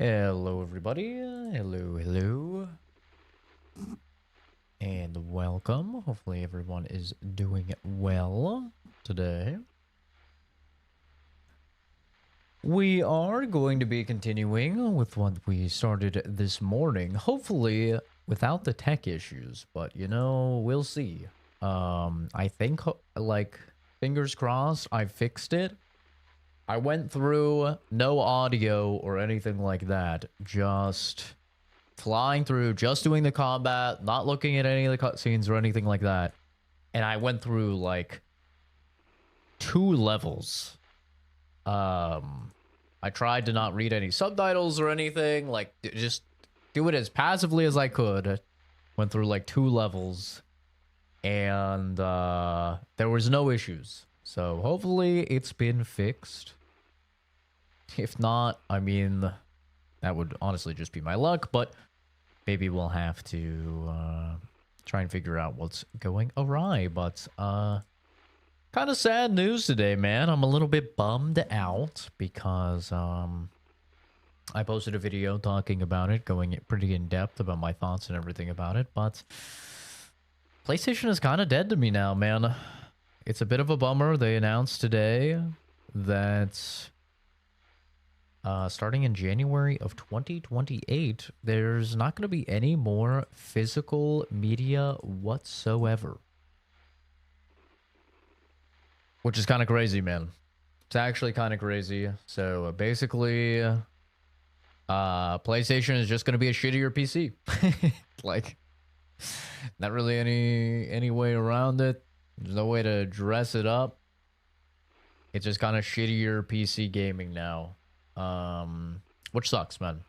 Hello, everybody. Hello. And welcome. Hopefully, everyone is doing well today. We are going to be continuing with what we started this morning. Hopefully, without the tech issues, but we'll see. I think, like, fingers crossed, I fixed it. I went through no audio or anything like that, just flying through, just doing the combat, not looking at any of the cutscenes or anything like that. And I went through like 2 levels. I tried to not read any subtitles or anything, like just do it as passively as I could. Went through like 2 levels and there was no issues. So hopefully it's been fixed. If not, I mean, that would honestly just be my luck, but maybe we'll have to try and figure out what's going awry. But kind of sad news today, man. I'm a little bit bummed out because I posted a video talking about it, going pretty in depth about my thoughts and everything about it, but PlayStation is kind of dead to me now, man. It's a bit of a bummer. They announced today that starting in January of 2028, there's not going to be any more physical media whatsoever. Which is kind of crazy, man. It's actually kind of crazy. So basically, PlayStation is just going to be a shittier PC. Like, not really any way around it. There's no way to dress it up. It's just kind of shittier PC gaming now. Which sucks, man.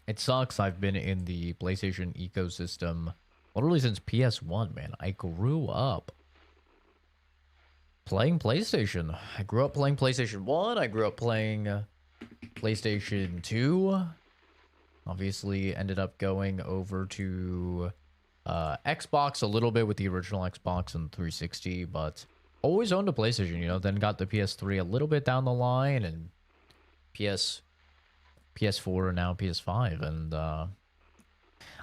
It sucks. I've been in the PlayStation ecosystem literally since PS1, man. I grew up playing PlayStation. I grew up playing PlayStation 1. I grew up playing PlayStation 2. Obviously ended up going over to Xbox a little bit with the original Xbox and 360, but always owned a PlayStation, then got the PS3 a little bit down the line, and PS4, and now PS5. And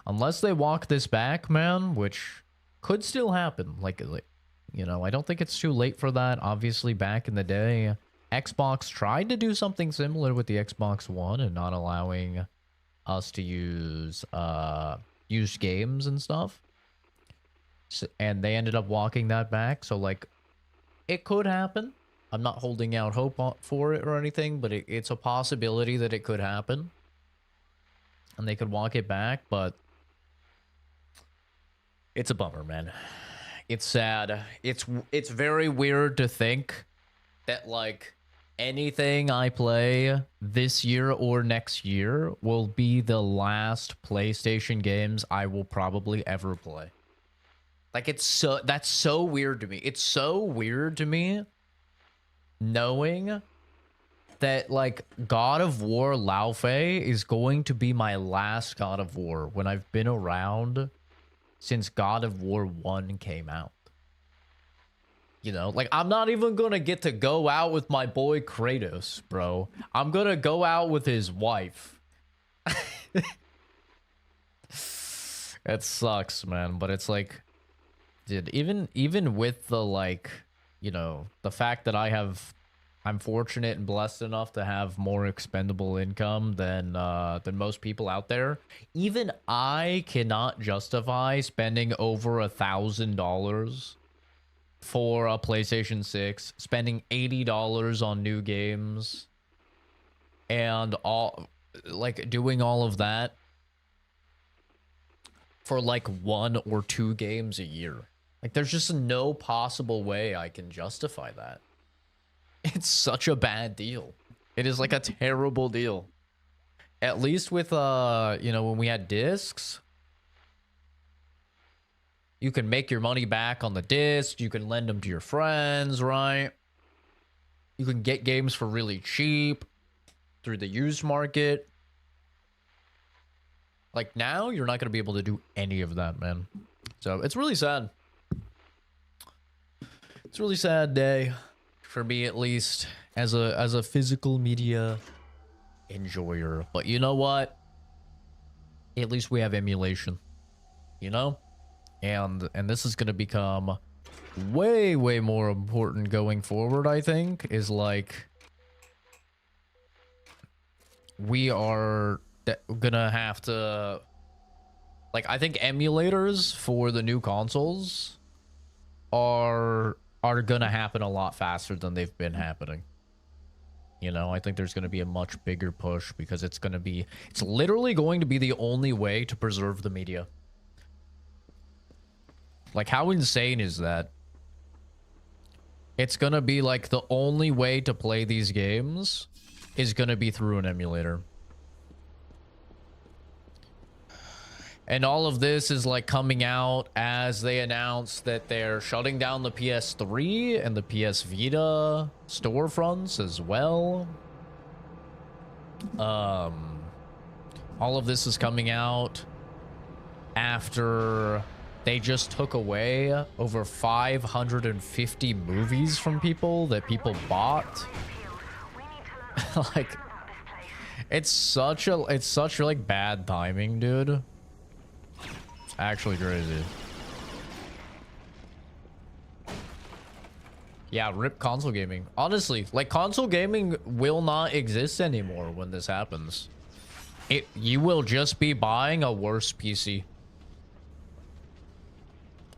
unless they walk this back, man, which could still happen, like I don't think it's too late for that. Obviously, back in the day, Xbox tried to do something similar with the Xbox One and not allowing us to use used games and stuff. So, and they ended up walking that back. So, like, it could happen. I'm not holding out hope for it or anything, but it's a possibility that it could happen. And they could walk it back, but it's a bummer, man. It's sad. It's very weird to think that, like, anything I play this year or next year will be the last PlayStation games I will probably ever play. Like, that's so weird to me. It's so weird to me knowing that, like, God of War Lao Fei is going to be my last God of War when I've been around since God of War 1 came out. Like, I'm not even gonna get to go out with my boy Kratos, bro. I'm gonna go out with his wife. That sucks, man. But it's like, dude, even with the, like, the fact that I'm fortunate and blessed enough to have more expendable income than most people out there. Even I cannot justify spending over $1,000 for a PlayStation 6, spending $80 on new games, and doing all of that for like 1 or 2 games a year. Like, there's just no possible way I can justify that. It's such a bad deal. It is like a terrible deal. At least with when we had discs, you can make your money back on the disc. You can lend them to your friends, right? You can get games for really cheap through the used market. Like, now, you're not going to be able to do any of that, man. So, it's really sad. It's a really sad day, for me at least, as a physical media enjoyer. But you know what? At least we have emulation, you know? And this is going to become way more important going forward, I think, is like we are gonna have to, like, I think emulators for the new consoles are gonna happen a lot faster than they've been happening. You know, I think there's gonna be a much bigger push because it's literally going to be the only way to preserve the media. Like, how insane is that? It's gonna be like the only way to play these games is gonna be through an emulator. And all of this is like coming out as they announce that they're shutting down the PS3 and the PS Vita storefronts as well. All of this is coming out after they just took away over 550 movies from people that people bought. Like, it's such like bad timing, dude. It's actually crazy. Yeah, rip console gaming. Honestly, like, console gaming will not exist anymore when this happens. You will just be buying a worse PC.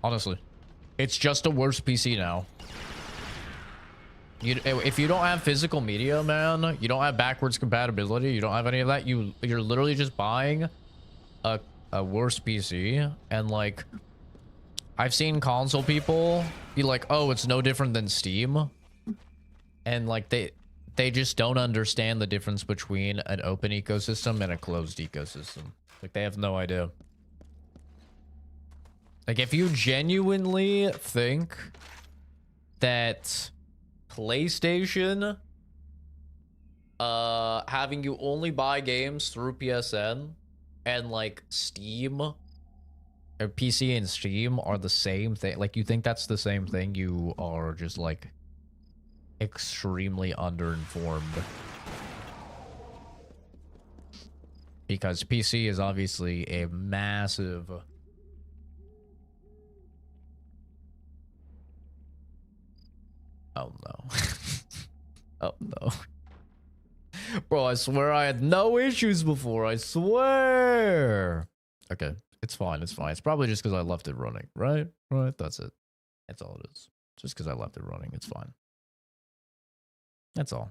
Honestly, it's just a worse PC now. If you don't have physical media, man, you don't have backwards compatibility, you don't have any of that, you're literally just buying a worse PC. And like, I've seen console people be like, oh, it's no different than Steam, and like they just don't understand the difference between an open ecosystem and a closed ecosystem. Like, they have no idea. Like, if you genuinely think that PlayStation having you only buy games through PSN and like Steam or PC and Steam are the same thing, like, you think that's the same thing, you are just like extremely underinformed. Because PC is obviously a massive oh no. Oh no. Bro, I swear I had no issues before. I swear. Okay, it's fine. It's fine. It's probably just because I left it running, right? Right, that's it. That's all it is. Just because I left it running. It's fine. That's all.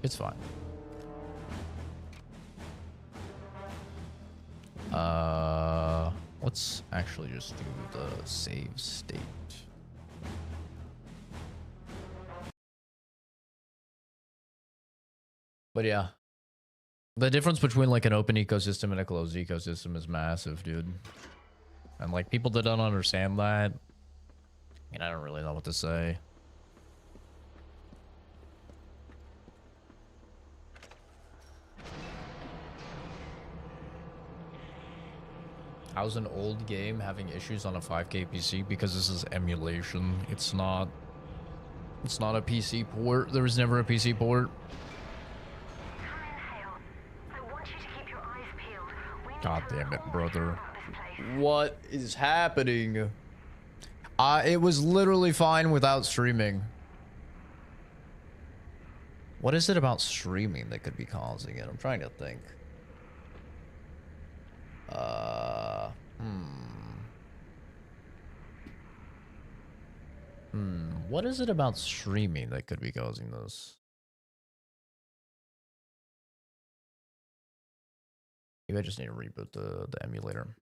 It's fine. Let's actually just do the save state. But yeah, the difference between like an open ecosystem and a closed ecosystem is massive, dude. And like, people that don't understand that, I don't really know what to say. How's an old game having issues on a 5K PC? Because this is emulation. It's not a PC port. There was never a PC port. God damn it, brother. What is happening? It was literally fine without streaming. What is it about streaming that could be causing it? I'm trying to think. What is it about streaming that could be causing this? Maybe I just need to reboot the emulator.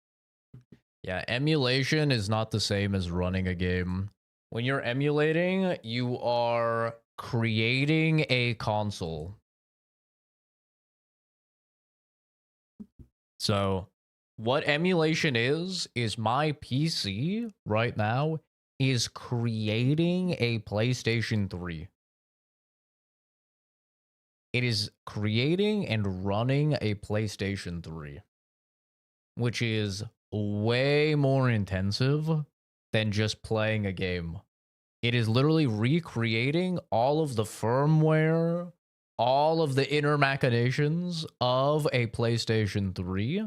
Yeah, emulation is not the same as running a game. When you're emulating, you are creating a console. So what emulation is my PC right now is creating a PlayStation 3. It is creating and running a PlayStation 3, which is way more intensive than just playing a game. It is literally recreating all of the firmware, all of the inner machinations of a PlayStation 3,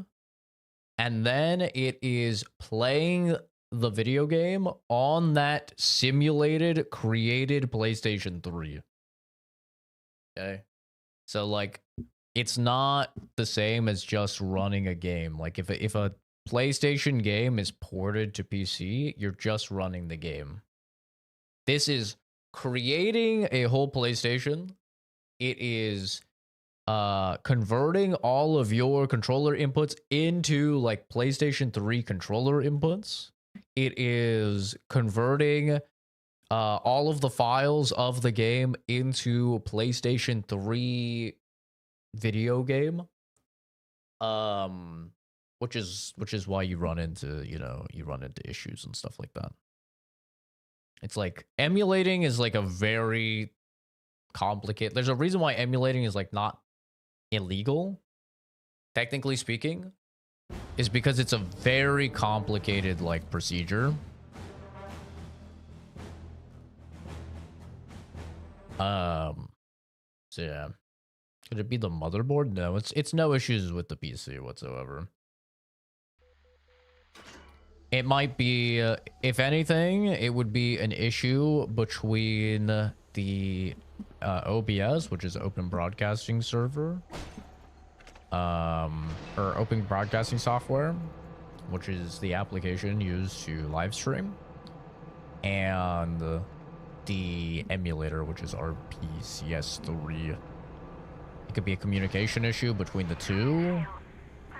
and then it is playing the video game on that simulated, created PlayStation 3. Okay. So, like, it's not the same as just running a game. Like, if a PlayStation game is ported to PC, you're just running the game. This is creating a whole PlayStation. It is converting all of your controller inputs into like PlayStation 3 controller inputs. It is converting all of the files of the game into PlayStation 3 video game. Which is why you run into, you run into issues and stuff like that. It's like emulating is like a very complicated. There's a reason why emulating is like not illegal, technically speaking, is because it's a very complicated like procedure. So yeah. Could it be the motherboard? No, it's no issues with the PC whatsoever. It might be, if anything, it would be an issue between the OBS, which is Open Broadcasting Server, or Open Broadcasting Software, which is the application used to live stream, and the emulator, which is RPCS3. It could be a communication issue between the two.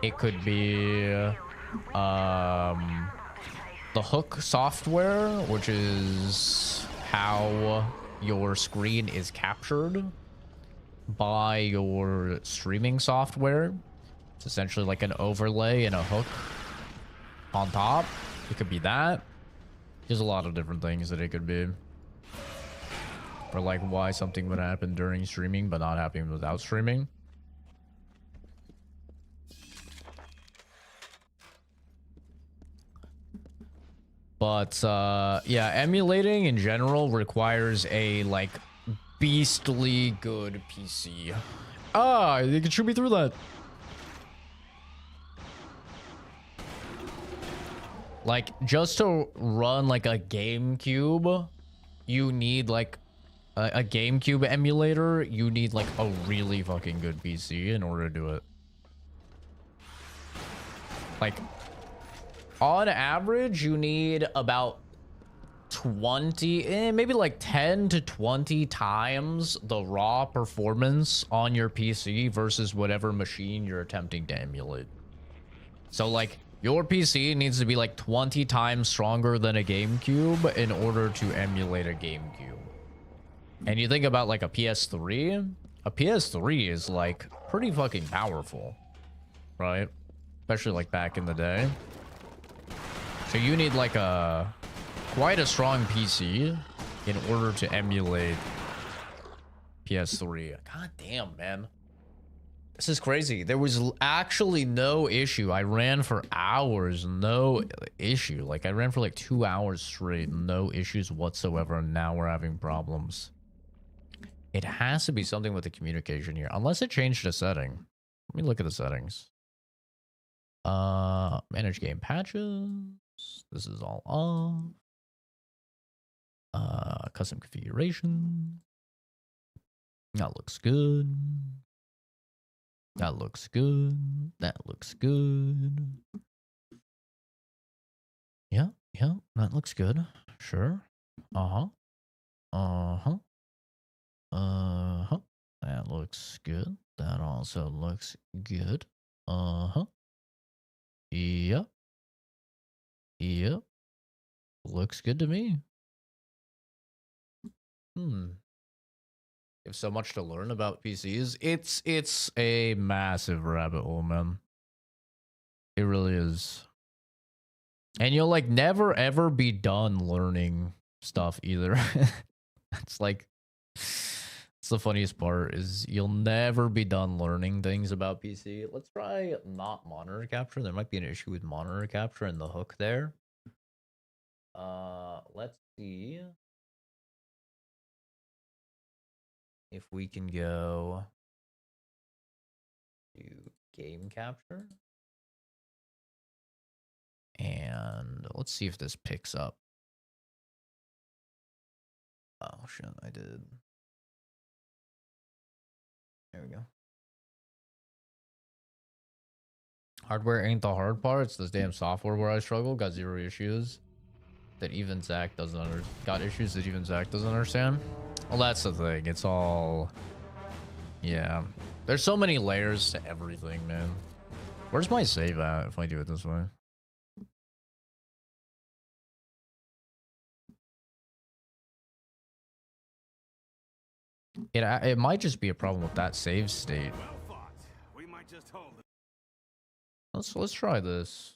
It could be the hook software, which is how your screen is captured by your streaming software. It's essentially like an overlay and a hook on top. It could be that. There's a lot of different things that it could be. Or like why something would happen during streaming but not happen without streaming. But yeah, emulating in general requires a like beastly good PC. Ah, you can shoot me through that. Like, just to run like a GameCube, you need like a GameCube emulator. You need like a really fucking good PC in order to do it. Like, on average, you need about 20, maybe like 10 to 20 times the raw performance on your PC versus whatever machine you're attempting to emulate. So like, your PC needs to be like 20 times stronger than a GameCube in order to emulate a GameCube. And you think about like a PS3 is like pretty fucking powerful, right? Especially like back in the day. So you need like quite a strong PC in order to emulate PS3. God damn, man. This is crazy. There was actually no issue. I ran for hours, no issue. Like I ran for like 2 hours straight, no issues whatsoever, and now we're having problems. It has to be something with the communication here, unless it changed a setting. Let me look at the settings. Manage game patches. This is all off. Custom configuration. That looks good. That looks good. That looks good. Yeah, that looks good. Sure. That looks good. That also looks good. Yep. Looks good to me. You have so much to learn about PCs. It's a massive rabbit hole, man. It really is. And you'll like never ever be done learning stuff either. It's like, it's the funniest part is you'll never be done learning things about PC. Let's try not monitor capture. There might be an issue with monitor capture and the hook there. Let's see. if we can go to game capture. And let's see if this picks up. Oh shit, I did. There we go. Hardware ain't the hard part. It's this damn software where I struggle. Got zero issues that even Zach doesn't got issues that even Zach doesn't understand. Well, that's the thing. It's all, yeah. There's so many layers to everything, man. Where's my save at if I do it this way? It might just be a problem with that save state. Well fought. We might just hold it. Let's try this.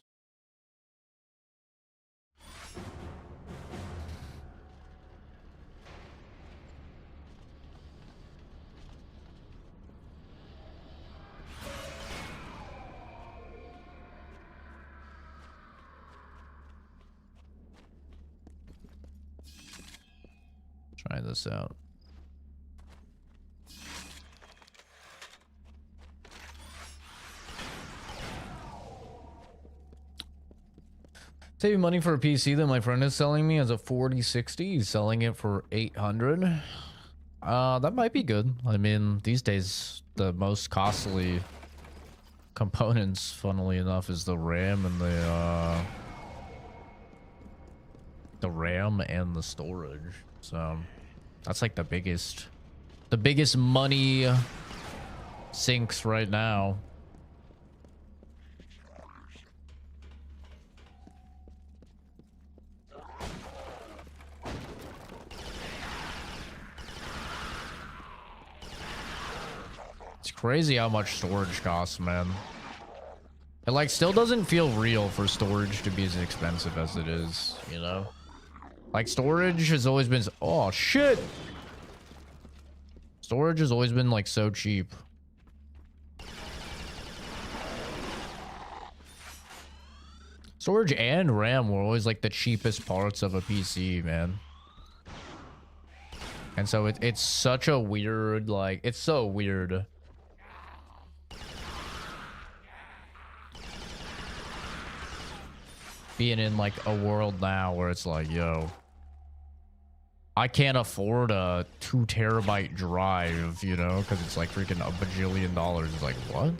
Try this out. Saving money for a PC that my friend is selling me as a 4060. He's selling it for 800. That might be good. I mean, these days the most costly components, funnily enough, is the RAM and the storage. So that's like the biggest money sinks right now. It's crazy how much storage costs, man. It like still doesn't feel real for storage to be as expensive as it is, you know? Like storage has always been, oh shit. Storage has always been like so cheap. Storage and RAM were always like the cheapest parts of a PC, man. And so it's such a weird, like, it's so weird. Being in like a world now where it's like, yo, I can't afford a 2 terabyte drive, you know, because it's like freaking a bajillion dollars. It's like, what?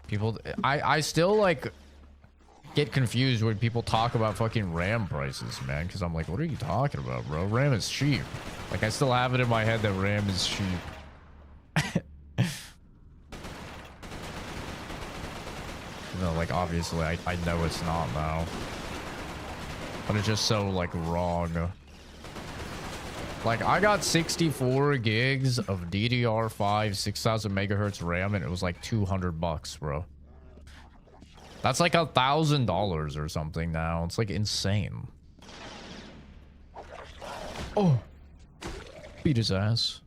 People, I still like get confused when people talk about fucking RAM prices, man, because I'm like, what are you talking about, bro? RAM is cheap. Like, I still have it in my head that RAM is cheap. No, like, obviously, I know it's not now. But it's just so, like, wrong. Like, I got 64 gigs of DDR5 6000 megahertz RAM, and it was like $200, bro. That's like $1,000 or something now. It's like insane. Oh, beat his ass.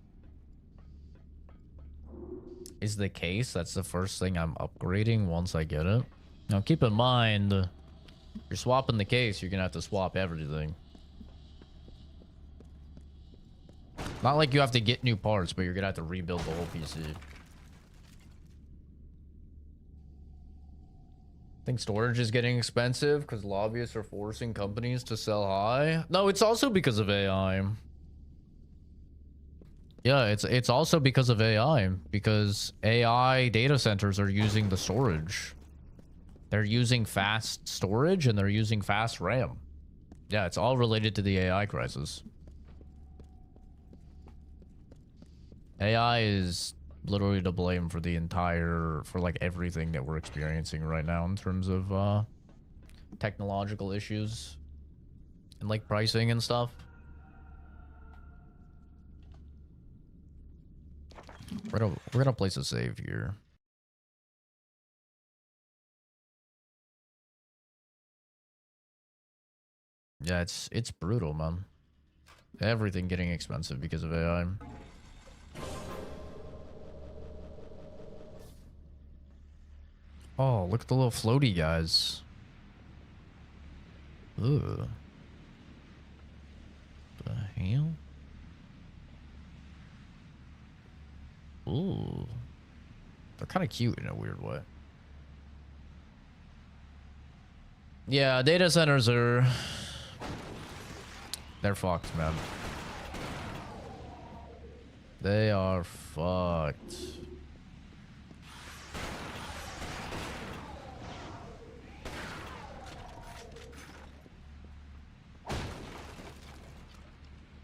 Is the case. That's the first thing I'm upgrading once I get it. Now keep in mind, you're swapping the case, you're gonna have to swap everything. Not like you have to get new parts, but you're gonna have to rebuild the whole PC. I think storage is getting expensive because lobbyists are forcing companies to sell high. No, it's also because of AI. Yeah, it's also because of AI, because AI data centers are using the storage. They're using fast storage and they're using fast RAM. Yeah, it's all related to the AI crisis. AI is literally to blame for the entire, for like everything that we're experiencing right now in terms of technological issues and like pricing and stuff. We're gonna place a save here. Yeah, it's brutal, man. Everything getting expensive because of AI. Oh, look at the little floaty guys. Ugh. The hell? Ooh. They're kind of cute in a weird way. Yeah, data centers are... They're fucked, man. They are fucked.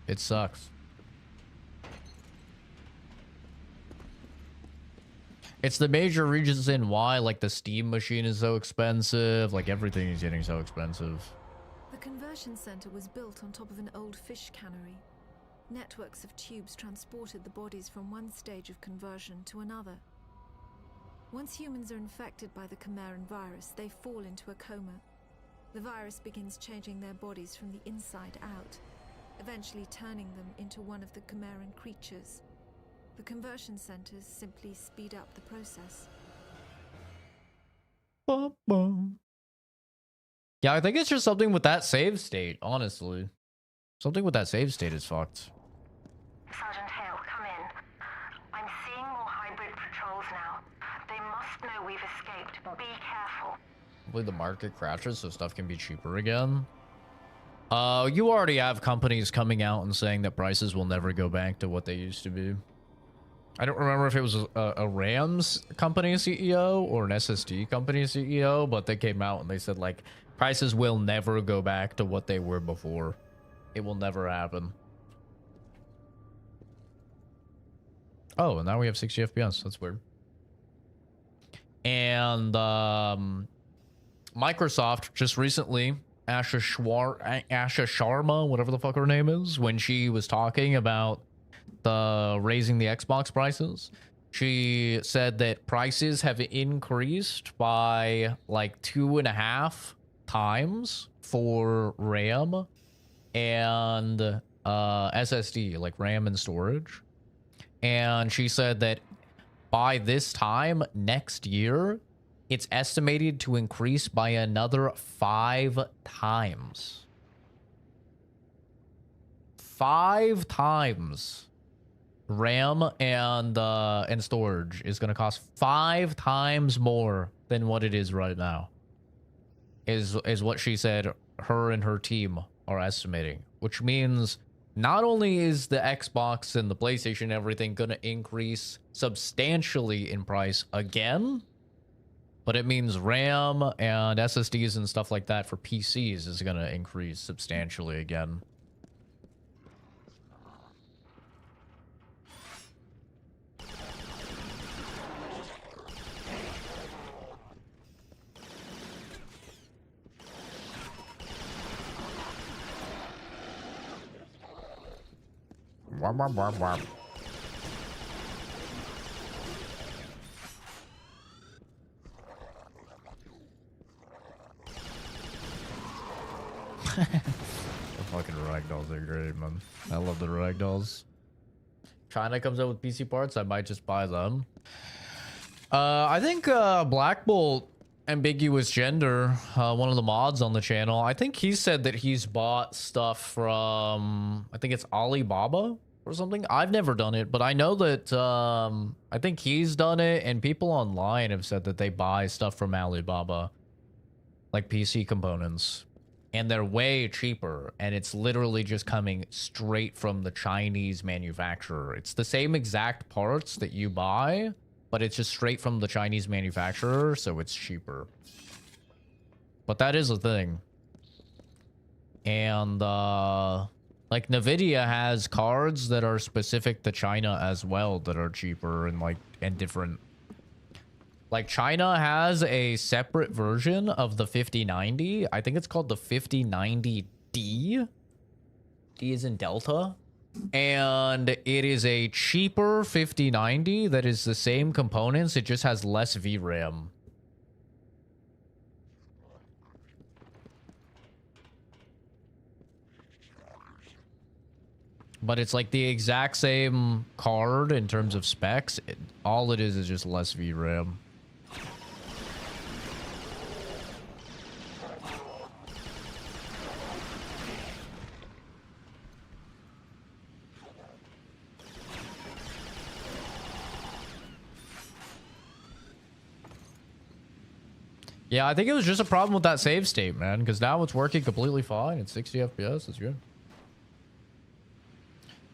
It sucks. It's the major reason why, like, the steam machine is so expensive. Like, everything is getting so expensive. The conversion center was built on top of an old fish cannery. Networks of tubes transported the bodies from one stage of conversion to another. Once humans are infected by the Chimeran virus, they fall into a coma. The virus begins changing their bodies from the inside out, eventually turning them into one of the Chimeran creatures. The conversion centers simply speed up the process. Bum, bum. Yeah, I think it's just something with that save state, honestly. Something with that save state is fucked. Sergeant Hale, come in. I'm seeing more hybrid patrols now. They must know we've escaped. Be careful. Hopefully the market crashes so stuff can be cheaper again. You already have companies coming out and saying that prices will never go back to what they used to be. I don't remember if it was a Rams company CEO or an SSD company CEO, but they came out and they said, like, prices will never go back to what they were before. It will never happen. Oh, and now we have 60 FPS. That's weird. And Microsoft just recently, Asha Sharma, whatever the fuck her name is, when she was talking about the raising the Xbox prices, she said that prices have increased by like 2.5 times for RAM and SSD, like RAM and storage. And she said that by this time next year, it's estimated to increase by another 5 times. 5 times. RAM and storage is going to cost 5 times more than what it is right now. Is what she said her and her team are estimating, which means not only is the Xbox and the PlayStation and everything going to increase substantially in price again, but it means RAM and SSDs and stuff like that for PCs is going to increase substantially again. Wah, wah, wah, wah. The fucking ragdolls are great, man. I love the ragdolls. China comes out with PC parts, I might just buy them. I think Black Bolt Ambiguous Gender, one of the mods on the channel, I think he said that he's bought stuff from, I think it's Alibaba or something. I've never done it, but I know that I think he's done it, and people online have said that they buy stuff from Alibaba, like PC components, and they're way cheaper, and it's literally just coming straight from the Chinese manufacturer. It's the same exact parts that you buy, but it's just straight from the Chinese manufacturer, so it's cheaper. But that is a thing. And like Nvidia has cards that are specific to China as well that are cheaper and like and different. Like China has a separate version of the 5090. I think it's called the 5090D. D is in Delta. And it is a cheaper 5090 that is the same components. It just has less VRAM. But it's like the exact same card in terms of specs. All it is just less VRAM. Yeah, I think it was just a problem with that save state, man, because now it's working completely fine. It's 60 FPS. It's good.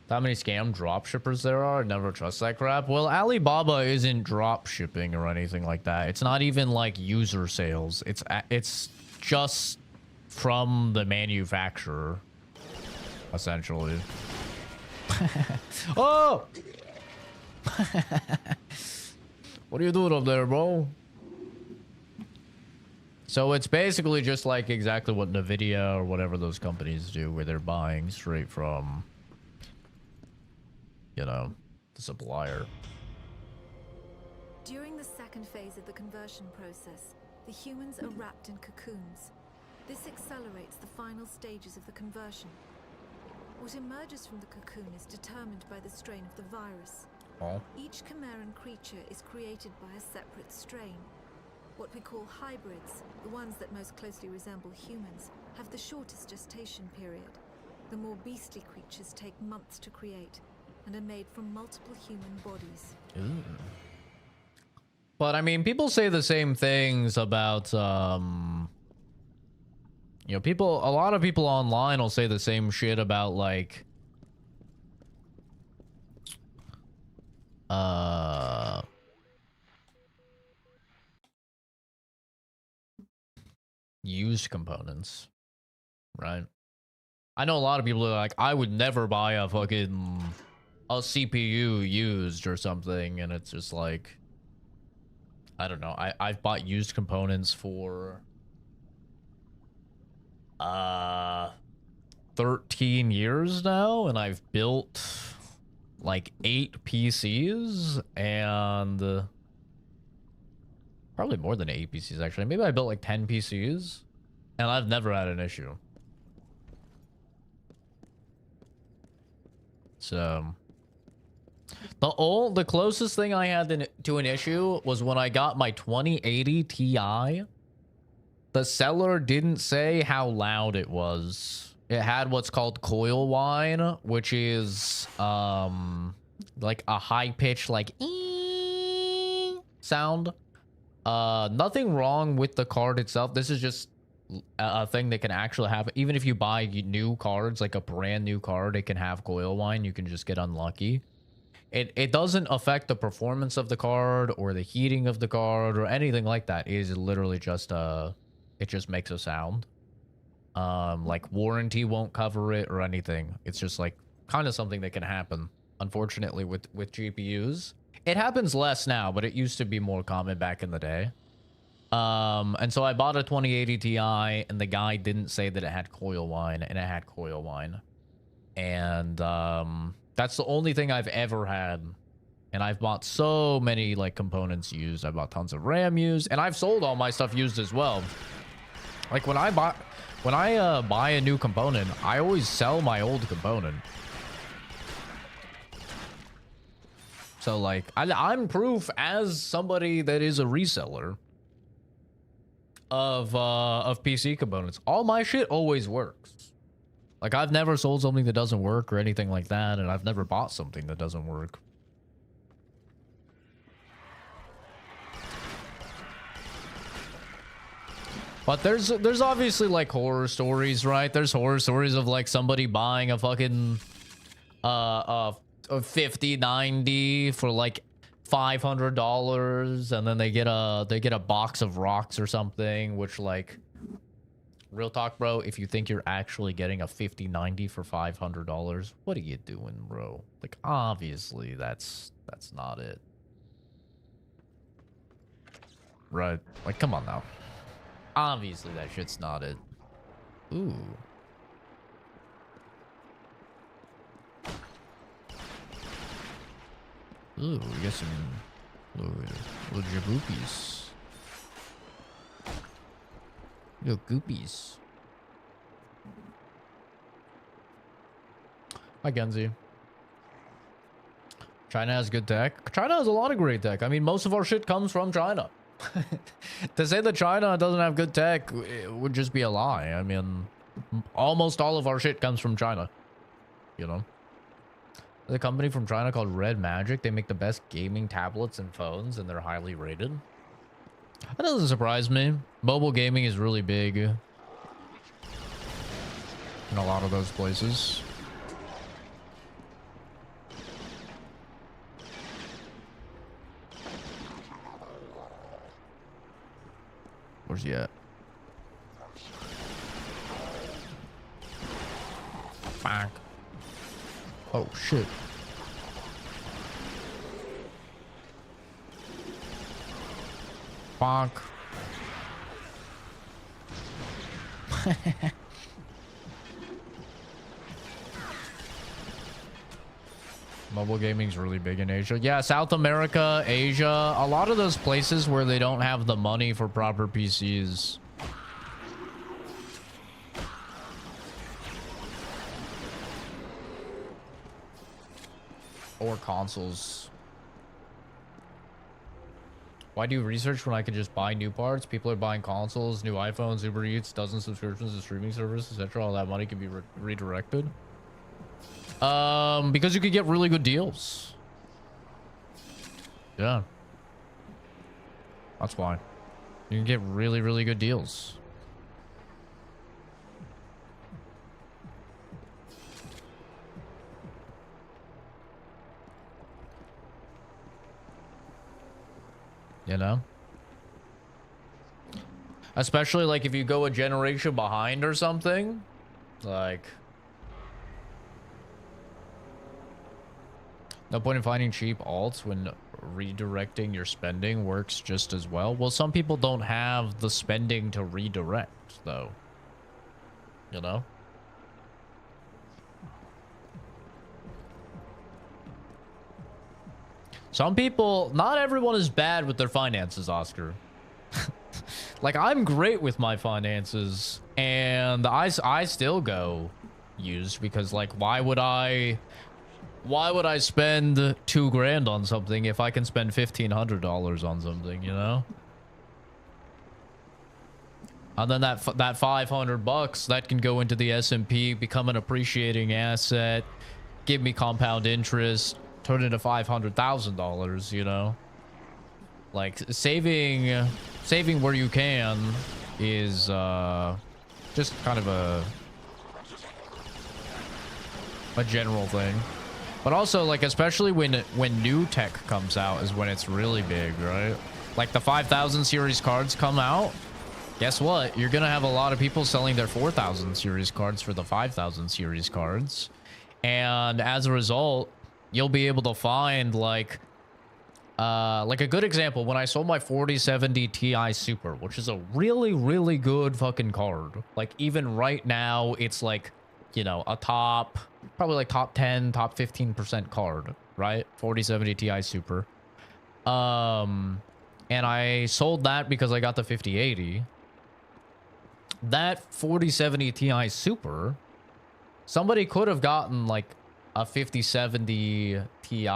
How many scam drop shippers there are? Never trust that crap. Well, Alibaba isn't drop shipping or anything like that. It's not even like user sales. It's just from the manufacturer, essentially. Oh! What are you doing up there, bro? So it's basically just like exactly what Nvidia or whatever those companies do, where they're buying straight from, you know, the supplier. During the second phase of the conversion process, the humans are wrapped in cocoons. This accelerates the final stages of the conversion. What emerges from the cocoon is determined by the strain of the virus. Oh. Each Chimeran creature is created by a separate strain. What we call hybrids, the ones that most closely resemble humans, have the shortest gestation period. The more beastly creatures take months to create and are made from multiple human bodies. Ooh. But I mean, people say the same things about, you know, a lot of people online will say the same shit about like, used components, right? I know a lot of people are like, I would never buy a fucking CPU used or something, and it's just like, I don't know. I've bought used components for 13 years now, and I've built like 8 PCs and probably more than 8 PCs actually. Maybe I built like 10 PCs and I've never had an issue. So the closest thing I had to an issue was when I got my 2080 Ti. The seller didn't say how loud it was. It had what's called coil whine, which is like a high pitch like sound. Nothing wrong with the card itself. This is just a thing that can actually happen. Even if you buy new cards, like a brand new card, it can have coil whine. You can just get unlucky. It doesn't affect the performance of the card or the heating of the card or anything like that. It is literally just it just makes a sound. Like warranty won't cover it or anything. It's just like kind of something that can happen, unfortunately, with GPUs. It happens less now, but it used to be more common back in the day. And so I bought a 2080 Ti, and the guy didn't say that it had coil whine, and it had coil whine. And that's the only thing I've ever had. And I've bought so many like components used. I bought tons of RAM used, and I've sold all my stuff used as well. Like when I buy a new component, I always sell my old component. So like I'm proof as somebody that is a reseller of PC components. All my shit always works. Like I've never sold something that doesn't work or anything like that, and I've never bought something that doesn't work. But there's obviously like horror stories, right? There's horror stories of like somebody buying a fucking a 5090 for like $500, and then they get a box of rocks or something, which like, real talk, bro, if you think you're actually getting a 5090 for $500, what are you doing, bro? Like obviously that's not it. Right? Like come on now. Obviously that shit's not it. Ooh. Ooh, we got some little jaboopies. Little goopies. Hi, Genzi. China has good tech. China has a lot of great tech. I mean, most of our shit comes from China. To say that China doesn't have good tech, it would just be a lie. I mean, almost all of our shit comes from China. You know? There's a company from China called Red Magic. They make the best gaming tablets and phones, and they're highly rated. That doesn't surprise me. Mobile gaming is really big in a lot of those places. Where's he at? Fuck. Oh, shit. Fuck. Mobile gaming's really big in Asia. Yeah, South America, Asia, a lot of those places where they don't have the money for proper PCs. Or consoles. Why do research when I could just buy new parts? People are buying consoles, new iPhones, Uber Eats, dozen subscriptions to streaming services, etc. All that money can be redirected. Because you could get really good deals. Yeah. That's why. You can get really, really good deals. You know? Especially like if you go a generation behind or something. Like, no point in finding cheap alts when redirecting your spending works just as well. Well, some people don't have the spending to redirect, though. You know? Some people, not everyone is bad with their finances, Oscar. Like, I'm great with my finances, and I still go used because, like, why would I spend $2,000 on something if I can spend $1,500 on something, you know? And then that $500 that can go into the S&P, become an appreciating asset, give me compound interest, turn into $500,000, you know? Like, saving where you can is just kind of a general thing. But also, like, especially when new tech comes out is when it's really big, right? Like, the 5000 series cards come out. Guess what? You're going to have a lot of people selling their 4000 series cards for the 5000 series cards. And as a result, you'll be able to find, like a good example, when I sold my 4070 Ti Super, which is a really, really good fucking card. Like, even right now, it's like, you know, a probably like top 10, top 15% card, right? 4070 Ti Super. And I sold that because I got the 5080. That 4070 Ti Super, somebody could have gotten like a 5070 Ti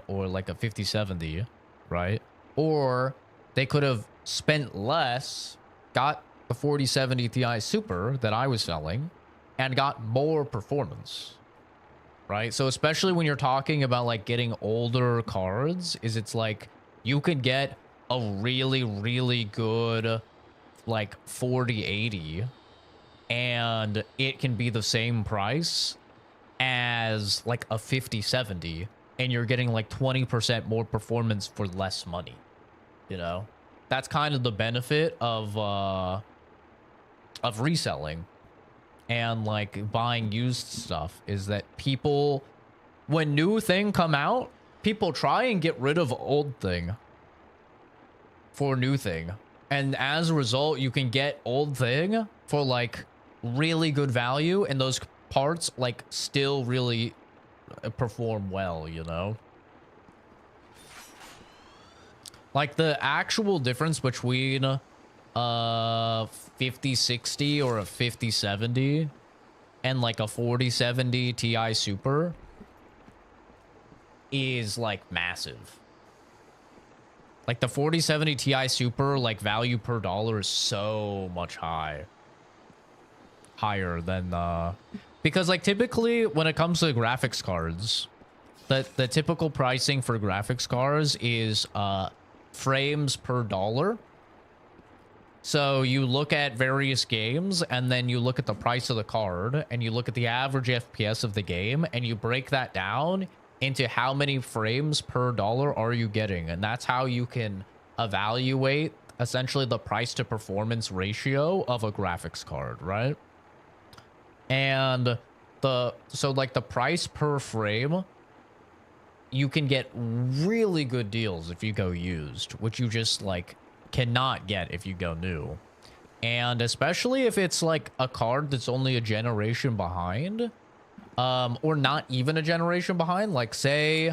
or like a 5070, right? Or they could have spent less, got the 4070 Ti Super that I was selling, and got more performance, right? So especially when you're talking about like getting older cards, it's like you could get a really, really good like 4080 and it can be the same price as like a 5070 and you're getting like 20% more performance for less money, you know? That's kind of the benefit of reselling and like buying used stuff, is that people, when new thing come out, people try and get rid of old thing for new thing, and as a result you can get old thing for like really good value, and those parts like still really perform well, you know? Like the actual difference between a 5060 or a 5070 and like a 4070 Ti Super is like massive. Like the 4070 Ti Super, like value per dollar is so much higher than because like typically when it comes to graphics cards, the typical pricing for graphics cards is frames per dollar, So you look at various games, and then you look at the price of the card, and you look at the average FPS of the game, and you break that down into how many frames per dollar are you getting. And that's how you can evaluate essentially the price to performance ratio of a graphics card, right? And so like the price per frame, you can get really good deals if you go used, which you just like cannot get if you go new. And especially if it's like a card that's only a generation behind, or not even a generation behind. Like say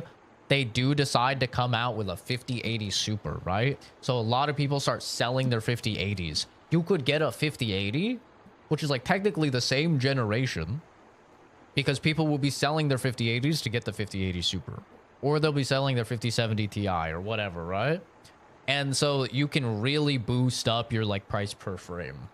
they do decide to come out with a 5080 Super, right? So a lot of people start selling their 5080s. You could get a 5080, which is like technically the same generation, because people will be selling their 5080s to get the 5080 Super, or they'll be selling their 5070 Ti or whatever, right? And so you can really boost up your like price per frame.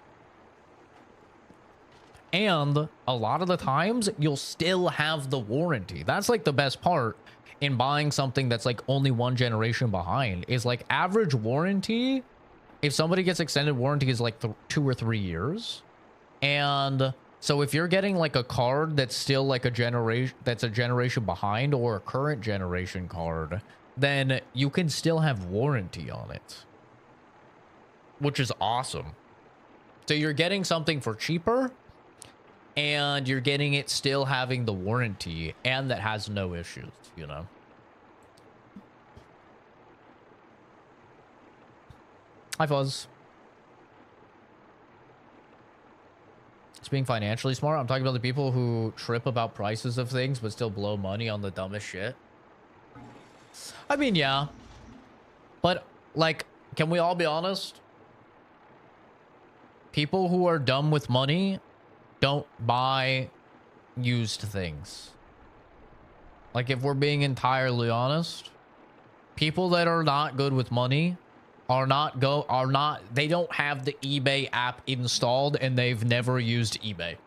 And a lot of the times you'll still have the warranty. That's like the best part in buying something that's like only one generation behind, is like average warranty. If somebody gets extended warranty is like 2 or 3 years. And so if you're getting like a card that's still like a generation behind, or a current generation card, then you can still have warranty on it, which is awesome. So you're getting something for cheaper, and you're getting it still having the warranty, and that has no issues, you know? Hi, Fuzz. It's being financially smart. I'm talking about the people who trip about prices of things but still blow money on the dumbest shit. I mean, yeah. But, like, can we all be honest? People who are dumb with money don't buy used things. Like, if we're being entirely honest, people that are not good with money they don't have the eBay app installed, and they've never used eBay.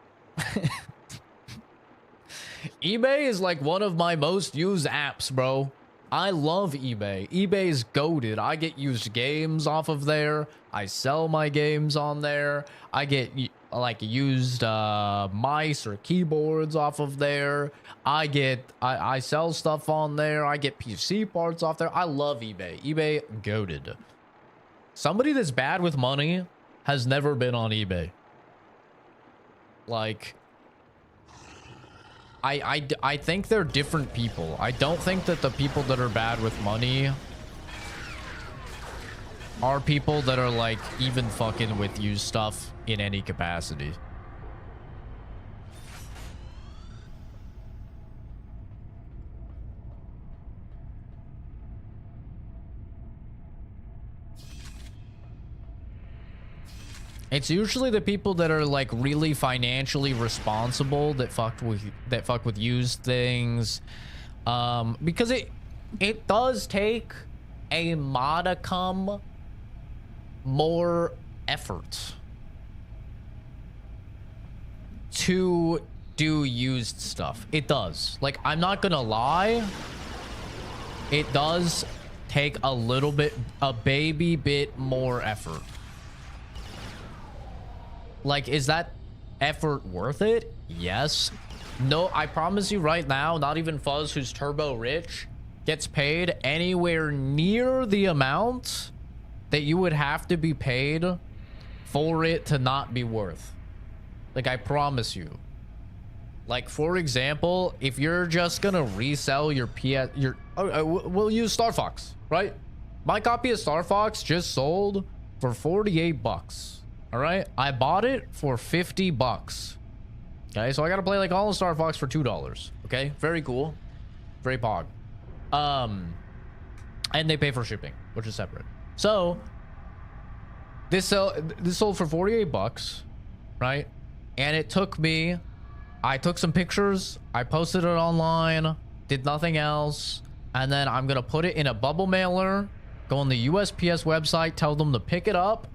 eBay is like one of my most used apps, bro. I love eBay. eBay's goated. I get used games off of there. I sell my games on there. I get like used mice or keyboards off of there. I sell stuff on there. I get PC parts off there. I love eBay. eBay goated. Somebody that's bad with money has never been on eBay. Like, I think they're different people. I don't think that the people that are bad with money are people that are like even fucking with used stuff in any capacity. It's usually the people that are like really financially responsible that fuck with used things, because it does take a modicum more effort to do used stuff. It does. Like, I'm not gonna lie, it does take a baby bit more effort. Like, is that effort worth it? Yes. No, I promise you right now, not even Fuzz, who's turbo rich, gets paid anywhere near the amount that you would have to be paid for it to not be worth. Like, I promise you. Like, for example, if you're just gonna resell your we'll use Star Fox, right? My copy of Star Fox just sold for 48 bucks. All right, I bought it for 50 bucks. Okay, so I gotta play like all of Star Fox for $2. Okay, very cool, very pog. And they pay for shipping, which is separate. So this sold for 48 bucks, right? And it took me, I took some pictures, I posted it online, did nothing else, and then I'm gonna put it in a bubble mailer, go on the USPS website, tell them to pick it up.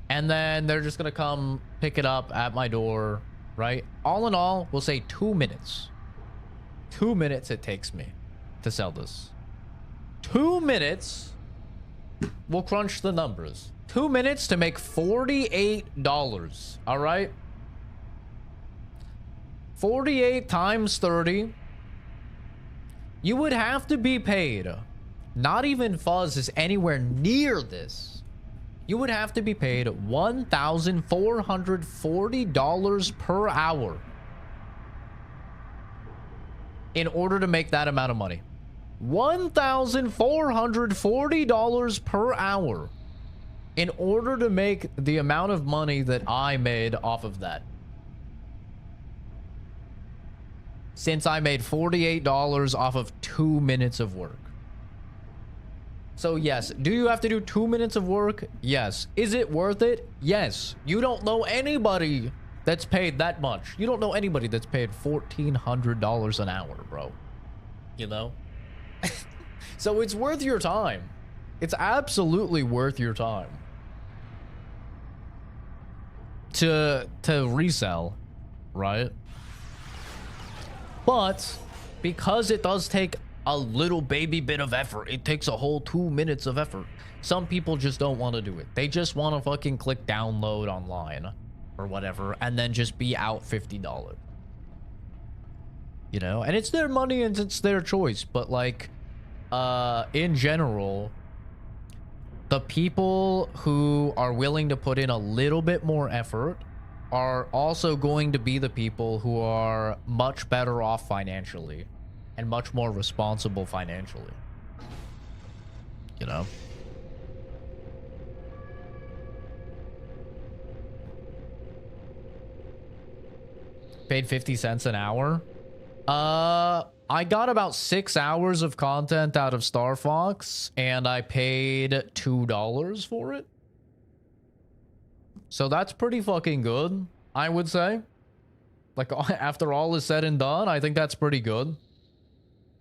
And then they're just going to come pick it up at my door, right? All in all, we'll say 2 minutes. 2 minutes it takes me to sell this. 2 minutes. We'll crunch the numbers. 2 minutes to make $48. All right. 48 times 30. You would have to be paid. Not even Fuzz is anywhere near this. You would have to be paid $1,440 per hour in order to make that amount of money. $1,440 per hour in order to make the amount of money that I made off of that. Since I made $48 off of 2 minutes of work. So yes, do you have to do 2 minutes of work? Yes. Is it worth it? Yes. You don't know anybody that's paid that much. You don't know anybody that's paid $1,400 an hour, bro. You know? So it's worth your time. It's absolutely worth your time. To resell, right? But because it does take a little baby bit of effort, it takes a whole 2 minutes of effort. Some people just don't want to do it. They just want to fucking click download online or whatever and then just be out $50. You know, and it's their money and it's their choice, but like in general, the people who are willing to put in a little bit more effort are also going to be the people who are much better off financially and much more responsible financially. You know? Paid 50 cents an hour. I got about 6 hours of content out of Star Fox and I paid $2 for it. So that's pretty fucking good, I would say. Like, after all is said and done, I think that's pretty good.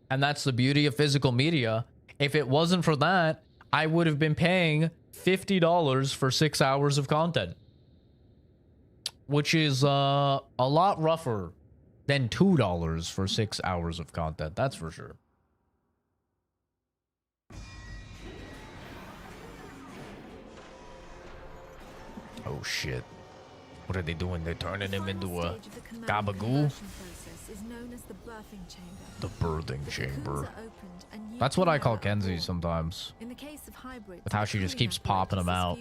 And that's the beauty of physical media. If it wasn't for that, I would have been paying $50 for 6 hours of content. Which is a lot rougher than $2 for 6 hours of content. That's for sure. Oh shit. What are they doing? They're turning him into a gabagoo? The birthing chamber. That's what I call Kenzie sometimes. With how she just keeps popping them out.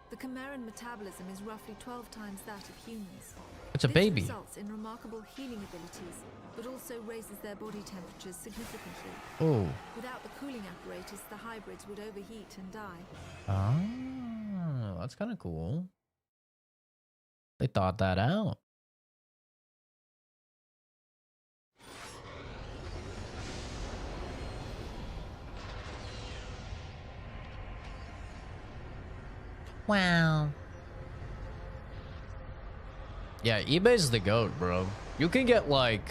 The Chimeran metabolism is roughly 12 times that of humans. It's a baby. This results in remarkable healing abilities, but also raises their body temperatures significantly. Oh. Without the cooling apparatus, the hybrids would overheat and die. Oh, that's kind of cool. They thought that out. Wow. Yeah, eBay's the GOAT, bro. You can get like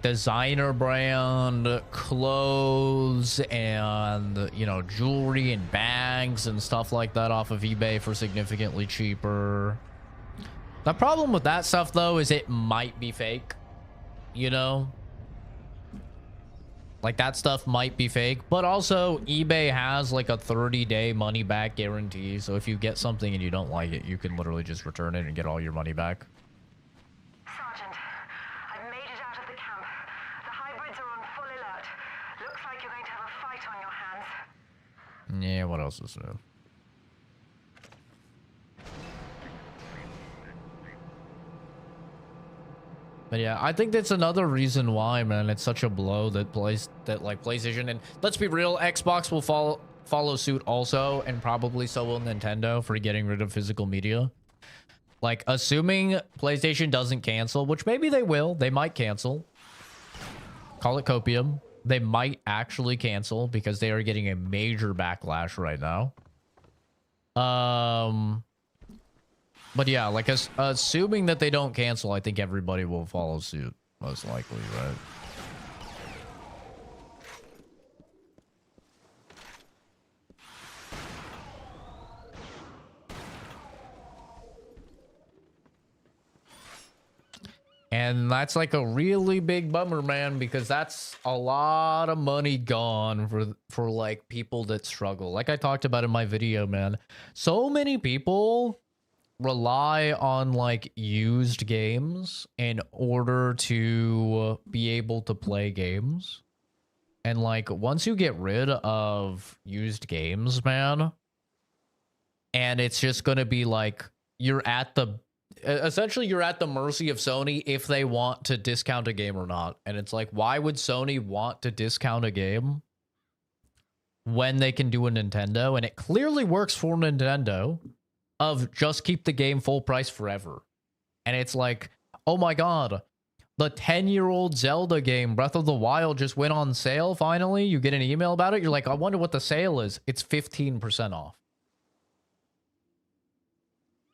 designer brand clothes and, you know, jewelry and bags and stuff like that off of eBay for significantly cheaper. The problem with that stuff though is it might be fake, you know? Like, that stuff might be fake, but also eBay has like a 30-day money back guarantee. So if you get something and you don't like it, you can literally just return it and get all your money back. Sergeant, I've made it out of the camp. The hybrids are on full alert. Looks like you're going to have a fight on your hands. Yeah, what else is new? But yeah, I think that's another reason why, man, it's such a blow that PlayStation, and let's be real, Xbox will follow suit also, and probably so will Nintendo for getting rid of physical media. Like, assuming PlayStation doesn't cancel, which maybe they will, they might cancel. Call it copium. They might actually cancel because they are getting a major backlash right now. But yeah, like, assuming that they don't cancel, I think everybody will follow suit, most likely, right? And that's like a really big bummer, man, because that's a lot of money gone for like people that struggle. Like I talked about in my video, man. So many people rely on like used games in order to be able to play games. And like once you get rid of used games, man, and it's just going to be like you're at the mercy of Sony if they want to discount a game or not. And it's like, why would Sony want to discount a game when they can do a Nintendo? And it clearly works for Nintendo of just keep the game full price forever. And it's like, oh my god, the 10-year-old Zelda game Breath of the Wild just went on sale finally. You get an email about it. You're like, I wonder what the sale is. It's 15% off.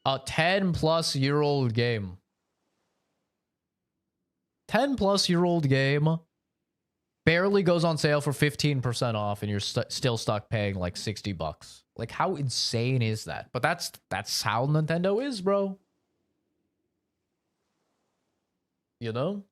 A 10-plus-year-old game. 10-plus-year-old game barely goes on sale for 15% off, and you're still stuck paying like $60. Like, how insane is that? But that's how Nintendo is, bro. You know?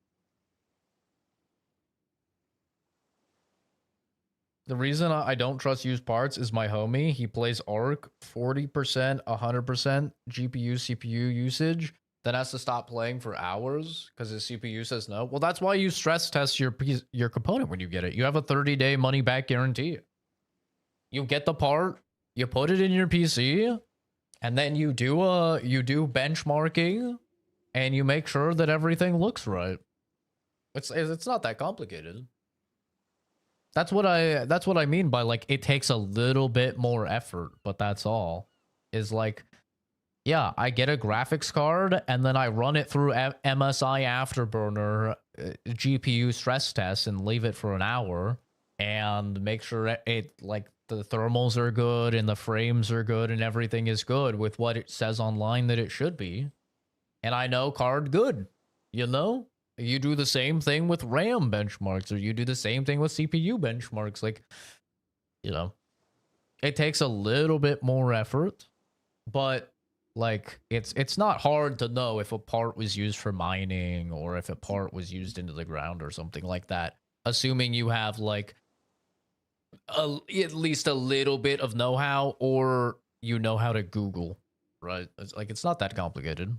The reason I don't trust used parts is my homie. He plays Ark 40%, 100% GPU, CPU usage. Then has to stop playing for hours because his CPU says no. Well, that's why you stress test your component when you get it. You have a 30-day money-back guarantee. You get the part, you put it in your PC, and then you do benchmarking, and you make sure that everything looks right. It's not that complicated. That's what I mean by like it takes a little bit more effort, but that's all. Is like, yeah, I get a graphics card and then I run it through MSI Afterburner GPU stress test and leave it for an hour and make sure it like the thermals are good and the frames are good and everything is good with what it says online that it should be. And I know card good, you know? You do the same thing with RAM benchmarks, or you do the same thing with CPU benchmarks. Like, you know, it takes a little bit more effort, but like it's not hard to know if a part was used for mining or if a part was used into the ground or something like that, assuming you have like at least a little bit of know-how, or you know how to Google, right? It's like it's not that complicated.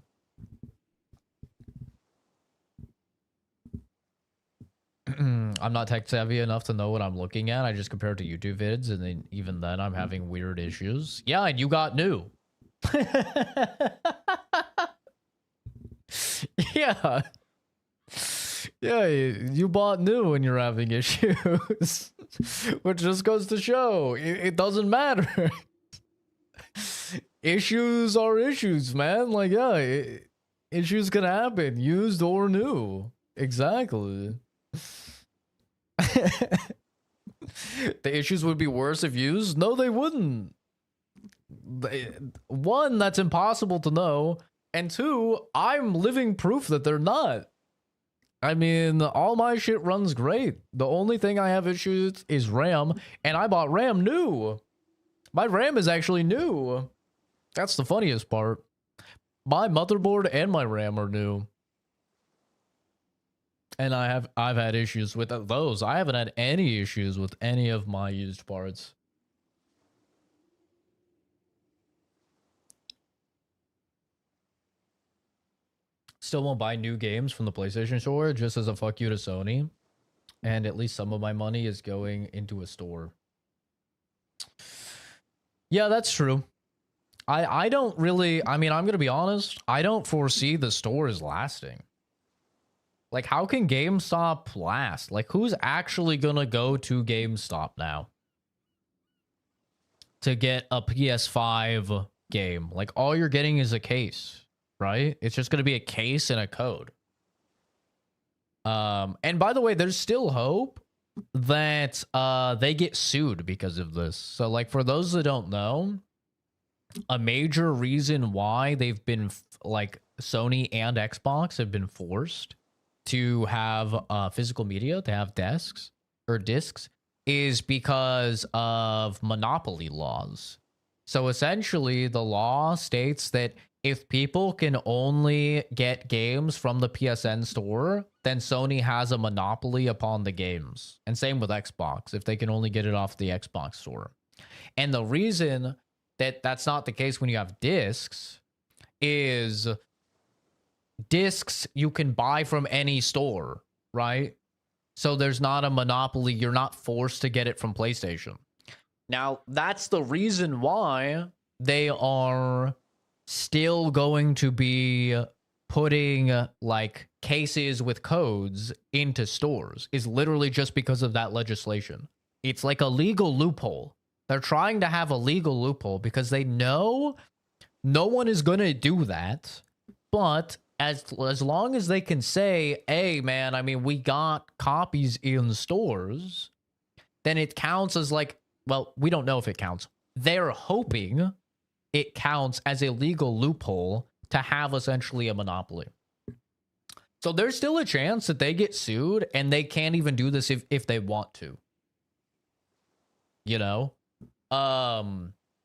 I'm not tech savvy enough to know what I'm looking at. I just compare it to YouTube vids, and then even then I'm having weird issues. Yeah, and you got new. Yeah. Yeah, you bought new and you're having issues. Which just goes to show, it doesn't matter. Issues are issues, man. Like, yeah, issues can happen, used or new. Exactly. The issues would be worse if used? No, they wouldn't. One, that's impossible to know. And two, I'm living proof that they're not. I mean, all my shit runs great. The only thing I have issues is RAM, and I bought RAM new. My RAM is actually new. That's the funniest part. My motherboard and my RAM are new. And I've had issues with those. I haven't had any issues with any of my used parts. Still won't buy new games from the PlayStation Store just as a fuck you to Sony. And at least some of my money is going into a store. Yeah, that's true. I don't really, I mean, I'm going to be honest. I don't foresee the stores lasting. Like, how can GameStop last? Like, who's actually going to go to GameStop now to get a PS5 game? Like, all you're getting is a case, right? It's just going to be a case and a code. And by the way, there's still hope that they get sued because of this. So, like, for those that don't know, a major reason why they've been, like, Sony and Xbox have been forced to have physical media, to have discs, is because of monopoly laws. So essentially, the law states that if people can only get games from the PSN store, then Sony has a monopoly upon the games. And same with Xbox, if they can only get it off the Xbox store. And the reason that that's not the case when you have discs is discs you can buy from any store, right? So there's not a monopoly. You're not forced to get it from PlayStation. Now, that's the reason why they are still going to be putting like cases with codes into stores, is literally just because of that legislation. It's like a legal loophole. They're trying to have a legal loophole because they know no one is going to do that. But as long as they can say, hey, man, I mean, we got copies in stores, then it counts as like, well, we don't know if it counts. They're hoping it counts as a legal loophole to have essentially a monopoly. So there's still a chance that they get sued and they can't even do this if they want to. You know?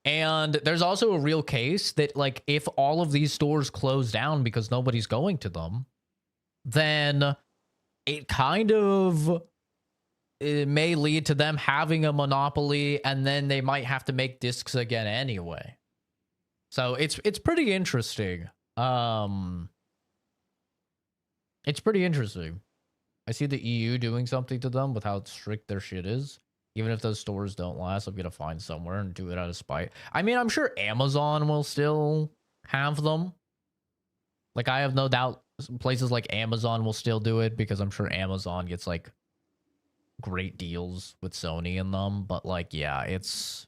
And there's also a real case that, like, if all of these stores close down because nobody's going to them, then it kind of... it may lead to them having a monopoly, and then they might have to make discs again anyway. So it's pretty interesting. It's pretty interesting. I see the EU doing something to them with how strict their shit is. Even if those stores don't last, I'm gonna find somewhere and do it out of spite. I mean, I'm sure Amazon will still have them. Like, I have no doubt places like Amazon will still do it, because I'm sure Amazon gets like great deals with Sony in them. But like, yeah, it's,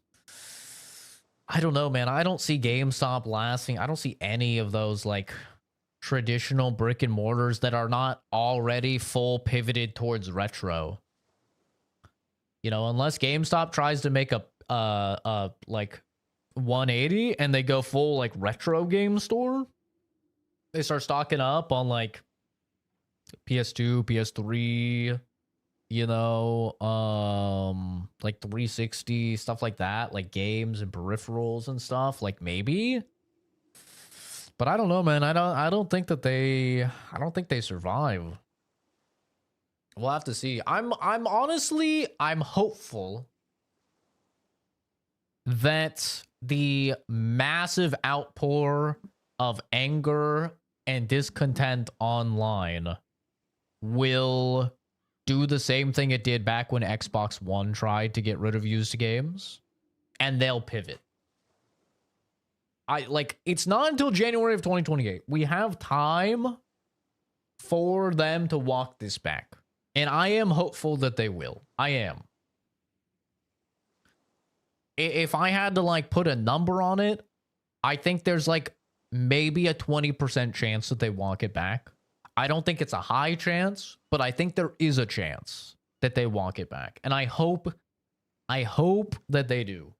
I don't know, man. I don't see GameStop lasting. I don't see any of those like traditional brick and mortars that are not already full pivoted towards retro. You know, unless GameStop tries to make a like 180 and they go full like retro game store, they start stocking up on like PS2, PS3, you know, like 360, stuff like that, like games and peripherals and stuff, like maybe. But I don't know, man. I don't think they survive. We'll have to see. I'm honestly, I'm hopeful that the massive outpour of anger and discontent online will do the same thing it did back when Xbox One tried to get rid of used games, and they'll pivot. It's not until January of 2028. We have time for them to walk this back. And I am hopeful that they will. I am. If I had to like put a number on it, I think there's like maybe a 20% chance that they walk it back. I don't think it's a high chance, but I think there is a chance that they walk it back. And I hope that they do.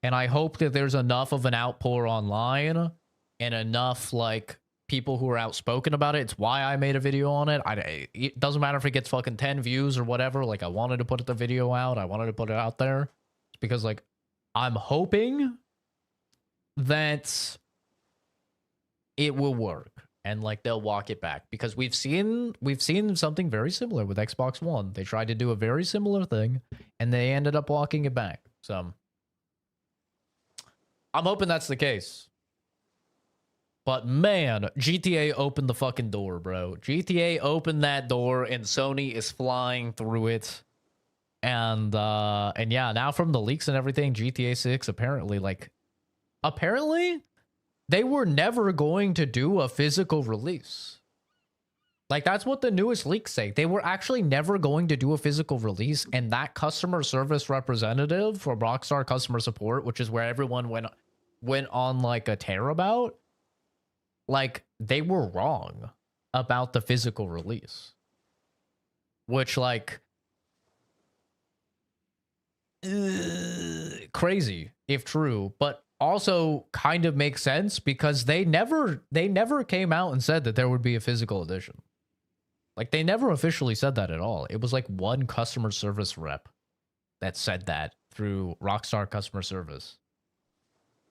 And I hope that there's enough of an outpour online and enough like people who are outspoken about it. It's why I made a video on it. It doesn't matter if it gets fucking 10 views or whatever. Like, I wanted to put the video out. I wanted to put it out there. It's because, like, I'm hoping that it will work and, like, they'll walk it back. Because we've seen something very similar with Xbox One. They tried to do a very similar thing, and they ended up walking it back. So I'm hoping that's the case. But man, GTA opened the fucking door, bro. GTA opened that door and Sony is flying through it. And yeah, now from the leaks and everything, GTA 6 apparently they were never going to do a physical release. Like, that's what the newest leaks say. They were actually never going to do a physical release, and that customer service representative for Rockstar customer support, which is where everyone went on like a tear about, like, they were wrong about the physical release. Which, like, crazy if true, but also kind of makes sense because they never came out and said that there would be a physical edition. Like, they never officially said that at all. It was like one customer service rep that said that through Rockstar customer service.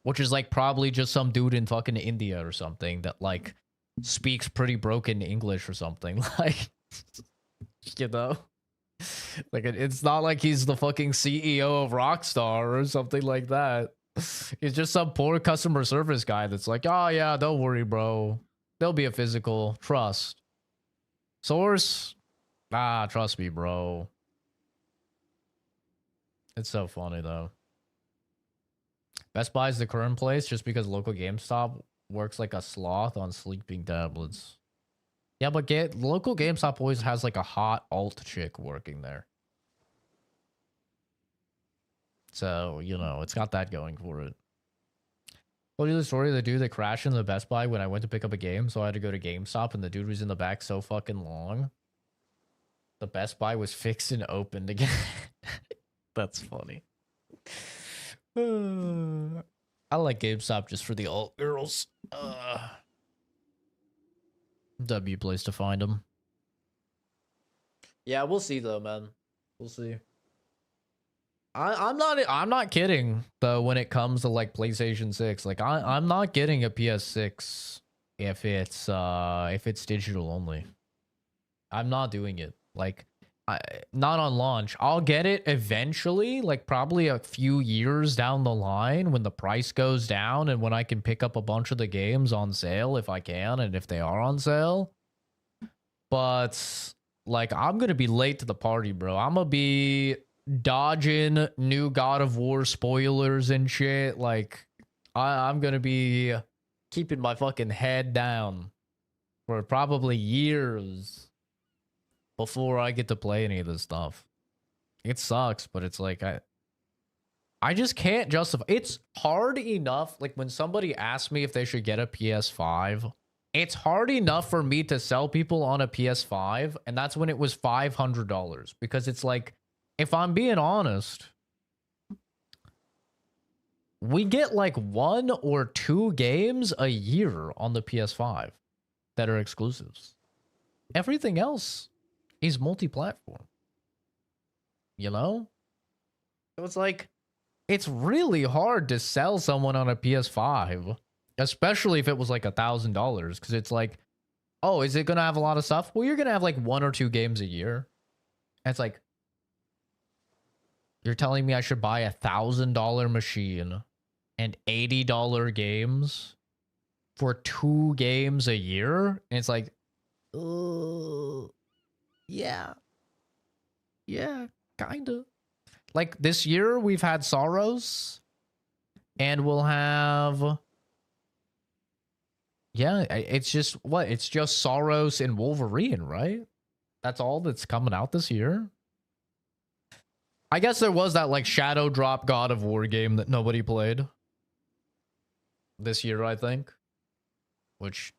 which is like probably just some dude in fucking India or something that like speaks pretty broken English or something. Like, you know, like it's not like he's the fucking CEO of Rockstar or something like that. He's just some poor customer service guy that's like, oh yeah, don't worry, bro. There'll be a physical. Trust. Source? Ah, trust me, bro. It's so funny though. Best Buy is the current place just because local GameStop works like a sloth on sleeping tablets. Yeah, but local GameStop always has like a hot alt chick working there. So, you know, it's got that going for it. Told you the story of the dude that crashed into the Best Buy when I went to pick up a game, so I had to go to GameStop and the dude was in the back so fucking long. The Best Buy was fixed and opened again. That's funny. I like GameStop just for the alt girls. W place to find them. Yeah, we'll see though, man. We'll see. I'm not kidding though when it comes to like PlayStation 6. Like I'm not getting a PS6 if it's digital only. I'm not doing it. Like not on launch. I'll get it eventually, like probably a few years down the line when the price goes down and when I can pick up a bunch of the games on sale if I can and if they are on sale. But like I'm going to be late to the party, bro. I'm going to be dodging new God of War spoilers and shit. Like I'm going to be keeping my fucking head down for probably years before I get to play any of this stuff. It sucks, but it's like I just can't justify. It's hard enough, like when somebody asks me if they should get a PS5, it's hard enough for me to sell people on a PS5, and that's when it was $500. Because it's like, if I'm being honest, we get like 1 or 2 games a year on the PS5 that are exclusives. Everything else is multi-platform. You know? So it's like, it's really hard to sell someone on a PS5, especially if it was like $1,000, because it's like, oh, is it going to have a lot of stuff? Well, you're going to have like 1 or 2 games a year. And it's like, you're telling me I should buy $1,000 machine and $80 games for 2 games a year? And it's like, yeah, kind of. Like this year, we've had Sorrows, and we'll have, yeah, it's just what? It's just Sorrows and Wolverine, right? That's all that's coming out this year. I guess there was that like Shadow Drop God of War game that nobody played this year, I think, which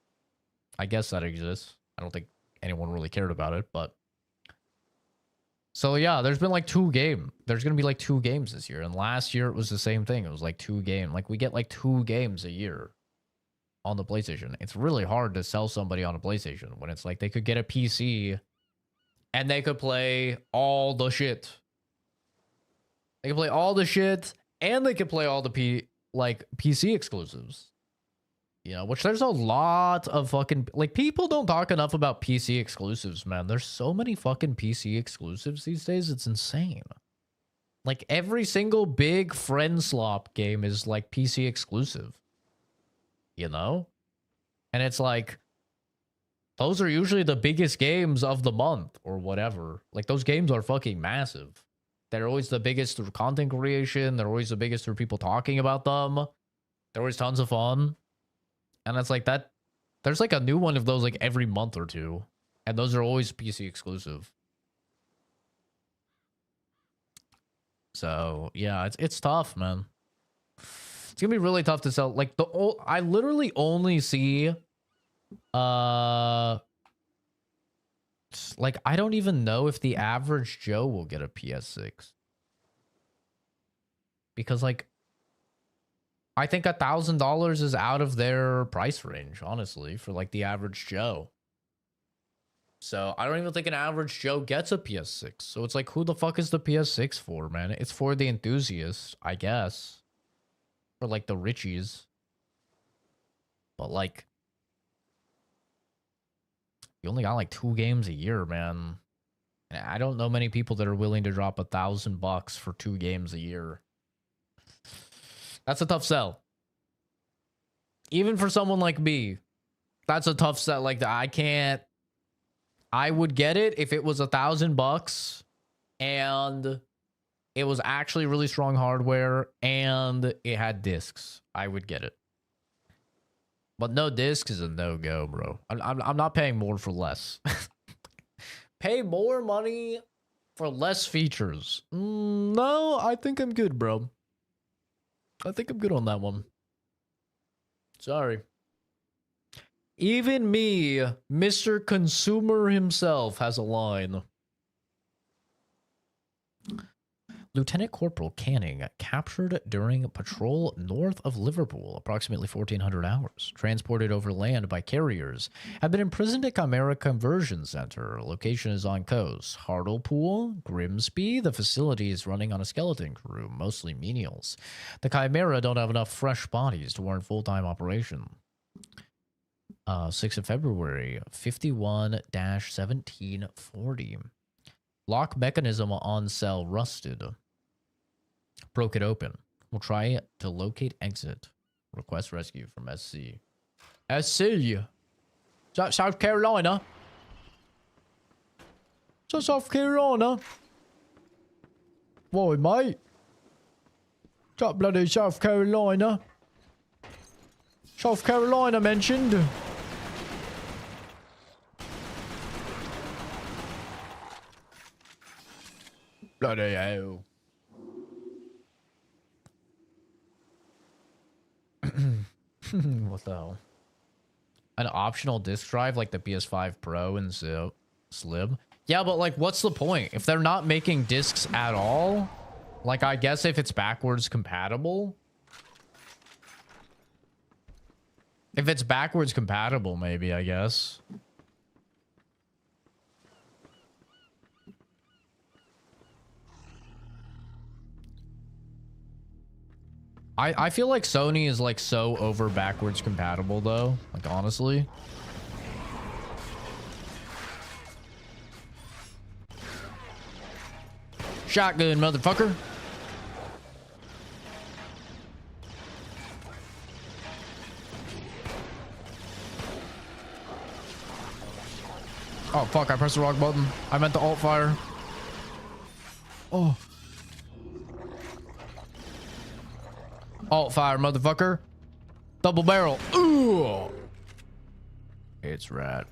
I guess that exists. I don't think anyone really cared about it, but so yeah, there's been like 2 games. There's gonna be like 2 games this year, and last year it was the same thing. It was like 2 games. Like we get like 2 games a year on the PlayStation. It's really hard to sell somebody on a PlayStation when it's like they could get a PC and they could play all the shit. They can play all the shit, and they can play all the PC exclusives. You know, which there's a lot of fucking, like, people don't talk enough about PC exclusives, man. There's so many fucking PC exclusives these days. It's insane. Like, every single big friend slop game is, like, PC exclusive. You know? And it's like, those are usually the biggest games of the month or whatever. Like, those games are fucking massive. They're always the biggest through content creation. They're always the biggest through people talking about them. They're always tons of fun. And it's like that. There's like a new one of those like every month or 2. And those are always PC exclusive. So, yeah, it's tough, man. It's going to be really tough to sell. Like, I literally only see... like, I don't even know if the average Joe will get a PS6. Because, like, I think $1,000 is out of their price range, honestly, for, like, the average Joe. So, I don't even think an average Joe gets a PS6. So, it's like, who the fuck is the PS6 for, man? It's for the enthusiast, I guess. for like the richies. But like, you only got like 2 games a year, man. And I don't know many people that are willing to drop $1,000 for 2 games a year. That's a tough sell. Even for someone like me, that's a tough sell. Like, I can't. I would get it if it was $1,000 and it was actually really strong hardware and it had discs. I would get it. But no discs is a no-go, bro. I'm not paying more for less. Pay more money for less features. No, I think I'm good, bro. I think I'm good on that one. Sorry. Even me, Mr. Consumer himself, has a line. Lieutenant Corporal Canning captured during patrol north of Liverpool, approximately 1,400 hours, transported over land by carriers, have been imprisoned at Chimera Conversion Center. Location is on coast. Hartlepool, Grimsby. The facility is running on a skeleton crew, mostly menials. The Chimera don't have enough fresh bodies to warrant full-time operation. 6th of February, 51-1740. Lock mechanism on cell rusted. Broke it open. We'll try to locate exit. Request rescue from SC. SC? Is that South Carolina? Is that South Carolina? Boy, mate. Is that bloody South Carolina? South Carolina mentioned. Bloody hell. What the hell? An optional disc drive like the PS5 Pro and Slim? Yeah, but like, what's the point? If they're not making discs at all, like, I guess if it's backwards compatible. If it's backwards compatible, maybe, I guess. I feel like Sony is like so over backwards compatible though, like honestly. Shotgun, motherfucker. Oh fuck, I pressed the wrong button. I meant the alt fire. Oh. Alt fire, motherfucker. Double barrel. Ooh. It's right.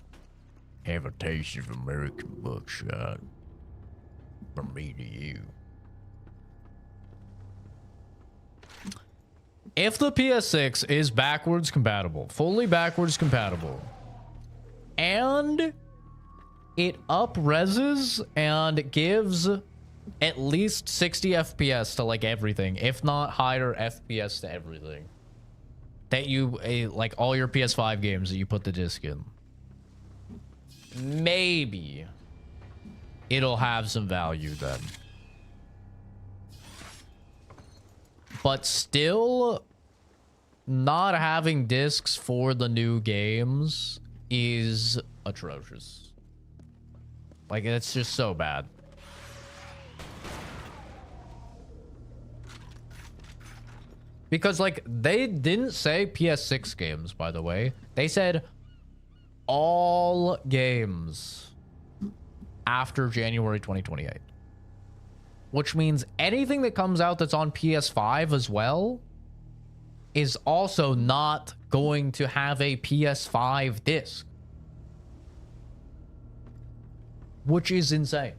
Have a taste of American buckshot. From me to you. If the PS6 is backwards compatible, fully backwards compatible, and it up-reses and gives at least 60 FPS to like everything, if not higher FPS to everything, that you like all your PS5 games that you put the disc in, maybe it'll have some value then. But still, not having discs for the new games is atrocious. Like, it's just so bad. Because, like, they didn't say PS6 games, by the way. They said all games after January 2028. Which means anything that comes out that's on PS5 as well is also not going to have a PS5 disc. Which is insane.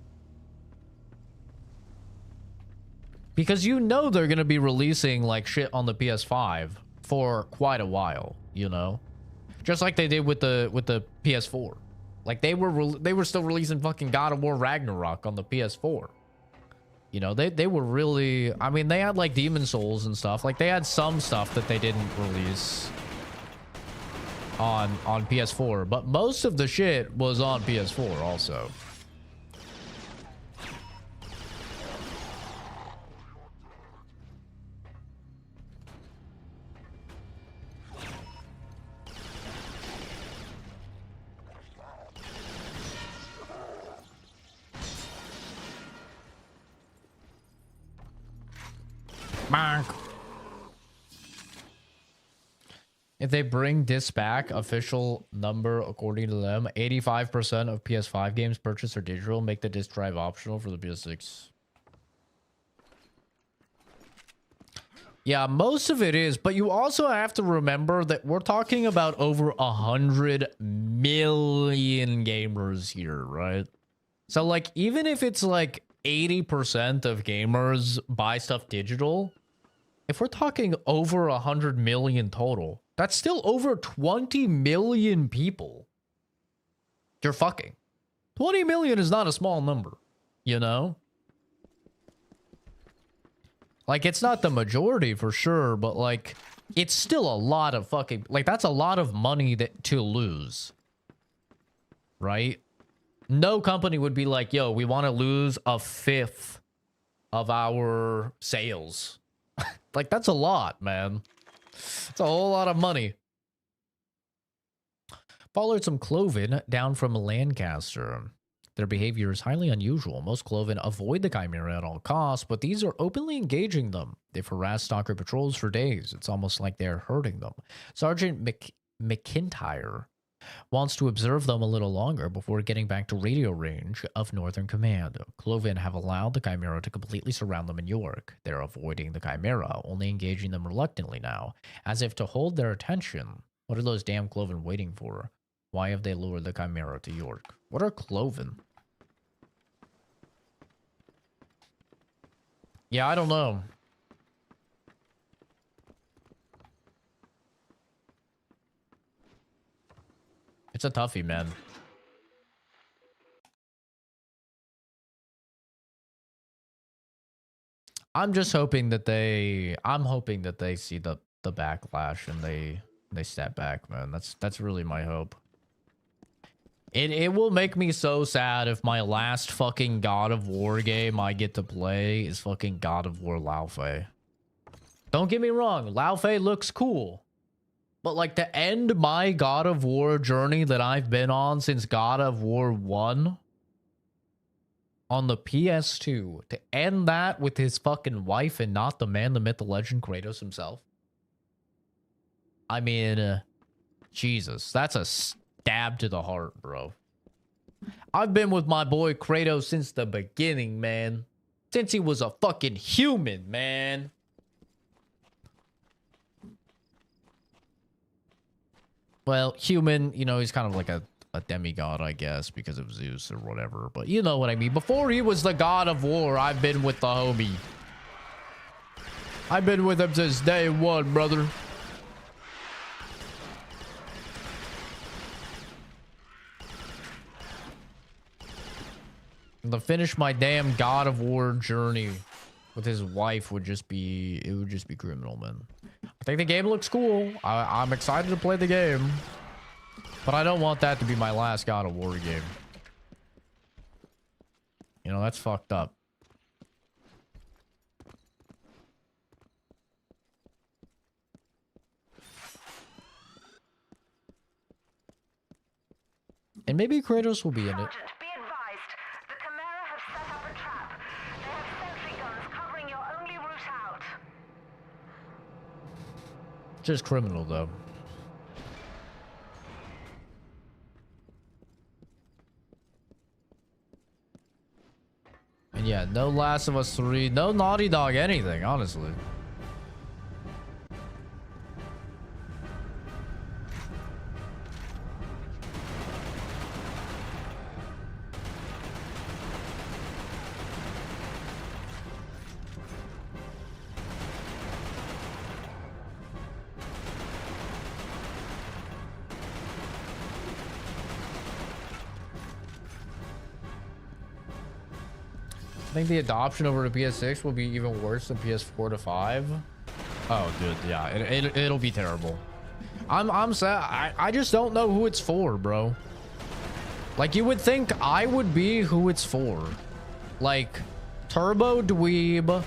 Because you know they're going to be releasing like shit on the PS5 for quite a while, you know? Just like they did with the PS4. Like they were still releasing fucking God of War Ragnarok on the PS4. You know, they were really, I mean, they had like Demon Souls and stuff. Like they had some stuff that they didn't release on PS4, but most of the shit was on PS4 also. If they bring this back, official number according to them, 85% of PS5 games purchased are digital. Make the disc drive optional for the PS6. Yeah, most of it is, but you also have to remember that we're talking about over 100 million gamers here, right? So, like, even if it's like 80% of gamers buy stuff digital, if we're talking over 100 million total, that's still over 20 million people. You're fucking. 20 million is not a small number, you know? Like, it's not the majority for sure, but like, it's still a lot of fucking, like, that's a lot of money to lose. Right? No company would be like, yo, we want to lose a fifth of our sales. Like, that's a lot, man. It's a whole lot of money. Followed some Cloven down from Lancaster. Their behavior is highly unusual. Most Cloven avoid the Chimera at all costs, but these are openly engaging them. They've harassed stalker patrols for days. It's almost like they're hurting them. Sergeant McIntyre wants to observe them a little longer before getting back to radio range of Northern Command. Cloven have allowed the Chimera to completely surround them in York. They're avoiding the Chimera, only engaging them reluctantly now, as if to hold their attention. What are those damn Cloven waiting for? Why have they lured the Chimera to York? What are Cloven? Yeah, I don't know. It's a toughie, man. I'm just hoping that I'm hoping that they see the backlash and they step back, man. That's really my hope. It will make me so sad if my last fucking God of War game I get to play is fucking God of War Laufey. Don't get me wrong, Laufey looks cool. But like, to end my God of War journey that I've been on since God of War 1 on the PS2, to end that with his fucking wife and not the man, the myth, the legend, Kratos himself. I mean, Jesus, that's a stab to the heart, bro. I've been with my boy Kratos since the beginning, man. Since he was a fucking human, man. Well, human, you know, he's kind of like a demigod, I guess, because of Zeus or whatever. But you know what I mean. Before he was the God of War, I've been with the homie. I've been with him since day one, brother. And to finish my damn God of War journey with his wife would just be, it would just be criminal, man. I think the game looks cool. I'm excited to play the game. But I don't want that to be my last God of War game. You know, that's fucked up. And maybe Kratos will be in it. Sergeant, be advised. The Chimera have set up a trap. They have sentry guns covering your only route out. Just criminal, though. And yeah, no Last of Us 3, no Naughty Dog anything, honestly. I think the adoption over to PS6 will be even worse than PS4 to 5. Oh, dude, yeah, it'll be terrible. I'm sad. I just don't know who it's for, bro. Like, you would think I would be who it's for. Like, turbo dweeb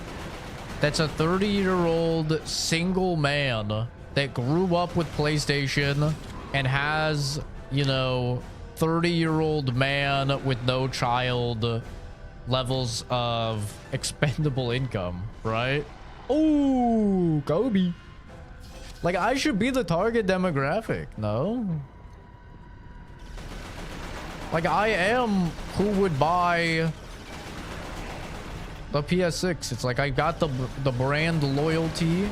that's a 30-year-old single man that grew up with PlayStation and has, you know, 30-year-old man with no child levels of expendable income, right? Oh, Kobe. Like, I should be the target demographic, no? Like, I am who would buy the PS6. It's like I got the brand loyalty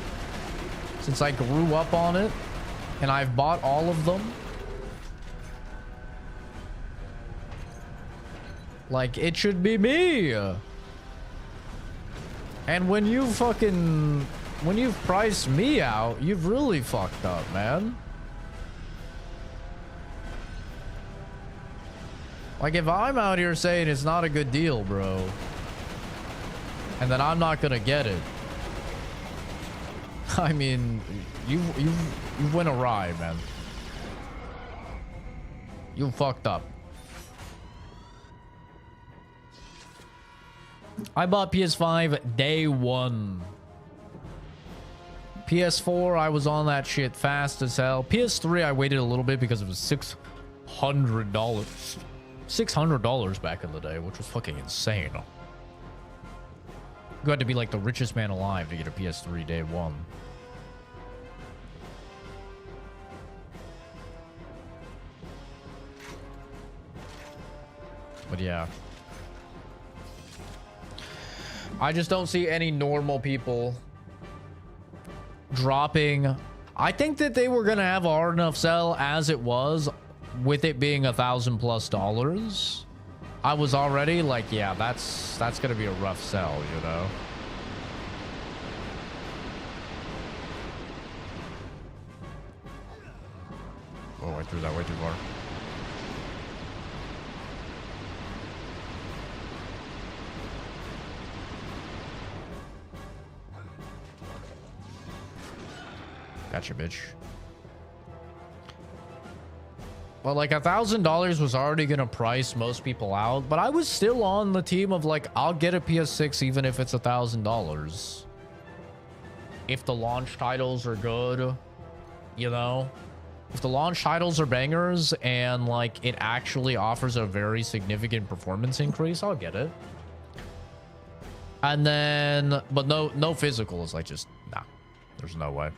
since I grew up on it, and I've bought all of them. Like, it should be me. And when you've priced me out, you've really fucked up, man. Like, if I'm out here saying it's not a good deal, bro, and then I'm not gonna get it, I mean, you went awry, man. You fucked up. I bought PS5 day one. PS4, I was on that shit fast as hell. PS3, I waited a little bit because it was $600. $600 back in the day, which was fucking insane. You had to be like the richest man alive to get a PS3 day one. But yeah. I just don't see any normal people dropping. I think that they were gonna have a hard enough sell as it was, with it being $1,000+. I was already like, yeah, that's gonna be a rough sell, you know. Oh, I threw that way too far. Gotcha, bitch. Well, like $1,000 was already gonna price most people out, but I was still on the team of like, I'll get a PS6 even if it's $1,000. If the launch titles are good, you know, if the launch titles are bangers and like it actually offers a very significant performance increase, I'll get it. And then, but no physicals, like just nah, there's no way.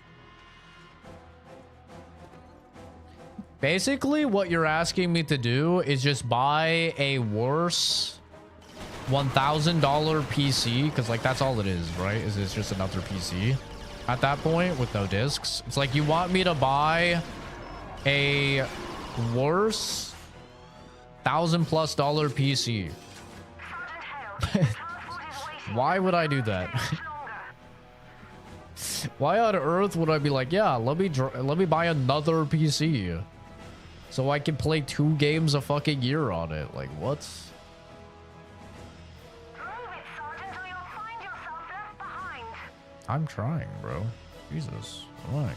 Basically, what you're asking me to do is just buy a worse $1,000 PC, because like that's all it is, right? Is it's just another PC at that point with no discs. It's like you want me to buy a worse $1,000+ PC. Why would I do that? Why on earth would I be like, yeah, let me buy another PC so I can play 2 games a fucking year on it? Like, what? I'm trying, bro. Jesus, relax.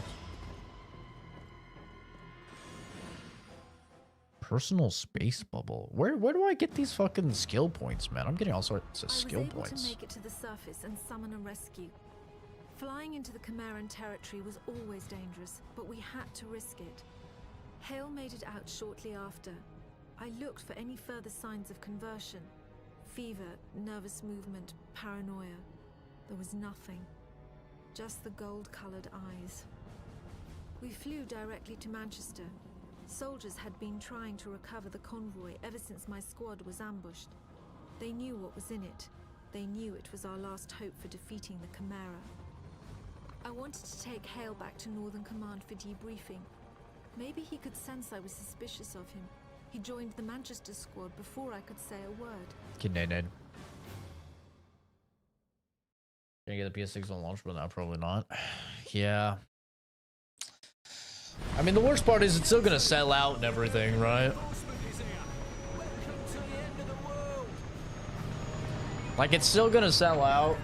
Personal space bubble. Where do I get these fucking skill points, man? I'm getting all sorts of skill points. I was able to make it to the surface and summon a rescue. Flying into the Chimeran territory was always dangerous, but we had to risk it. Hale made it out shortly after. I looked for any further signs of conversion. Fever, nervous movement, paranoia. There was nothing. Just the gold-colored eyes. We flew directly to Manchester. Soldiers had been trying to recover the convoy ever since my squad was ambushed. They knew what was in it. They knew it was our last hope for defeating the Chimera. I wanted to take Hale back to Northern Command for debriefing. Maybe he could sense I was suspicious of him. He joined the Manchester squad before I could say a word. Gonna get the PS6 on launch, but no, probably not. Yeah. I mean, the worst part is it's still gonna sell out and everything, right? Like, it's still gonna sell out,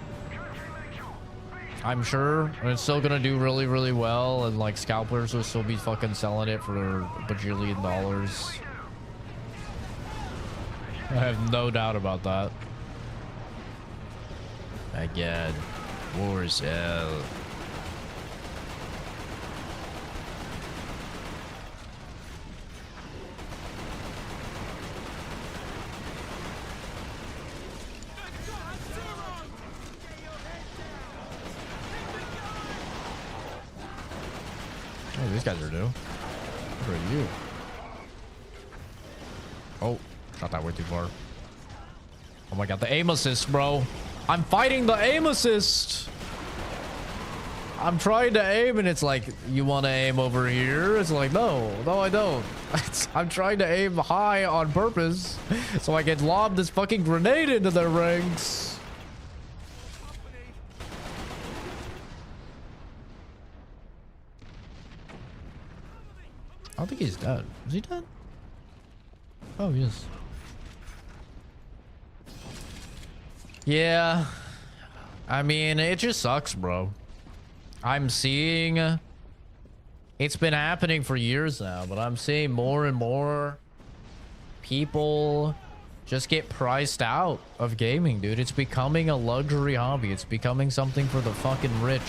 I'm sure, and it's still gonna do really, really well, and like scalpers will still be fucking selling it for a bajillion dollars. I have no doubt about that. Again, war is hell. Oh, these guys are new. What are you? Oh, shot that way too far. Oh my god, the aim assist, bro. I'm fighting the aim assist. I'm trying to aim and it's like, you want to aim over here? It's like, no, I don't. I'm trying to aim high on purpose so I can lob this fucking grenade into their ranks. I don't think he's dead. Is he dead? Oh, he is. Yeah. I mean, it just sucks, bro. I'm seeing... It's been happening for years now, but I'm seeing more and more people just get priced out of gaming, dude. It's becoming a luxury hobby. It's becoming something for the fucking rich.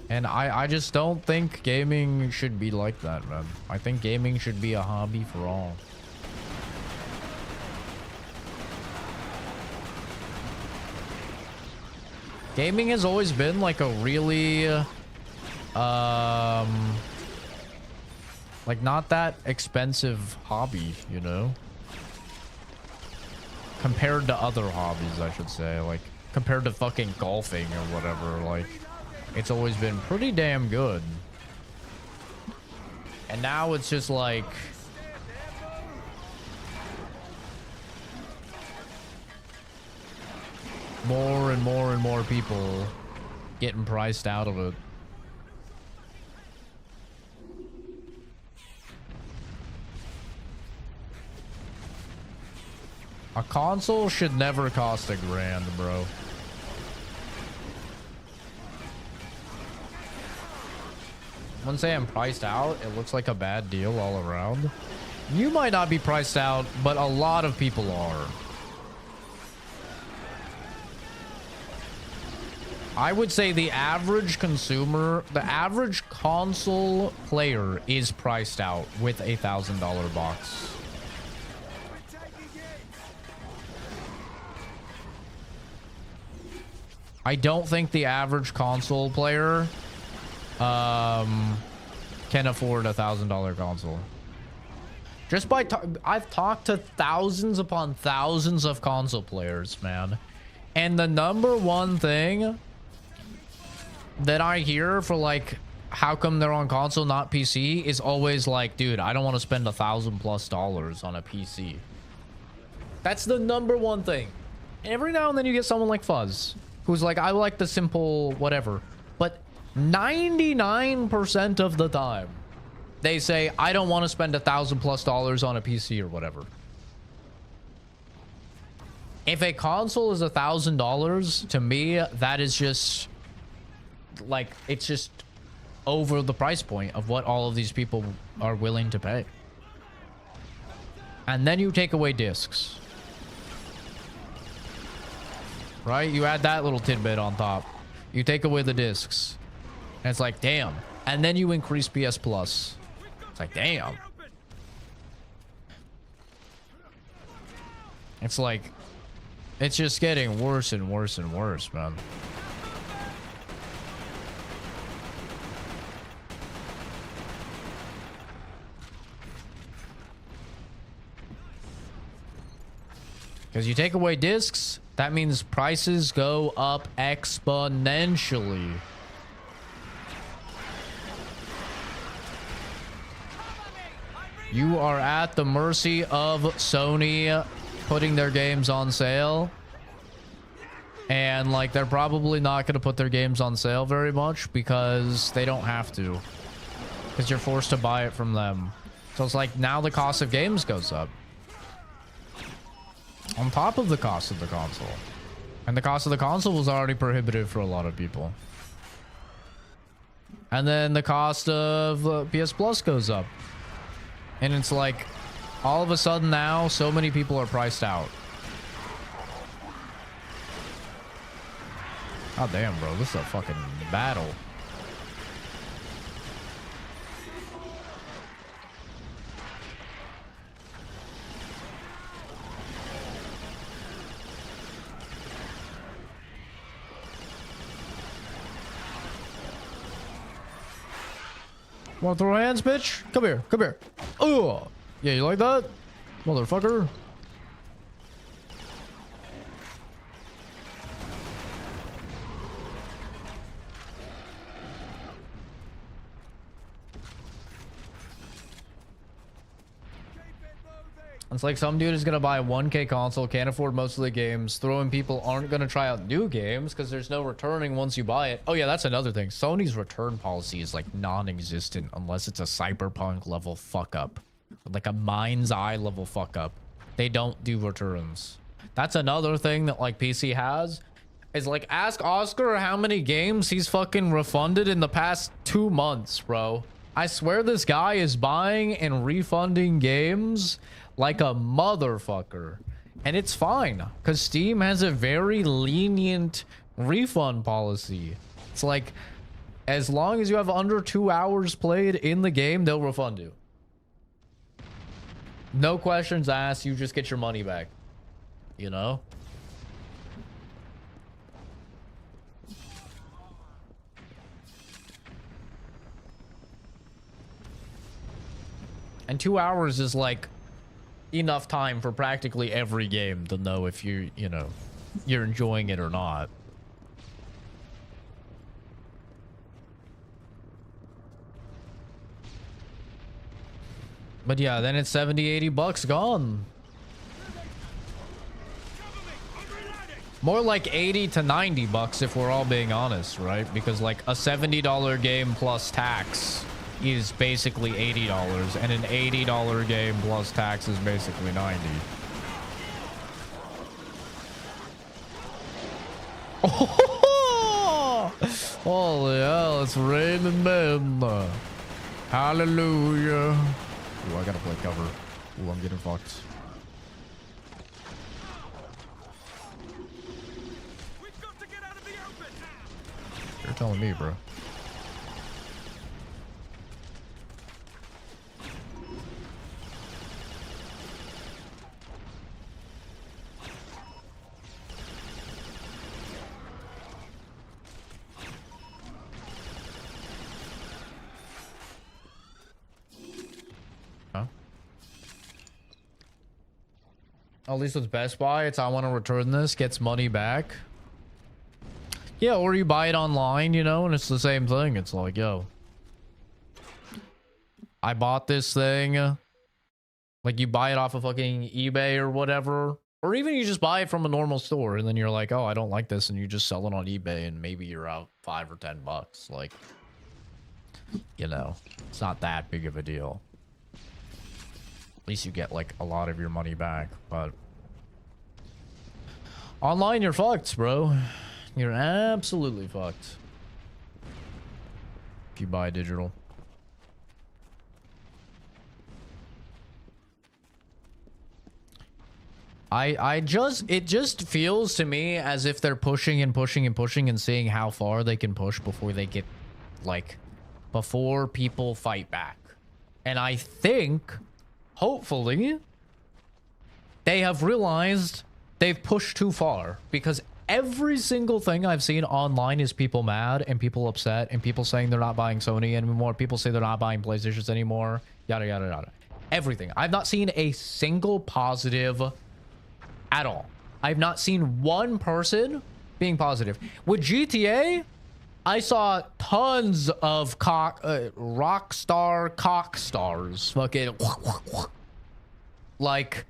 And I just don't think gaming should be like that, man. I think gaming should be a hobby for all. Gaming has always been like a really, like not that expensive hobby, you know? Compared to other hobbies, I should say. Like, compared to fucking golfing or whatever, like, it's always been pretty damn good. And now it's just like... more and more and more people getting priced out of it. A console should never cost $1,000, bro. I wouldn't say I'm priced out. It looks like a bad deal all around. You might not be priced out, but a lot of people are. I would say the average consumer, the average console player is priced out with a $1,000 box. I don't think the average console player can afford a $1,000 console. Just by I've talked to thousands upon thousands of console players, man, and the number one thing that I hear for like how come they're on console not PC is always like, dude, I don't want to spend $1,000+ on a PC. That's the number one thing. Every now and then you get someone like Fuzz who's like, I like the simple whatever, but 99% of the time they say, I don't want to spend $1,000+ on a PC or whatever. If a console is $1,000, to me, that is just like, it's just over the price point of what all of these people are willing to pay. And then you take away discs, right? You add that little tidbit on top. You take away the discs, and it's like, damn. And then you increase PS Plus. It's like, damn. It's like, it's just getting worse and worse and worse, man. Because you take away discs, that means prices go up exponentially. You are at the mercy of Sony putting their games on sale. And like, they're probably not going to put their games on sale very much because they don't have to. Because you're forced to buy it from them. So it's like, now the cost of games goes up. On top of the cost of the console. And the cost of the console was already prohibitive for a lot of people. And then the cost of PS Plus goes up. And it's like, all of a sudden now, so many people are priced out. Oh damn, bro, this is a fucking battle. Wanna throw hands, bitch? Come here, come here. Oh, yeah, you like that, motherfucker? It's like some dude is gonna buy a 1K console, can't afford most of the games. Throwing people aren't gonna try out new games because there's no returning once you buy it. Oh yeah, that's another thing. Sony's return policy is like non-existent unless it's a cyberpunk level fuck up. Like a mind's eye level fuck up. They don't do returns. That's another thing that like PC has. Is like, ask Oscar how many games he's fucking refunded in the past 2 months, bro. I swear this guy is buying and refunding games like a motherfucker. And it's fine, because Steam has a very lenient refund policy. It's like, as long as you have under 2 hours played in the game, they'll refund you. No questions asked, you just get your money back. You know? And 2 hours is like enough time for practically every game to know if you know, you're enjoying it or not. But yeah, then it's 70-80 bucks gone. More like 80 to 90 bucks if we're all being honest, right? Because like a $70 game plus tax is basically $80, and an $80 game plus tax is basically 90. Oh, holy hell, it's raining men. Hallelujah. Ooh, I gotta play cover. Ooh, I'm getting fucked. We've got to get out of the open. You're telling me, bro. At least with Best Buy, it's I want to return this, gets money back. Yeah, or you buy it online, you know, and it's the same thing. It's like, yo, I bought this thing. Like, you buy it off of fucking eBay or whatever. Or even you just buy it from a normal store, and then you're like, oh, I don't like this, and you just sell it on eBay, and maybe you're out $5 or $10. Like, you know, it's not that big of a deal. At least you get like a lot of your money back, but online you're fucked, bro. You're absolutely fucked if you buy digital. It just feels to me as if they're pushing and pushing and pushing and seeing how far they can push before they get, like, before people fight back. And I think, hopefully, they have realized they've pushed too far, because every single thing I've seen online is people mad and people upset and people saying they're not buying Sony anymore. People say they're not buying PlayStations anymore. Yada, yada, yada. Everything. I've not seen a single positive at all. I've not seen one person being positive. With GTA, I saw tons of rock star cock stars fucking like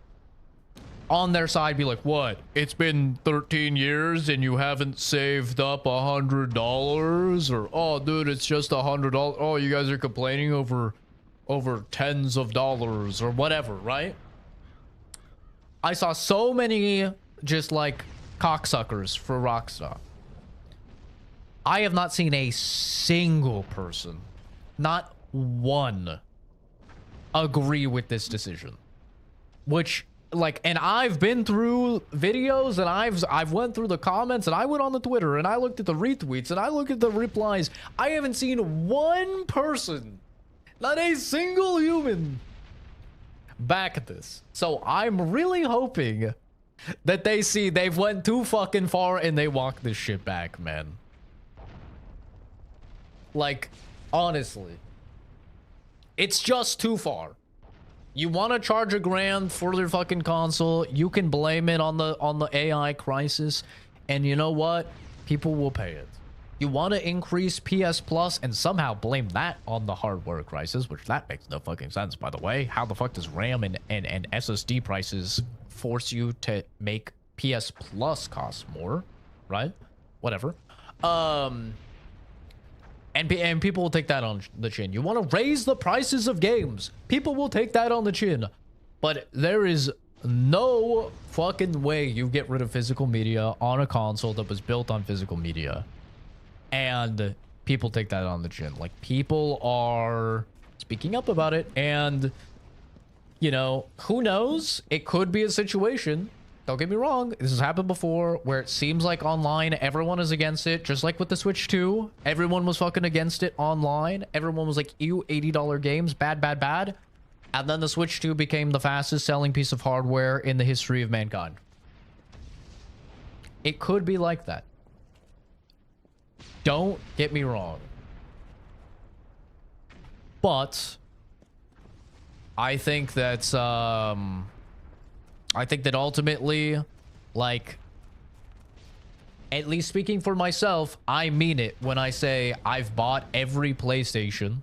on their side be like, what? It's been 13 years and you haven't saved up $100? Or, oh, dude, it's just $100. Oh, you guys are complaining over tens of dollars or whatever, right? I saw so many just like cocksuckers for Rockstar. I have not seen a single person, not one, agree with this decision. Which, like, and I've been through videos and I've went through the comments and I went on the Twitter and I looked at the retweets and I looked at the replies. I haven't seen one person, not a single human, back at this. So I'm really hoping that they see they've went too fucking far and they walk this shit back, man. Like, honestly. It's just too far. You want to charge $1,000 for their fucking console, you can blame it on the AI crisis, and you know what? People will pay it. You want to increase PS Plus and somehow blame that on the hardware crisis, which that makes no fucking sense, by the way. How the fuck does RAM and SSD prices force you to make PS Plus cost more, right? Whatever. And people will take that on the chin. You want to raise the prices of games. People will take that on the chin. But there is no fucking way you get rid of physical media on a console that was built on physical media. And people take that on the chin. Like, people are speaking up about it. And, you know, who knows? It could be a situation. Don't get me wrong, this has happened before, where it seems like online everyone is against it, just like with the Switch 2. Everyone was fucking against it online. Everyone was like, ew, $80 games, bad, bad, bad. And then the Switch 2 became the fastest selling piece of hardware in the history of mankind. It could be like that. Don't get me wrong. But I think that's I think that ultimately, like, at least speaking for myself, I mean it when I say I've bought every PlayStation,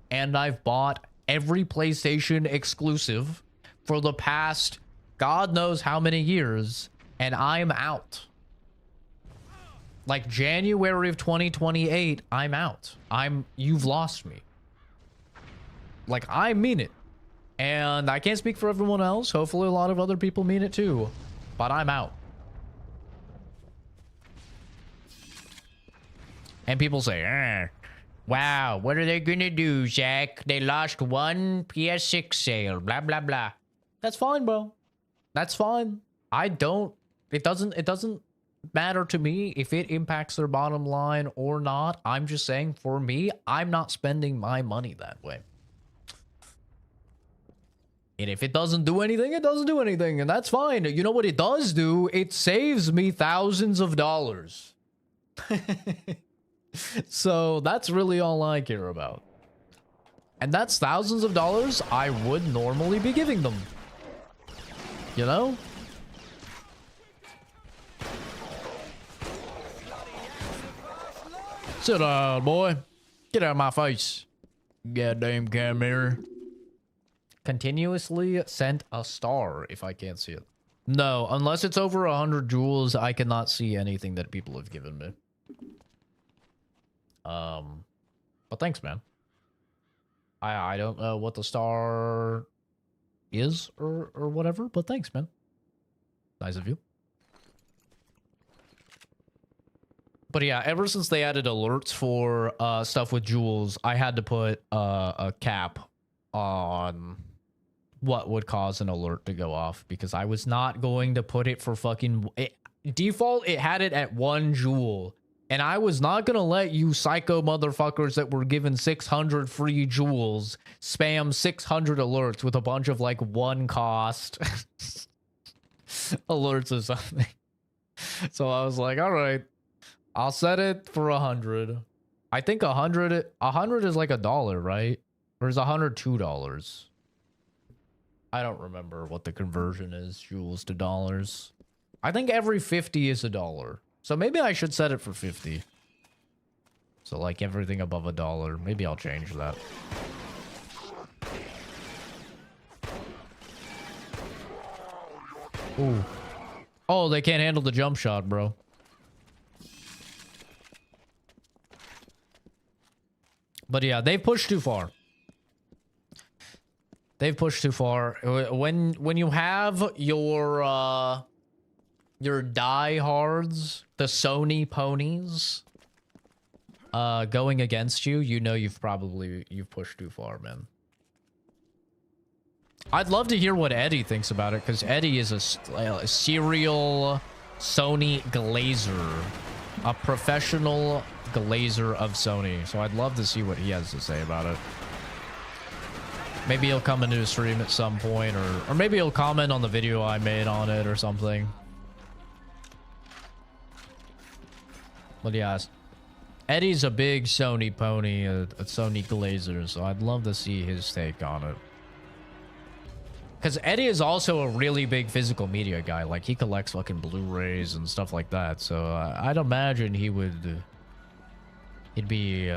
and I've bought every PlayStation exclusive for the past God knows how many years, and I'm out. Like, January of 2028, I'm out. You've lost me. Like, I mean it. And I can't speak for everyone else. Hopefully a lot of other people mean it too. But I'm out. And people say, wow, what are they gonna do, Zach? They lost one PS6 sale, blah, blah, blah. That's fine, bro. That's fine. It doesn't matter to me if it impacts their bottom line or not. I'm just saying, for me, I'm not spending my money that way. And if it doesn't do anything, it doesn't do anything, and that's fine. You know what it does do? It saves me thousands of dollars. So that's really all I care about. And that's thousands of dollars I would normally be giving them. You know? Sit down, boy. Get out of my face. Goddamn camera. Continuously sent a star if I can't see it. No, unless it's over 100 jewels, I cannot see anything that people have given me. But thanks, man. I don't know what the star is or whatever, but thanks, man. Nice of you. But yeah, ever since they added alerts for stuff with jewels, I had to put a cap on what would cause an alert to go off, because I was not going to put it for fucking default. It had it at 1 jewel, and I was not gonna let you psycho motherfuckers that were given 600 free jewels spam 600 alerts with a bunch of like 1 cost alerts or something. So I was like, all right, I'll set it for 100. I think 100 is like $1, right? Or is 100 $2? I don't remember what the conversion is, jewels to dollars. I think every 50 is $1. So maybe I should set it for 50. So like everything above $1. Maybe I'll change that. Ooh. Oh, they can't handle the jump shot, bro. But yeah, they've pushed too far. They've pushed too far. When you have your diehards, the Sony ponies, going against you, you know you've pushed too far, man. I'd love to hear what Eddie thinks about it, because Eddie is a serial Sony glazer, a professional glazer of Sony. So I'd love to see what he has to say about it. Maybe he'll come into a stream at some point, or maybe he'll comment on the video I made on it or something. But yeah, Eddie's a big Sony pony, a Sony glazer, so I'd love to see his take on it. Because Eddie is also a really big physical media guy. Like, he collects fucking Blu-rays and stuff like that. So I'd imagine he would... he'd be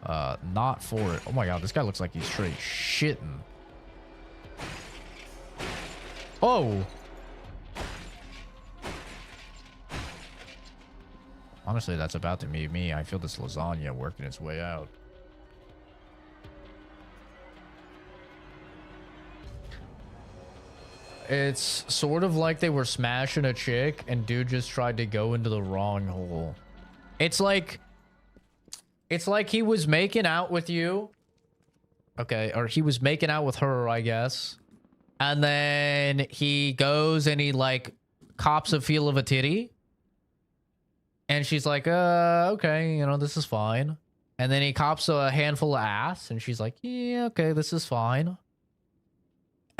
not for it. Oh my god, this guy looks like he's straight shitting. Oh! Honestly, that's about to be me. I feel this lasagna working its way out. It's sort of like they were smashing a chick and dude just tried to go into the wrong hole. It's like he was making out with you. Okay, or he was making out with her, I guess. And then he goes and he like cops a feel of a titty. And she's like, okay, you know, this is fine. And then he cops a handful of ass and she's like, yeah, okay, this is fine.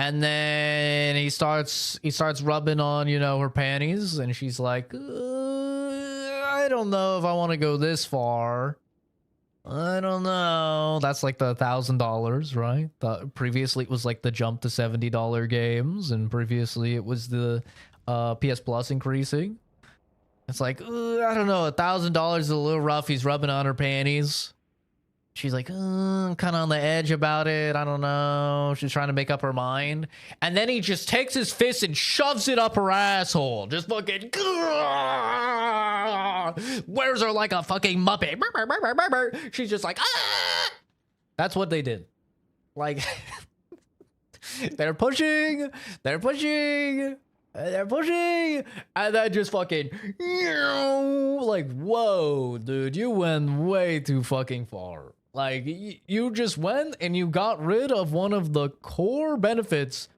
And then he starts rubbing on, you know, her panties, and she's like, I don't know if I want to go this far. I don't know. That's like the $1,000, right? Previously it was like the jump to $70 games, and previously it was the PS Plus increasing. It's like, I don't know, $1,000 is a little rough. He's rubbing on her panties. She's like, I'm kind of on the edge about it. I don't know. She's trying to make up her mind. And then he just takes his fist and shoves it up her asshole. Just fucking... wears her like a fucking Muppet. She's just like, ah! That's what they did. Like, they're pushing. They're pushing. They're pushing. And then just fucking... like, whoa, dude. You went way too fucking far. Like, you just went and you got rid of one of the core benefits.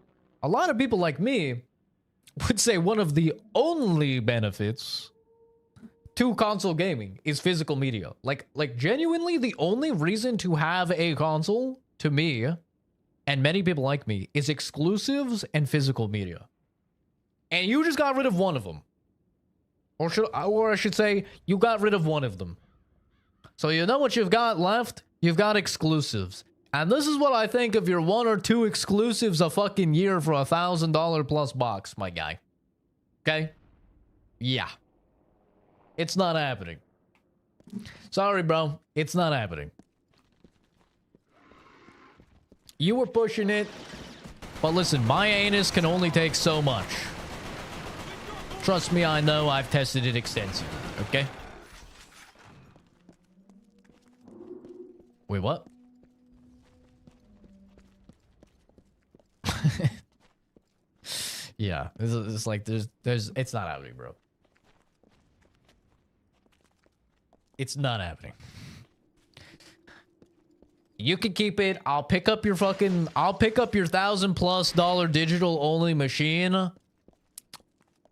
A lot of people like me would say one of the only benefits to console gaming is physical media. Like genuinely the only reason to have a console, to me, and many people like me, is exclusives and physical media. And you just got rid of one of them. Or I should say, you got rid of one of them. So you know what you've got left? You've got exclusives. And this is what I think of your 1 or 2 exclusives a fucking year for $1,000 plus box, my guy. Okay? Yeah. It's not happening. Sorry, bro. It's not happening. You were pushing it. But listen, my anus can only take so much. Trust me, I know. I've tested it extensively. Okay? Wait, what? Yeah, it's like there's it's not happening, bro. It's not happening. You can keep it. I'll pick up your $1,000+ digital only machine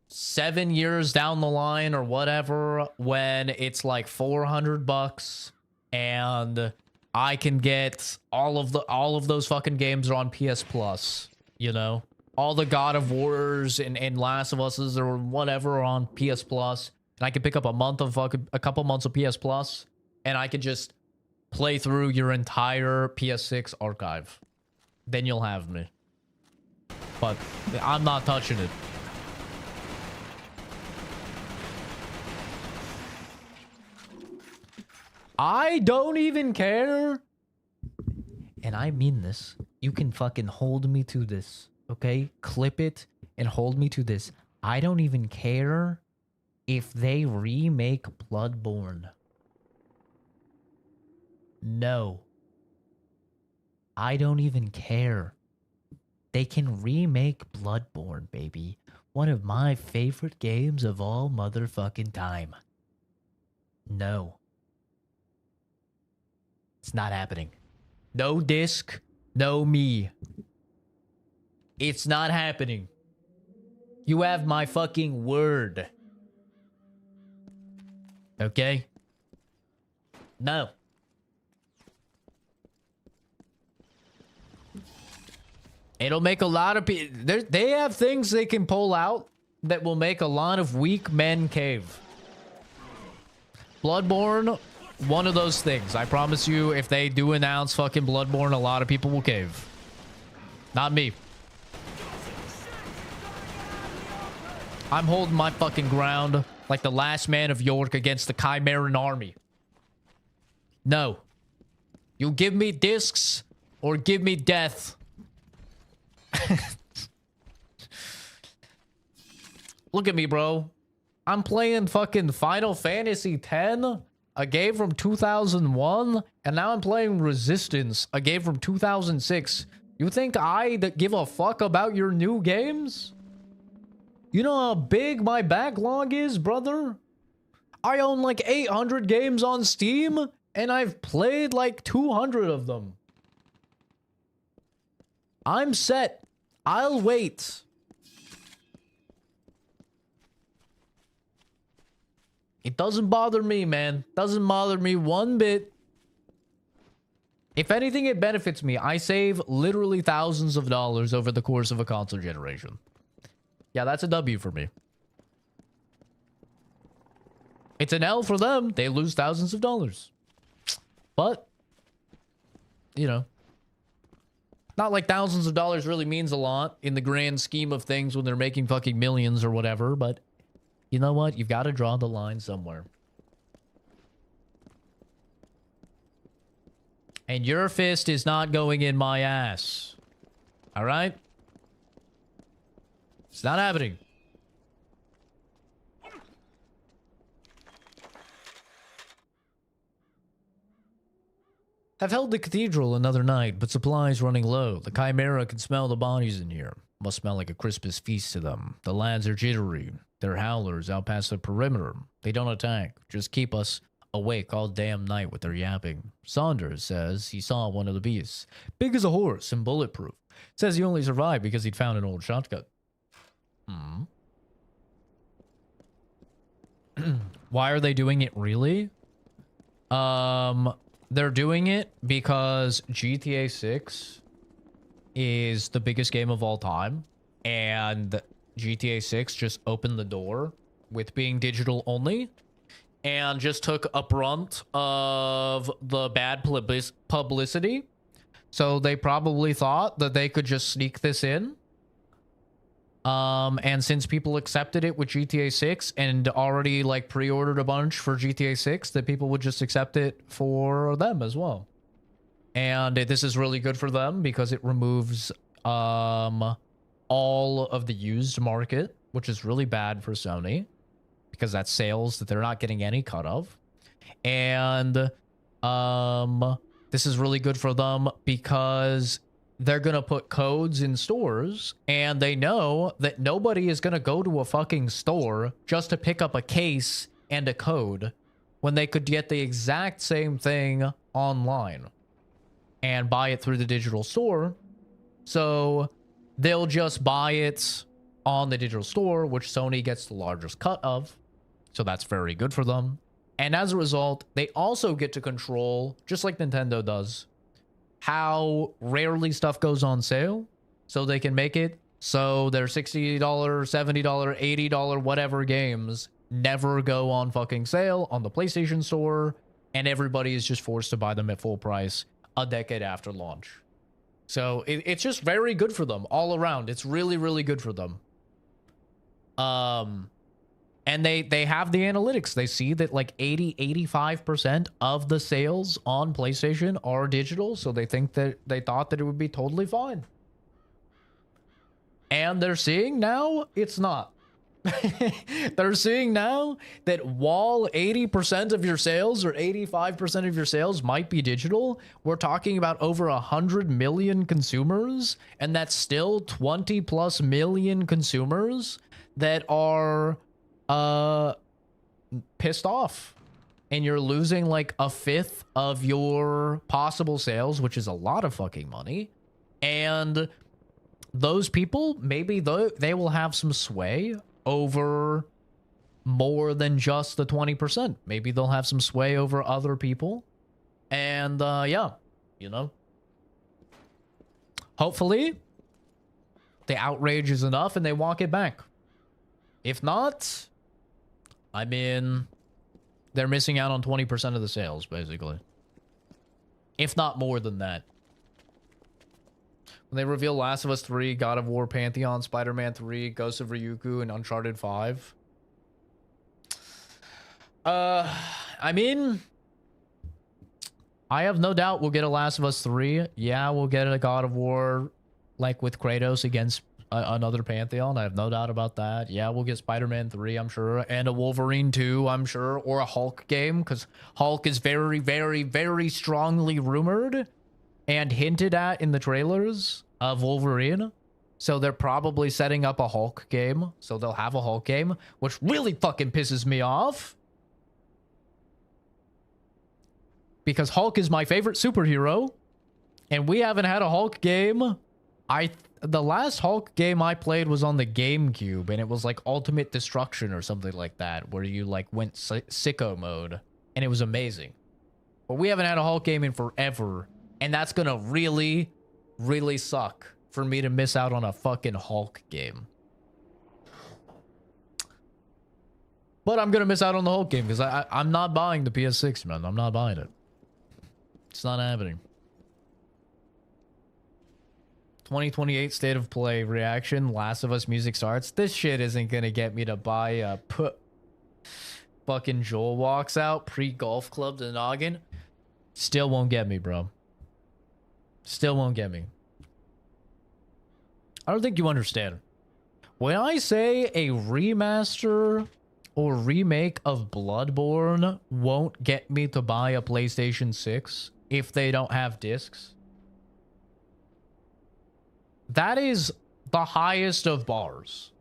7 years down the line or whatever, when it's like $400 and I can get all of those fucking games are on PS Plus, you know? All the God of Wars and Last of Us's or whatever are on PS Plus, and I can pick up a couple months of PS Plus, and I could just play through your entire PS6 archive. Then you'll have me. But I'm not touching it. I don't even care. And I mean this. You can fucking hold me to this. Okay? Clip it and hold me to this. I don't even care if they remake Bloodborne. No. I don't even care. They can remake Bloodborne, baby. One of my favorite games of all motherfucking time. No. It's not happening. No disc, no me. It's not happening. You have my fucking word. Okay? No. It'll make a lot of people... They have things they can pull out that will make a lot of weak men cave. Bloodborne one of those things. I promise you, if they do announce fucking Bloodborne, a lot of people will cave. Not me. I'm holding my fucking ground like the last man of York against the Chimeran army. No. You give me discs or give me death. Look at me, bro. I'm playing fucking Final Fantasy X, a game from 2001, and now I'm playing Resistance, a game from 2006. You think I give a fuck about your new games? You know how big my backlog is, brother? I own like 800 games on Steam, and I've played like 200 of them. I'm set. I'll wait. It doesn't bother me, man. Doesn't bother me one bit. If anything, it benefits me. I save literally thousands of dollars over the course of a console generation. Yeah, that's a W for me. It's an L for them. They lose thousands of dollars. But, you know, not like thousands of dollars really means a lot in the grand scheme of things when they're making fucking millions or whatever, but you know what? You've got to draw the line somewhere. And your fist is not going in my ass. All right? It's not happening. I've held the cathedral another night, but supplies running low. The Chimera can smell the bodies in here. Must smell like a Christmas feast to them. The lads are jittery. They're howlers out past the perimeter. They don't attack. Just keep us awake all damn night with their yapping. Saunders says he saw one of the beasts. Big as a horse and bulletproof. Says he only survived because he'd found an old shotgun. Why are they doing it really? They're doing it because GTA 6 is the biggest game of all time, and GTA 6 just opened the door with being digital only and just took a brunt of the bad publicity. So they probably thought that they could just sneak this in. And since people accepted it with GTA 6 and already like pre-ordered a bunch for GTA 6, that people would just accept it for them as well. And this is really good for them because it removes all of the used market, which is really bad for Sony because that's sales that they're not getting any cut of. And this is really good for them because they're going to put codes in stores, and they know that nobody is going to go to a fucking store just to pick up a case and a code when they could get the exact same thing online and buy it through the digital store. So they'll just buy it on the digital store, which Sony gets the largest cut of. So that's very good for them. And as a result, they also get to control, just like Nintendo does, how rarely stuff goes on sale, so they can make it so their $60, $70, $80, whatever games never go on fucking sale on the PlayStation Store, and everybody is just forced to buy them at full price a decade after launch. So it's just very good for them all around. It's really, really good for them. And they have the analytics. They see that like 85% of the sales on PlayStation are digital. So they thought that it would be totally fine. And they're seeing now it's not. They're seeing now that while 80% of your sales or 85% of your sales might be digital, we're talking about over 100 million consumers. And that's still 20 plus million consumers that are pissed off, and you're losing like a fifth of your possible sales, which is a lot of fucking money. And those people, maybe they will have some sway over more than just the 20%. Maybe they'll have some sway over other people. And yeah, you know, hopefully the outrage is enough and they walk it back. If not, I mean, They're missing out on 20% of the sales, basically. If not more than that. When they reveal Last of Us 3, God of War Pantheon, Spider-Man 3, Ghost of Ryugu, and Uncharted 5. I mean, I have no doubt we'll get a Last of Us 3. Yeah, we'll get a God of War, like with Kratos against another Pantheon. I have no doubt about that. Yeah, we'll get Spider-Man 3, I'm sure. And a Wolverine 2, I'm sure. Or a Hulk game, because Hulk is very, very, very strongly rumored and hinted at in the trailers of Wolverine. So they're probably setting up a Hulk game. So they'll have a Hulk game, which really fucking pisses me off. Because Hulk is my favorite superhero. And we haven't had a Hulk game. The last Hulk game I played was on the GameCube. And it was like Ultimate Destruction or something like that. Where you like went sicko mode. And it was amazing. But we haven't had a Hulk game in forever. And that's gonna really, really suck for me to miss out on a fucking Hulk game. But I'm gonna miss out on the Hulk game because I'm not buying the PS6, man. I'm not buying it. It's not happening. 2028 State of Play reaction. Last of Us music starts. This shit isn't gonna get me to buy a fucking Joel walks out pre-golf club to noggin. Still won't get me, bro. Still won't get me. I don't think you understand. When I say a remaster or remake of Bloodborne won't get me to buy a PlayStation 6 if they don't have discs, that is the highest of bars.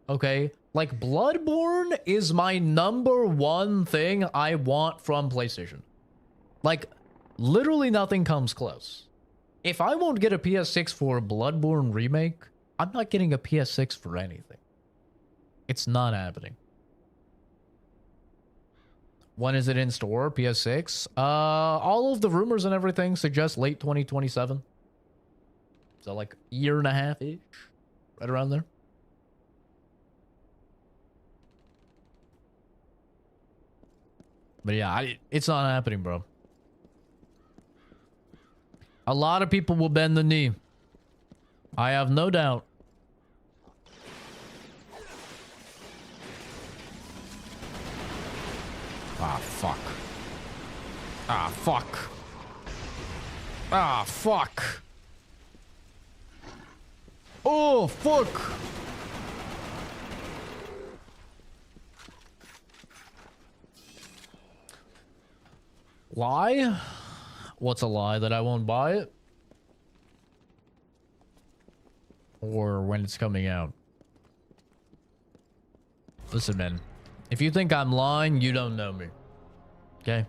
Okay? Like, Bloodborne is my #1 thing I want from PlayStation. Like, literally nothing comes close. If I won't get a PS6 for a Bloodborne remake, I'm not getting a PS6 for anything. It's not happening. When is it in store? PS6? All of the rumors and everything suggest late 2027. So like year and a half-ish. Right around there. But yeah, it's not happening, bro. A lot of people will bend the knee. I have no doubt. Ah, fuck. Ah, fuck. Ah, fuck. Oh, fuck. Lie? What's a lie? That I won't buy it? Or when it's coming out? Listen, man. If you think I'm lying, you don't know me. Okay?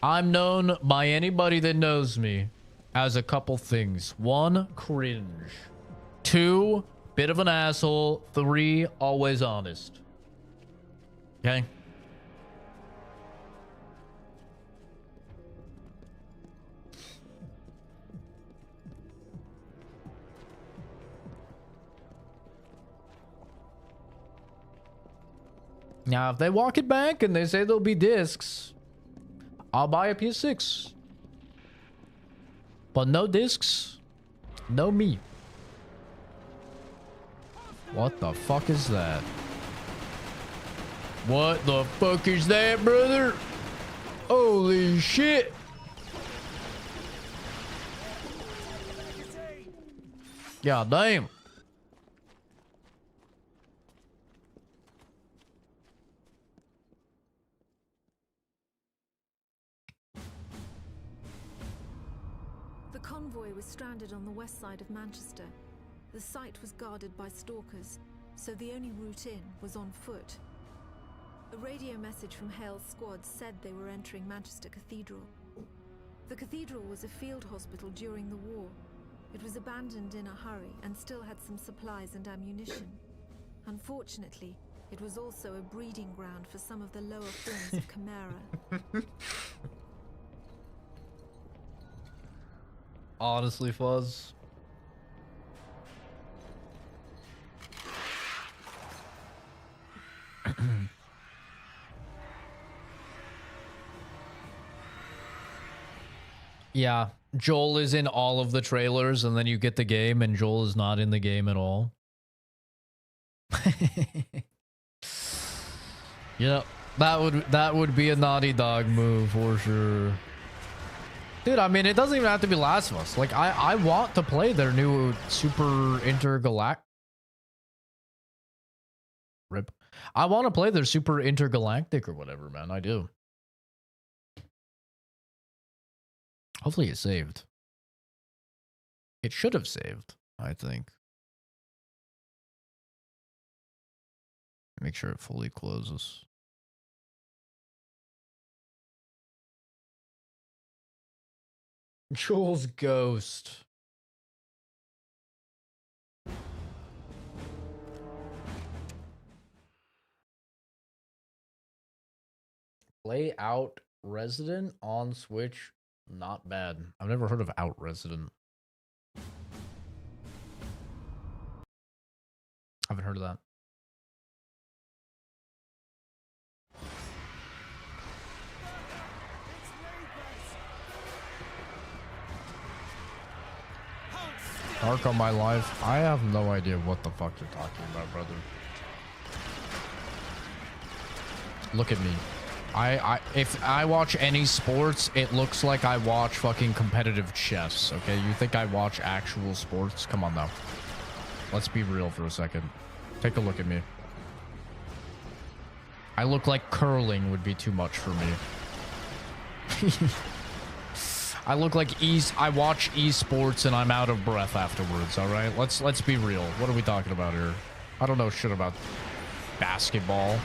I'm known by anybody that knows me as a couple things. 1, cringe. 2, bit of an asshole. 3, always honest. Okay? Now, if they walk it back and they say there'll be discs, I'll buy a PS6. But no discs, no me. What the fuck is that? What the fuck is that, brother? Holy shit. God damn. The convoy was stranded on the west side of Manchester. The site was guarded by stalkers, so the only route in was on foot. A radio message from Hale's squad said they were entering Manchester Cathedral. The cathedral was a field hospital during the war. It was abandoned in a hurry and still had some supplies and ammunition. Unfortunately, it was also a breeding ground for some of the lower forms of Chimera. Honestly, Fuzz. Yeah, Joel is in all of the trailers, and then you get the game, and Joel is not in the game at all. Yeah, that would be a Naughty Dog move for sure. Dude, I mean, it doesn't even have to be Last of Us. Like, I want to play their new Super Intergalactic. Rip. I want to play their Super Intergalactic or whatever, man. I do. Hopefully it saved. It should have saved, I think. Make sure it fully closes. Joel's ghost. Play Out Resident on Switch. Not bad. I've never heard of Out Resident. Haven't heard of that. Dark on my life. I have no idea what the fuck you're talking about, brother. Look at me. If I watch any sports, it looks like I watch fucking competitive chess, okay? You think I watch actual sports? Come on now. Let's be real for a second. Take a look at me. I look like curling would be too much for me. I look like I watch esports and I'm out of breath afterwards, all right? Let's be real. What are we talking about here? I don't know shit about basketball.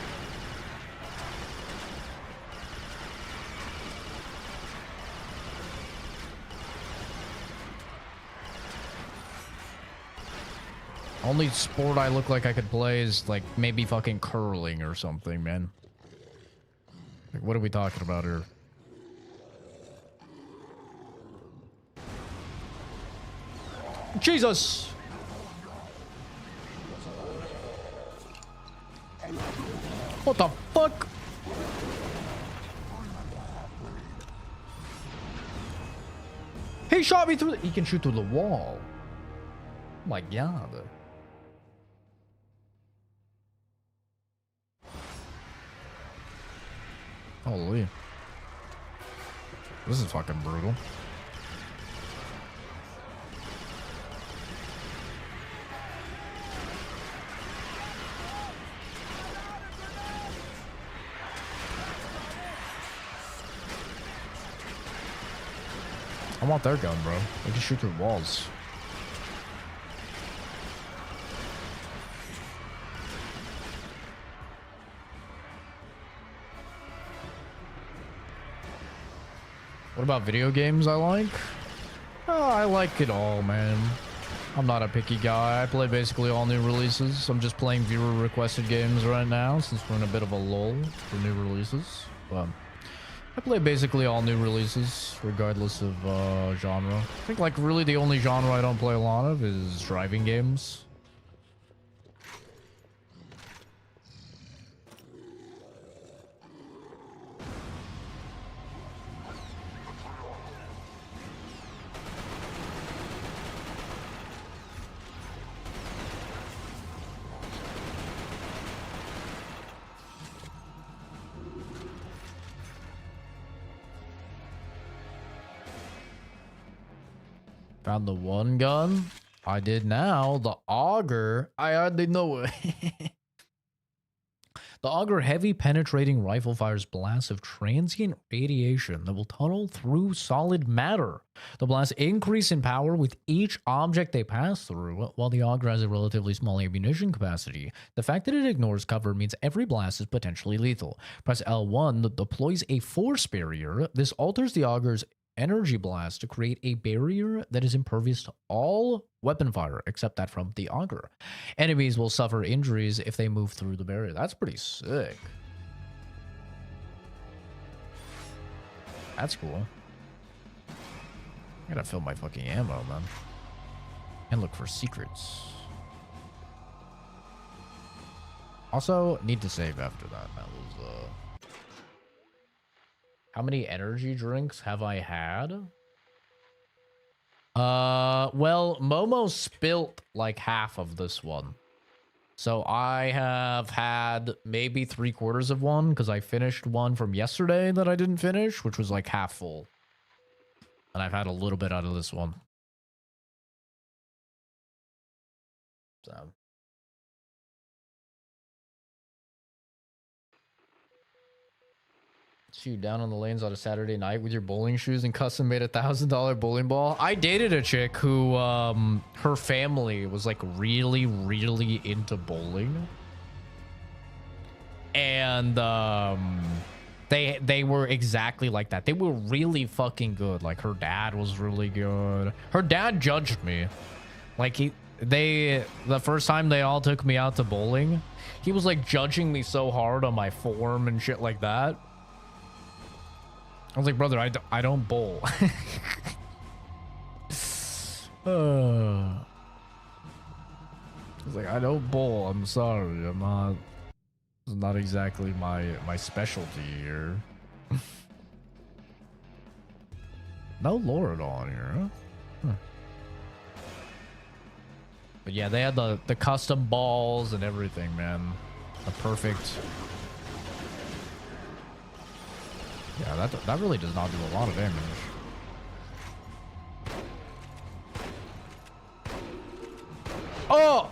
Only sport I look like I could play is like maybe fucking curling or something, man. Like, what are we talking about here? Jesus! What the fuck? He shot me through he can shoot through the wall. Oh my god. Holy. This is fucking brutal. I want their gun, bro. They can shoot through walls. What about video games I like? Oh, I like it all, man. I'm not a picky guy. I play basically all new releases. I'm just playing viewer requested games right now since we're in a bit of a lull for new releases. But I play basically all new releases regardless of genre. I think like really the only genre I don't play a lot of is driving games. Found the one gun. I did now. The auger. I hardly know it. The auger heavy penetrating rifle fires blasts of transient radiation that will tunnel through solid matter. The blasts increase in power with each object they pass through, while the auger has a relatively small ammunition capacity. The fact that it ignores cover means every blast is potentially lethal. Press L1 that deploys a force barrier. This alters the auger's energy blast to create a barrier that is impervious to all weapon fire except that from the auger. Enemies will suffer injuries if they move through the barrier. That's pretty sick. That's cool. I gotta fill my fucking ammo, man. And look for secrets. Also, need to save after that. That was, how many energy drinks have I had? Well, Momo spilt like half of this one. So I have had maybe 3/4 of one because I finished one from yesterday that I didn't finish, which was like half full. And I've had a little bit out of this one. So. Shoot, down on the lanes on a Saturday night with your bowling shoes and custom made $1,000 bowling ball. I dated a chick who, her family was like really, really into bowling. And, they were exactly like that. They were really fucking good. Like her dad was really good. Her dad judged me. Like the first time they all took me out to bowling, he was like judging me so hard on my form and shit like that. I was like, brother, I don't bowl. I was like, I don't bowl. I'm sorry. It's not exactly my specialty here. No lore at all in here, huh? But yeah, they had the custom balls and everything, man. The perfect. Yeah, that really does not do a lot of damage. Oh!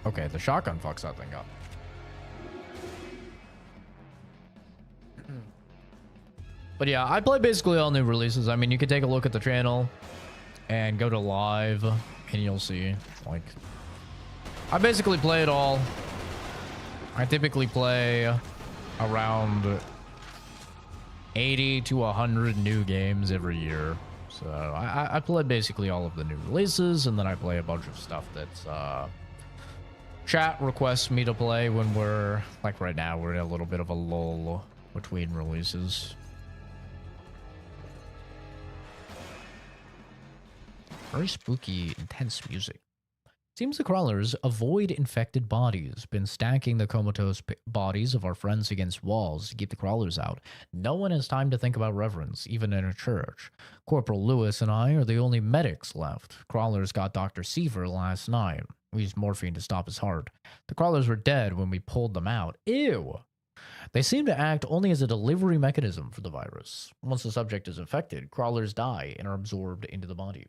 Okay, the shotgun fucks that thing up. But yeah, I play basically all new releases. I mean, you can take a look at the channel and go to live and you'll see, like, I basically play it all. I typically play around 80 to 100 new games every year. So I play basically all of the new releases, and then I play a bunch of stuff that's chat requests me to play when we're, like right now, we're in a little bit of a lull between releases. Very spooky, intense music. Seems the crawlers avoid infected bodies. Been stacking the comatose bodies of our friends against walls to keep the crawlers out. No one has time to think about reverence, even in a church. Corporal Lewis and I are the only medics left. Crawlers got Dr. Seaver last night. We used morphine to stop his heart. The crawlers were dead when we pulled them out. Ew! They seem to act only as a delivery mechanism for the virus. Once the subject is infected, crawlers die and are absorbed into the body.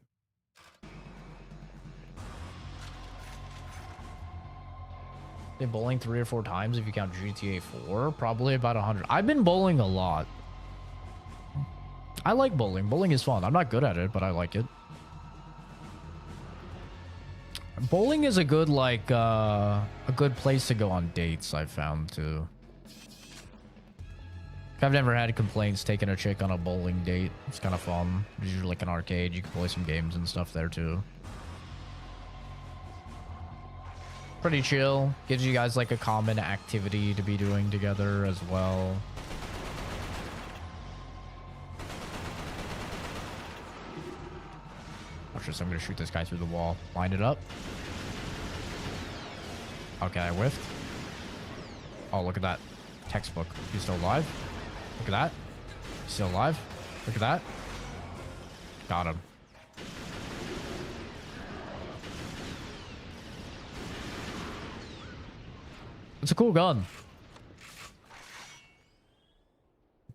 Been bowling 3 or 4 times if you count GTA 4. Probably about 100. I've been bowling a lot. I like bowling. Bowling is fun. I'm not good at it, but I like it. Bowling is a good, like, a good place to go on dates, I've found, too. I've never had complaints taking a chick on a bowling date. It's kind of fun. It's usually like an arcade. You can play some games and stuff there, too. Pretty chill. Gives you guys like a common activity to be doing together as well. Watch this. I'm going to shoot this guy through the wall. Line it up. Okay, I whiffed. Oh, look at that. Textbook. He's still alive. Look at that. He's still alive. Look at that. Got him. It's a cool gun.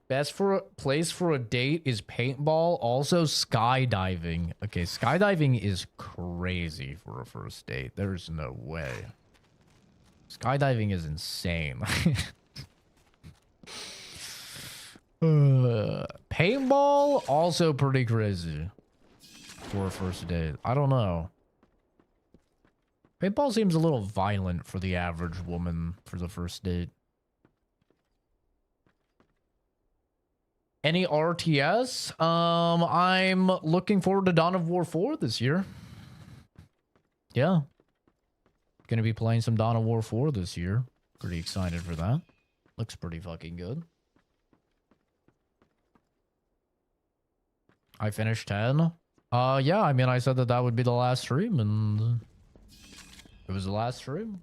Best place for a date is paintball. Also skydiving. Okay, skydiving is crazy for a first date. There's no way. Skydiving is insane. Paintball also pretty crazy for a first date. I don't know. Paintball seems a little violent for the average woman for the first date. Any RTS? I'm looking forward to Dawn of War 4 this year. Yeah. Gonna be playing some Dawn of War 4 this year. Pretty excited for that. Looks pretty fucking good. I finished 10. Yeah, I mean, I said that would be the last stream, and it was the last stream.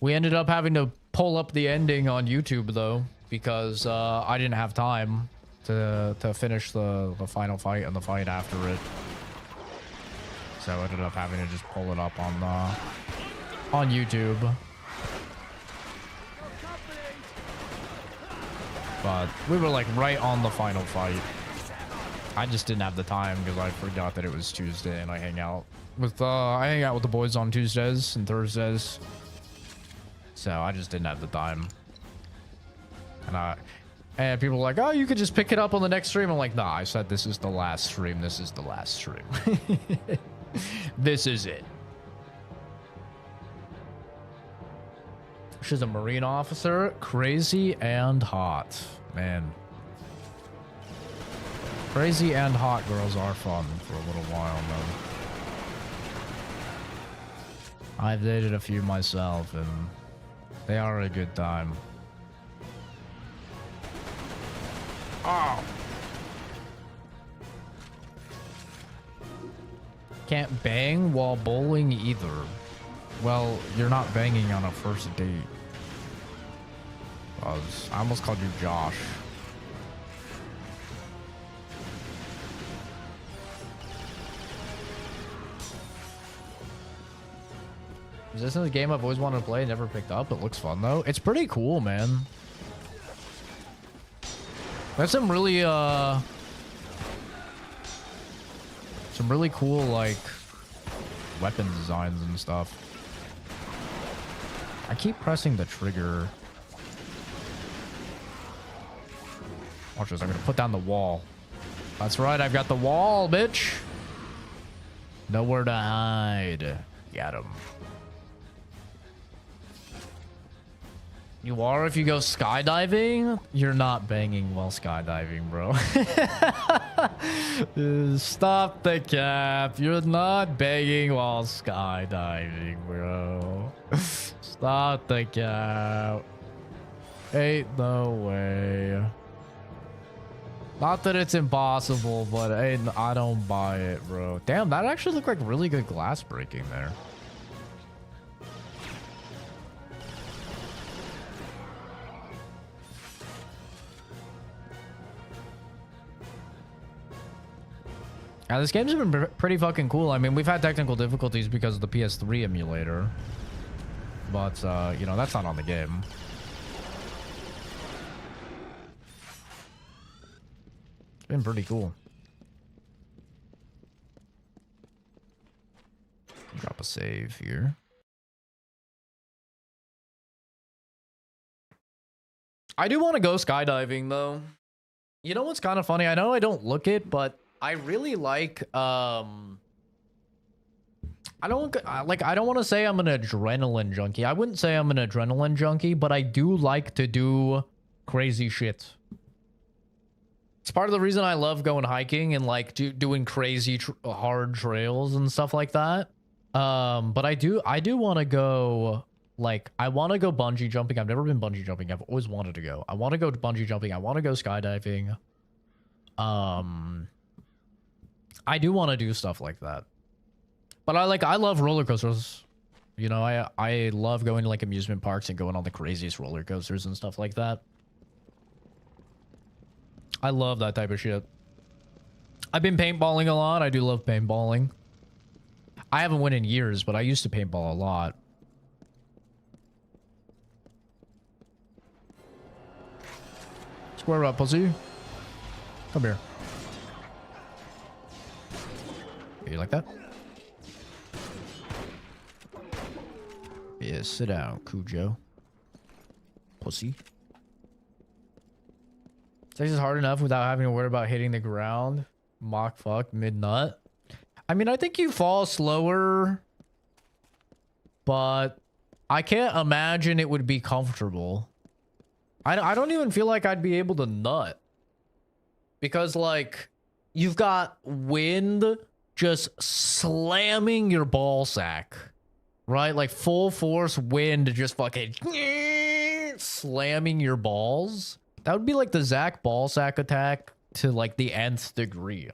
We ended up having to pull up the ending on YouTube, though, because I didn't have time to finish the final fight and the fight after it. So I ended up having to just pull it up on YouTube. But we were like right on the final fight. I just didn't have the time because I forgot that it was Tuesday and I hang out with the boys on Tuesdays and Thursdays. So I just didn't have the time. And people were like, oh, you could just pick it up on the next stream. I'm like, nah, I said this is the last stream. This is the last stream. This is it. She's a Marine officer. Crazy and hot. Man. Crazy and hot girls are fun for a little while, though. I've dated a few myself, and they are a good time. Oh. Can't bang while bowling either. Well, you're not banging on a first date. I almost called you Josh. Is this a game I've always wanted to play, never picked up? It looks fun though. It's pretty cool, man. There's some really cool like weapon designs and stuff. I keep pressing the trigger. Watch this, I'm gonna put down the wall. That's right, I've got the wall, bitch. Nowhere to hide. Got him. You are if you go skydiving? You're not banging while skydiving, bro. Stop the cap. You're not banging while skydiving, bro. Stop the cap. Ain't no way. Not that it's impossible, but I don't buy it, bro. Damn, that actually looked like really good glass breaking there. Now, this game's been pretty fucking cool. I mean, we've had technical difficulties because of the PS3 emulator. But, you know, that's not on the game. It's been pretty cool. Drop a save here. I do want to go skydiving, though. You know what's kind of funny? I know I don't look it, but I really like, I don't want to say I'm an adrenaline junkie. I wouldn't say I'm an adrenaline junkie, but I do like to do crazy shit. It's part of the reason I love going hiking and like doing crazy hard trails and stuff like that. But I do want to go, like, I want to go bungee jumping. I've never been bungee jumping. I've always wanted to go. I want to go to bungee jumping. I want to go skydiving. I do want to do stuff like that. But I love roller coasters. You know, I love going to like amusement parks and going on the craziest roller coasters and stuff like that. I love that type of shit. I've been paintballing a lot. I do love paintballing. I haven't went in years, but I used to paintball a lot. Square up, pussy. Come here. You like that? Yeah, sit down, Cujo. Pussy. Sex is hard enough without having to worry about hitting the ground. Mock fuck, mid-nut. I mean, I think you fall slower, but I can't imagine it would be comfortable. I don't even feel like I'd be able to nut. Because, like, you've got wind just slamming your ball sack. Right? Like, full force wind just fucking slamming your balls. That would be like the Zach ballsack attack to like the nth degree.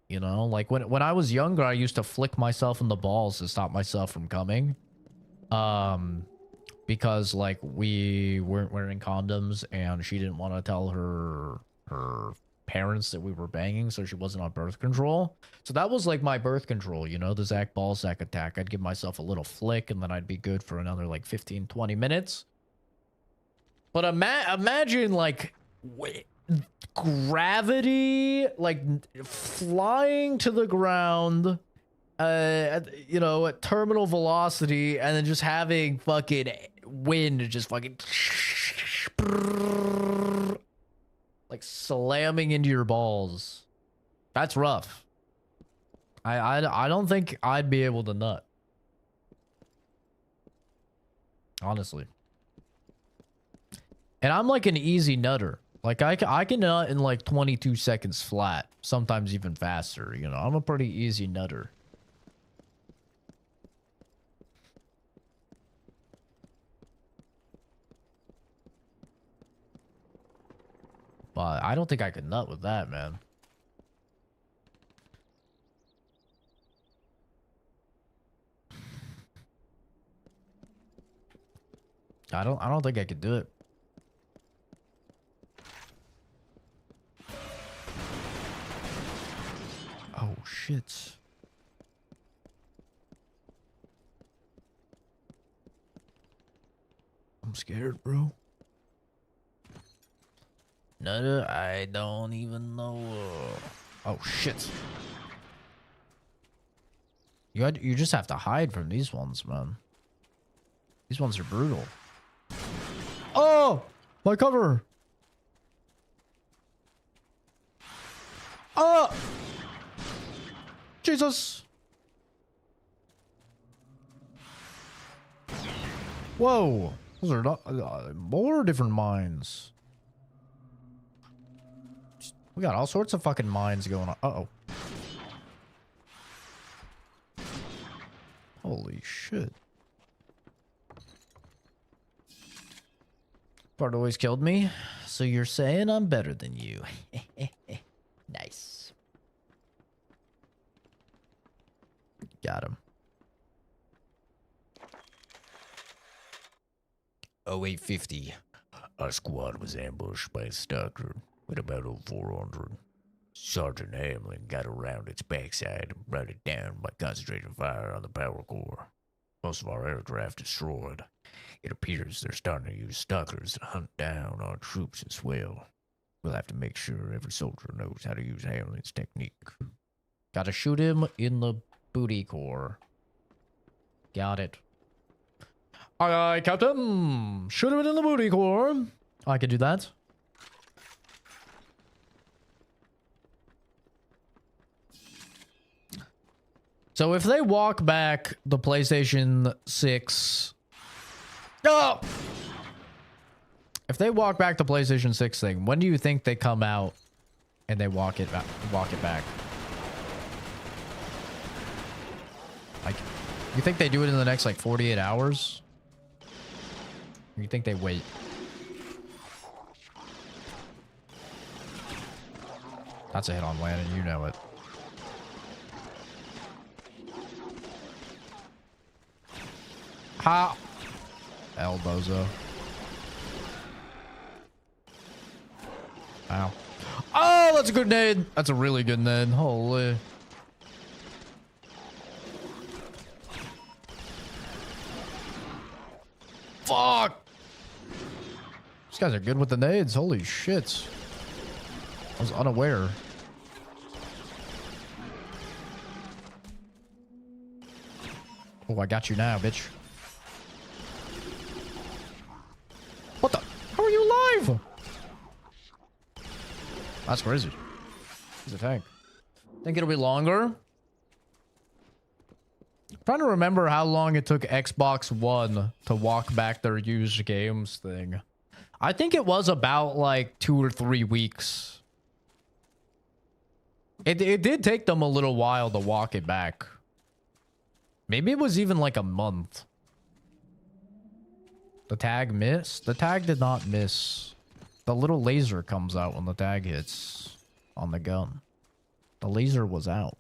You know, like when I was younger, I used to flick myself in the balls to stop myself from coming. because like we weren't wearing condoms and she didn't want to tell her parents that we were banging, so she wasn't on birth control. So that was like my birth control, you know, the Zach Ballsack attack. I'd give myself a little flick and then I'd be good for another like 15-20 minutes. But imagine like gravity, like flying to the ground, you know, at terminal velocity, and then just having fucking wind just fucking like slamming into your balls. That's rough. I don't think I'd be able to nut. Honestly. And I'm like an easy nutter. Like I can nut in like 22 seconds flat, sometimes even faster, you know. I'm a pretty easy nutter. But I don't think I could nut with that, man. I don't think I could do it. Oh shit. I'm scared, bro. No, I don't even know. Oh shit. You just have to hide from these ones, man. These ones are brutal. Oh, my cover. Oh, Jesus. Whoa, those are not more different mines. We got all sorts of fucking mines going on. Uh-oh. Holy shit. Part always killed me, so you're saying I'm better than you. Nice. Got him. 0850. Our squad was ambushed by a stalker with about 0400. Sergeant Hamlin got around its backside and brought it down by concentrating fire on the power core. Most of our aircraft destroyed. It appears they're starting to use stalkers to hunt down our troops as well. We'll have to make sure every soldier knows how to use Hamlin's technique. Gotta shoot him in the booty core. Got it. Aye, aye, Captain. Shoot him in the booty core. I can do that. So if they walk back the PlayStation 6... Oh! If they walk back the PlayStation 6 thing, when do you think they come out and they walk it back? Like, you think they do it in the next, like, 48 hours? Or you think they wait? That's a hit on land, and you know it. Ha! Elbozo. Ow. Oh, that's a good nade. That's a really good nade. Holy. Fuck! These guys are good with the nades. Holy shit. I was unaware. Oh, I got you now, bitch. What the? How are you alive? That's crazy. He's a tank. Think it'll be longer? I'm trying to remember how long it took Xbox One to walk back their used games thing. I think it was about like 2 or 3 weeks. It did take them a little while to walk it back. Maybe it was even like a month. The tag missed? The tag did not miss. The little laser comes out when the tag hits on the gun. The laser was out.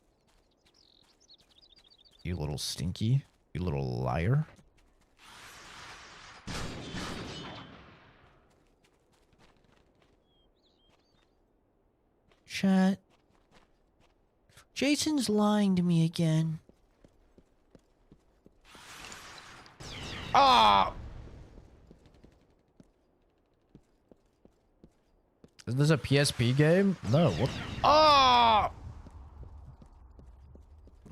You little stinky. You little liar. Chat. Jason's lying to me again. Ah! Is this a PSP game? No. What? Ah!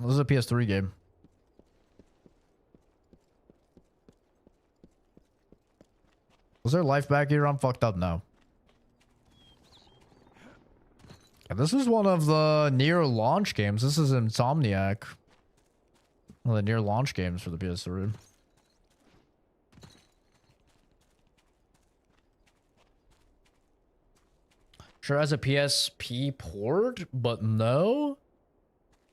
This is a PS3 game. Was there life back here? I'm fucked up now. And this is one of the near launch games. This is Insomniac. One of the near launch games for the PS3. Sure has a PSP port, but no.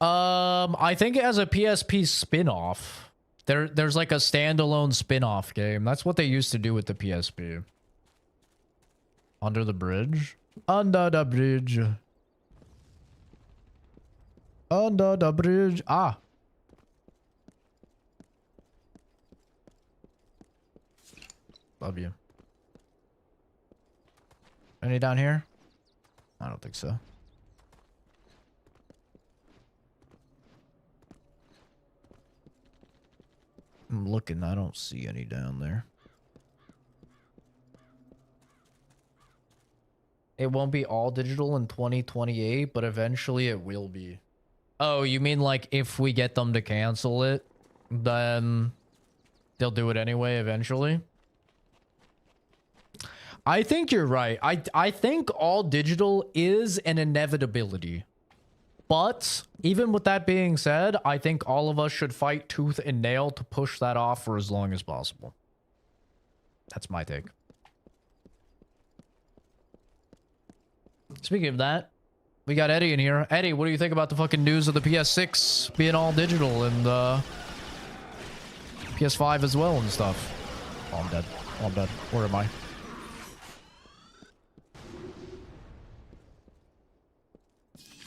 I think it has a PSP spin-off. There's like a standalone spin-off game. That's what they used to do with the PSP. Under the bridge. Under the bridge. Under the bridge. Ah. Love you. Any down here? I don't think so. I'm looking. I don't see any down there. It won't be all digital in 2028, but eventually it will be. Oh, you mean like if we get them to cancel it, then they'll do it anyway eventually? I think you're right. I think all digital is an inevitability. But even with that being said, I think all of us should fight tooth and nail to push that off for as long as possible. That's my take. Speaking of that, we got Eddie in here. Eddie, what do you think about the fucking news of the PS6 being all digital and PS5 as well and stuff? Oh, I'm dead. Oh, I'm dead. Where am I?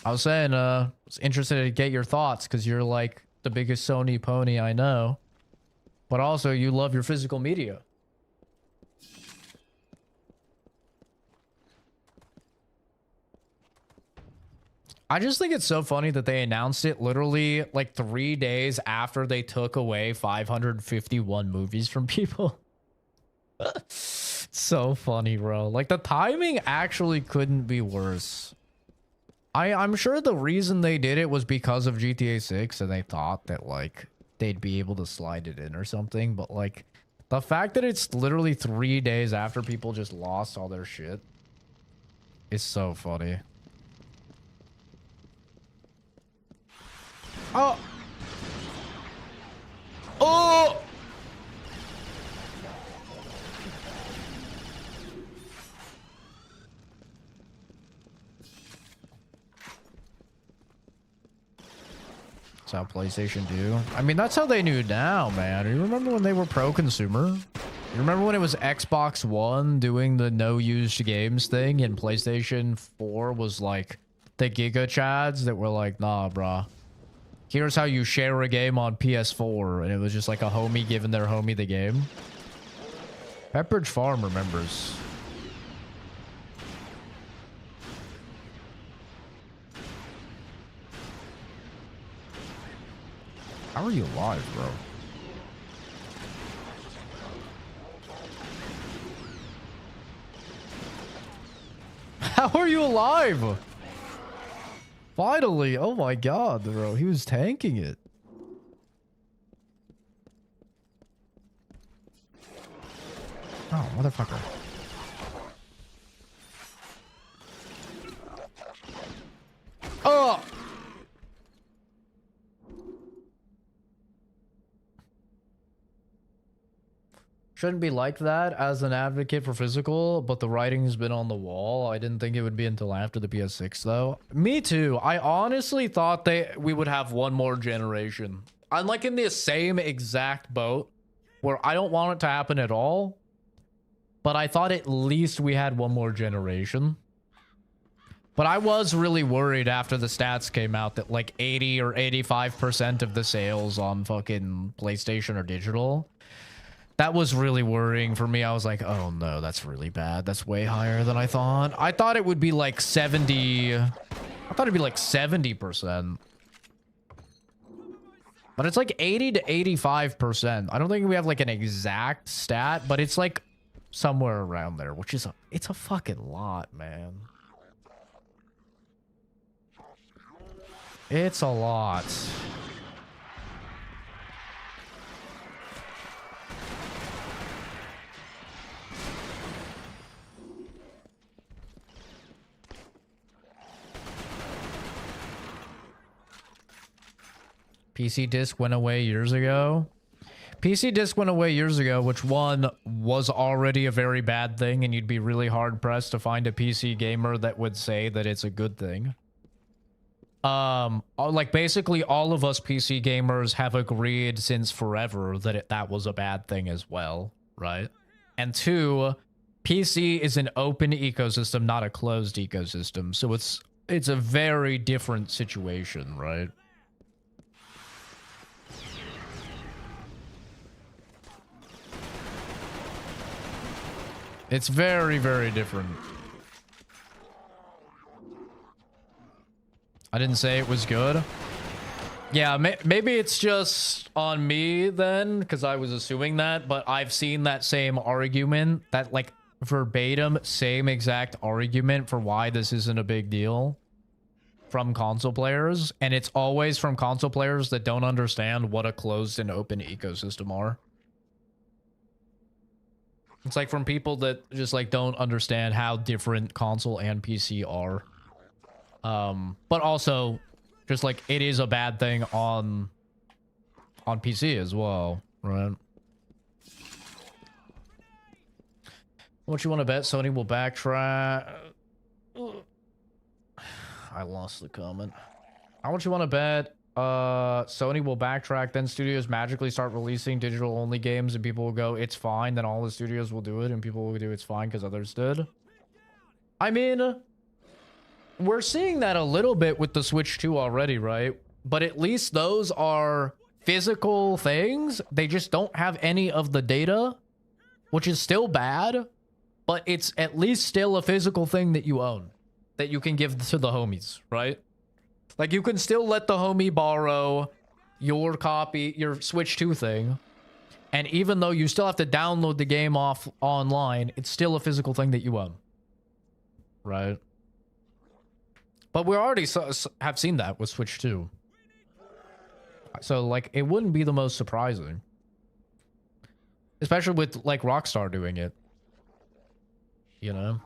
I was saying, I was interested to get your thoughts because you're like the biggest Sony pony I know. But also, you love your physical media. I just think it's so funny that they announced it literally like 3 days after they took away 551 movies from people. So funny, bro. Like, the timing actually couldn't be worse. I'm sure the reason they did it was because of GTA 6 and they thought that, like, they'd be able to slide it in or something. But, like, the fact that it's literally 3 days after people just lost all their shit is so funny. Oh! Oh! That's how PlayStation do. I mean, that's how they knew now, man. You remember when they were pro-consumer? You remember when it was Xbox One doing the no used games thing and PlayStation 4 was like the Giga Chads that were like, nah, brah. Here's how you share a game on PS4. And it was just like a homie giving their homie the game. Pepperidge Farm remembers. How are you alive, bro? How are you alive? Finally. Oh my god, bro. He was tanking it. Oh, motherfucker. Oh! Shouldn't be like that as an advocate for physical, but the writing's been on the wall. I didn't think it would be until after the PS6, though. Me too. I honestly thought we would have one more generation. I'm like in the same exact boat where I don't want it to happen at all, but I thought at least we had one more generation. But I was really worried after the stats came out that like 80 or 85% of the sales on fucking PlayStation are digital. That was really worrying for me. I was like, oh no, that's really bad. That's way higher than I thought. I thought it would be like 70. I thought it'd be like 70%. But it's like 80 to 85%. I don't think we have like an exact stat, but it's like somewhere around there, which is it's a fucking lot, man. It's a lot. PC disc went away years ago. PC disc went away years ago, which one was already a very bad thing, and you'd be really hard pressed to find a PC gamer that would say that it's a good thing. Like basically all of us PC gamers have agreed since forever that that was a bad thing as well, right? And two, PC is an open ecosystem, not a closed ecosystem, so it's a very different situation, right? It's very, very different. I didn't say it was good. Yeah, maybe it's just on me then, because I was assuming that, but I've seen that same argument, that like verbatim, same exact argument for why this isn't a big deal from console players, and it's always from console players that don't understand what a closed and open ecosystem are. It's like from people that just like don't understand how different console and PC are. But also just like it is a bad thing on PC as well, right? What you want to bet Sony will backtrack? I lost the comment. How much you want to bet Sony will backtrack, then studios magically start releasing digital only games and people will go, it's fine, then all the studios will do it and people will do it's fine because others did? I mean, we're seeing that a little bit with the Switch 2 already, right? But at least those are physical things. They just don't have any of the data, which is still bad, but it's at least still a physical thing that you own, that you can give to the homies, right? Like, you can still let the homie borrow your copy, your Switch 2 thing, and even though you still have to download the game off online, it's still a physical thing that you own, right? But we already have seen that with Switch 2. So, like, it wouldn't be the most surprising. Especially with, like, Rockstar doing it. You know?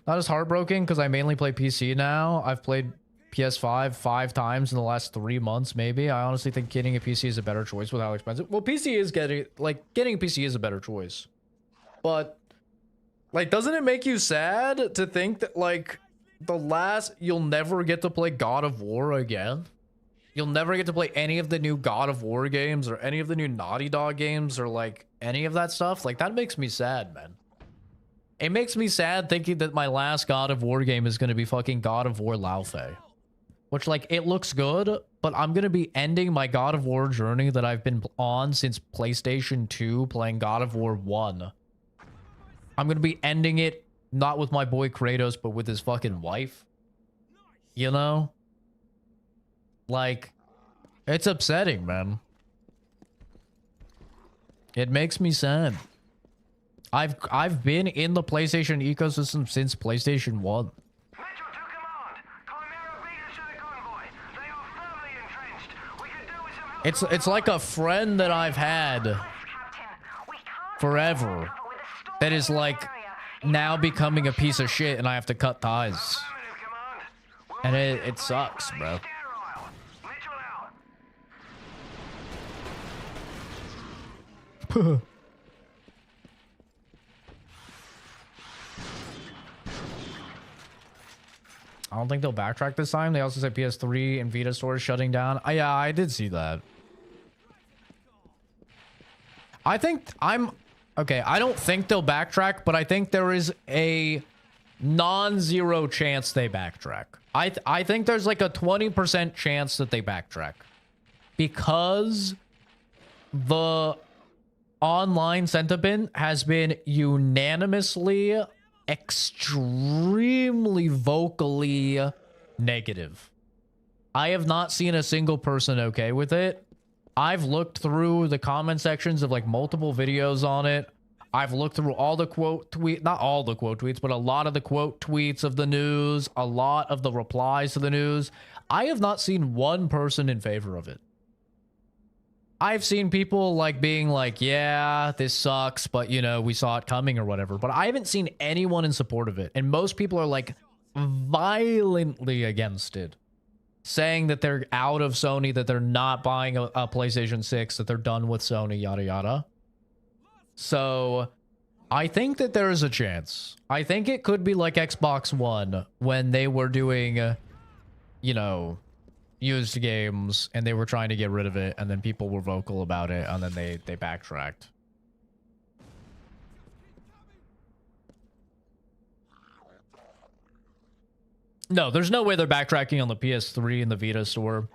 Not as heartbroken, because I mainly play PC now. I've played PS5 5 times in the last 3 months, maybe. I honestly think getting a PC is a better choice with how expensive. Well, PC is getting a PC is a better choice. But, like, doesn't it make you sad to think that, like, you'll never get to play God of War again? You'll never get to play any of the new God of War games or any of the new Naughty Dog games or, like, any of that stuff. Like, that makes me sad, man. It makes me sad thinking that my last God of War game is going to be fucking God of War Laufey. Which, like, it looks good, but I'm going to be ending my God of War journey that I've been on since PlayStation 2 playing God of War 1. I'm going to be ending it not with my boy Kratos, but with his fucking wife. You know? Like, it's upsetting, man. It makes me sad. I've been in the PlayStation ecosystem since PlayStation 1. It's like a friend that I've had forever that is like now becoming a piece of shit and I have to cut ties. And it sucks, bro. I don't think they'll backtrack this time. They also said PS3 and Vita stores shutting down. Yeah, I did see that. I don't think they'll backtrack, but I think there is a non-zero chance they backtrack. I think there's like a 20% chance that they backtrack. Because online sentiment has been unanimously, extremely vocally negative. I have not seen a single person okay with it. I've looked through the comment sections of like multiple videos on it. I've looked through all the not all the quote tweets, but a lot of the quote tweets of the news, a lot of the replies to the news. I have not seen one person in favor of it. I've seen people like being like, yeah, this sucks, but you know, we saw it coming or whatever. But I haven't seen anyone in support of it. And most people are like violently against it, saying that they're out of Sony, that they're not buying a PlayStation 6, that they're done with Sony, yada yada. So I think that there is a chance. I think it could be like Xbox One when they were doing, you know, used games and they were trying to get rid of it, and then people were vocal about it, and then they backtracked. No, there's no way they're backtracking on the PS3 and the Vita store.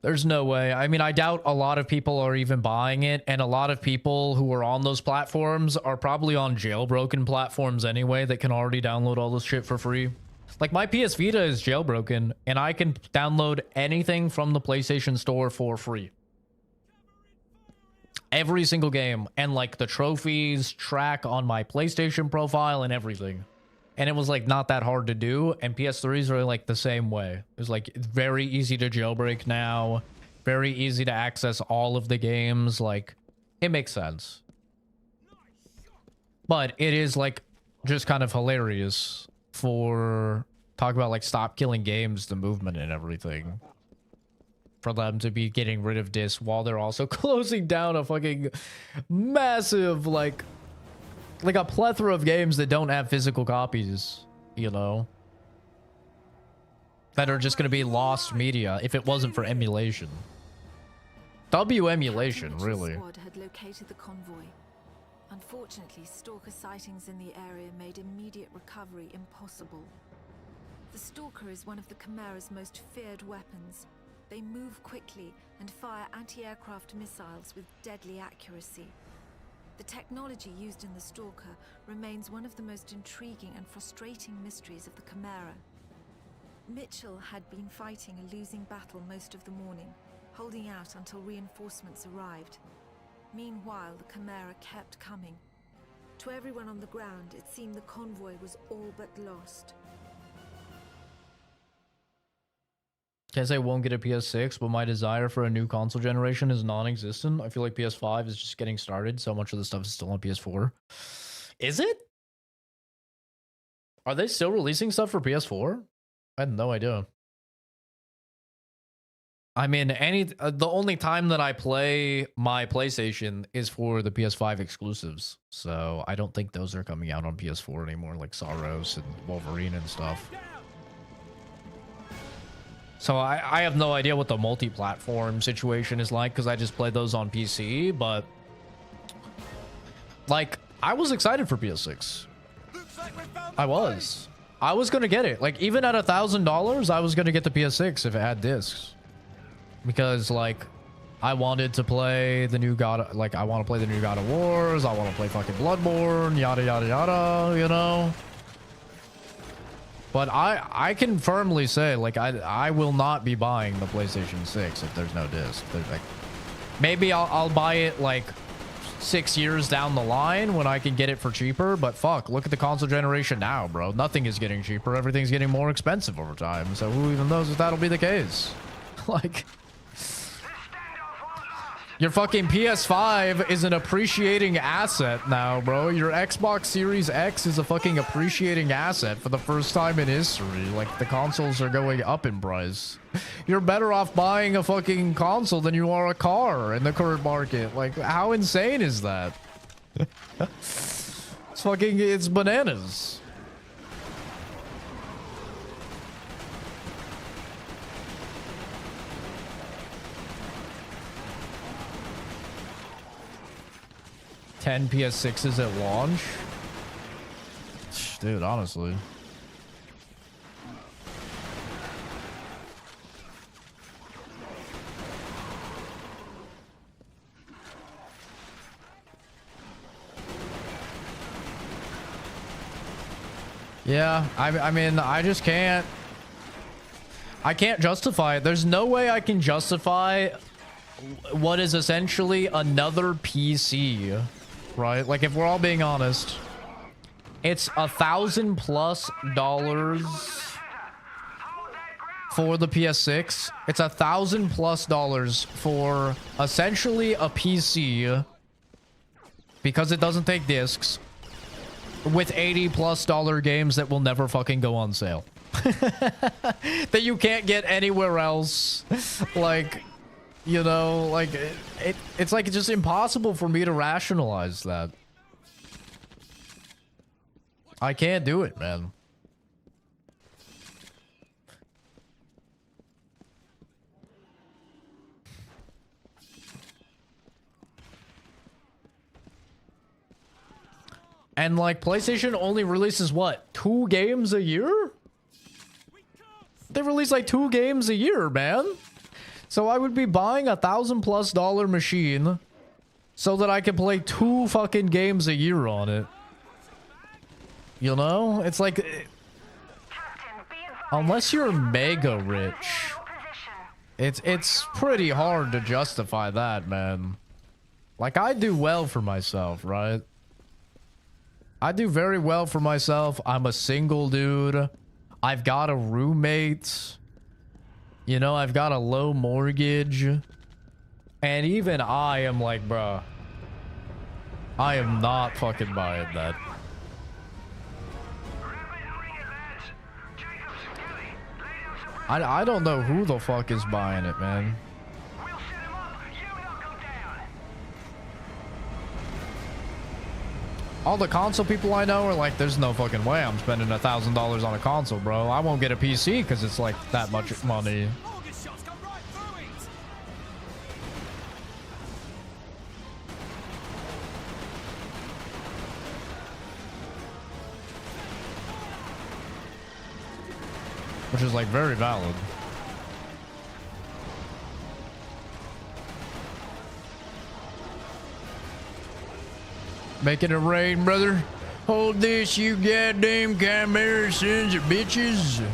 There's no way. I mean, I doubt a lot of people are even buying it, and a lot of people who are on those platforms are probably on jailbroken platforms anyway that can already download all this shit for free. Like, my PS Vita is jailbroken, and I can download anything from the PlayStation Store for free. Every single game, and like the trophies track on my PlayStation profile and everything. And it was like not that hard to do, and PS3s are like the same way. It's like very easy to jailbreak now, very easy to access all of the games. Like, it makes sense. But it is like just kind of hilarious for talk about like stop killing games, the movement and everything, for them to be getting rid of discs while they're also closing down a fucking massive like a plethora of games that don't have physical copies, you know, that are just going to be lost media if it wasn't for emulation. Emulation, really. Squad had located the convoy. Unfortunately, stalker sightings in the area made immediate recovery impossible. The stalker is one of the Chimera's most feared weapons. They move quickly and fire anti-aircraft missiles with deadly accuracy. The technology used in the Stalker remains one of the most intriguing and frustrating mysteries of the Chimera. Mitchell had been fighting a losing battle most of the morning, holding out until reinforcements arrived. Meanwhile, the Chimera kept coming. To everyone on the ground, it seemed the convoy was all but lost. Guess I won't get a PS6, but my desire for a new console generation is non-existent. I feel like PS5 is just getting started. So much of the stuff is still on PS4. Is it? Are they still releasing stuff for PS4? I had no idea. I mean, the only time that I play my PlayStation is for the PS5 exclusives. So I don't think those are coming out on PS4 anymore, like Soros and Wolverine and stuff. So I have no idea what the multi-platform situation is like, because I just played those on PC, but like, I was excited for PS6. I was going to get it. Like, even at $1,000, I was going to get the PS6 if it had discs. Because, like, I wanted to play the new God, like, I want to play the new God of Wars, I want to play fucking Bloodborne, yada, yada, yada, you know? But I can firmly say, like, I will not be buying the PlayStation 6 if there's no disc. Like, maybe I'll buy it, like, 6 years down the line when I can get it for cheaper. But fuck, look at the console generation now, bro. Nothing is getting cheaper. Everything's getting more expensive over time. So who even knows if that'll be the case? Like, your fucking PS5 is an appreciating asset now, bro. Your Xbox Series X is a fucking appreciating asset for the first time in history. Like, the consoles are going up in price. You're better off buying a fucking console than you are a car in the current market. Like, how insane is that? It's bananas. $10 PS6s at launch? Dude, honestly. Yeah, I mean, I just can't. I can't justify it. There's no way I can justify what is essentially another PC, right? Like, if we're all being honest, it's $1,000+ for the PS6. It's $1,000+ for essentially a PC because it doesn't take discs with $80+ games that will never fucking go on sale. That you can't get anywhere else. Like, you know, like it's like it's just impossible for me to rationalize that. I can't do it, man. And like PlayStation only releases what? 2 games a year? They release like 2 games a year, man. So I would be buying $1,000+ machine so that I can play 2 fucking games a year on it. You know? It's like, unless you're mega rich, it's pretty hard to justify that, man. Like, I do well for myself, right? I do very well for myself. I'm a single dude. I've got a roommate. You know, I've got a low mortgage. And even I am like, bruh, I am not fucking buying that. I don't know who the fuck is buying it, man. All the console people I know are like, there's no fucking way I'm spending $1,000 on a console, bro. I won't get a PC because it's like that much money. Which is like very valid. Making it rain, brother. Hold this, you goddamn chimera sons of bitches.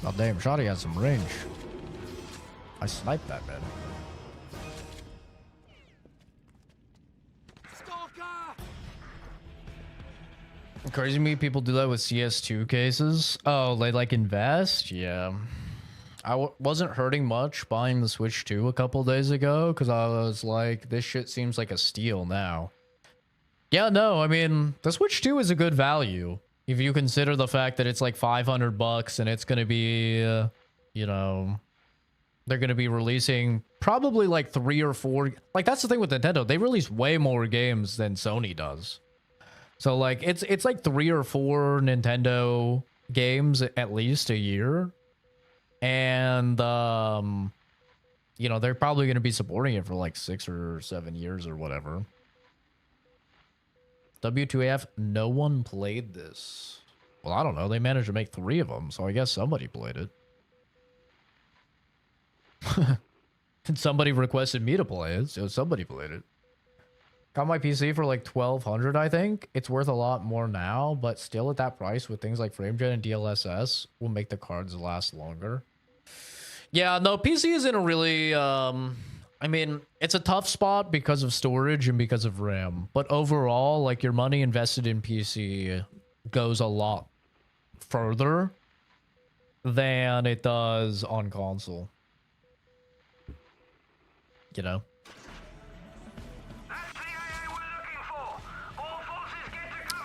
Oh, damn, Shotty has some range. I sniped that, man. Crazy to me, people do that with CS2 cases. Oh, they like invest? Yeah. I wasn't hurting much buying the Switch 2 a couple days ago because I was like, this shit seems like a steal now. Yeah, no, I mean, the Switch 2 is a good value. If you consider the fact that it's like $500 and it's going to be, you know, they're going to be releasing probably like 3 or 4. Like, that's the thing with Nintendo. They release way more games than Sony does. So, like, it's like 3 or 4 Nintendo games at least a year. And, you know, they're probably going to be supporting it for like 6 or 7 years or whatever. W2AF, no one played this. Well, I don't know. They managed to make 3 of them, so I guess somebody played it. And somebody requested me to play it, so somebody played it. Got my PC for like $1,200, I think. It's worth a lot more now, but still at that price with things like FrameGen and DLSS will make the cards last longer. Yeah, no, PC isn't a really... I mean, it's a tough spot because of storage and because of RAM. But overall, like, your money invested in PC goes a lot further than it does on console. You know?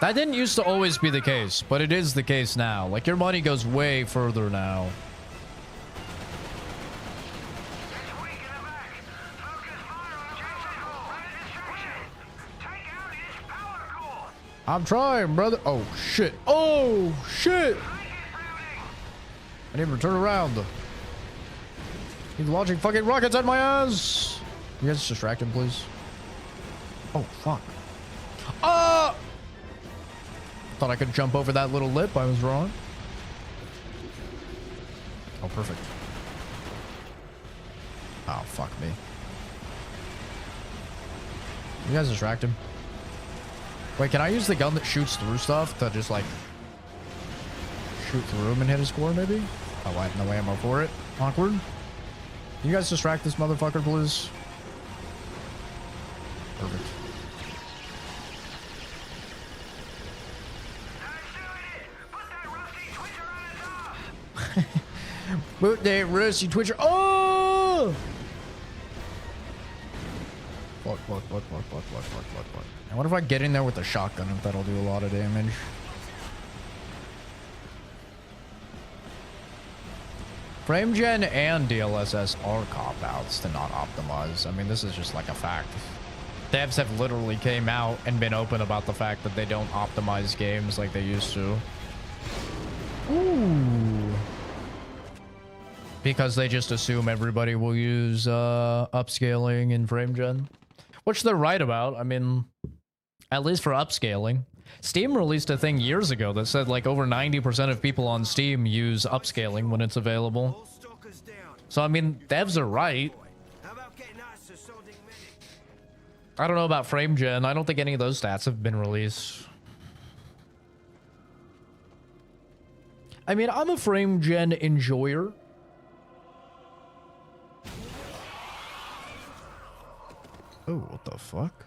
That didn't used to always be the case, but it is the case now. Like, your money goes way further now. I'm trying, brother. Oh, shit. Oh, shit. I need to turn around. He's launching fucking rockets at my ass. You guys distract him, please. Oh, fuck. Ah! Thought I could jump over that little lip. I was wrong. Oh, perfect. Oh, fuck me. You guys distract him. Wait, can I use the gun that shoots through stuff to just, like, shoot through him and hit his core, maybe? Oh, I have no ammo for it. Awkward. Can you guys distract this motherfucker, please? Perfect. Put that rusty twitcher. Oh! What? I wonder if I get in there with a shotgun, if that'll do a lot of damage. Frame gen and DLSS are cop-outs to not optimize. I mean, this is just like a fact. Devs have literally came out and been open about the fact that they don't optimize games like they used to. Ooh. Because they just assume everybody will use upscaling in frame gen. Which they're right about. I mean, at least for upscaling. Steam released a thing years ago that said like over 90% of people on Steam use upscaling when it's available. So I mean, devs are right. I don't know about frame gen. I don't think any of those stats have been released. I mean, I'm a frame gen enjoyer. Oh, what the fuck?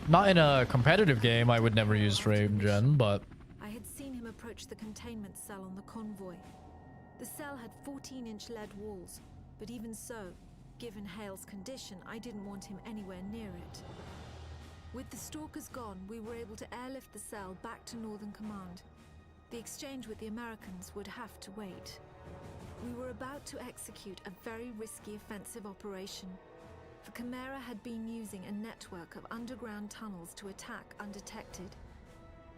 Not in a competitive game, I would never use frame gen, but... I had seen him approach the containment cell on the convoy. The cell had 14-inch lead walls, but even so, given Hale's condition, I didn't want him anywhere near it. With the stalkers gone, we were able to airlift the cell back to Northern Command. The exchange with the Americans would have to wait. We were about to execute a very risky offensive operation. The Chimera had been using a network of underground tunnels to attack undetected.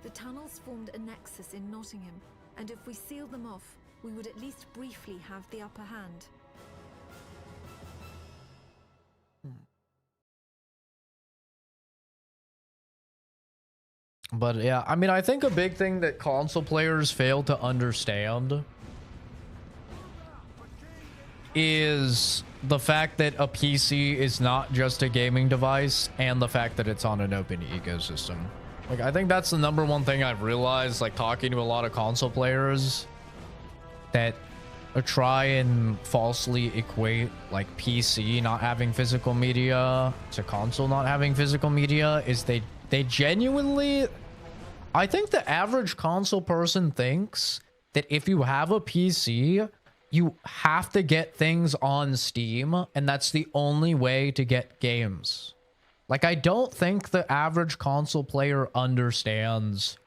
The tunnels formed a nexus in Nottingham, and if we sealed them off, we would at least briefly have the upper hand. But yeah, I mean, I think a big thing that console players fail to understand is the fact that a PC is not just a gaming device and the fact that it's on an open ecosystem. Like, I think that's the number one thing I've realized, like, talking to a lot of console players that try and falsely equate, like, PC not having physical media to console not having physical media is they genuinely... I think the average console person thinks that if you have a PC... you have to get things on Steam, and that's the only way to get games. Like, I don't think the average console player understands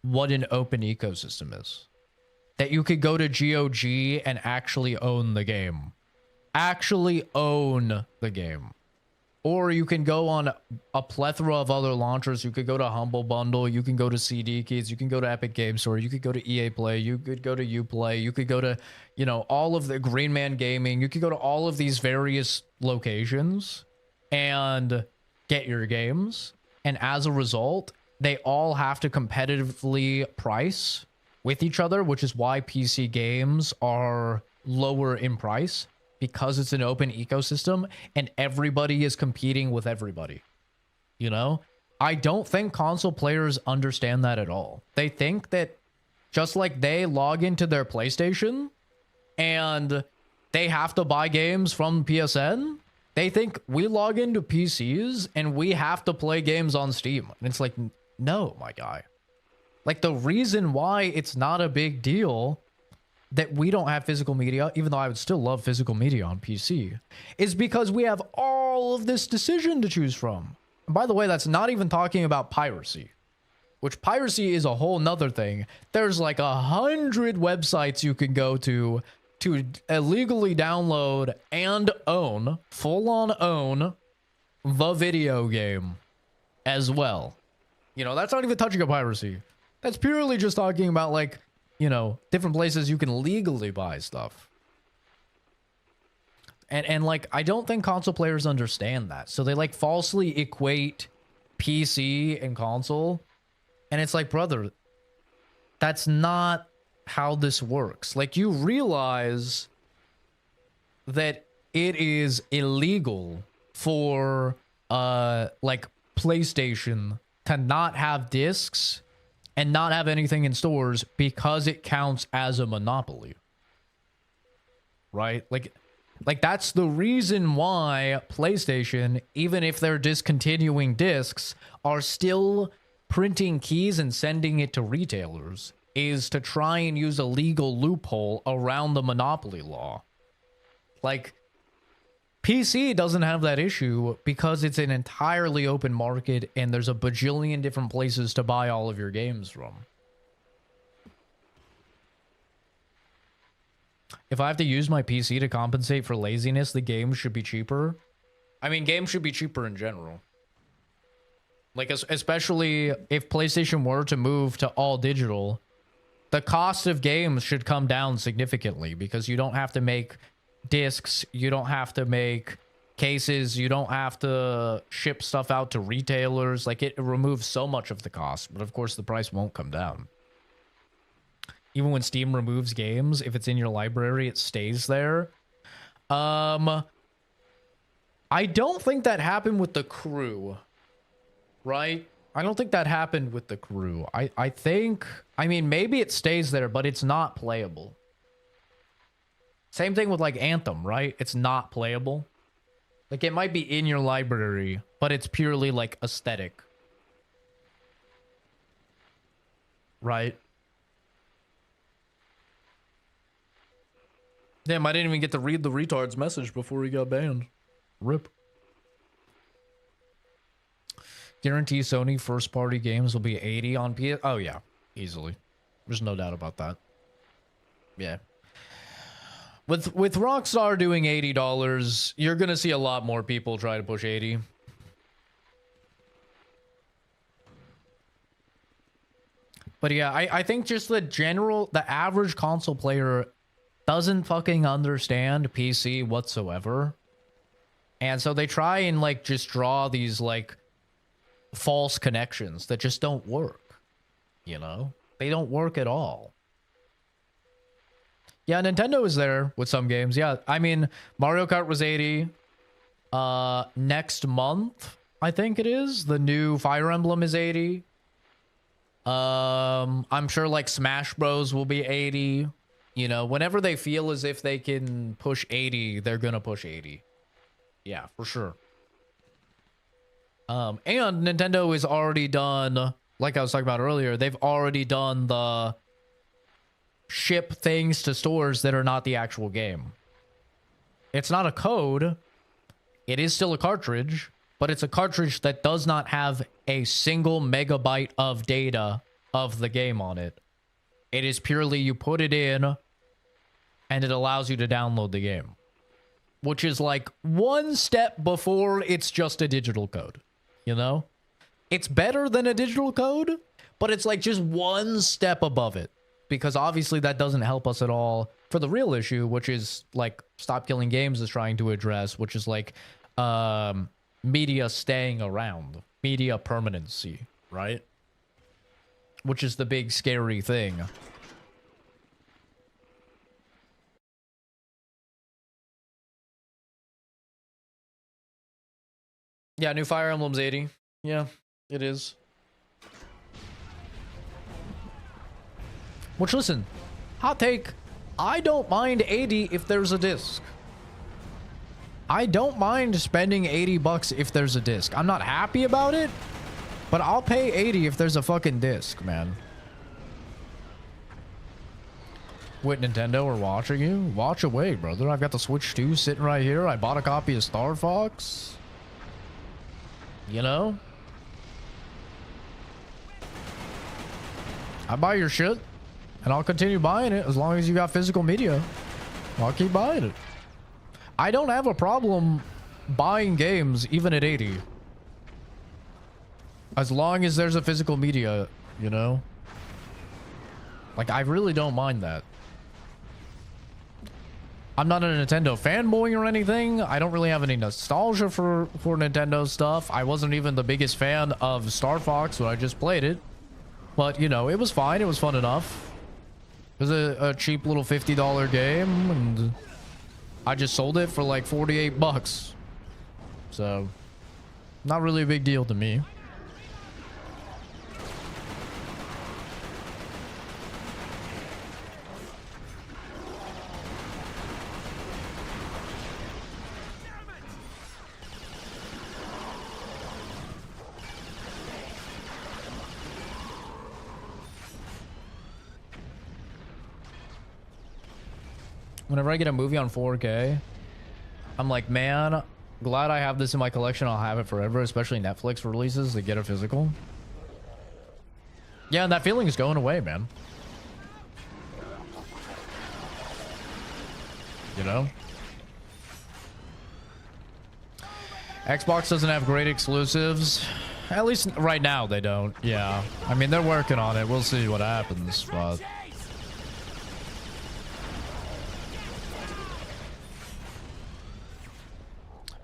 what an open ecosystem is. That you could go to GOG and actually own the game. Actually own the game. Or you can go on a plethora of other launchers. You could go to Humble Bundle. You can go to CD Keys. You can go to Epic Game Store. You could go to EA Play. You could go to Uplay. You could go to, you know, all of the Green Man Gaming. You could go to all of these various locations and get your games. And as a result, they all have to competitively price with each other, which is why PC games are lower in price. Because it's an open ecosystem and everybody is competing with everybody. You know? I don't think console players understand that at all. They think that just like they log into their PlayStation and they have to buy games from PSN, they think we log into PCs and we have to play games on Steam. And it's like, no, my guy. Like, the reason why it's not a big deal that we don't have physical media, even though I would still love physical media on PC, is because we have all of this decision to choose from. And by the way, that's not even talking about piracy, which piracy is a whole nother thing. There's like 100 websites you can go to to illegally download and own, full-on own, the video game as well. You know, that's not even touching on piracy. That's purely just talking about, like, you know, different places you can legally buy stuff. And like, I don't think console players understand that. So they, like, falsely equate PC and console. And it's like, brother, that's not how this works. Like, you realize that it is illegal for, like, PlayStation to not have discs and not have anything in stores because it counts as a monopoly. Right? Like that's the reason why PlayStation, even if they're discontinuing discs, are still printing keys and sending it to retailers, is to try and use a legal loophole around the monopoly law. Like, PC doesn't have that issue because it's an entirely open market and there's a bajillion different places to buy all of your games from. If I have to use my PC to compensate for laziness, the game should be cheaper. I mean, games should be cheaper in general. Like, especially if PlayStation were to move to all digital, the cost of games should come down significantly because you don't have to make discs, you don't have to make cases, you don't have to ship stuff out to retailers. Like, it removes so much of the cost, but of course the price won't come down. Even when Steam removes games, if it's in your library, it stays there. I don't think that happened with The Crew, right? I don't think that happened with The Crew. I think, I mean, maybe it stays there, but it's not playable. Same thing with, like, Anthem, right? It's not playable. Like, it might be in your library, but it's purely, like, aesthetic. Right? Damn, I didn't even get to read the retard's message before he got banned. RIP. Guarantee Sony first-party games will be 80 on PS. Oh, yeah. Easily. There's no doubt about that. Yeah. With Rockstar doing $80, you're going to see a lot more people try to push 80. But yeah, I think just the average console player doesn't fucking understand PC whatsoever. And so they try and, like, just draw these, like, false connections that just don't work. You know? They don't work at all. Yeah, Nintendo is there with some games. Yeah, I mean, Mario Kart was 80. Next month, I think it is. The new Fire Emblem is 80. I'm sure, like, Smash Bros will be 80. You know, whenever they feel as if they can push 80, they're gonna push 80. Yeah, for sure. And Nintendo is already done, like I was talking about earlier, they've already done the ship things to stores that are not the actual game. It's not a code. It is still a cartridge, but it's a cartridge that does not have a single megabyte of data of the game on it. It is purely you put it in and it allows you to download the game, which is like one step before it's just a digital code. You know, it's better than a digital code, but it's like just one step above it, because obviously that doesn't help us at all for the real issue, which is like Stop Killing Games is trying to address, which is like media staying around, media permanency, right? Which is the big scary thing. Yeah, new Fire Emblem's 80. Yeah, it is. Which, listen, hot take, I don't mind 80 if there's a disc. I don't mind spending 80 bucks if there's a disc. I'm not happy about it, but I'll pay 80 if there's a fucking disc, man. What, Nintendo are watching you? Watch away, brother. I've got the Switch 2 sitting right here. I bought a copy of Star Fox. You know? I buy your shit, and I'll continue buying it as long as you got physical media. I'll keep buying it. I don't have a problem buying games even at 80. As long as there's a physical media, you know? Like, I really don't mind that. I'm not a Nintendo fanboy or anything. I don't really have any nostalgia for Nintendo stuff. I wasn't even the biggest fan of Star Fox when I just played it. But, you know, it was fine. It was fun enough. It was a cheap little $50 game, and I just sold it for like 48 bucks. So, not really a big deal to me. Whenever I get a movie on 4K, I'm like, man, glad I have this in my collection. I'll have it forever, especially Netflix releases that get a physical. Yeah, and that feeling is going away, man. You know? Xbox doesn't have great exclusives. At least right now they don't. Yeah. I mean, they're working on it. We'll see what happens, but...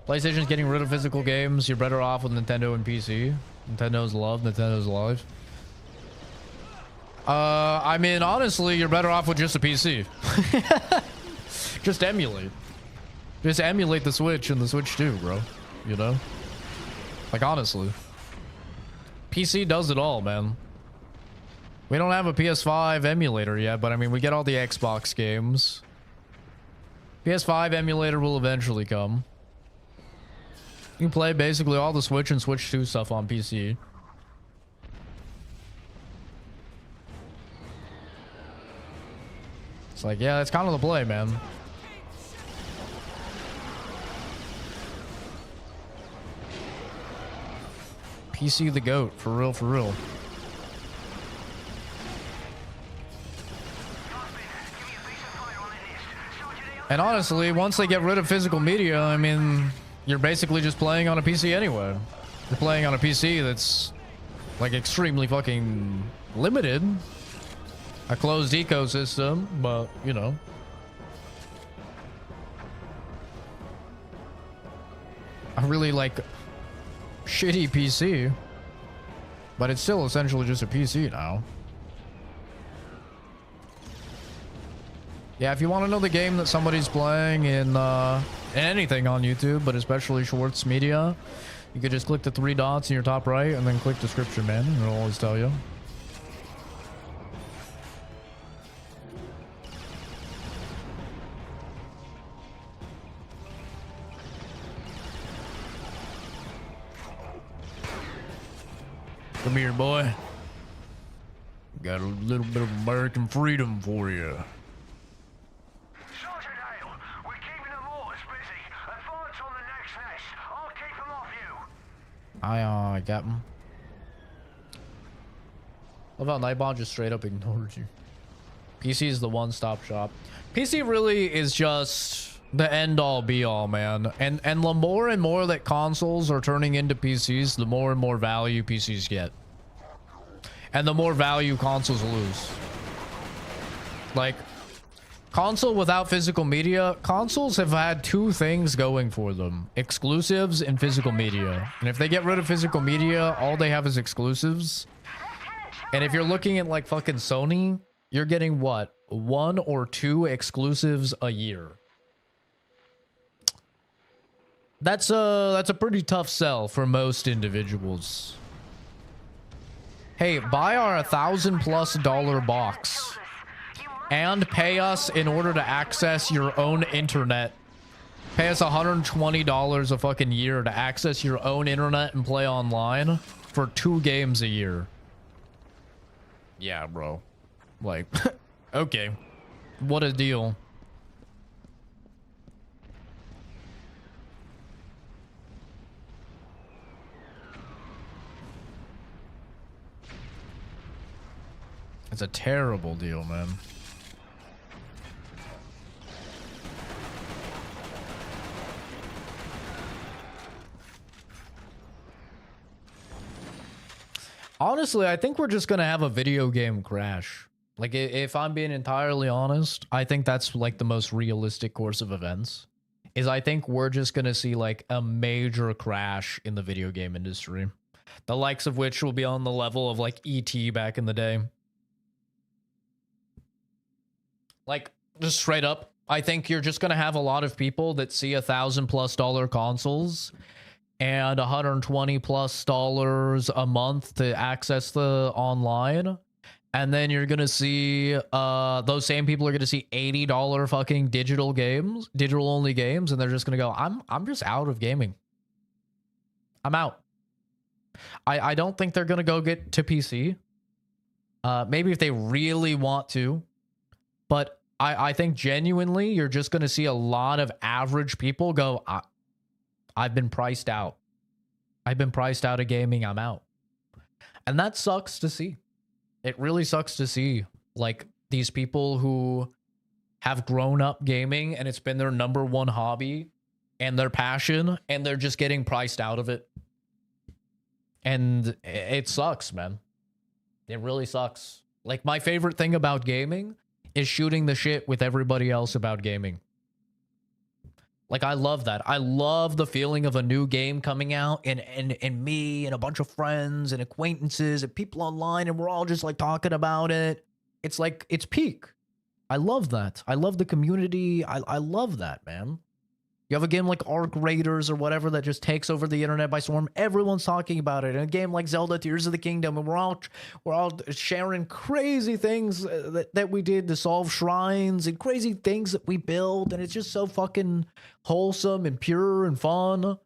PlayStation's getting rid of physical games. You're better off with Nintendo and PC. Nintendo's love. Nintendo's life. I mean, honestly, you're better off with just a PC. Just emulate. Just emulate the Switch and the Switch 2, bro. You know? Like, honestly. PC does it all, man. We don't have a PS5 emulator yet, but I mean, we get all the Xbox games. PS5 emulator will eventually come. You can play basically all the Switch and Switch 2 stuff on PC. It's like, yeah, that's kind of the play, man. PC the GOAT, for real, for real. And honestly, once they get rid of physical media, I mean... You're basically just playing on a PC anyway. You're playing on a PC that's like extremely fucking limited. A closed ecosystem, but you know. A really like shitty PC. But it's still essentially just a PC now. Yeah, if you want to know the game that somebody's playing in anything on YouTube, but especially Schwartz Media, you could just click the 3 dots in your top right and then click description, man, and it'll always tell you. Come here, boy. Got a little bit of American freedom for you. I got him. Love how Nightbot just straight up ignored you. PC is the one-stop shop. PC really is just the end-all be-all, man. And the more and more that consoles are turning into PCs, the more and more value PCs get. And the more value consoles lose. Like, console without physical media, consoles have had 2 things going for them: exclusives and physical media. And if they get rid of physical media, all they have is exclusives. And if you're looking at like fucking Sony, you're getting what, 1 or 2 exclusives a year. That's a pretty tough sell for most individuals. Hey, buy our $1,000+ box. And pay us in order to access your own internet. Pay us $120 a fucking year to access your own internet and play online for 2 games a year. Yeah, bro. Like, okay. What a deal. It's a terrible deal, man. Honestly, I think we're just gonna have a video game crash. Like, if I'm being entirely honest, I think that's like the most realistic course of events. Is I think we're just gonna see like a major crash in the video game industry, the likes of which will be on the level of like ET back in the day. Like, just straight up, I think you're just gonna have a lot of people that see $1,000+ consoles and $120+ a month to access the online. And then you're gonna see those same people are gonna see $80 fucking digital only games, and they're just gonna go, I'm just out of gaming. I'm out. I don't think they're gonna go get to PC. Maybe if they really want to, but I think genuinely you're just gonna see a lot of average people go, I've been priced out. I've been priced out of gaming. I'm out. And that sucks to see. It really sucks to see, like, these people who have grown up gaming and it's been their #1 hobby and their passion, and they're just getting priced out of it. And it sucks, man. It really sucks. Like, my favorite thing about gaming is shooting the shit with everybody else about gaming. Like, I love that. I love the feeling of a new game coming out and me and a bunch of friends and acquaintances and people online, and we're all just like talking about it. It's like, it's peak. I love that. I love the community. I love that, man. You have a game like Arc Raiders or whatever that just takes over the internet by storm. Everyone's talking about it. And a game like Zelda Tears of the Kingdom, and we're all sharing crazy things that we did to solve shrines and crazy things that we build, and it's just so fucking wholesome and pure and fun.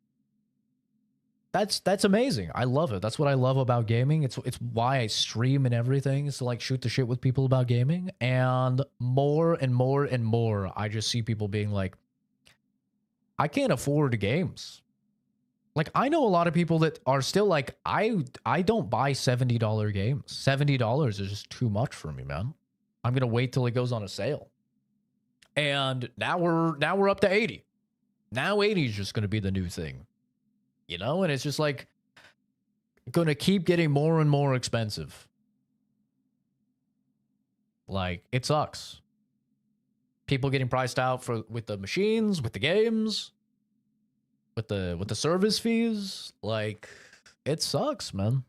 That's amazing. I love it. That's what I love about gaming. It's why I stream and everything, is to like shoot the shit with people about gaming. And more and more and more, I just see people being like, I can't afford games. Like, I know a lot of people that are still like, I don't buy $70 games. $70 is just too much for me, man. I'm gonna wait till it goes on a sale. And now we're up to 80. Now 80 is just gonna be the new thing, you know. And it's just like gonna keep getting more and more expensive. Like, it sucks. People getting priced out with the machines, with the games, with the service fees. Like, it sucks, man.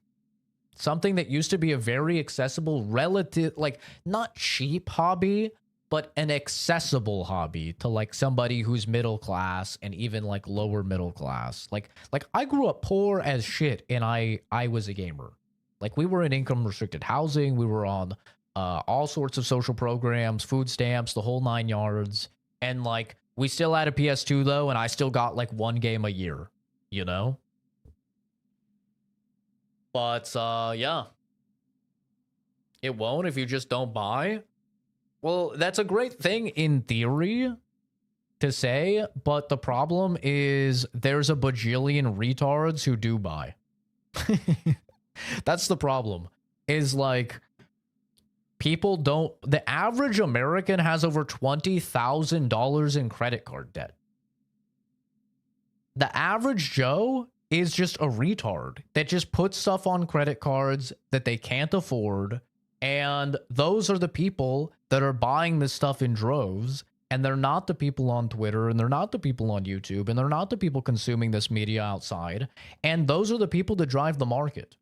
Something that used to be a very accessible, relative, like, not cheap hobby, but an accessible hobby to like somebody who's middle class and even like lower middle class. Like I grew up poor as shit, and I was a gamer. Like, we were in income restricted housing. We were on all sorts of social programs, food stamps, the whole 9 yards. And like, we still had a PS2 though, and I still got like 1 game a year, you know? But yeah. It won't if you just don't buy. Well, that's a great thing in theory to say, but the problem is there's a bajillion retards who do buy. That's the problem. Is like, people don't, the average American has over $20,000 in credit card debt. The average Joe is just a retard that just puts stuff on credit cards that they can't afford. And those are the people that are buying this stuff in droves. And they're not the people on Twitter, and they're not the people on YouTube, and they're not the people consuming this media outside. And those are the people that drive the market.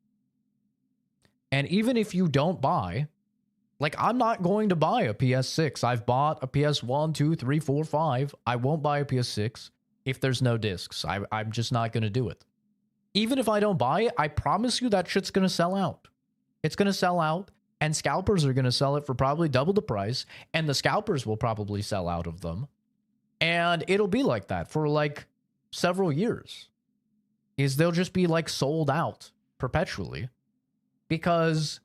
And even if you don't buy, like, I'm not going to buy a PS6. I've bought a PS1, 2, 3, 4, 5. I won't buy a PS6 if there's no discs. I'm just not going to do it. Even if I don't buy it, I promise you that shit's going to sell out. It's going to sell out, and scalpers are going to sell it for probably double the price, and the scalpers will probably sell out of them. And it'll be like that for like several years. They'll just be like sold out perpetually, because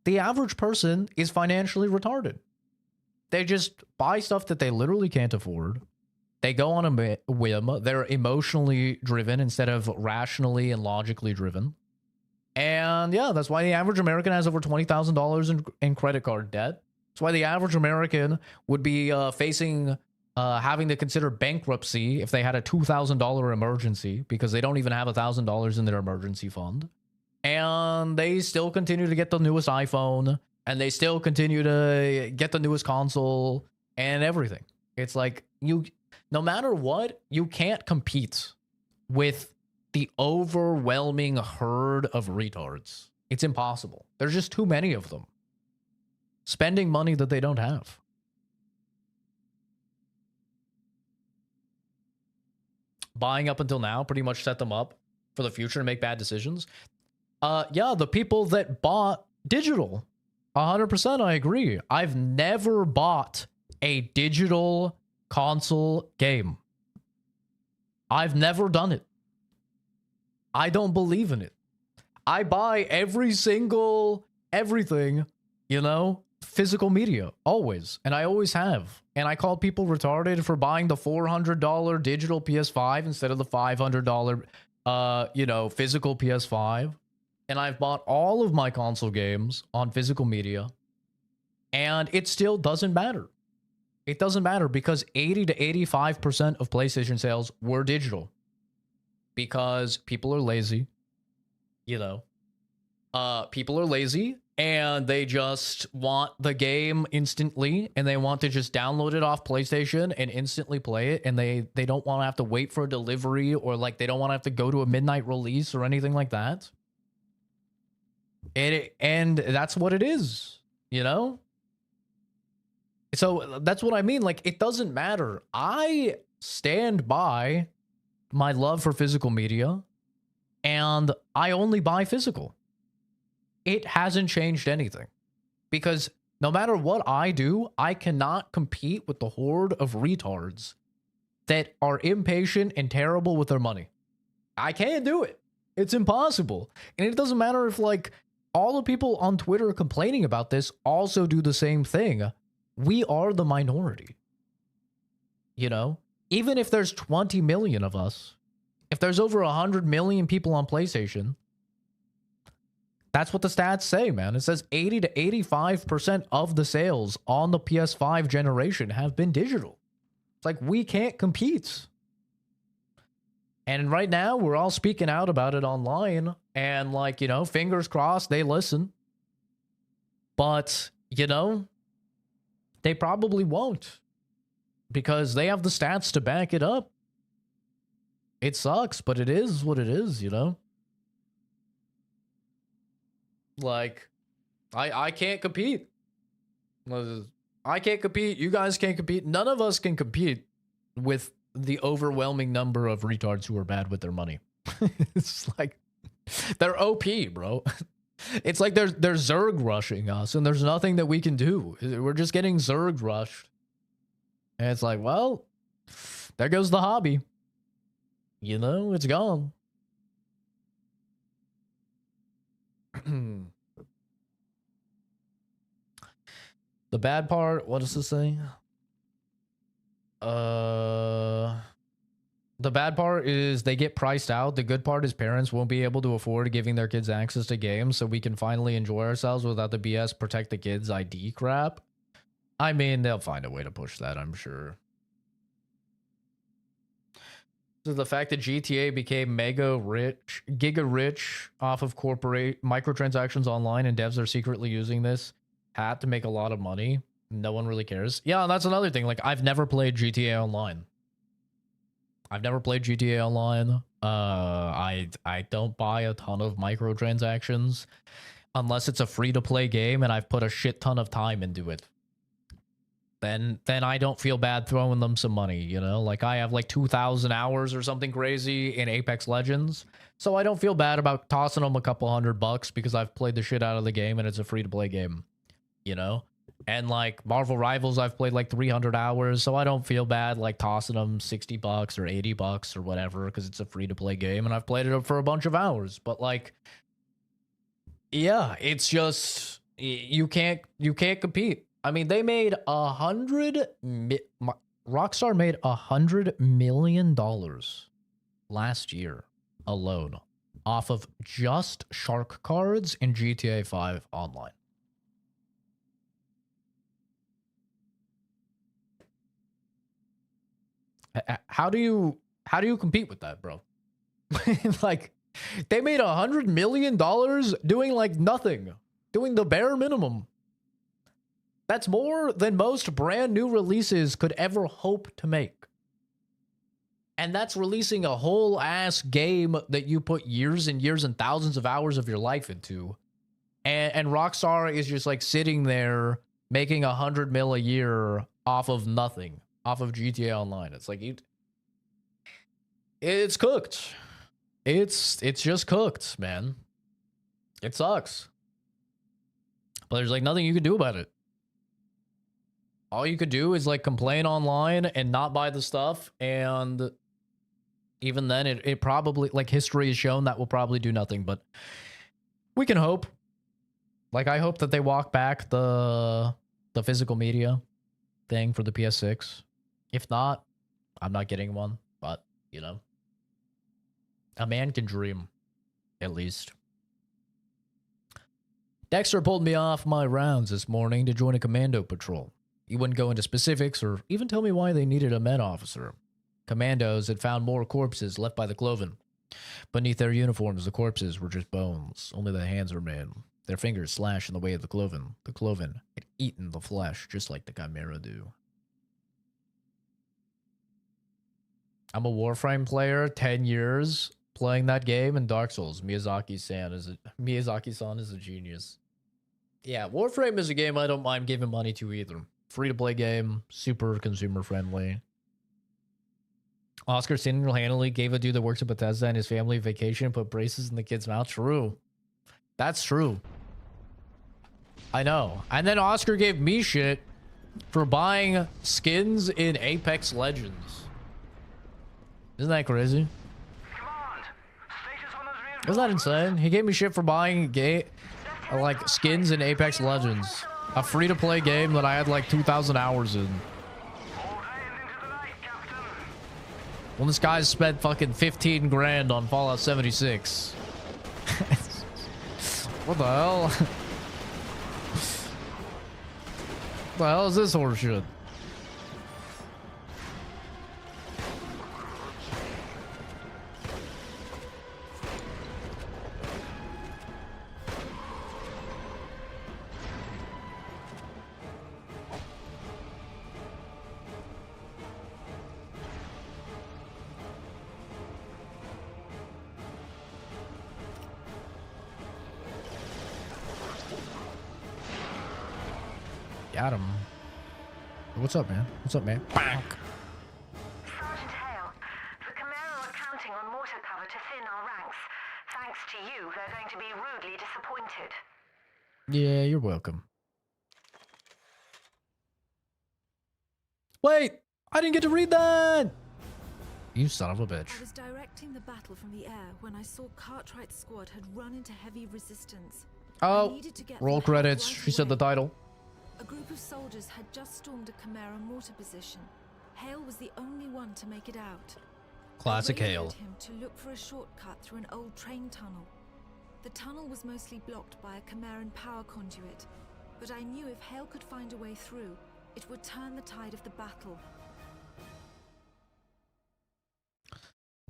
the average person is financially retarded. They just buy stuff that they literally can't afford. They go on a whim. They're emotionally driven instead of rationally and logically driven. And yeah, that's why the average American has over $20,000 in credit card debt. That's why the average American would be facing having to consider bankruptcy if they had a $2,000 emergency, because they don't even have $1,000 in their emergency fund. and they still continue to get the newest iPhone, and they still continue to get the newest console and everything. It's like, no matter what, you can't compete with the overwhelming herd of retards. It's impossible. There's just too many of them spending money that they don't have. Buying up until now pretty much set them up for the future to make bad decisions. Yeah, the people that bought digital, 100% I agree. I've never bought a digital console game. I've never done it. I don't believe in it. I buy every single everything, you know, physical media, always. And I always have. And I call people retarded for buying the $400 digital PS5 instead of the $500, you know, physical PS5. And I've bought all of my console games on physical media. And it still doesn't matter. It doesn't matter because 80 to 85% of PlayStation sales were digital. Because people are lazy, you know. People are lazy and they just want the game instantly and they want to just download it off PlayStation and instantly play it, and they don't want to have to wait for a delivery, or like they don't want to have to go to a midnight release or anything like that. And that's what it is, you know? So that's what I mean. Like, it doesn't matter. I stand by my love for physical media, and I only buy physical. It hasn't changed anything, because no matter what I do, I cannot compete with the horde of retards that are impatient and terrible with their money. I can't do it. It's impossible. And it doesn't matter if, like, all the people on Twitter complaining about this also do the same thing. We are the minority. You know? Even if there's 20 million of us, if there's over 100 million people on PlayStation, that's what the stats say, man. It says 80 to 85% of the sales on the PS5 generation have been digital. It's like, we can't compete. And right now, we're all speaking out about it online. And, like, you know, fingers crossed they listen. But, you know, they probably won't, because they have the stats to back it up. It sucks, but it is what it is, you know? Like, I can't compete. I can't compete. You guys can't compete. None of us can compete with the overwhelming number of retards who are bad with their money. It's like, they're OP, bro. It's like they're Zerg rushing us, and there's nothing that we can do. We're just getting Zerg rushed. And it's like, well, there goes the hobby. You know, it's gone. The bad part, what does this say? The bad part is they get priced out. The good part is parents won't be able to afford giving their kids access to games, so we can finally enjoy ourselves without the BS protect the kids ID crap. I mean, they'll find a way to push that, I'm sure. So the fact that GTA became giga rich off of corporate microtransactions online, and devs are secretly using this hat to make a lot of money. No one really cares. Yeah, and that's another thing. Like, I've never played GTA Online. I've never played GTA Online. I don't buy a ton of microtransactions unless it's a free-to-play game and I've put a shit ton of time into it. Then I don't feel bad throwing them some money, you know? Like, I have like 2,000 hours or something crazy in Apex Legends, so I don't feel bad about tossing them a couple $100 because I've played the shit out of the game and it's a free-to-play game, you know? And like Marvel Rivals, I've played like 300 hours, so I don't feel bad like tossing them $60 or $80 or whatever because it's a free-to-play game and I've played it for a bunch of hours. But like, yeah, it's just, you can't compete. I mean, they made Rockstar made $100 million last year alone off of just shark cards in GTA 5 Online. How do you compete with that, bro? Like, They made $100 million doing like nothing, doing the bare minimum. That's more than most brand new releases could ever hope to make. And that's releasing a whole ass game that you put years and years and thousands of hours of your life into. And Rockstar is just like sitting there making $100 million a year off of nothing, off of GTA Online. It's like, it's cooked. It's just cooked, man. It sucks. But there's like nothing you can do about it. All you could do is like complain online and not buy the stuff. And even then, it probably, like, history has shown that will probably do nothing. But we can hope. Like, I hope that they walk back the physical media thing for the PS6. If not, I'm not getting one. But, you know, a man can dream, at least. Dexter pulled me off my rounds this morning to join a commando patrol. He wouldn't go into specifics or even tell me why they needed a med officer. Commandos had found more corpses left by the Cloven. Beneath their uniforms, the corpses were just bones. Only the hands remained. Their fingers slashed in the way of the Cloven. The Cloven had eaten the flesh just like the Chimera do. I'm a Warframe player, 10 years playing that game, and Dark Souls. Miyazaki-san is a genius. Yeah, Warframe is a game I don't mind giving money to either. Free-to-play game, super consumer-friendly. Oscar single-handedly gave a dude that works at Bethesda and his family vacation and put braces in the kid's mouth. True. That's true. I know. And then Oscar gave me shit for buying skins in Apex Legends. Isn't that crazy? Isn't that insane? He gave me shit for buying like skins in Apex Legends. A free-to-play game that I had like 2,000 hours in. Well, this guy's spent fucking 15 grand on Fallout 76. What the hell? What the hell is this horseshit? Got him. What's up, man? What's up, man? Bonk. Sergeant Hale, the Chimera are counting on mortar cover to thin our ranks. Thanks to you, they're going to be rudely disappointed. Yeah, you're welcome. Wait! I didn't get to read that! You son of a bitch. I was directing the battle from the air when I saw Cartwright's squad had run into heavy resistance. Oh, roll credits. She said the title. A group of soldiers had just stormed a Chimera mortar position. Hale was the only one to make it out. Classic I Hale. radioed him to look for a shortcut through an old train tunnel. The tunnel was mostly blocked by a Chimeran power conduit, but I knew if Hale could find a way through, it would turn the tide of the battle.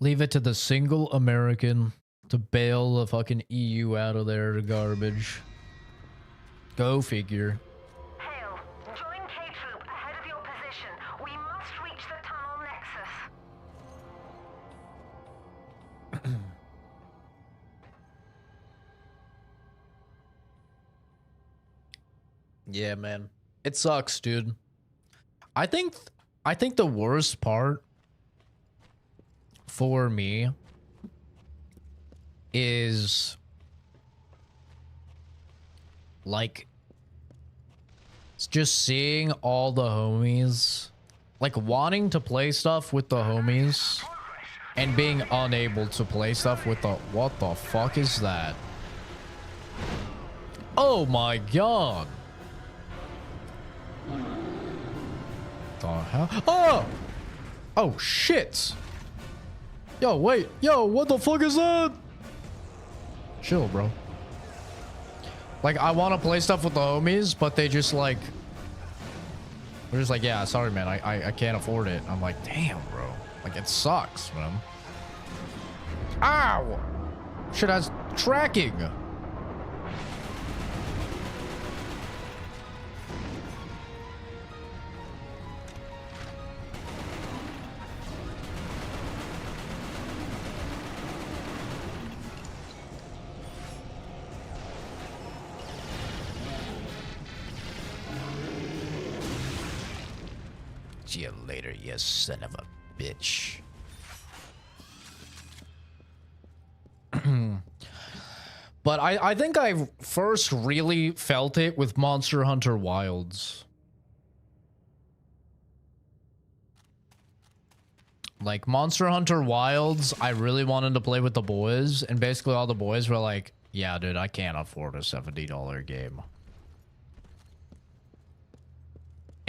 Leave it to the single American to bail the fucking EU out of their garbage. Go figure. Hale, join K-Troop ahead of your position. We must reach the tunnel nexus. Yeah, man. It sucks, dude. I think the worst part for me is like it's just seeing all the homies, like wanting to play stuff with the homies and being unable to play stuff with the, what the fuck is that? Oh my god. The hell? Oh! Oh shit! Yo, wait. Yo, what the fuck is that? Chill, bro. Like, I want to play stuff with the homies, but they just like... They're just like, yeah, sorry, man. I can't afford it. I'm like, damn, bro. Like, it sucks, man. Ow! Shit has tracking. See you later, you son of a bitch. But I think I first really felt it with Monster Hunter Wilds. Like, Monster Hunter Wilds, I really wanted to play with the boys, and basically all the boys were like, yeah, dude, I can't afford a $70 game.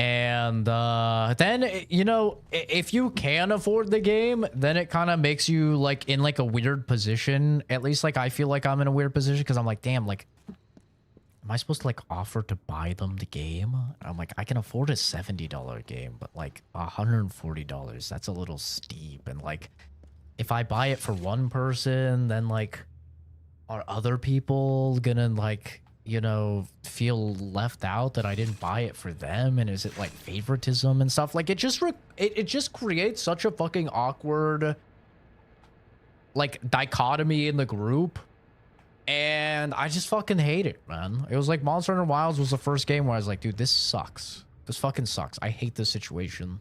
And then, you know, if you can afford the game, then it kind of makes you like in like a weird position. At least like I feel like I'm in a weird position because I'm like, damn, like, am I supposed to like offer to buy them the game? I'm like, I can afford a $70 game, but like $140, that's a little steep. And like, if I buy it for one person, then like, are other people gonna like, you know, feel left out that I didn't buy it for them? And is it like favoritism and stuff? Like, it just creates such a fucking awkward like dichotomy in the group, and I just fucking hate it, man. It was like Monster Hunter Wilds was the first game where I was like, dude, this sucks. This fucking sucks. I hate this situation.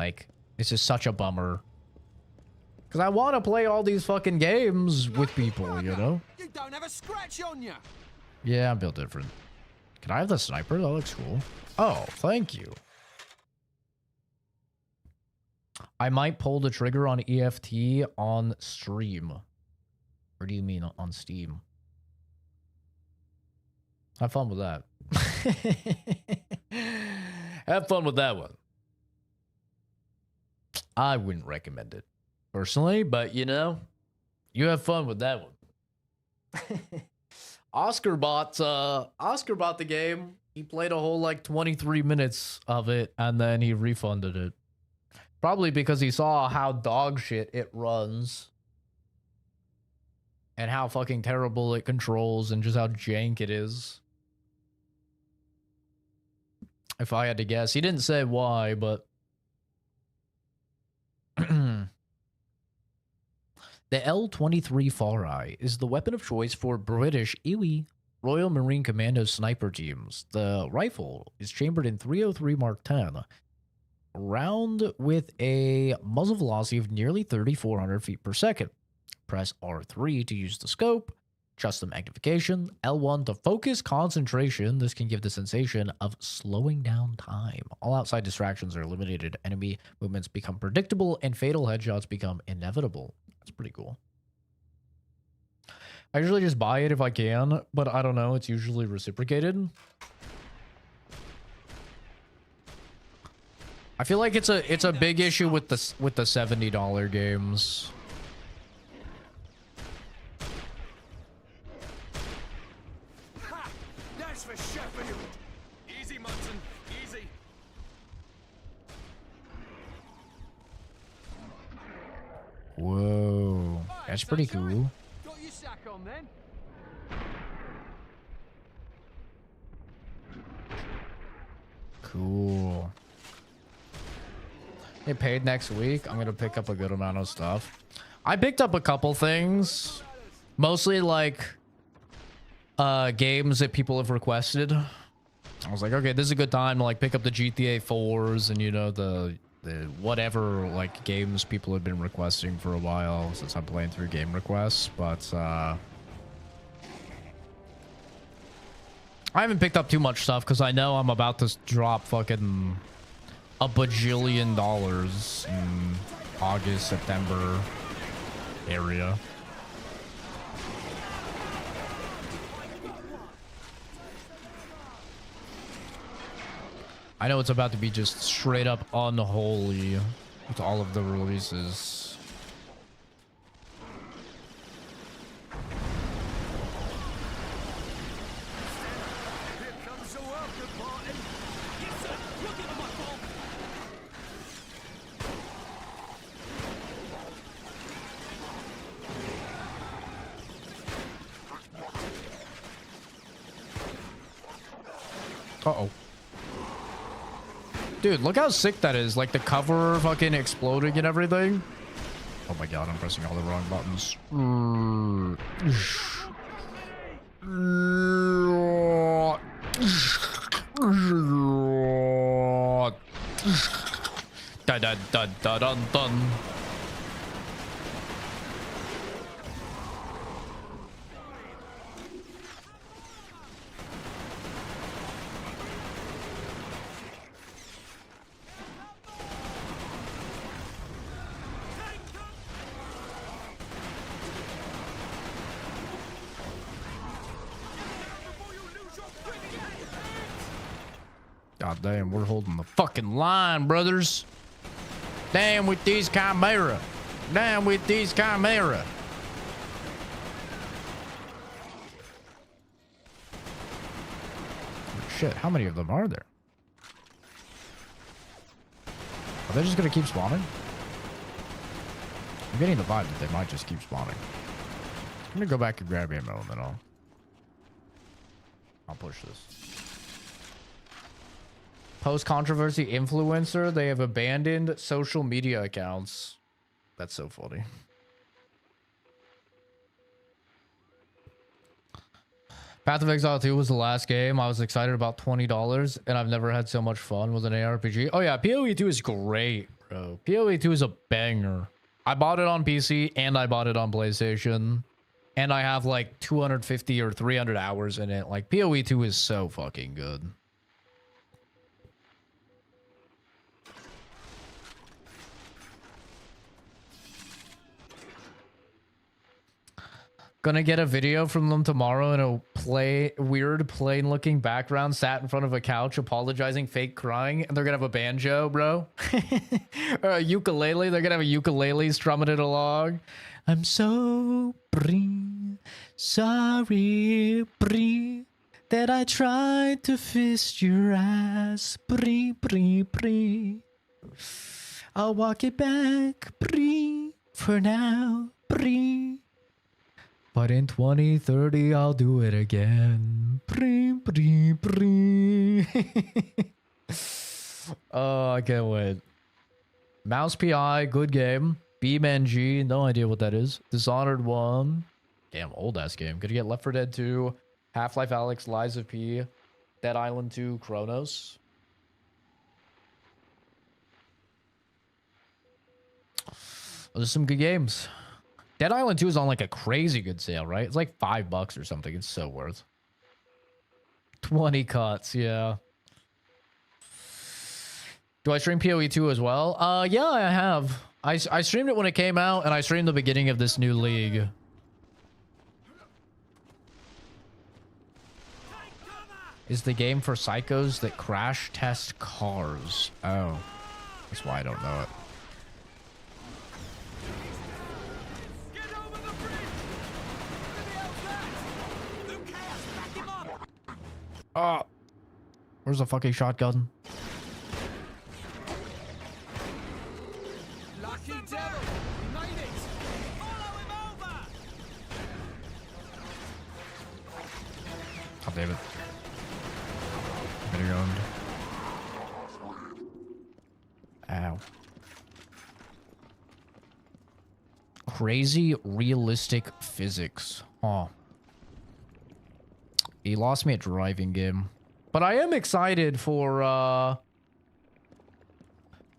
Like, this is such a bummer. Because I want to play all these fucking games with people, you know? You don't have a scratch on you. Yeah, I'm built different. Can I have the sniper? That looks cool. Oh, thank you. I might pull the trigger on EFT on stream. Or do you mean on Steam? Have fun with that. Have fun with that one. I wouldn't recommend it personally, but you know, you have fun with that one. Oscar bought the game. He played a whole like 23 minutes of it, and then he refunded it. Probably because he saw how dog shit it runs. And how fucking terrible it controls, and just how jank it is. If I had to guess. He didn't say why, but... The L-23 Farai is the weapon of choice for British IWI Royal Marine Commando sniper teams. The rifle is chambered in 303 Mark 10, round with a muzzle velocity of nearly 3,400 feet per second. Press R3 to use the scope, adjust the magnification, L1 to focus concentration. This can give the sensation of slowing down time. All outside distractions are eliminated. Enemy movements become predictable, and fatal headshots become inevitable. That's pretty cool. I usually just buy it if I can, but I don't know. It's usually reciprocated. I feel like it's a big issue with the $70 games. Ha! That's for Sheffield. Easy, Munson. Easy. Whoa, that's pretty cool. Got your sack on then? Cool. Get paid next week. I'm gonna pick up a good amount of stuff. I picked up a couple things, mostly like games that people have requested. I was like, okay, this is a good time to like pick up the GTA 4s and, you know, the whatever like games people have been requesting for a while, since I'm playing through game requests. But I haven't picked up too much stuff because I know I'm about to drop fucking a bajillion dollars in August, September area. I know it's about to be just straight up unholy with all of the releases. Here comes the welcome party. Yes, sir. Look at my ball. Uh-oh. Dude, look how sick that is. Like the cover fucking exploding and everything. Oh my god, I'm pressing all the wrong buttons. Dun dun dun dun dun dun. God damn, we're holding the fucking line, brothers. Damn with these Chimera. Damn with these Chimera. Oh, shit, how many of them are there? Are they just gonna keep spawning? I'm getting the vibe that they might just keep spawning. I'm gonna go back and grab ammo and then I'll push this. Post-controversy influencer, they have abandoned social media accounts. That's so funny. Path of Exile 2 was the last game. I was excited about $20, and I've never had so much fun with an ARPG. Oh yeah, PoE 2 is great, bro. PoE 2 is a banger. I bought it on PC, and I bought it on PlayStation. And I have like 250 or 300 hours in it. Like, PoE 2 is so fucking good. Gonna get a video from them tomorrow in a weird plain looking background, sat in front of a couch apologizing, fake crying, and they're gonna have a banjo, bro. Or a ukulele. They're gonna have a ukulele strumming it along. I'm so sorry that I tried to fist your ass. I'll walk it back for now. But in 2030, I'll do it again. Oh, I can't wait. Mouse PI, good game. BeamNG, no idea what that is. Dishonored 1. Damn, old-ass game. Gonna get Left 4 Dead 2. Half-Life Alyx, Lies of P. Dead Island 2, Chronos. Those are some good games. Dead Island 2 is on like a crazy good sale, right? It's like $5 or something. It's so worth. 20 cuts, yeah. Do I stream PoE 2 as well? Yeah, I have. I streamed it when it came out, and I streamed the beginning of this new league. Is the game for psychos that crash test cars. Oh. That's why I don't know it. Where's the fucking shotgun? Lucky devil! We made it! Follow him over! Oh, damn it. Getting owned. Ow. Crazy realistic physics. Huh. He lost me at driving game. But I am excited for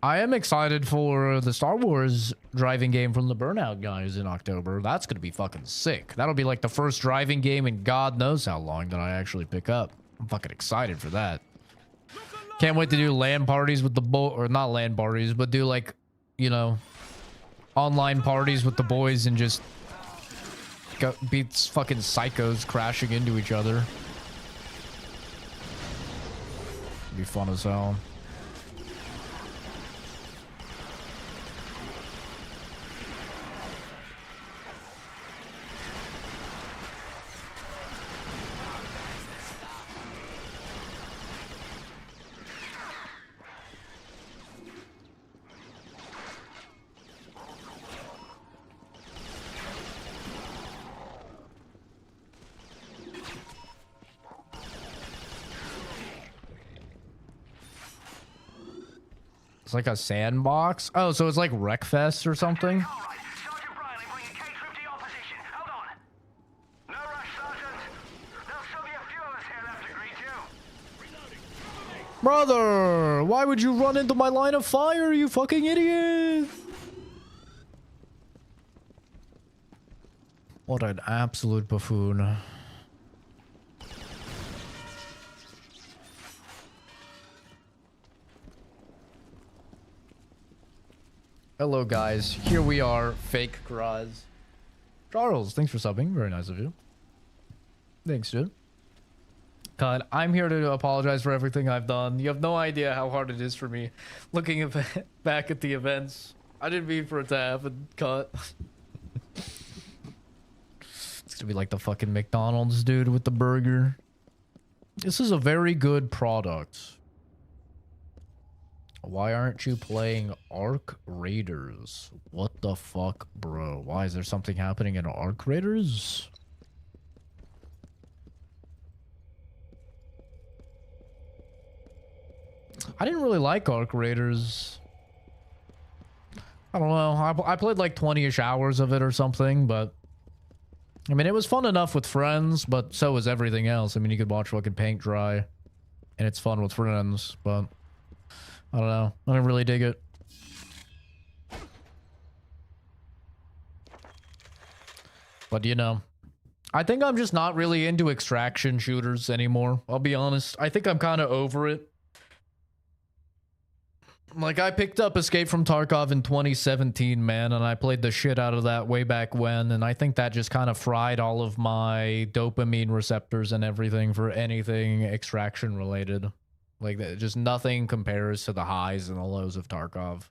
the Star Wars driving game from the Burnout guys in October. That's gonna be fucking sick. That'll be like the first driving game in God knows how long that I actually pick up. I'm fucking excited for that. Can't wait to do LAN parties with the or not LAN parties, but do like, you know, online parties with the boys and just beat fucking psychos crashing into each other. Be fun as hell. It's like a sandbox. Oh, so it's like Wreckfest or something. All right, Sergeant Briley, bring a K troop to your position. Hold on. No rush, Sergeant. There'll still be a few of us here left to greet you. Brother, why would you run into my line of fire, you fucking idiot? What an absolute buffoon. Hello guys, here we are, fake Graz. Charles, thanks for subbing, very nice of you. Thanks, dude. God, I'm here to apologize for everything I've done. You have no idea how hard it is for me looking back at the events. I didn't mean for it to happen, cut. It's gonna be like the fucking McDonald's dude with the burger. This is a very good product. Why aren't you playing Arc Raiders? What the fuck, bro? Why is there something happening in Arc Raiders? I didn't really like Arc Raiders. I don't know. I played like 20-ish hours of it or something, but I mean, it was fun enough with friends, but so was everything else. I mean, you could watch fucking paint dry, and it's fun with friends, but I don't know. I don't really dig it. But, you know, I think I'm just not really into extraction shooters anymore. I'll be honest. I think I'm kind of over it. Like, I picked up Escape from Tarkov in 2017, man, and I played the shit out of that way back when, and I think that just kind of fried all of my dopamine receptors and everything for anything extraction related. Like, just nothing compares to the highs and the lows of Tarkov.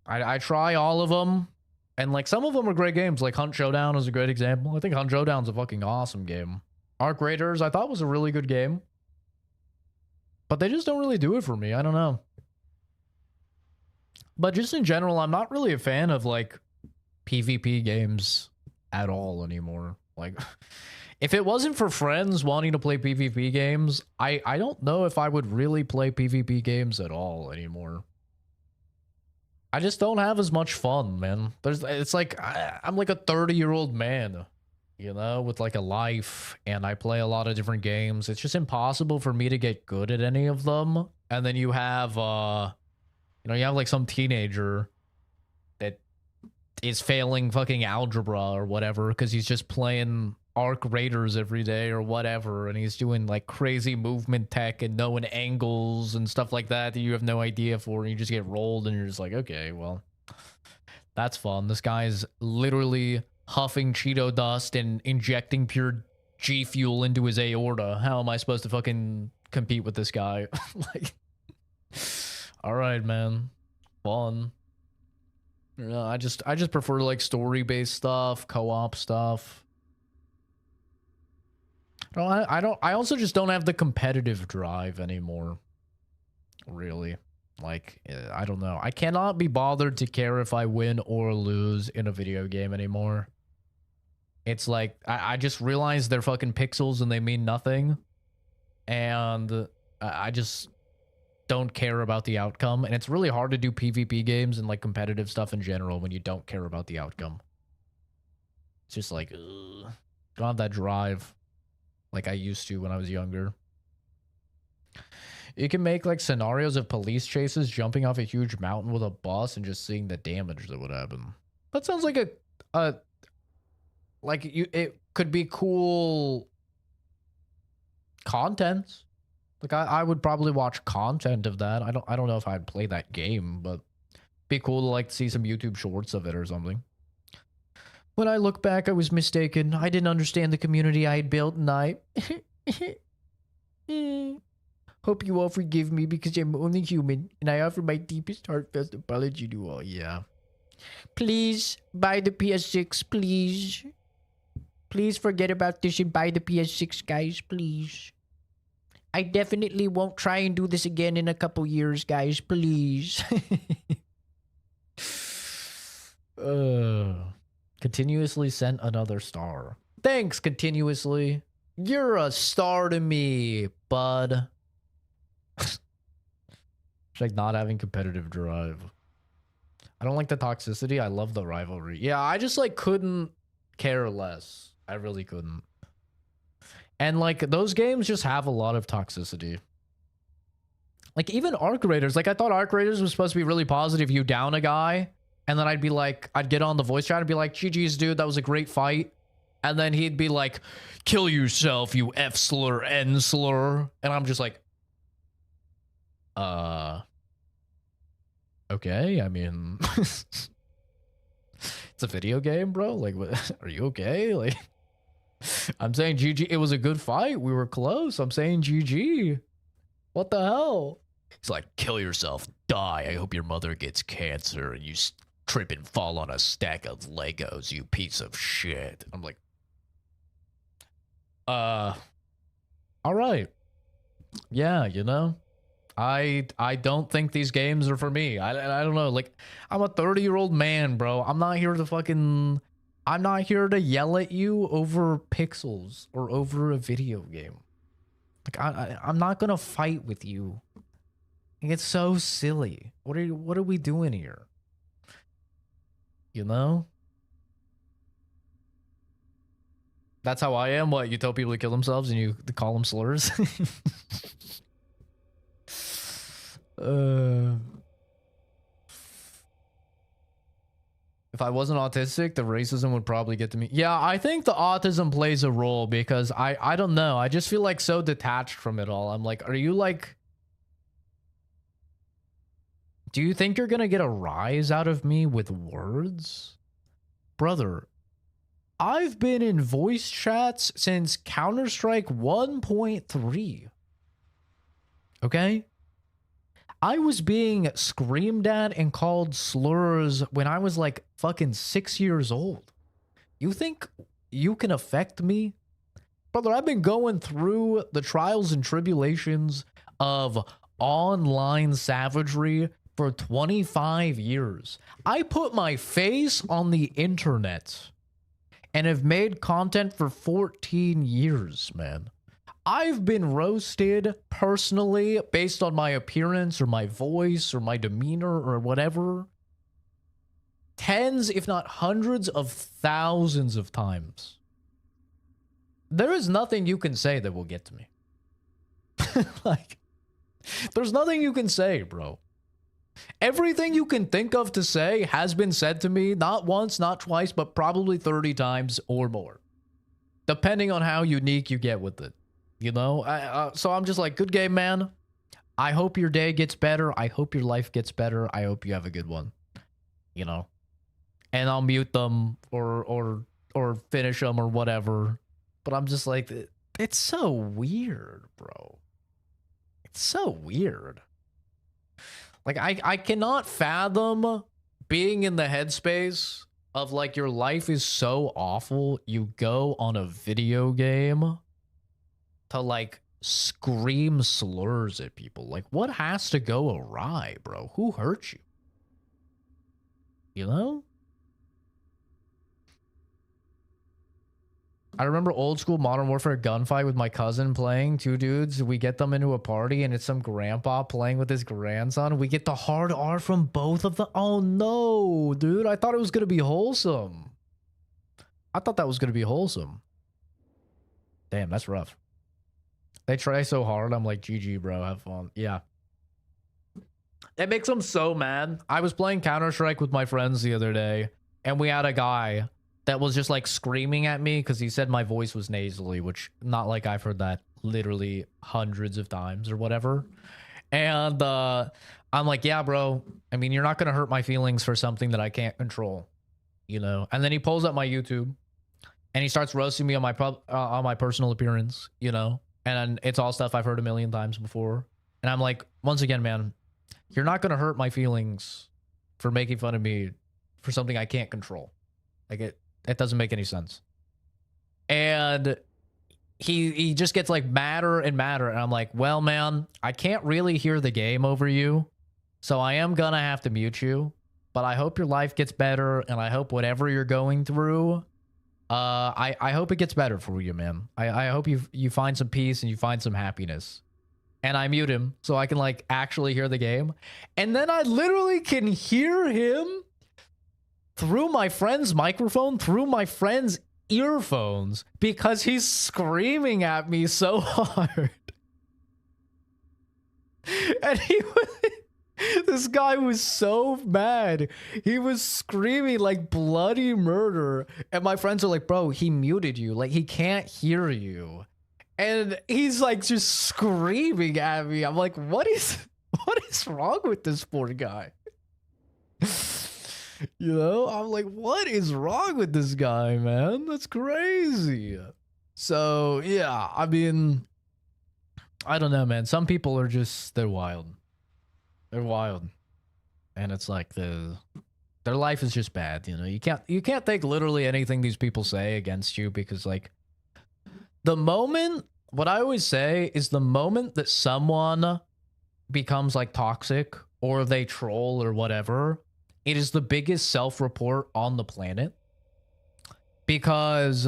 I try all of them, and, like, some of them are great games. Like, Hunt Showdown is a great example. I think Hunt Showdown's a fucking awesome game. Arc Raiders, I thought was a really good game. But they just don't really do it for me. I don't know. But just in general, I'm not really a fan of, like, PvP games at all anymore. Like... If it wasn't for friends wanting to play PvP games, I don't know if I would really play PvP games at all anymore. I just don't have as much fun, man. It's like, I'm like a 30-year-old man, you know, with like a life, and I play a lot of different games. It's just impossible for me to get good at any of them. And then you have, you know, you have like some teenager that is failing fucking algebra or whatever because he's just playing Arc Raiders every day or whatever, and he's doing like crazy movement tech and knowing angles and stuff like that you have no idea for, and you just get rolled and you're just like, okay, well, that's fun. This guy's literally huffing Cheeto dust and injecting pure G fuel into his aorta. How am I supposed to fucking compete with this guy? Like, all right, man, fun. Yeah, I just prefer like story-based stuff, co-op stuff. No, I also just don't have the competitive drive anymore. Really. Like, I don't know. I cannot be bothered to care if I win or lose in a video game anymore. It's like, I just realize they're fucking pixels and they mean nothing. And I just don't care about the outcome. And it's really hard to do PvP games and like competitive stuff in general when you don't care about the outcome. It's just like, ugh. Don't have that drive like I used to when I was younger. You can make like scenarios of police chases jumping off a huge mountain with a bus and just seeing the damage that would happen. That sounds like it could be cool content. Like I would probably watch content of that. I don't know if I'd play that game, but be cool to like see some YouTube shorts of it or something. When I look back, I was mistaken. I didn't understand the community I had built, and I hope you all forgive me because I'm only human, and I offer my deepest, heartfelt apology to all. Yeah. Please buy the PS6, please. Please forget about this and buy the PS6, guys, please. I definitely won't try and do this again in a couple years, guys, please. Continuously sent another star. Thanks, continuously. You're a star to me, bud. It's like not having competitive drive. I don't like the toxicity. I love the rivalry. Yeah, I just like couldn't care less. I really couldn't. And like those games just have a lot of toxicity. Like even Arc Raiders, like I thought Arc Raiders was supposed to be really positive. You down a guy, and then I'd be like, I'd get on the voice chat and be like, GG's dude, that was a great fight. And then he'd be like, kill yourself, you F slur, N slur. And I'm just like, okay, I mean, it's a video game, bro. Like, what, are you okay? Like, I'm saying GG. It was a good fight. We were close. I'm saying GG. What the hell? He's like, kill yourself, die. I hope your mother gets cancer and you trip and fall on a stack of Legos, you piece of shit. I'm like, all right. Yeah, you know, I don't think these games are for me. I don't know. Like, I'm a 30-year-old man, bro. I'm not here to yell at you over pixels or over a video game. Like, I'm not gonna fight with you. It's so silly. What are we doing here? You know? That's how I am. What, you tell people to kill themselves and you call them slurs? If I wasn't autistic, the racism would probably get to me. Yeah, I think the autism plays a role because I don't know. I just feel like so detached from it all. I'm like, are you like... Do you think you're gonna get a rise out of me with words? Brother, I've been in voice chats since Counter-Strike 1.3. Okay? I was being screamed at and called slurs when I was like fucking 6 years old. You think you can affect me? Brother, I've been going through the trials and tribulations of online savagery for 25 years. I put my face on the internet and have made content for 14 years, man. I've been roasted personally based on my appearance or my voice or my demeanor or whatever. Tens, if not hundreds of thousands of times. There is nothing you can say that will get to me. Like, there's nothing you can say, bro. Everything you can think of to say has been said to me, not once, not twice, but probably 30 times or more. Depending on how unique you get with it. You know? So I'm just like, good game, man. I hope your day gets better. I hope your life gets better. I hope you have a good one. You know? And I'll mute them or finish them or whatever. But I'm just like, it's so weird, bro. It's so weird. Like, I cannot fathom being in the headspace of, like, your life is so awful, you go on a video game to, like, scream slurs at people. Like, what has to go awry, bro? Who hurt you? You know? I remember old school Modern Warfare gunfight with my cousin playing. Two dudes, we get them into a party and it's some grandpa playing with his grandson. We get the hard R from both of them. Oh no, dude. I thought it was going to be wholesome. I thought that was going to be wholesome. Damn, that's rough. They try so hard. I'm like, GG, bro. Have fun. Yeah. It makes them so mad. I was playing Counter-Strike with my friends the other day and we had a guy that was just like screaming at me because he said my voice was nasally, which not like I've heard that literally hundreds of times or whatever. And I'm like, yeah, bro. I mean, you're not going to hurt my feelings for something that I can't control, you know? And then he pulls up my YouTube and he starts roasting me on my personal appearance, you know? And it's all stuff I've heard a million times before. And I'm like, once again, man, you're not going to hurt my feelings for making fun of me for something I can't control. Like, it doesn't make any sense. And he just gets like madder and madder. And I'm like, well, man, I can't really hear the game over you. So I am going to have to mute you. But I hope your life gets better. And I hope whatever you're going through, I hope it gets better for you, man. I hope you find some peace and you find some happiness. and I mute him so I can like actually hear the game. And then I literally can hear him through my friend's microphone, through my friend's earphones, because he's screaming at me so hard. And this guy was so mad. He was screaming like bloody murder. And my friends are like, bro, he muted you. Like, he can't hear you. And he's like just screaming at me. I'm like, what is wrong with this poor guy? You know, I'm like, what is wrong with this guy, man? That's crazy. So, yeah, I mean, I don't know, man. Some people are just, they're wild. They're wild. And it's like their life is just bad, you know. You can't take literally anything these people say against you, because like the moment, what I always say is the moment that someone becomes like toxic or they troll or whatever, it is the biggest self-report on the planet, because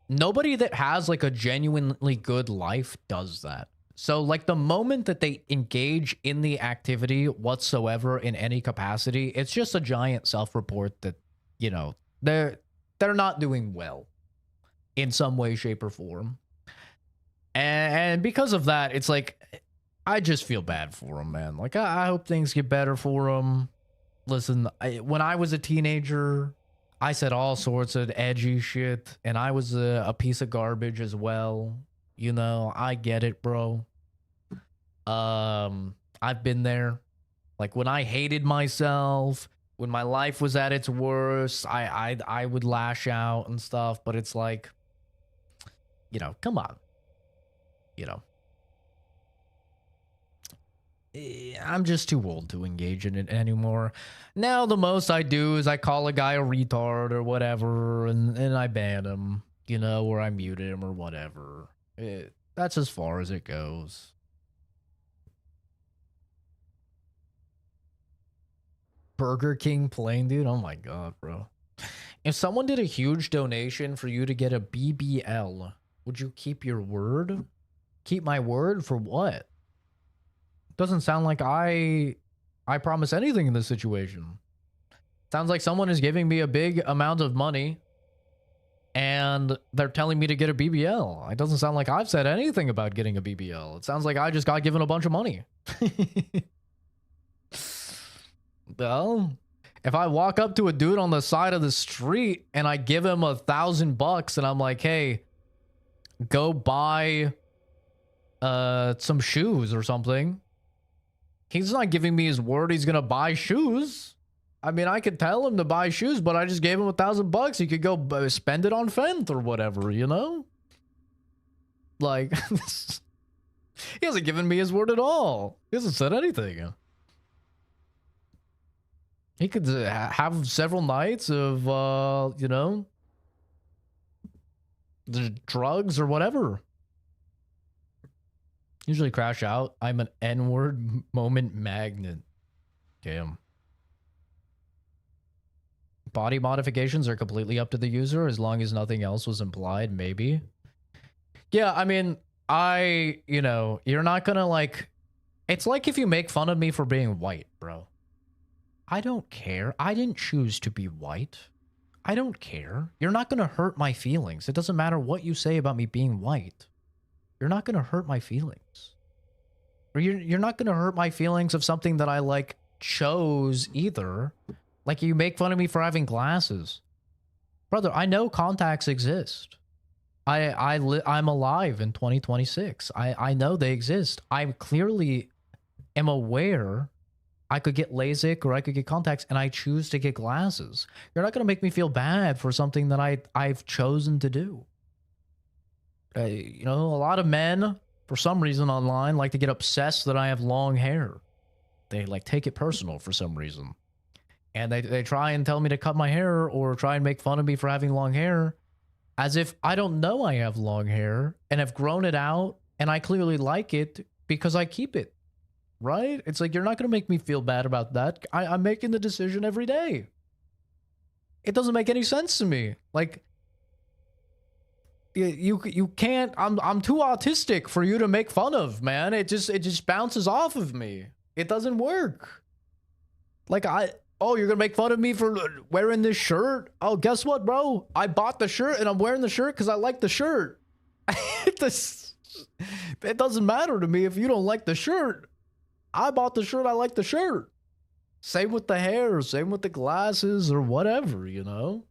nobody that has like a genuinely good life does that. So like the moment that they engage in the activity whatsoever in any capacity, it's just a giant self-report that, you know, they're not doing well in some way, shape, or form. And because of that, it's like, I just feel bad for them, man. Like, I hope things get better for them. Listen, when I was a teenager, I said all sorts of edgy shit, and I was a piece of garbage as well. You know, I get it, bro. I've been there. Like, when I hated myself, when my life was at its worst, I would lash out and stuff, but it's like, you know, come on. You know. I'm just too old to engage in it anymore. Now the most I do is I call a guy a retard or whatever, and I ban him, you know, or I mute him or whatever. That's as far as it goes. Burger King plane, dude? Oh my god, bro. If someone did a huge donation for you to get a BBL, would you keep your word? Keep my word for what? Doesn't sound like I promise anything in this situation. Sounds like someone is giving me a big amount of money and they're telling me to get a BBL. It doesn't sound like I've said anything about getting a BBL. It sounds like I just got given a bunch of money. Well, if I walk up to a dude on the side of the street and I give him $1,000 and I'm like, hey, go buy some shoes or something, he's not giving me his word he's gonna buy shoes. I mean, I could tell him to buy shoes, but I just gave him $1,000. He could go spend it on Fenth or whatever, you know? Like, he hasn't given me his word at all. He hasn't said anything. He could have several nights of, you know, the drugs or whatever. Usually crash out. I'm an N-word moment magnet. Damn. Body modifications are completely up to the user as long as nothing else was implied, maybe. Yeah, I mean, you know, you're not gonna like... It's like if you make fun of me for being white, bro. I don't care. I didn't choose to be white. I don't care. You're not gonna hurt my feelings. It doesn't matter what you say about me being white. You're not gonna hurt my feelings. Or you're not gonna hurt my feelings of something that I, like, chose either. Like, you make fun of me for having glasses. Brother, I know contacts exist. I'm alive in 2026. I know they exist. I clearly am aware I could get LASIK or I could get contacts, and I choose to get glasses. You're not going to make me feel bad for something that I've chosen to do. You know, a lot of men, for some reason online, like to get obsessed that I have long hair. They, like, take it personal for some reason. And they try and tell me to cut my hair or try and make fun of me for having long hair, as if I don't know I have long hair and have grown it out, and I clearly like it because I keep it. Right? It's like, you're not going to make me feel bad about that. I'm making the decision every day. It doesn't make any sense to me. Like, You can't. I'm too autistic for you to make fun of, man. It just bounces off of me. It doesn't work. Like oh, you're gonna make fun of me for wearing this shirt? Oh, guess what, bro? I bought the shirt and I'm wearing the shirt because I like the shirt. It doesn't matter to me if you don't like the shirt. I bought the shirt. I like the shirt. Same with the hair. Same with the glasses or whatever. You know,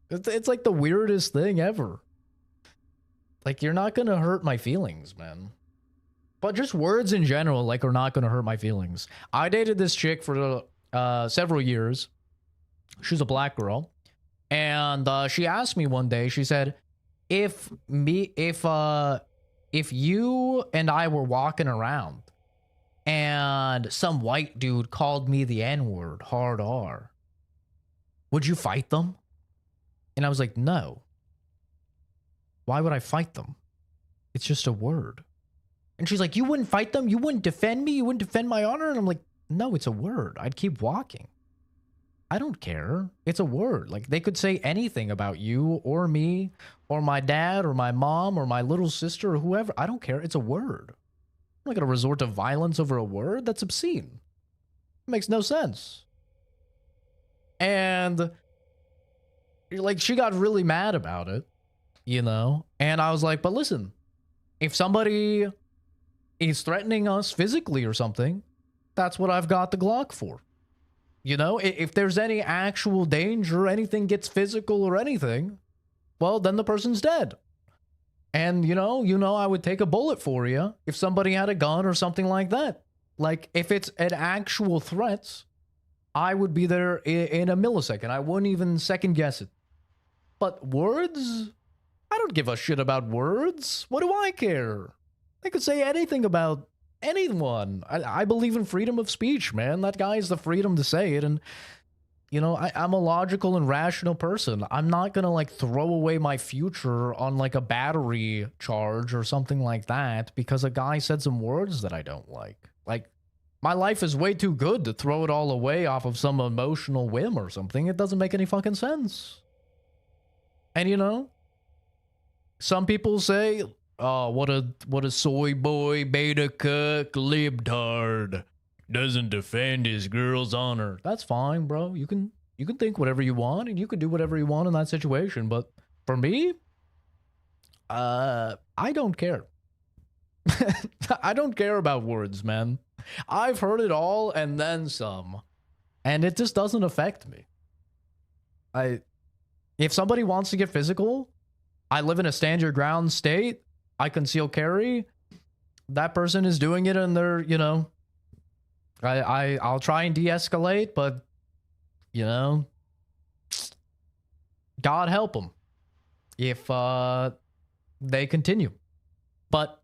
it's like the weirdest thing ever. Like, you're not gonna hurt my feelings, man. But just words in general, like, are not gonna hurt my feelings. I dated this chick for several years. She's a black girl. And she asked me one day, she said, if you and I were walking around and some white dude called me the N-word, hard R, would you fight them? And I was like, no. Why would I fight them? It's just a word. And she's like, you wouldn't fight them? You wouldn't defend me? You wouldn't defend my honor? And I'm like, no, it's a word. I'd keep walking. I don't care. It's a word. Like, they could say anything about you or me or my dad or my mom or my little sister or whoever. I don't care. It's a word. I'm not going to resort to violence over a word. That's obscene. It makes no sense. And, like, she got really mad about it. You know, and I was like, but listen, if somebody is threatening us physically or something, that's what I've got the Glock for. You know, if there's any actual danger, anything gets physical or anything, well, then the person's dead. And, you know, I would take a bullet for you if somebody had a gun or something like that. Like, if it's an actual threat, I would be there in a millisecond. I wouldn't even second guess it. But words? I don't give a shit about words. What do I care? They could say anything about anyone. I believe in freedom of speech, man. That guy has the freedom to say it. And, you know, I'm a logical and rational person. I'm not going to, like, throw away my future on, like, a battery charge or something like that because a guy said some words that I don't like. Like, my life is way too good to throw it all away off of some emotional whim or something. It doesn't make any fucking sense. And, you know, some people say, oh, what a soy boy, beta cuck, libtard. Doesn't defend his girl's honor. That's fine, bro. You can think whatever you want, and you can do whatever you want in that situation. But for me, I don't care. I don't care about words, man. I've heard it all and then some. And it just doesn't affect me. If somebody wants to get physical, I live in a stand your ground state. I conceal carry. That person is doing it and they're, you know, I'll try and de-escalate, but, you know, God help them if they continue. But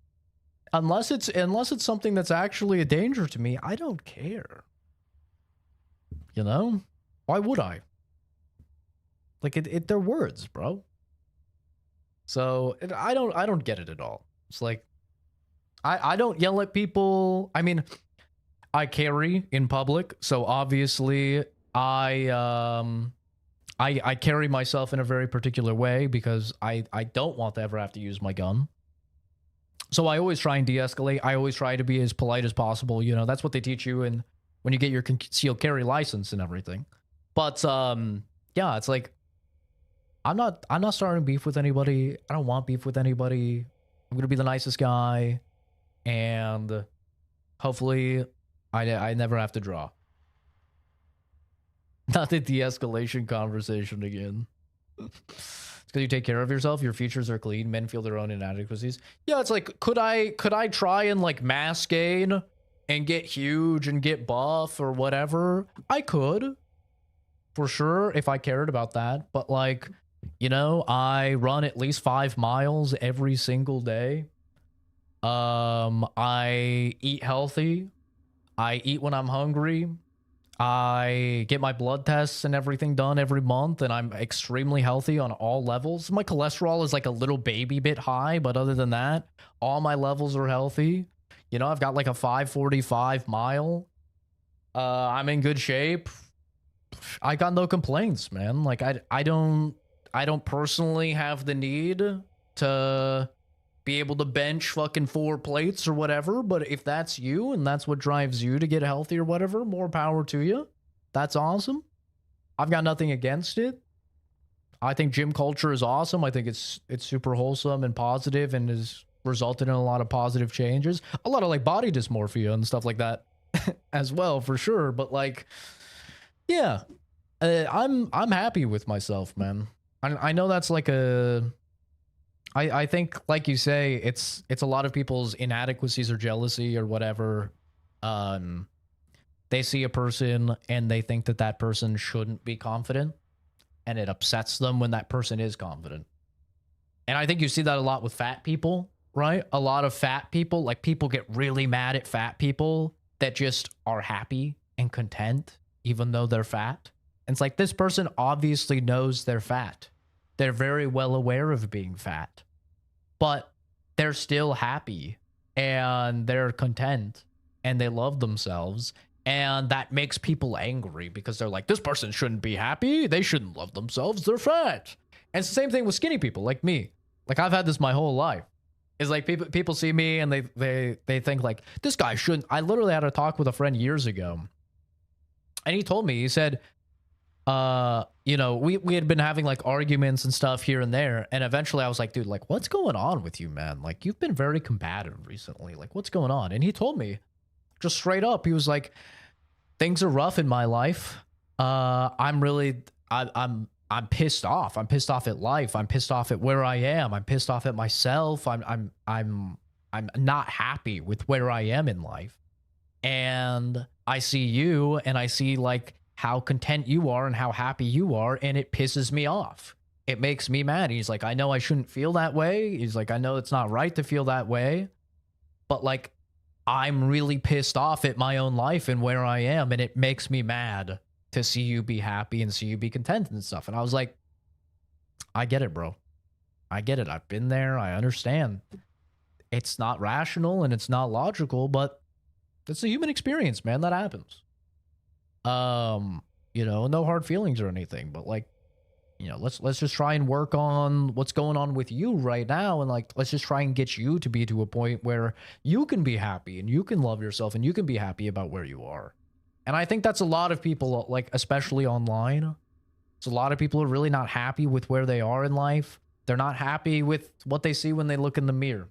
unless it's something that's actually a danger to me, I don't care. You know? Why would I? Like, they're words, bro. So I don't get it at all. It's like, I don't yell at people. I mean, I carry in public, so obviously I carry myself in a very particular way because I don't want to ever have to use my gun. So I always try and de-escalate. I always try to be as polite as possible. You know, that's what they teach you when you get your concealed carry license and everything. But yeah, it's like, I'm not starting beef with anybody. I don't want beef with anybody. I'm gonna be the nicest guy, and hopefully, I never have to draw. Not the de-escalation conversation again. It's because you take care of yourself. Your features are clean. Men feel their own inadequacies. Yeah, it's like, could I try and like mass gain and get huge and get buff or whatever? I could, for sure, if I cared about that. But like, you know, I run at least 5 miles every single day. I eat healthy. I eat when I'm hungry. I get my blood tests and everything done every month, and I'm extremely healthy on all levels. My cholesterol is like a little baby bit high, but other than that, all my levels are healthy. You know, I've got like a 5:45 mile. I'm in good shape. I got no complaints, man. Like I don't personally have the need to be able to bench fucking 4 plates or whatever. But if that's you and that's what drives you to get healthy or whatever, more power to you. That's awesome. I've got nothing against it. I think gym culture is awesome. I think it's super wholesome and positive and has resulted in a lot of positive changes. A lot of like body dysmorphia and stuff like that as well, for sure. But like, yeah, I'm happy with myself, man. I know that's like I think, like you say, it's a lot of people's inadequacies or jealousy or whatever. They see a person and they think that that person shouldn't be confident, and it upsets them when that person is confident. And I think you see that a lot with fat people, right? A lot of fat people, like people get really mad at fat people that just are happy and content even though they're fat. And it's like, this person obviously knows they're fat. They're very well aware of being fat, but they're still happy and they're content and they love themselves. And that makes people angry because they're like, this person shouldn't be happy. They shouldn't love themselves. They're fat. And it's the same thing with skinny people like me. Like, I've had this my whole life. It's like people see me and they think like, this guy shouldn't. I literally had a talk with a friend years ago. And he told me, he said, you know, we had been having like arguments and stuff here and there. And eventually I was like, dude, like, what's going on with you, man? Like, you've been very combative recently. Like, what's going on? And he told me just straight up, he was like, things are rough in my life. I'm pissed off. I'm pissed off at life. I'm pissed off at where I am. I'm pissed off at myself. I'm not happy with where I am in life. And I see you and I see like how content you are and how happy you are, and it pisses me off. It makes me mad. He's like, I know I shouldn't feel that way. He's like, I know it's not right to feel that way, but like, I'm really pissed off at my own life and where I am, and it makes me mad to see you be happy and see you be content and stuff. And I was like, I get it, bro. I get it. I've been there. I understand. It's not rational and it's not logical, but it's a human experience, man. That happens. You know, no hard feelings or anything, but like, you know, let's just try and work on what's going on with you right now, and like, let's just try and get you to be to a point where you can be happy and you can love yourself and you can be happy about where you are. And I think that's a lot of people, like, especially online. It's a lot of people are really not happy with where they are in life. They're not happy with what they see when they look in the mirror.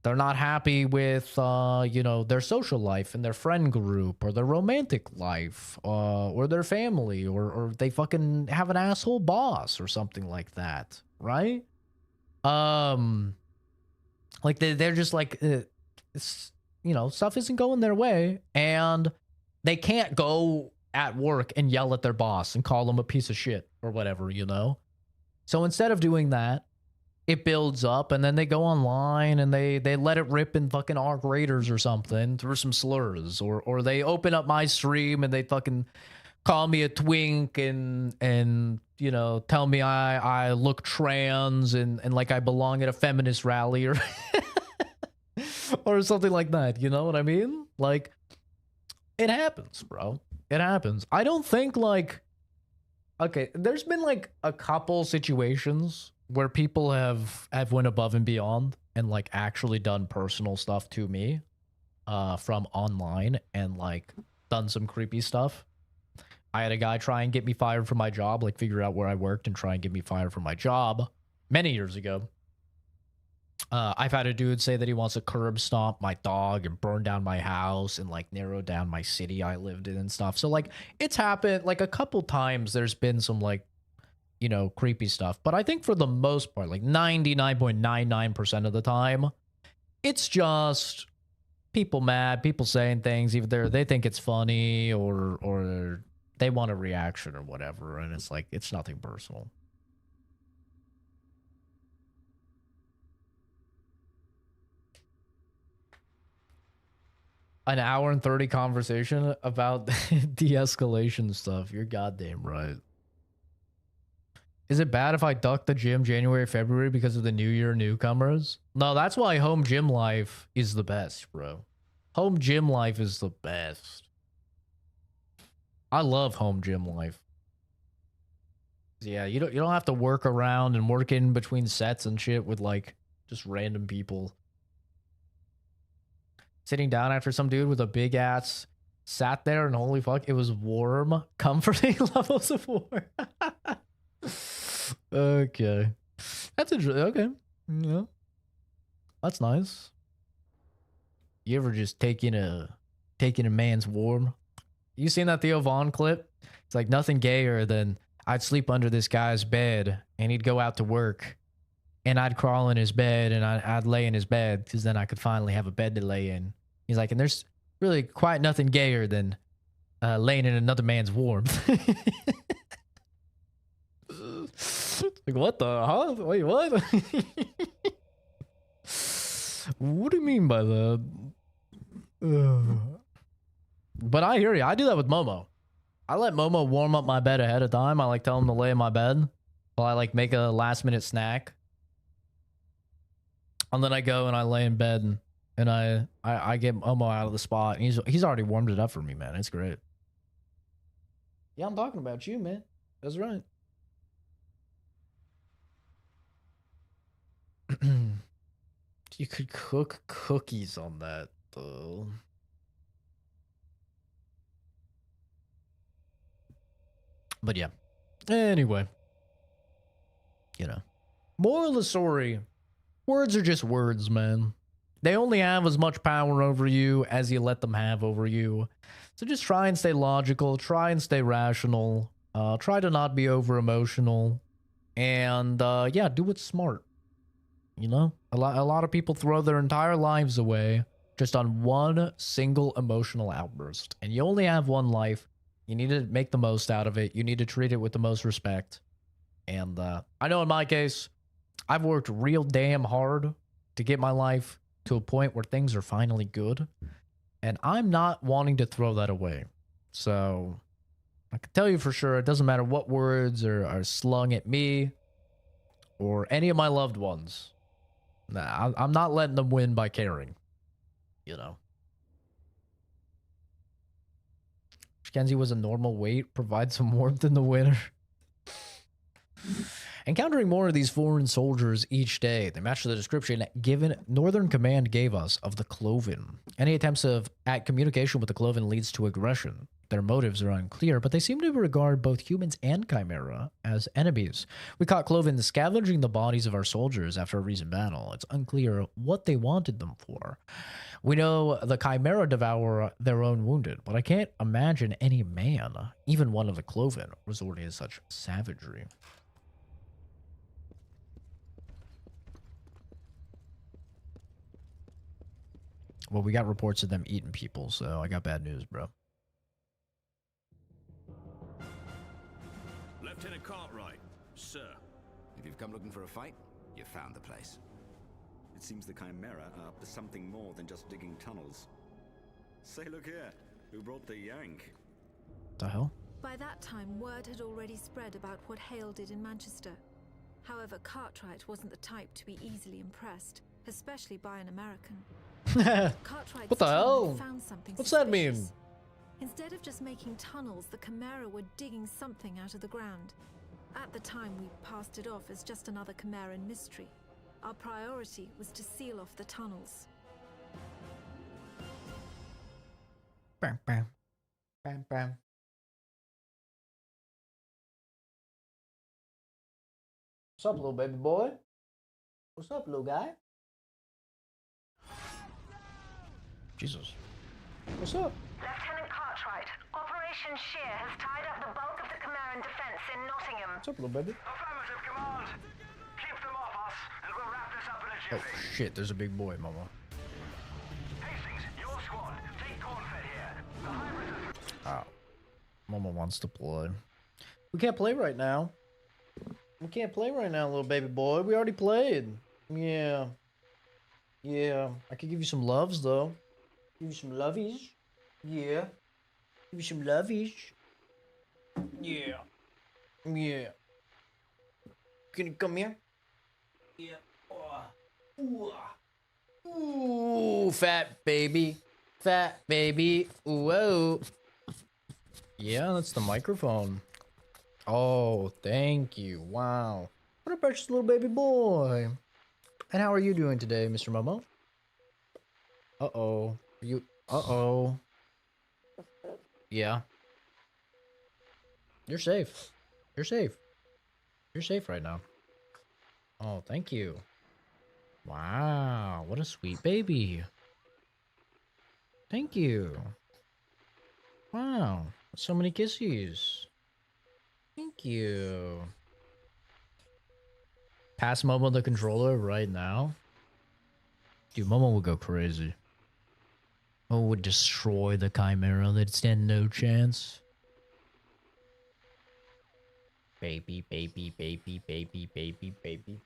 They're not happy with, you know, their social life and their friend group or their romantic life or their family, or they fucking have an asshole boss or something like that, right? Like they're just like, it's, you know, stuff isn't going their way, and they can't go at work and yell at their boss and call them a piece of shit or whatever, you know? So instead of doing that, it builds up, and then they go online and they let it rip in fucking arc raiders or something through some slurs, or they open up my stream and they fucking call me a twink and you know, tell me I look trans and like I belong at a feminist rally or or something like that. You know what I mean? Like, it happens, bro. It happens. I don't think like, okay, there's been like a couple situations where people have went above and beyond and like actually done personal stuff to me from online and like done some creepy stuff. I had a guy try and get me fired from my job, like figure out where I worked and try and get me fired from my job many years ago. I've had a dude say that he wants to curb stomp my dog and burn down my house and like narrow down my city I lived in and stuff. So like, it's happened like a couple times. There's been some like, you know, creepy stuff, but I think for the most part, like 99.99% of the time, it's just people mad, people saying things, either they think it's funny or they want a reaction or whatever, and it's like, it's nothing personal. An hour and 30 conversation about de-escalation stuff. You're goddamn right. Is it bad if I duck the gym January, February because of the new year newcomers? No, that's why home gym life is the best, bro. Home gym life is the best. I love home gym life. Yeah, you don't have to work around and work in between sets and shit with like just random people. Sitting down after some dude with a big ass sat there and holy fuck, it was warm, comforting levels of warm. Okay. That's interesting. Okay. Yeah. That's nice. You ever just taking a man's warm? You seen that Theo Vaughn clip? It's like nothing gayer than I'd sleep under this guy's bed and he'd go out to work and I'd crawl in his bed and I'd lay in his bed because then I could finally have a bed to lay in. He's like, and there's really quite nothing gayer than laying in another man's warmth. Like, what the? Huh? Wait, what? What do you mean by that? But I hear you. I do that with Momo. I let Momo warm up my bed ahead of time. I like tell him to lay in my bed while I like make a last minute snack. And then I go and I lay in bed and I get Momo out of the spot. And he's already warmed it up for me, man. It's great. Yeah, I'm talking about you, man. That's right. You could cook cookies on that, though. But yeah. Anyway. You know. Moral of the story. Words are just words, man. They only have as much power over you as you let them have over you. So just try and stay logical. Try and stay rational. Try to not be over emotional. And yeah, do what's smart. You know, a lot of people throw their entire lives away just on one single emotional outburst. And you only have one life. You need to make the most out of it. You need to treat it with the most respect. And I know in my case, I've worked real damn hard to get my life to a point where things are finally good. And I'm not wanting to throw that away. So I can tell you for sure, it doesn't matter what words are slung at me or any of my loved ones. Nah, I'm not letting them win by caring. You know. Kenzie was a normal weight. Provide some warmth in the winter. Encountering more of these foreign soldiers each day. They match the description given Northern Command gave us of the Cloven. Any attempts at communication with the Cloven leads to aggression. Their motives are unclear, but they seem to regard both humans and Chimera as enemies. We caught Cloven scavenging the bodies of our soldiers after a recent battle. It's unclear what they wanted them for. We know the Chimera devour their own wounded, but I can't imagine any man, even one of the Cloven, resorting to such savagery. Well, we got reports of them eating people, so I got bad news, bro. Lieutenant Cartwright, sir. If you've come looking for a fight, you've found the place. It seems the Chimera are up to something more than just digging tunnels. Say, look here. Who brought the yank? The hell? By that time, word had already spread about what Hale did in Manchester. However, Cartwright wasn't the type to be easily impressed, especially by an American. Cartwright's What the team had hell? found something What's that mean? suspicious. Instead of just making tunnels, the Chimera were digging something out of the ground. At the time, we passed it off as just another Chimeran mystery. Our priority was to seal off the tunnels. Bam, bam. Bam, bam. What's up, little baby boy? What's up, little guy? Jesus. What's up? Lieutenant Cartwright, Operation Shear has tied up the bulk of the Chimeran defense in Nottingham. What's up, little baby? Affirmative, Command. Keep them off us, and we'll wrap this up in a Oh, shit. There's a big boy, mama. Hastings, your squad, take Cornfed here. The hybrids Oh. are... Mama wants to play. We can't play right now. We can't play right now, little baby boy. We already played. Yeah. Yeah. I could give you some loves, though. Give you some lovies. Yeah. Give you some lovies. Yeah. Yeah. Can you come here? Yeah. Oh. Ooh. Ooh, fat baby. Fat baby. Whoa. Yeah, that's the microphone. Oh, thank you. Wow. What a precious little baby boy. And how are you doing today, Mr. Momo? Uh-oh. You... Uh-oh. Yeah. You're safe. You're safe. You're safe right now. Oh, thank you. Wow. What a sweet baby. Thank you. Wow. So many kisses. Thank you. Pass Momo the controller right now. Dude, Momo would go crazy. Momo would destroy the Chimera. They'd stand no chance. Baby, baby, baby, baby, baby, baby.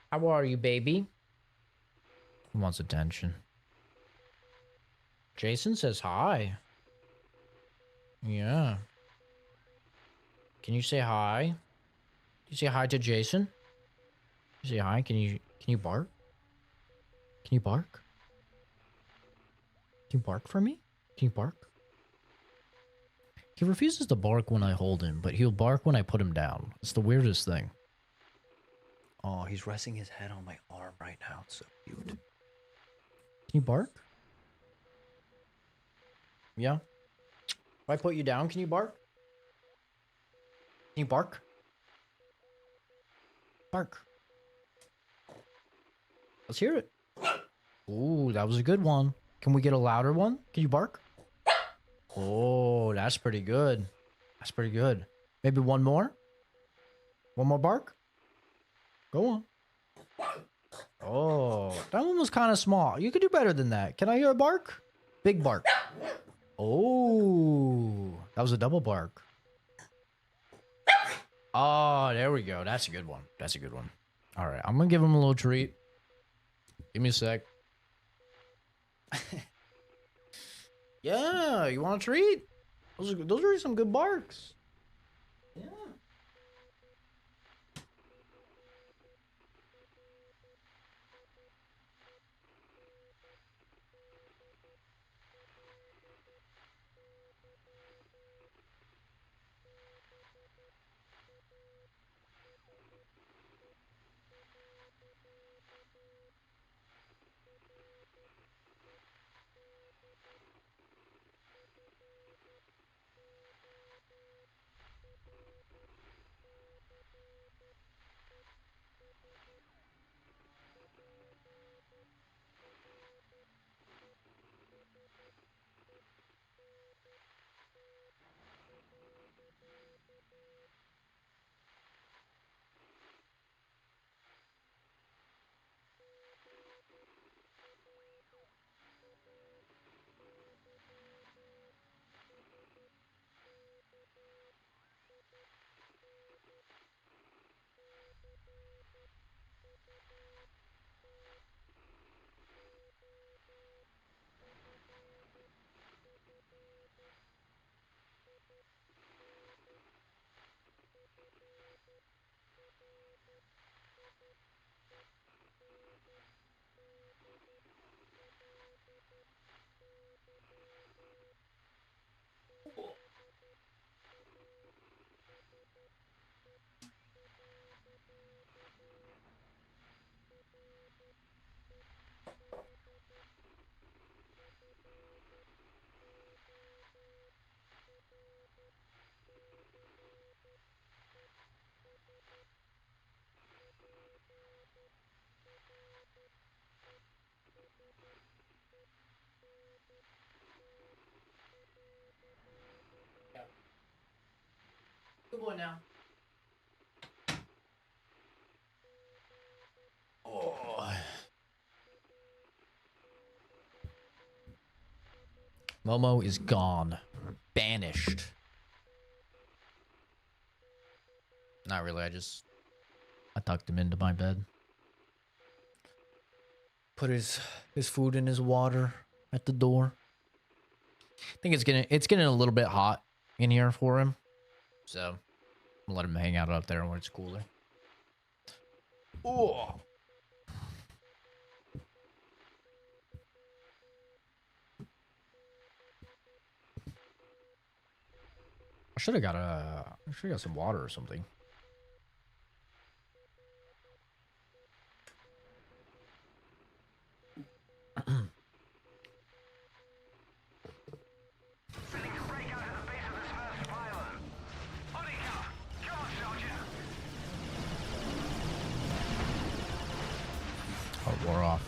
How are you, baby? Who wants attention? Jason says hi. Yeah. Can you say hi? Can you say hi to Jason? Can you say hi? Can you bark? Can you bark? Can you bark for me? Can you bark? He refuses to bark when I hold him, but he'll bark when I put him down. It's the weirdest thing. Oh, he's resting his head on my arm right now. It's so cute. Can you bark? Yeah. If I put you down, can you bark? Can you bark? Bark. Let's hear it. Ooh, that was a good one. Can we get a louder one? Can you bark? Oh, that's pretty good. That's pretty good. Maybe one more? One more bark? Go on. Oh, that one was kind of small. You could do better than that. Can I hear a bark? Big bark. Oh, that was a double bark. Oh, there we go. That's a good one. That's a good one. All right, I'm going to give him a little treat. Give me a sec. Yeah, you want a treat? Those are some good barks. Yeah. Good boy now. Oh. Momo is gone. Banished. Not really, I tucked him into my bed. Put his food and his water at the door. I think it's getting a little bit hot in here for him. So I'll let him hang out up there where it's cooler. Oh. I should have got some water or something. Beginning to break out at the base of this first pylon. Body count. Come on, Sergeant. Oh, wore off.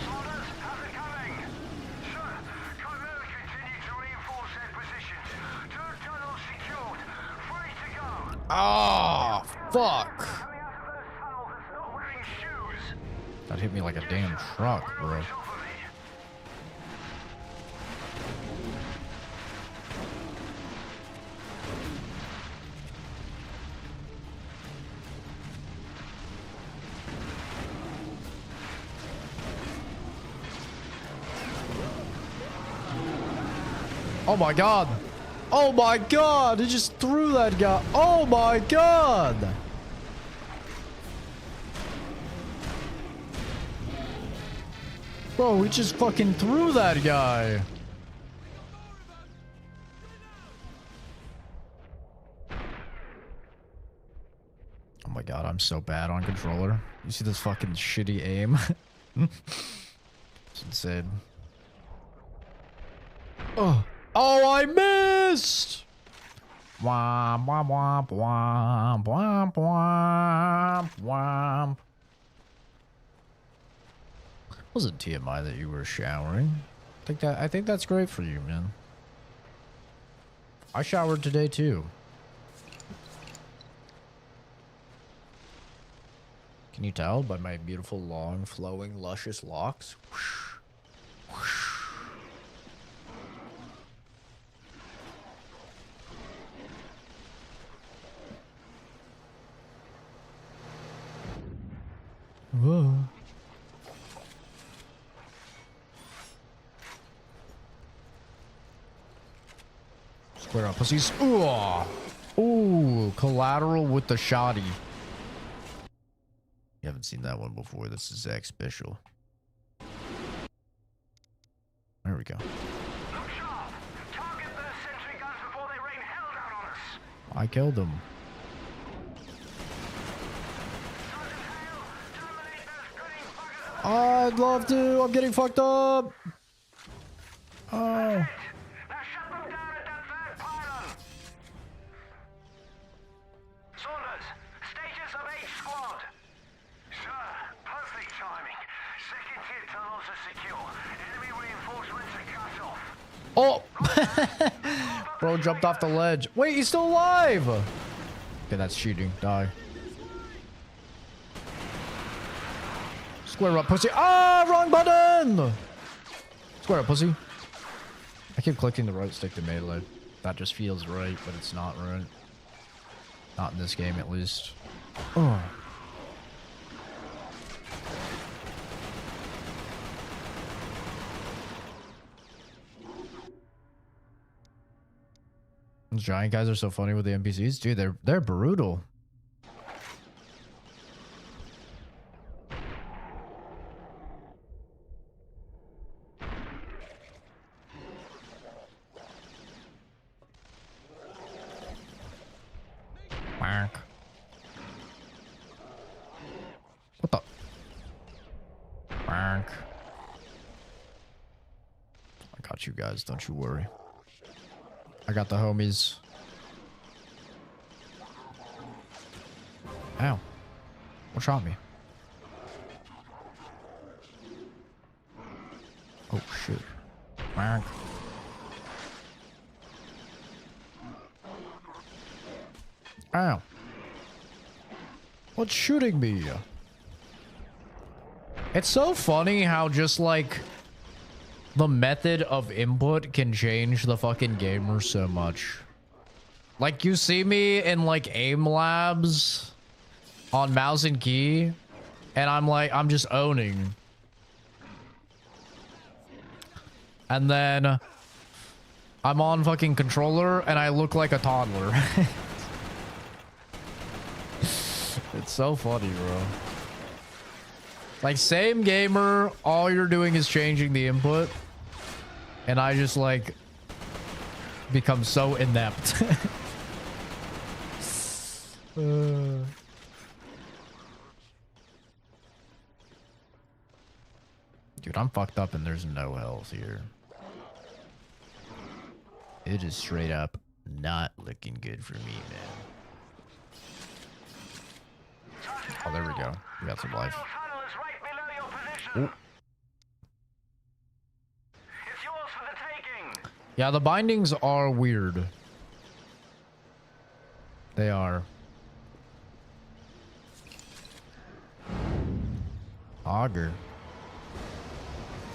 Saunders, how's it coming? Sir, Chimera continue to reinforce their positions. 2 tunnels secured. Free to go. Oh, fuck. Coming out of those tunnels that's not wearing shoes. That hit me like a damn truck, bro. Right off of me. Oh my god. Oh my god. He just threw that guy. Oh my god. Bro, he just fucking threw that guy. Oh my god, I'm so bad on controller. You see this fucking shitty aim? It's insane. Oh. Oh, I missed! Womp, womp, womp, womp, womp, womp, womp. Wasn't TMI that you were showering? I think that's great for you, man. I showered today too. Can you tell by my beautiful, long, flowing, luscious locks? Whoosh, whoosh. Whoa. Square up, pussies. Ooh. Ooh, collateral with the shoddy. You haven't seen that one before. This is Zach Special. There we go. Look sharp. Target those sentry guns before they rain hell down on us. I killed him. I'd love to. I'm getting fucked up. Oh. Now shut them down at that third pylon. Saunders, status of H squad. Sir, perfect timing. Second tier tunnels are secure. Enemy reinforcements are cut off. Oh. Bro jumped off the ledge. Wait, he's still alive. Okay, that's cheating. Die. Square up, pussy. Ah, wrong button. Square up, pussy. I keep clicking the right stick to melee. That just feels right, but it's not right. Not in this game, at least. Oh. Those giant guys are so funny with the NPCs. Dude, they're brutal. What the? I got you guys, don't you worry. I got the homies. Ow. What shot me? Oh shit. Ow. What's shooting me? It's so funny how just like the method of input can change the fucking gamer so much. Like you see me in like aim labs on mouse and key and I'm just owning. And then I'm on fucking controller and I look like a toddler. It's so funny, bro. Like, same gamer, all you're doing is changing the input. And I just, like, become so inept. Dude, I'm fucked up and there's no health here. It is straight up not looking good for me, man. Oh, there we go. We got some life. Ooh. Yeah, the bindings are weird. They are. Auger.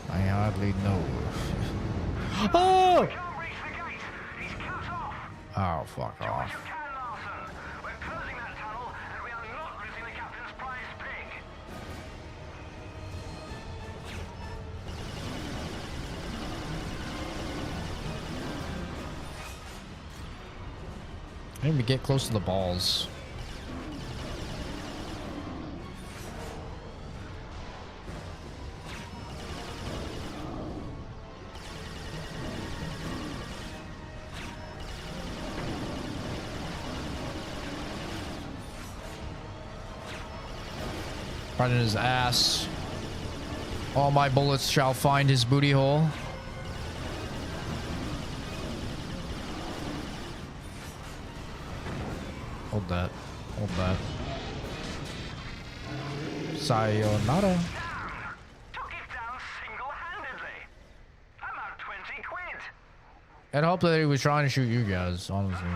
I hardly know. Oh! Oh, fuck off. I need to get close to the balls. Right in his ass. All my bullets shall find his booty hole. Hold that. Hold that. Sayonara. Took it down single-handedly. I'm out 20 quid. I'd hope that he was trying to shoot you guys, honestly.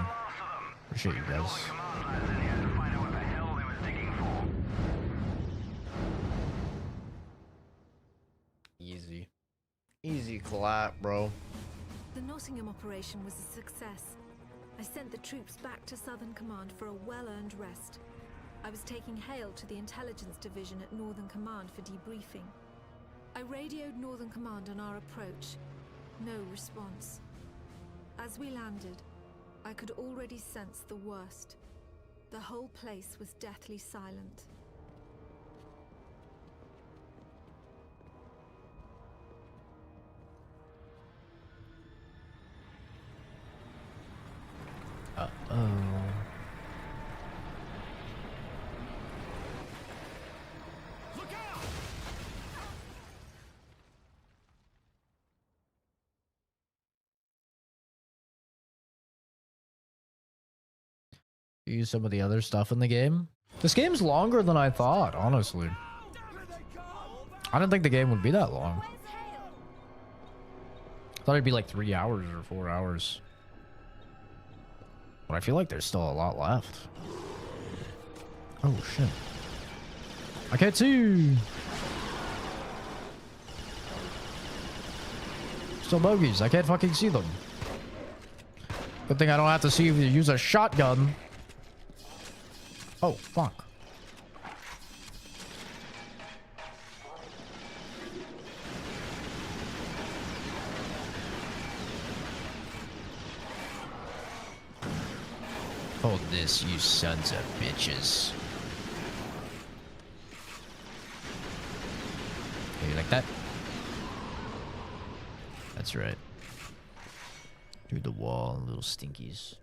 Appreciate you guys. Easy. Easy clap, bro. The Nottingham operation was a success. I sent the troops back to Southern Command for a well-earned rest. I was taking Hale to the Intelligence Division at Northern Command for debriefing. I radioed Northern Command on our approach. No response. As we landed, I could already sense the worst. The whole place was deathly silent. Uh-oh. Use some of the other stuff in the game. This game's longer than I thought, honestly. I didn't think the game would be that long. I thought it'd be like 3 hours or 4 hours. But I feel like there's still a lot left. Oh, shit. I can't see. Still bogeys. I can't fucking see them. Good thing I don't have to see if you use a shotgun. Oh, fuck. Hold this, you sons of bitches. Hey, you like that? That's right. Through the wall, little stinkies.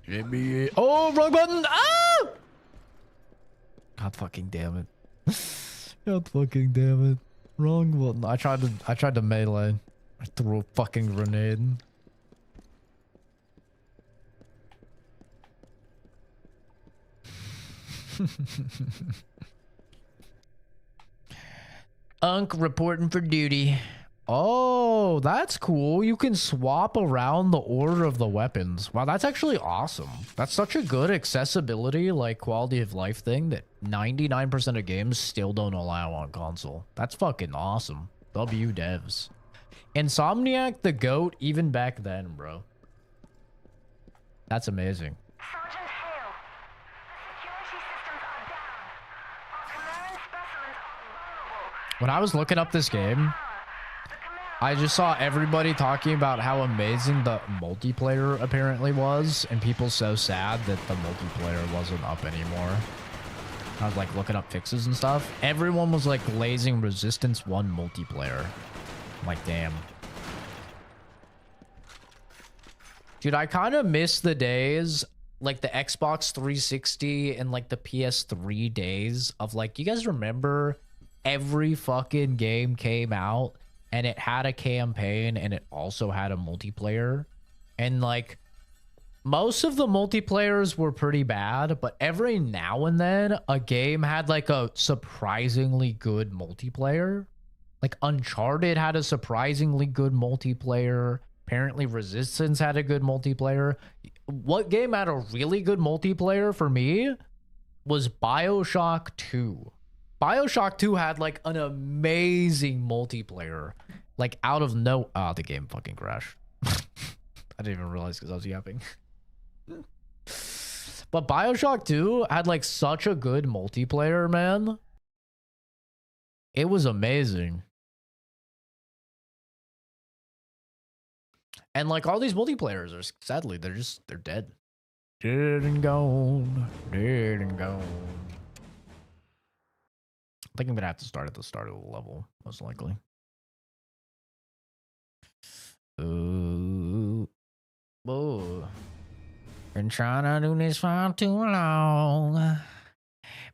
NBA. Oh, wrong button! Ah! God fucking damn it. God fucking damn it. Wrong button. I tried to melee. I threw a fucking grenade. Unk reporting for duty. Oh, that's cool. You can swap around the order of the weapons. Wow, that's actually awesome. That's such a good accessibility, like quality of life thing that 99% of games still don't allow on console. That's fucking awesome. W devs. Insomniac the GOAT even back then, bro. That's amazing. Sergeant Hale, security systems are down. Our Chimeran specimens are vulnerable. When I was looking up this game, I just saw everybody talking about how amazing the multiplayer apparently was, and people so sad that the multiplayer wasn't up anymore. I was like looking up fixes and stuff. Everyone was like glazing Resistance 1 multiplayer. I'm like, damn. Dude, I kind of miss the days, like the Xbox 360 and like the PS3 days of like, you guys remember every fucking game came out and it had a campaign and it also had a multiplayer. And like most of the multiplayers were pretty bad, but every now and then a game had like a surprisingly good multiplayer. Like Uncharted had a surprisingly good multiplayer. Apparently Resistance had a good multiplayer. What game had a really good multiplayer for me was BioShock 2. BioShock 2 had like an amazing multiplayer. Like out of no... Ah, the game fucking crashed. I didn't even realize because I was yapping. But BioShock 2 had like such a good multiplayer, man. It was amazing. And like all these multiplayers are sadly they're dead. Dead and gone. Dead and gone. I think I'm gonna have to start at the start of the level, most likely. Ooh. Oh. Been trying to do this for too long.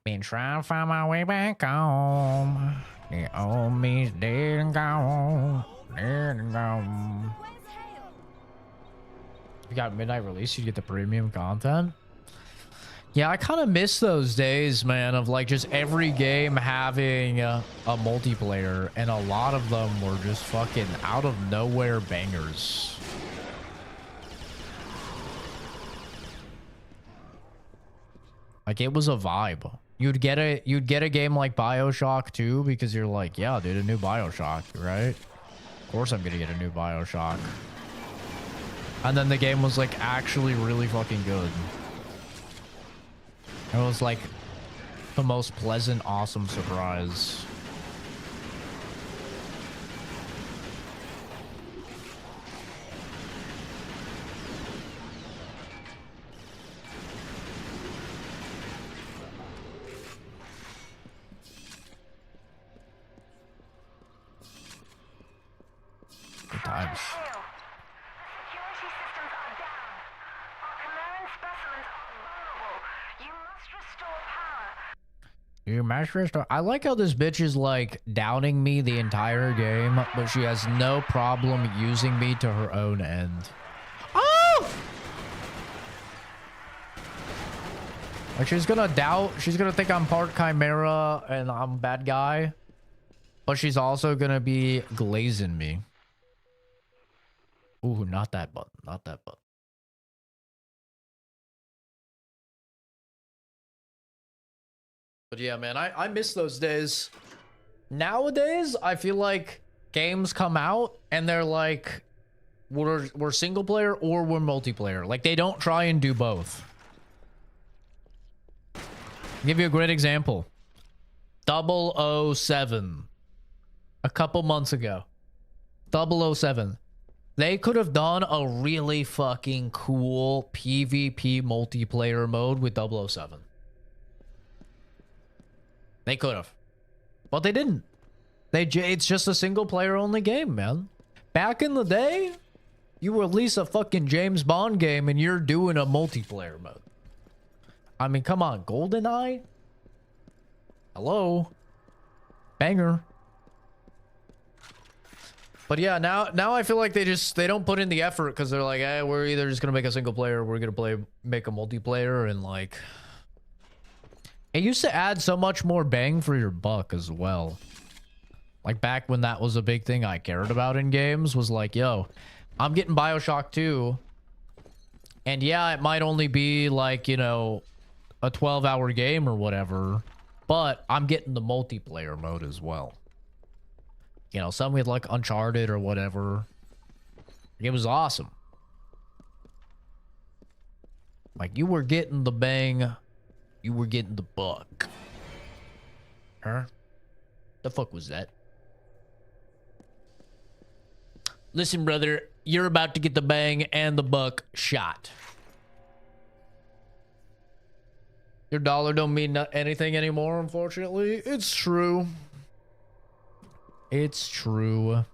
Been trying to find my way back home. The old me's dead and gone. Dead and gone. If you got midnight release, you get the premium content. Yeah, I kind of miss those days, man, of like just every game having a multiplayer, and a lot of them were just fucking out of nowhere bangers. Like it was a vibe. You'd get a game like BioShock 2 because you're like, yeah, dude, a new BioShock, right? Of course I'm gonna get a new BioShock. And then the game was like actually really fucking good. It was like the most pleasant, awesome surprise. Good times. You must restore. I like how this bitch is like downing me the entire game, but she has no problem using me to her own end. Oh! Like she's gonna think I'm part Chimera and I'm a bad guy, but she's also gonna be glazing me. Ooh, not that button, not that button. But yeah, man, I miss those days. Nowadays, I feel like games come out and they're like, we're single player or we're multiplayer. Like they don't try and do both. I'll give you a great example. 007. A couple months ago. 007. They could have done a really fucking cool PvP multiplayer mode with 007. They could have, but they didn't. It's just a single player only game, man. Back in the day, you release a fucking James Bond game and you're doing a multiplayer mode. I mean, come on, GoldenEye? Hello? Banger. But yeah, now I feel like they don't put in the effort because they're like, hey, we're either just gonna make a single player or we're gonna make a multiplayer, and like it used to add so much more bang for your buck as well. Like back when that was a big thing I cared about in games was like, yo, I'm getting BioShock 2. And yeah, it might only be like, you know, a 12-hour game or whatever, but I'm getting the multiplayer mode as well. You know, some with like Uncharted or whatever. It was awesome. Like you were getting the bang. You were getting the buck. Huh? The fuck was that? Listen, brother, you're about to get the bang and the buck shot. Your dollar don't mean anything anymore, unfortunately. It's true. It's true.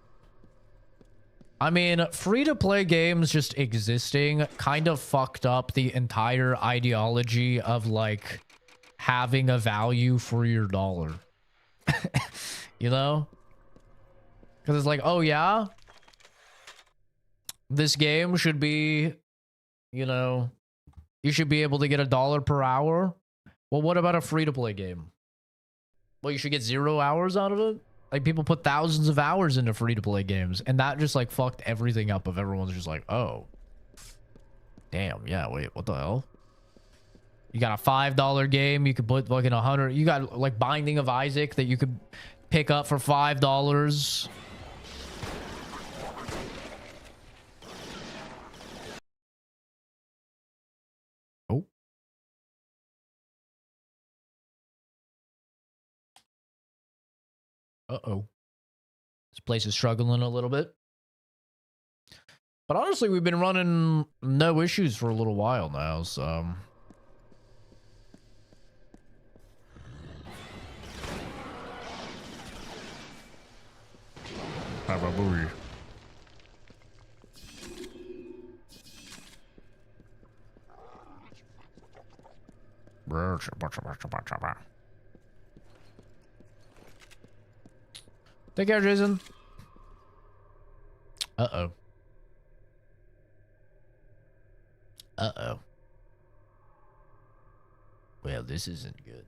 I mean, free-to-play games just existing kind of fucked up the entire ideology of, like, having a value for your dollar. You know? Because it's like, oh yeah? This game should be, you know, you should be able to get $1 per hour. Well, what about a free-to-play game? Well, you should get 0 hours out of it? Like, people put thousands of hours into free-to-play games, and that just, like, fucked everything up if everyone's just like, oh. Damn, yeah, wait, what the hell? You got a $5 game, you could put fucking 100... You got, like, Binding of Isaac that you could pick up for $5. Oh. Uh-oh. This place is struggling a little bit. But honestly, we've been running no issues for a little while now, so... Probably. Take care, Jason. Uh-oh. Uh-oh. Well, this isn't good.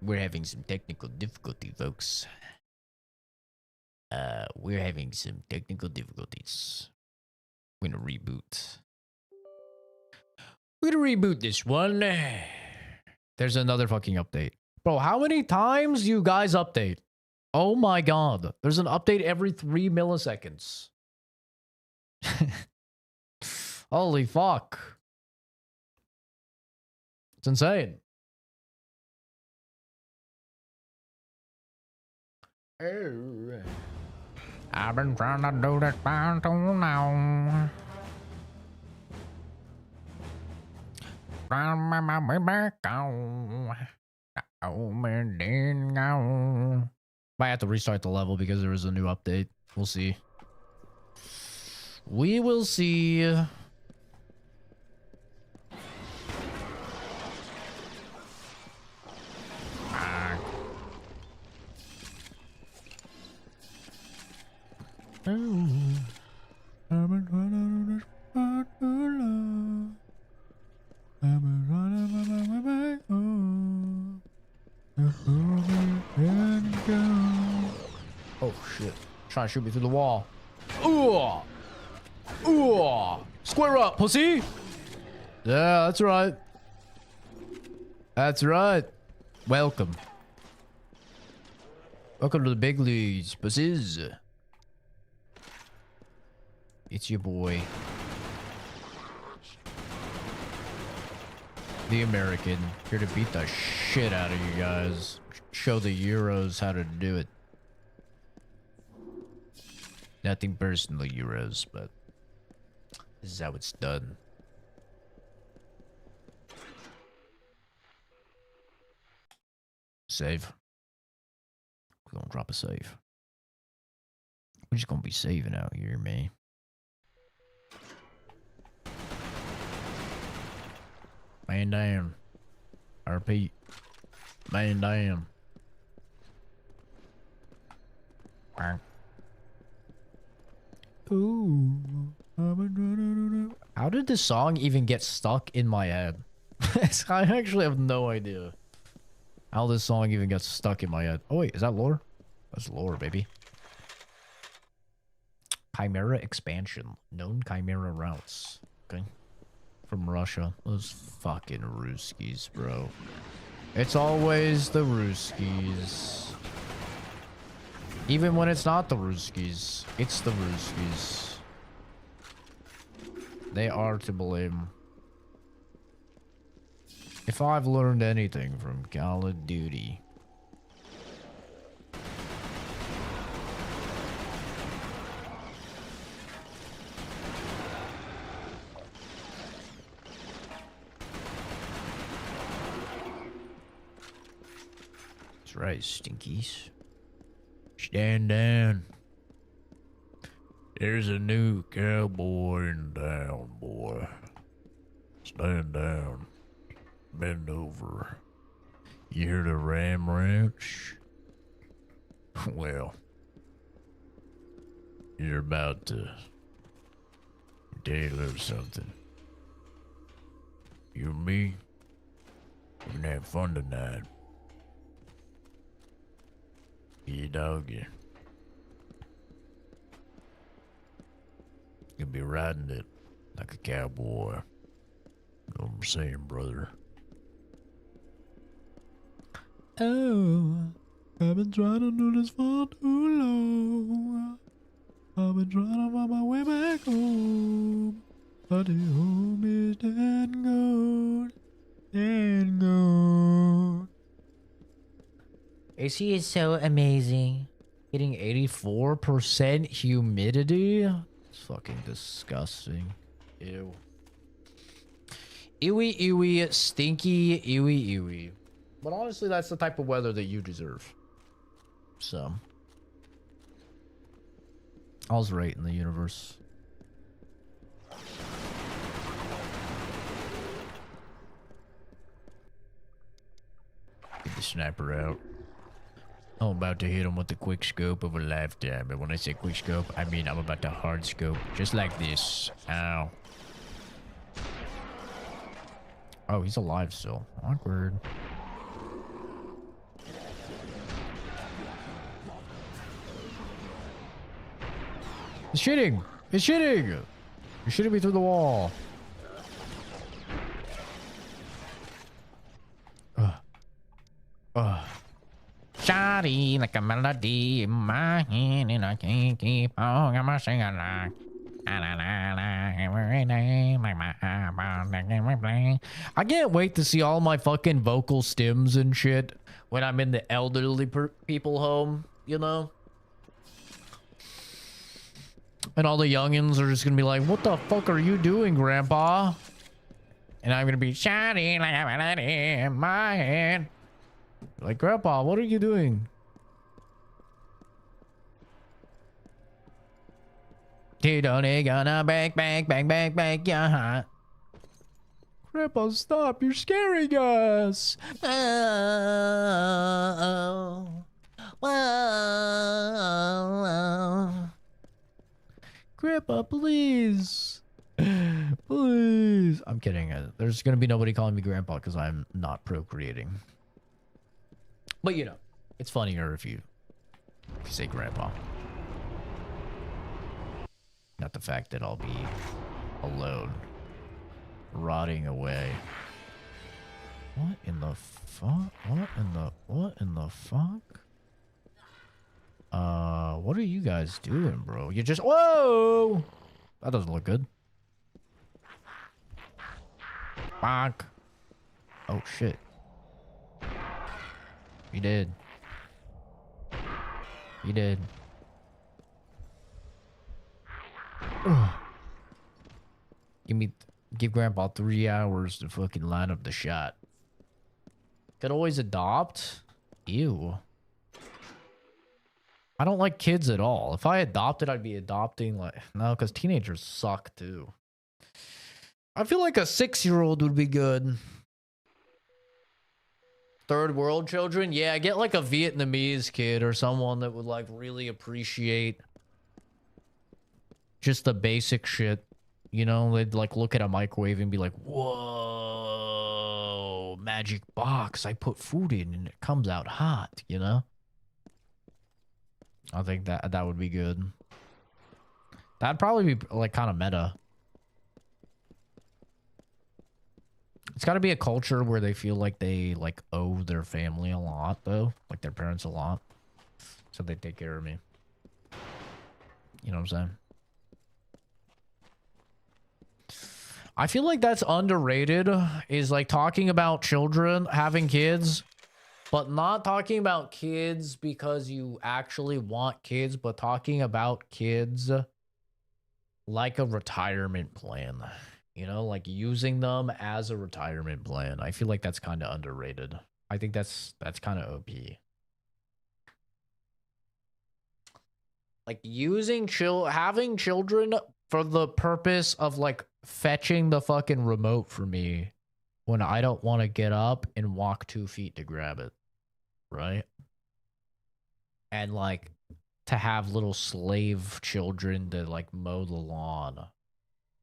We're having some technical difficulty, folks. We're having some technical difficulties. We're gonna reboot. We're gonna reboot this one. There's another fucking update. Bro, how many times do you guys update? Oh my god. There's an update every 3 milliseconds. Holy fuck. It's insane. Oh. I've been trying to do this by too now. Trying to make my way back on. Oh, man, didn't go. Might have to restart the level because there was a new update. We'll see. We will see. I've been trying to do this for too long. I've been running my way back home. Oh shit! Trying to shoot me through the wall. Ooh, ooh! Square up, pussy. Yeah, that's right. That's right. Welcome. Welcome to the big leagues, pussies. It's your boy, the American, here to beat the shit out of you guys. Show the Euros how to do it. Nothing personal, Euros, but this is how it's done. Save. We're gonna drop a save. We're just gonna be saving out here, man. Man down. I repeat. Man down. Ooh. How did this song even get stuck in my head? I actually have no idea how this song even got stuck in my head. Oh wait, is that lore? That's lore, baby. Chimera expansion. Known Chimera routes. Okay. From Russia. Those fucking Ruskies, bro. It's always the Ruskies. Even when it's not the Ruskies, it's the Ruskies. They are to blame. If I've learned anything from Call of Duty, that's right, stinkies. Stand down. There's a new cowboy in town, boy. Stand down. Bend over. You hear the Ram Ranch? Well, you're about to tell you a little something. You and me, we're gonna have fun tonight. Yeah, doggy. You'll be riding it like a cowboy. You know what I'm saying, brother? Oh, I've been trying to do this for too long. I've been trying to find my way back home. But the home is dead and gone. Dead and gone. AC is so amazing. Getting 84% humidity? It's fucking disgusting. Ew. Ewy, ewy, stinky, ewy, ewy. But honestly, that's the type of weather that you deserve. So. All's right in the universe. Get the sniper out. I'm about to hit him with the quick scope of a lifetime. But when I say quick scope, I mean I'm about to hard scope. Just like this. Ow. Oh, he's alive still. Awkward. It's shitting! It's shitting! You're shitting me through the wall. Shawty like a melody in my hand and I can't keep on. I'm singing like I can't wait to see all my fucking vocal stems and shit when I'm in the elderly people home, you know? And all the youngins are just gonna be like, what the fuck are you doing, Grandpa? And I'm gonna be shouting like a melody in my hand. Like, Grandpa, what are you doing? You don't gonna bang, bang, bang, bang, bang, yeah. Grandpa, stop. You're scaring us. Oh, whoa. Grandpa, please. Please. I'm kidding. There's gonna be nobody calling me Grandpa because I'm not procreating. But you know, it's funnier if you say Grandpa. Not the fact that I'll be alone, rotting away. What in the fuck? What in the fuck? What are you guys doing, bro? You just, whoa! That doesn't look good. Fuck. Oh shit. You did. You did. Ugh. Give Grandpa 3 hours to fucking line up the shot. Could always adopt? Ew. I don't like kids at all. If I adopted, I'd be adopting like... No, because teenagers suck too. I feel like a 6-year-old would be good. Third world children? Yeah, get like a Vietnamese kid or someone that would like really appreciate just the basic shit. You know, they'd like look at a microwave and be like, whoa, magic box. I put food in and it comes out hot, you know? I think that would be good. That'd probably be like kind of meta. It's got to be a culture where they feel like they like owe their family a lot, though, like their parents a lot, so they take care of me. You know what I'm saying? I feel like that's underrated, is like talking about children having kids, but not talking about kids because you actually want kids, but talking about kids like a retirement plan. You know, like using them as a retirement plan. I feel like that's kind of underrated. I think that's kind of OP. Like having children for the purpose of like fetching the fucking remote for me when I don't want to get up and walk 2 feet to grab it, right? And like to have little slave children to like mow the lawn,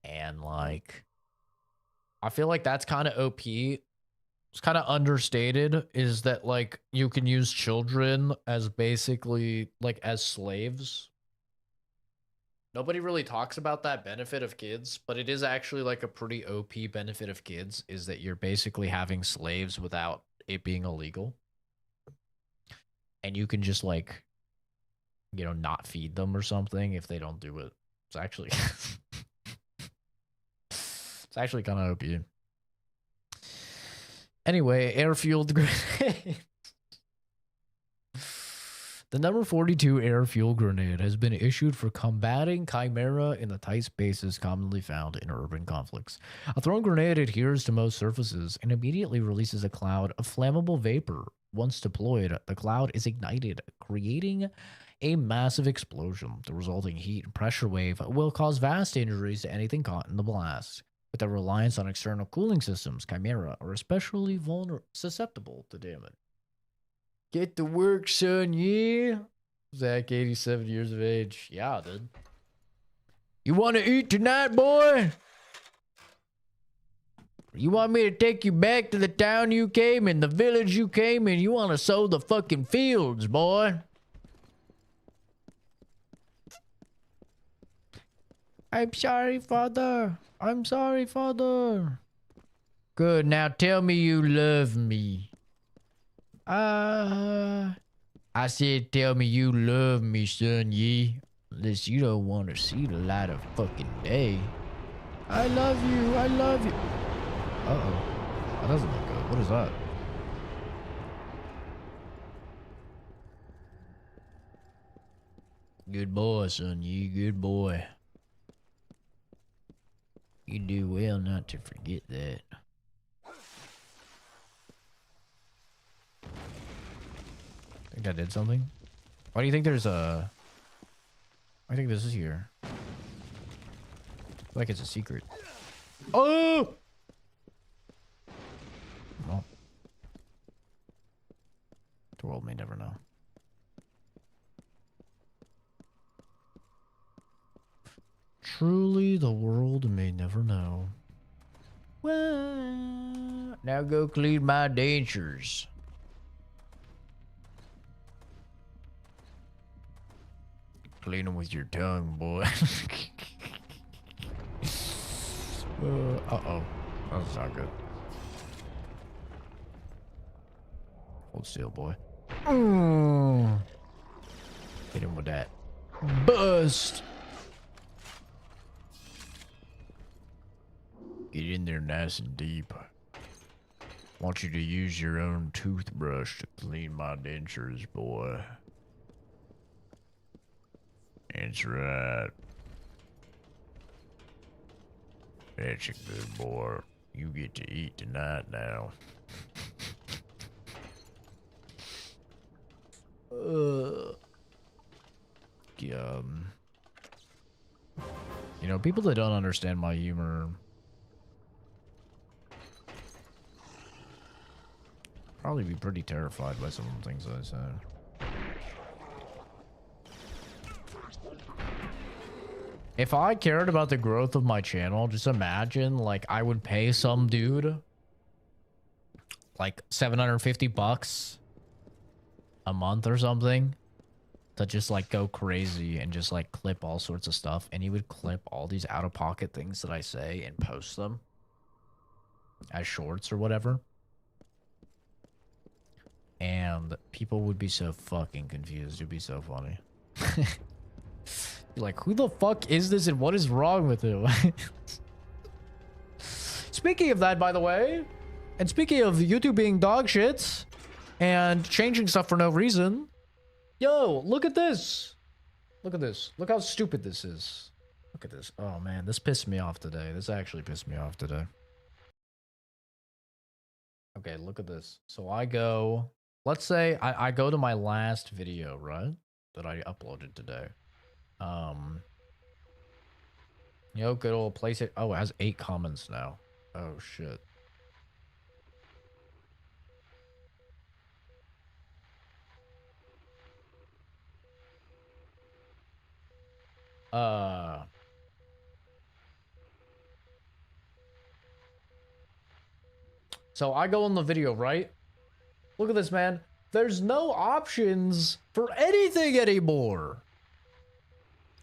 and like I feel like that's kind of OP. It's kind of understated, is that like you can use children as basically like as slaves. Nobody really talks about that benefit of kids, but it is actually like a pretty OP benefit of kids, is that you're basically having slaves without it being illegal. And you can just like, you know, not feed them or something if they don't do it. It's actually it's actually kind of OP. Anyway, air-fueled grenade. The number 42 air-fuel grenade has been issued for combating chimera in the tight spaces commonly found in urban conflicts. A thrown grenade adheres to most surfaces and immediately releases a cloud of flammable vapor. Once deployed, the cloud is ignited, creating a massive explosion. The resulting heat and pressure wave will cause vast injuries to anything caught in the blast. With their reliance on external cooling systems, chimera are especially susceptible to damage. Get to work, son, yeah? Zach, 87 years of age. Yeah, dude. You want to eat tonight, boy? You want me to take you back to the town you came in, the village you came in? You want to sow the fucking fields, boy? I'm sorry, father. I'm sorry, father. Good, now tell me you love me. I said tell me you love me, son, ye. Unless you don't want to see the light of fucking day. I love you, I love you. Uh-oh. That doesn't look good. What is that? Good boy, son, ye. Good boy. You do well not to forget that. Think I did something? Why do you think there's a... I think this is here. I feel like it's a secret. Oh! Well. The world may never know. Truly, the world may never know. Well, now go clean my dentures. Clean them with your tongue, boy. Uh-oh. That's not good. Hold still, boy. Hit him with that. Bust! Get in there nice and deep. Want you to use your own toothbrush to clean my dentures, boy. That's right. That's a good boy. You get to eat tonight now. You know, people that don't understand my humor probably be pretty terrified by some of the things I say. If I cared about the growth of my channel, just imagine, like, I would pay some dude like 750 bucks a month or something to just like go crazy and just like clip all sorts of stuff, and he would clip all these out-of-pocket things that I say and post them as shorts or whatever. And people would be so fucking confused. It'd be so funny. You're like, who the fuck is this and what is wrong with him? Speaking of that, by the way, and speaking of YouTube being dog shits and changing stuff for no reason, yo, look at this. Look at this. Look how stupid this is. Look at this. Oh man, this pissed me off today. This actually pissed me off today. Okay, look at this. So I go, let's say I go to my last video, right? That I uploaded today. Yo, good old place it. Oh, it has 8 comments now. Oh shit. So I go in the video, right? Look at this, man. There's no options for anything anymore.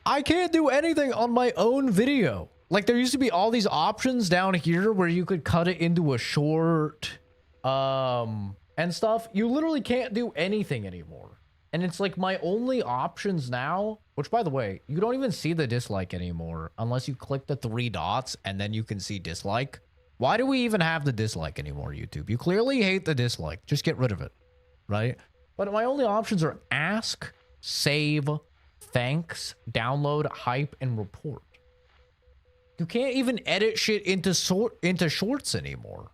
I can't do anything on my own video. Like, there used to be all these options down here where you could cut it into a short, and stuff. You literally can't do anything anymore. And it's like my only options now, which by the way, you don't even see the dislike anymore unless you click the 3 dots and then you can see dislike. Why do we even have the dislike anymore, YouTube? You clearly hate the dislike. Just get rid of it, right? But my only options are ask, save, thanks, download, hype, and report. You can't even edit shit into shorts anymore.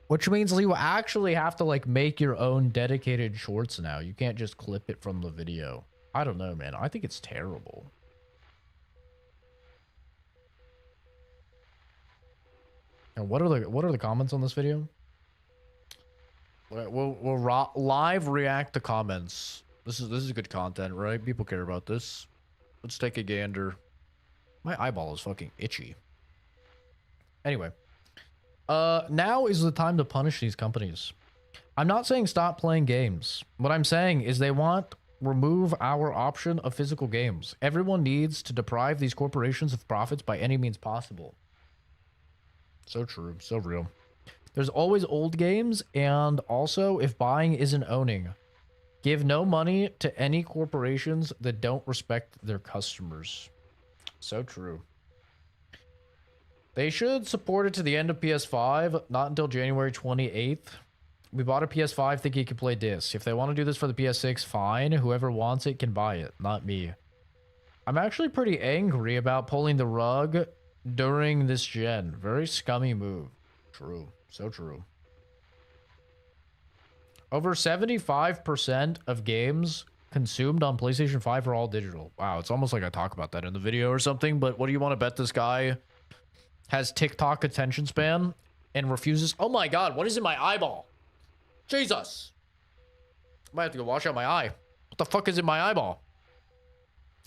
Which means you actually have to like make your own dedicated shorts now. You can't just clip it from the video. I don't know, man. I think it's terrible. And what are the comments on this video? We'll live react to comments. This is good content, right? People care about this. Let's take a gander. My eyeball is fucking itchy. Anyway, now is the time to punish these companies. I'm not saying stop playing games. What I'm saying is they want remove our option of physical games. Everyone needs to deprive these corporations of profits by any means possible. So true, so real. There's always old games, and also if buying isn't owning, give no money to any corporations that don't respect their customers. So true. They should support it to the end of PS5, not until January 28th. We bought a PS5 thinking you could play disc. If they want to do this for the PS6, fine. Whoever wants it can buy it, not me. I'm actually pretty angry about pulling the rug during this gen. Very scummy move. True. So true. Over 75% of games consumed on PlayStation 5 are all digital. Wow, it's almost like I talk about that in the video or something, but what do you want to bet this guy has TikTok attention span and refuses? Oh my god, what is in my eyeball? Jesus. I might have to go wash out my eye. What the fuck is in my eyeball?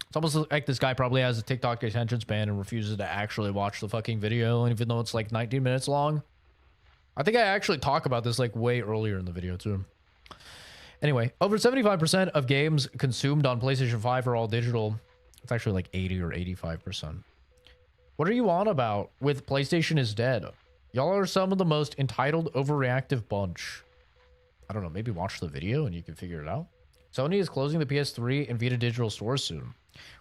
It's almost like this guy probably has a TikTok attention span and refuses to actually watch the fucking video, and even though it's like 19 minutes long. I think I actually talk about this like way earlier in the video too. Anyway, over 75% of games consumed on PlayStation 5 are all digital. It's actually like 80 or 85%. What are you on about with PlayStation is dead? Y'all are some of the most entitled, overreactive bunch. I don't know, maybe watch the video and you can figure it out. Sony is closing the PS3 and Vita digital stores soon,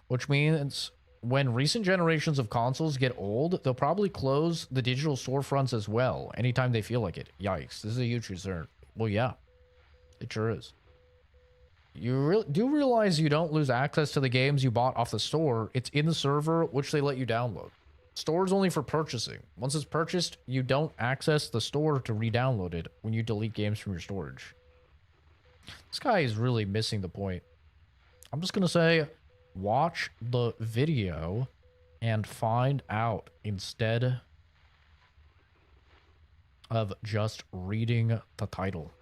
which means when recent generations of consoles get old, they'll probably close the digital storefronts as well, anytime they feel like it. Yikes, this is a huge concern. Well, yeah, it sure is. You do realize you don't lose access to the games you bought off the store. It's in the server, which they let you download. Store is only for purchasing. Once it's purchased, you don't access the store to re-download it when you delete games from your storage. This guy is really missing the point. I'm just going to say, watch the video and find out instead of just reading the title.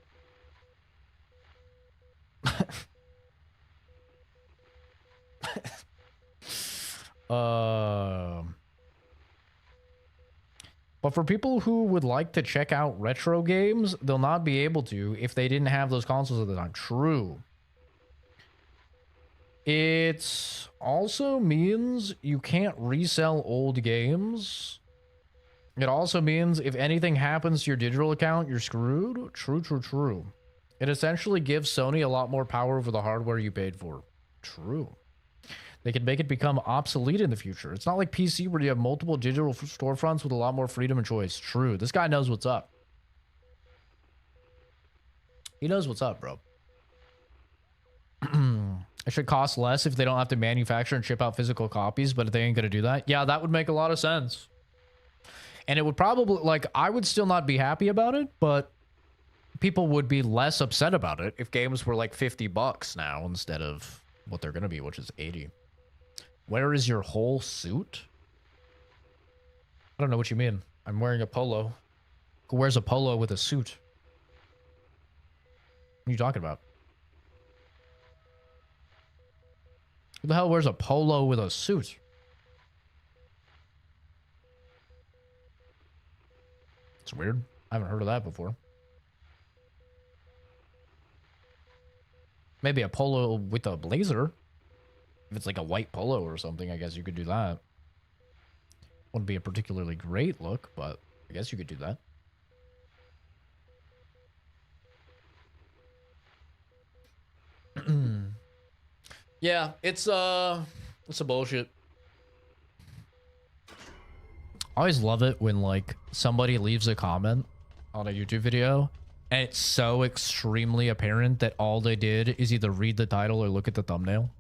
But for people who would like to check out retro games, they'll not be able to if they didn't have those consoles at the time. True. It also means you can't resell old games. It also means if anything happens to your digital account, you're screwed. True, true, true. It essentially gives Sony a lot more power over the hardware you paid for. True. They can make it become obsolete in the future. It's not like PC where you have multiple digital storefronts with a lot more freedom and choice. True. This guy knows what's up. He knows what's up, bro. It should cost less if they don't have to manufacture and ship out physical copies, but if they ain't going to do that, yeah, that would make a lot of sense. And it would probably, like, I would still not be happy about it, but people would be less upset about it if games were like $50 now instead of what they're going to be, which is 80. Where is your whole suit? I don't know what you mean. I'm wearing a polo. Who wears a polo with a suit? What are you talking about? Who the hell wears a polo with a suit? It's weird. I haven't heard of that before. Maybe a polo with a blazer. If it's like a white polo or something, I guess you could do that. Wouldn't be a particularly great look, but I guess you could do that. Yeah, it's a bullshit. I always love it when like somebody leaves a comment on a YouTube video and it's so extremely apparent that all they did is either read the title or look at the thumbnail.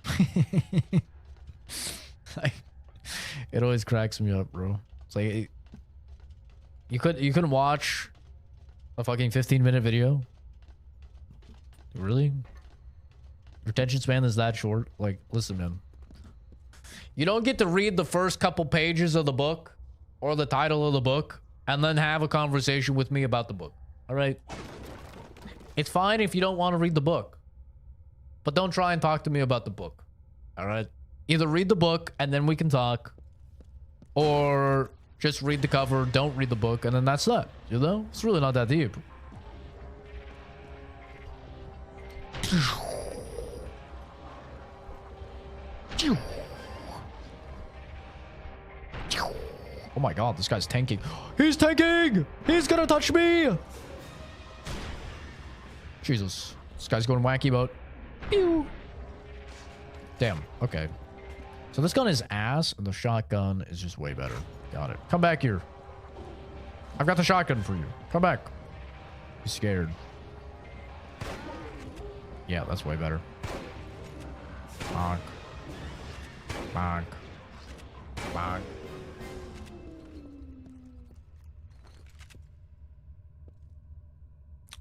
Like, it always cracks me up, bro. It's like you couldn't watch a fucking 15-minute video. Really? Your attention span is that short? Like, listen, man. You don't get to read the first couple pages of the book or the title of the book and then have a conversation with me about the book. All right? It's fine if you don't want to read the book, but don't try and talk to me about the book. All right? Either read the book and then we can talk, or just read the cover, don't read the book, and then that's that. You know? It's really not that deep. Oh my god, this guy's tanking. He's tanking! He's gonna touch me! Jesus. This guy's going wacky mode. Pew! Damn, okay. So this gun is ass, and the shotgun is just way better. Got it. Come back here. I've got the shotgun for you. Come back. He's scared. Yeah, that's way better. Bonk. Bonk. Bonk.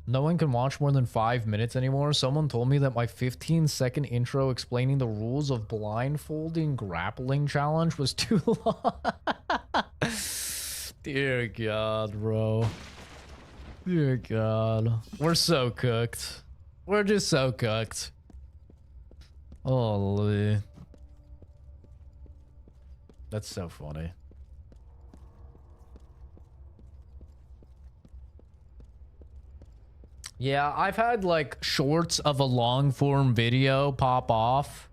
No one can watch more than 5 minutes anymore. Someone told me that my 15-second intro explaining the rules of blindfolding grappling challenge was too long. Dear God, bro. Dear God. We're so cooked. We're just so cooked. Holy. That's so funny. Yeah, I've had like shorts of a long form video pop off,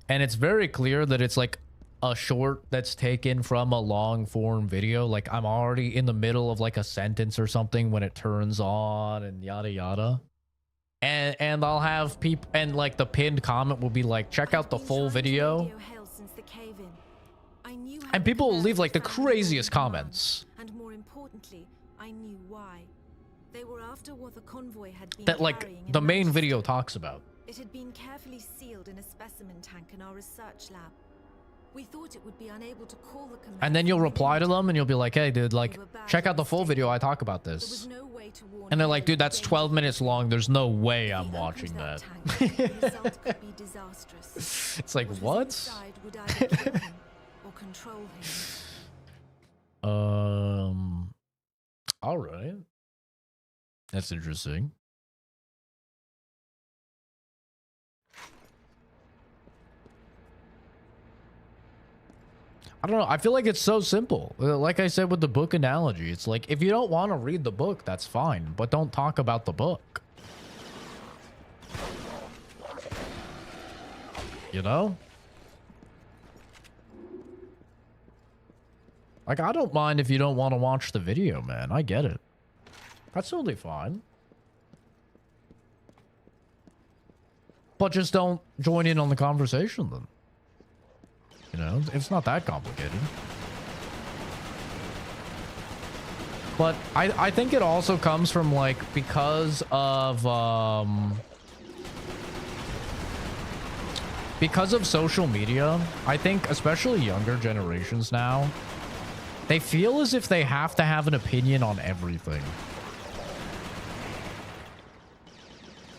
and it's very clear that it's like a short that's taken from a long form video. Like I'm already in the middle of like a sentence or something when it turns on and yada yada. And I'll have people, and like the pinned comment will be like, check out the full video. And people will leave like the craziest comments. And more importantly, I knew why. They were after what the convoy had been that like the main video talks about. It had been carefully sealed in a specimen tank in our research lab. We thought it would be unable to call the command. And then you'll reply to them and you'll be like, hey dude, like check out the full video, I talk about this. And they're like, dude, that's 12 minutes long, there's no way I'm watching that. It's like, what? All right. That's interesting. I don't know. I feel like it's so simple. Like I said with the book analogy, it's like, if you don't want to read the book, that's fine, but don't talk about the book. You know? Like, I don't mind if you don't want to watch the video, man. I get it. That's totally fine. But just don't join in on the conversation then. You know, it's not that complicated. But I think it also comes from like, because of social media, I think especially younger generations now, they feel as if they have to have an opinion on everything.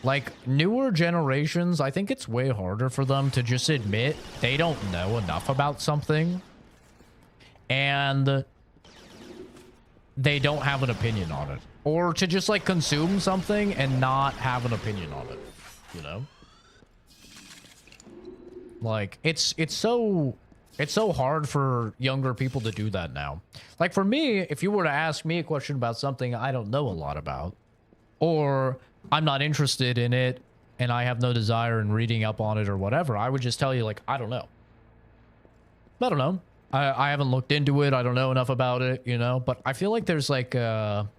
Like, newer generations, I think it's way harder for them to just admit they don't know enough about something. And they don't have an opinion on it. Or to just, like, consume something and not have an opinion on it. You know? Like, it's so hard for younger people to do that now. Like, for me, if you were to ask me a question about something I don't know a lot about, or I'm not interested in it, and I have no desire in reading up on it or whatever, I would just tell you, like, I don't know. I don't know. I haven't looked into it. I don't know enough about it, you know? But I feel like there's, like, there's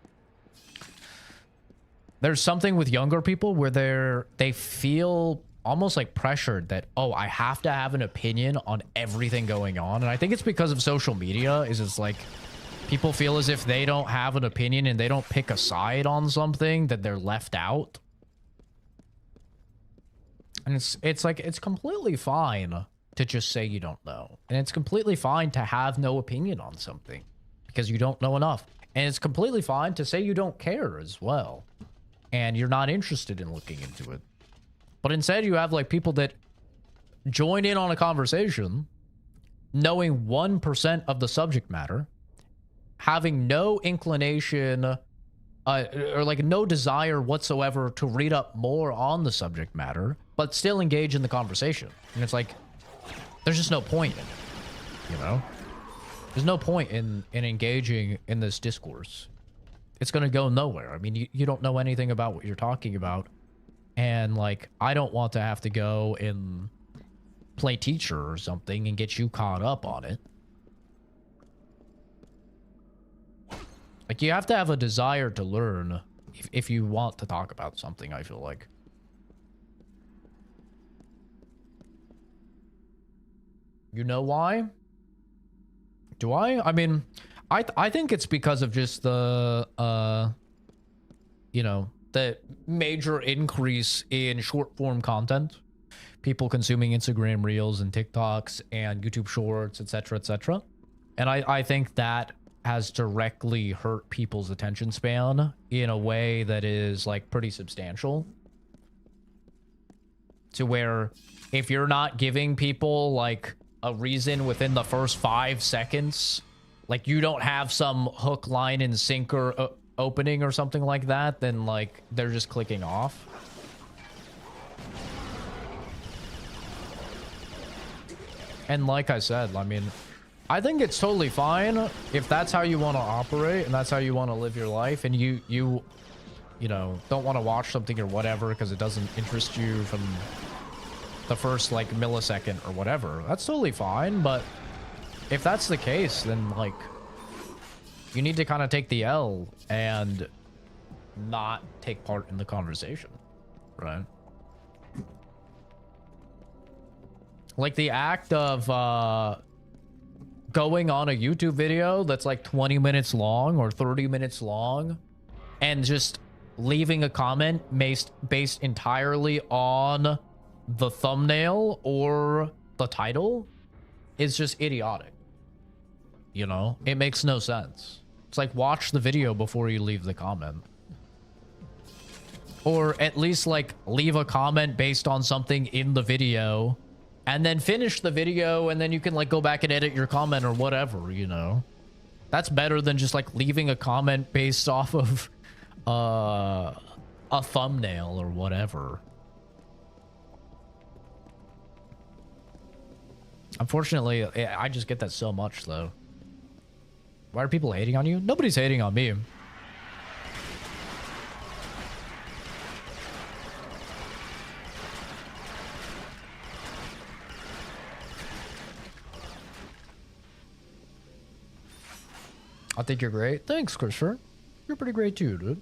something with younger people where they feel almost, like, pressured that, oh, I have to have an opinion on everything going on. And I think it's because of social media, is it's like, people feel as if they don't have an opinion and they don't pick a side on something, that they're left out. And it's like, it's completely fine to just say you don't know. And it's completely fine to have no opinion on something because you don't know enough. And it's completely fine to say you don't care as well. And you're not interested in looking into it. But instead you have, like, people that join in on a conversation knowing 1% of the subject matter, having no inclination or, like, no desire whatsoever to read up more on the subject matter, but still engage in the conversation. And it's like, there's just no point in it, you know? There's no point in engaging in this discourse. It's going to go nowhere. I mean, you don't know anything about what you're talking about. And, like, I don't want to have to go and play teacher or something and get you caught up on it. Like, you have to have a desire to learn if you want to talk about something, I feel like. You know why? Do I? I mean, I think it's because of just the, you know, the major increase in short form content. People consuming Instagram Reels and TikToks and YouTube Shorts, etc., etc. And I think that has directly hurt people's attention span in a way that is, like, pretty substantial. To where if you're not giving people, like, a reason within the first 5 seconds, like, you don't have some hook, line, and sinker opening or something like that, then, like, they're just clicking off. And like I said, I mean, I think it's totally fine if that's how you want to operate and that's how you want to live your life, and you know, don't want to watch something or whatever because it doesn't interest you from the first, like, millisecond or whatever. That's totally fine. But if that's the case, then, like, you need to kind of take the L and not take part in the conversation, right? Like, the act of going on a YouTube video that's like 20 minutes long or 30 minutes long and just leaving a comment based entirely on the thumbnail or the title is just idiotic. You know, it makes no sense. It's like, watch the video before you leave the comment. Or at least, like, leave a comment based on something in the video and then finish the video, and then you can, like, go back and edit your comment or whatever, you know? That's better than just, like, leaving a comment based off of a thumbnail or whatever. Unfortunately, I just get that so much, though. Why are people hating on you? Nobody's hating on me. I think you're great. Thanks, Christopher. You're pretty great too, dude.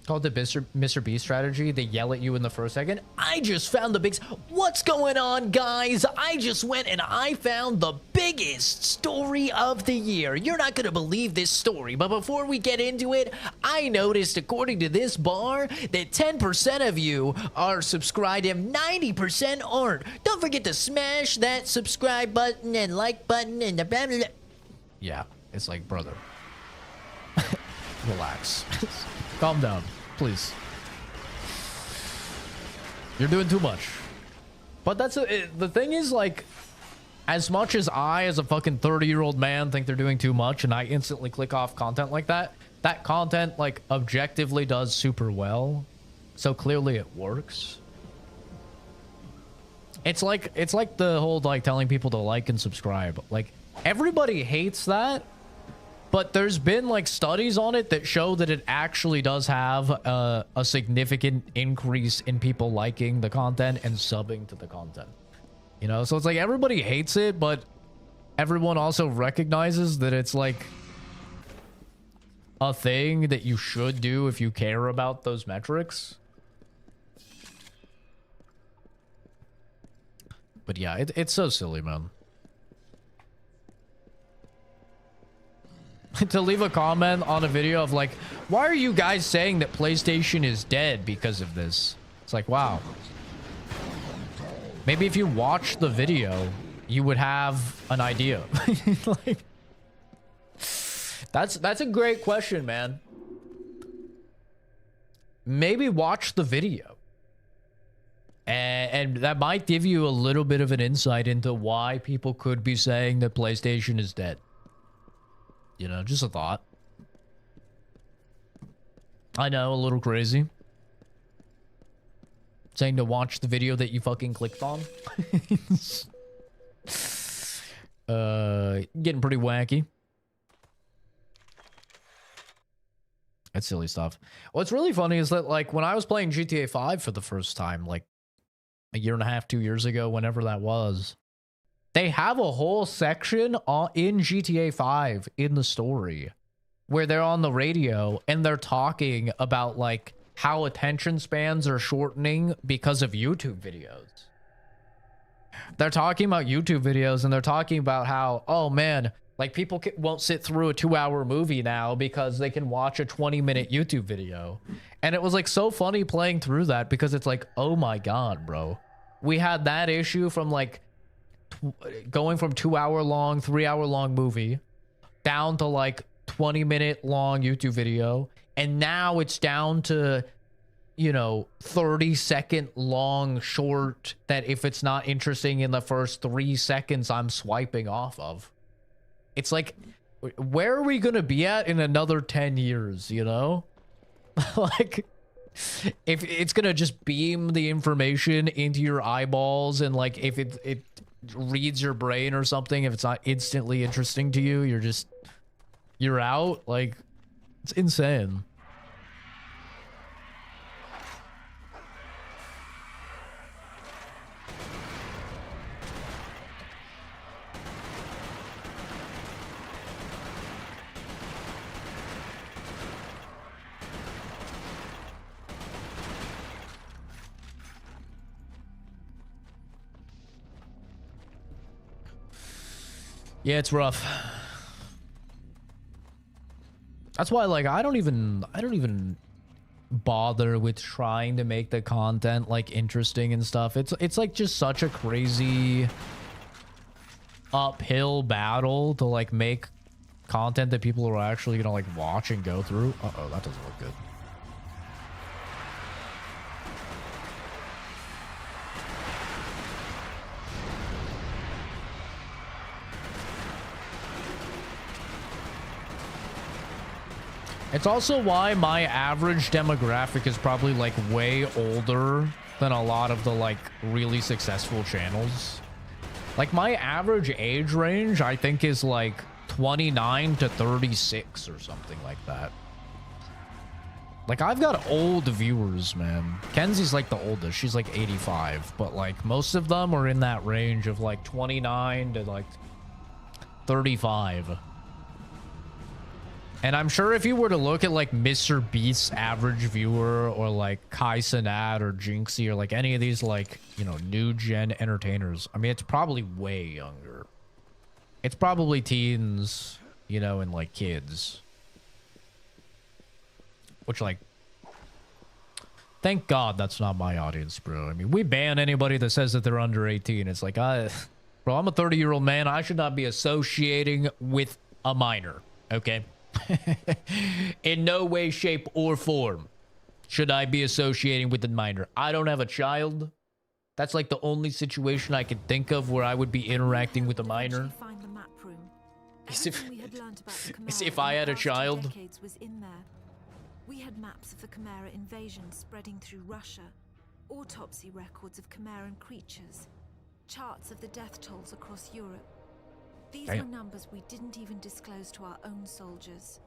Called the Mr. Beast strategy. They yell at you in the first second. I just found the biggest... What's going on, guys? I just went and I found the biggest story of the year. You're not going to believe this story, but before we get into it, I noticed, according to this bar, that 10% of you are subscribed and 90% aren't. Don't forget to smash that subscribe button and like button and the blah, blah, blah. Yeah, it's like, brother. Relax. Calm down, please. You're doing too much. But that's the thing is, like, as much as I, as a fucking 30-year-old man, think they're doing too much, and I instantly click off content like that, that content, like, objectively does super well. So clearly it works. It's like the whole, like, telling people to like and subscribe. Like, everybody hates that, but there's been, like, studies on it that show that it actually does have a significant increase in people liking the content and subbing to the content. You know, so it's like everybody hates it, but everyone also recognizes that it's like a thing that you should do if you care about those metrics. But yeah, it's so silly, man. To leave a comment on a video of like, why are you guys saying that PlayStation is dead because of this? It's like, wow. Maybe if you watch the video, you would have an idea. Like, that's a great question, man. Maybe watch the video. And that might give you a little bit of an insight into why people could be saying that PlayStation is dead. You know, just a thought. I know, a little crazy. Saying to watch the video that you fucking clicked on. Getting pretty wacky. That's silly stuff. What's really funny is that, like, when I was playing GTA 5 for the first time, like, a year and a half, 2 years ago, whenever that was, they have a whole section in GTA 5 in the story where they're on the radio and they're talking about, like, how attention spans are shortening because of YouTube videos. They're talking about YouTube videos and they're talking about how, oh man, like, people won't sit through a 2-hour movie now because they can watch a 20-minute YouTube video. And it was, like, so funny playing through that because it's like, oh my god, bro. We had that issue from, like, going from 2-hour long, 3-hour long movie down to, like, 20-minute long YouTube video. And now it's down to, you know, 30-second long short that if it's not interesting in the first 3 seconds, I'm swiping off of. It's like, where are we going to be at in another 10 years, you know? Like, if it's going to just beam the information into your eyeballs and, like, if it reads your brain or something, if it's not instantly interesting to you, you're out. Like, it's insane. Yeah, it's rough. That's why, like, I don't even bother with trying to make the content, like, interesting and stuff. It's like just such a crazy uphill battle to, like, make content that people are actually gonna, like, watch and go through. Uh-oh, that doesn't look good. It's also why my average demographic is probably, like, way older than a lot of the, like, really successful channels. Like, my average age range, I think, is, like, 29 to 36 or something like that. Like, I've got old viewers, man. Kenzie's, like, the oldest. She's, like, 85. But, like, most of them are in that range of, like, 29 to, like, 35. And I'm sure if you were to look at, like, Mr. Beast's average viewer or, like, Kai Cenat or Jinxie or, like, any of these, like, you know, new gen entertainers, I mean, it's probably way younger. It's probably teens, you know, and, like, kids. Which, like, thank God that's not my audience, bro. I mean, we ban anybody that says that they're under 18. It's like, bro, I'm a 30-year-old man. I should not be associating with a minor, okay? In no way, shape, or form. should I be associating with a minor? I don't have a child. That's like the only situation I can think of where I would be interacting with a minor. Find the map room. Is if- Everything we had learned about the is Chimera if I in had the a past 2 child. decades was in there. We had maps of the Chimera invasion spreading through Russia, autopsy records of Chimeran creatures, charts of the death tolls across Europe. These Damn. were numbers we didn't even disclose to our own soldiers.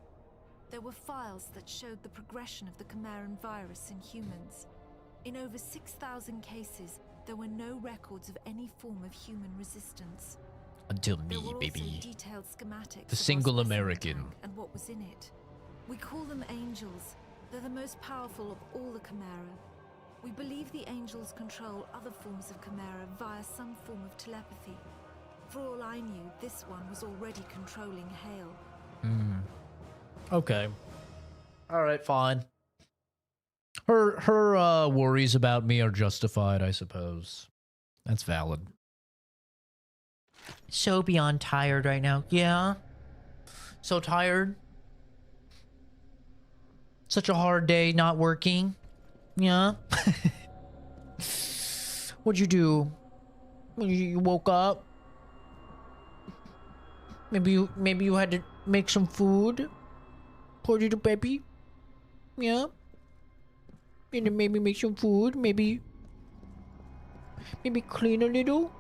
There were files that showed the progression of the Chimeran virus in humans. In over 6,000 cases, there were no records of any form of human resistance. Until There me, were baby. also detailed schematics The of our single specimen American. tank and what was in it. We call them angels. They're the most powerful of all the Chimera. We believe the angels control other forms of Chimera via some form of telepathy. For all I knew, this one was already controlling Hale. Okay. All right, fine. Her worries about me are justified, I suppose. That's valid. So beyond tired right now. Yeah. So tired. Such a hard day not working. Yeah. What'd you do? You woke up? Maybe you had to make some food? Put it to baby? Yeah. And then maybe make some food. Maybe clean a little.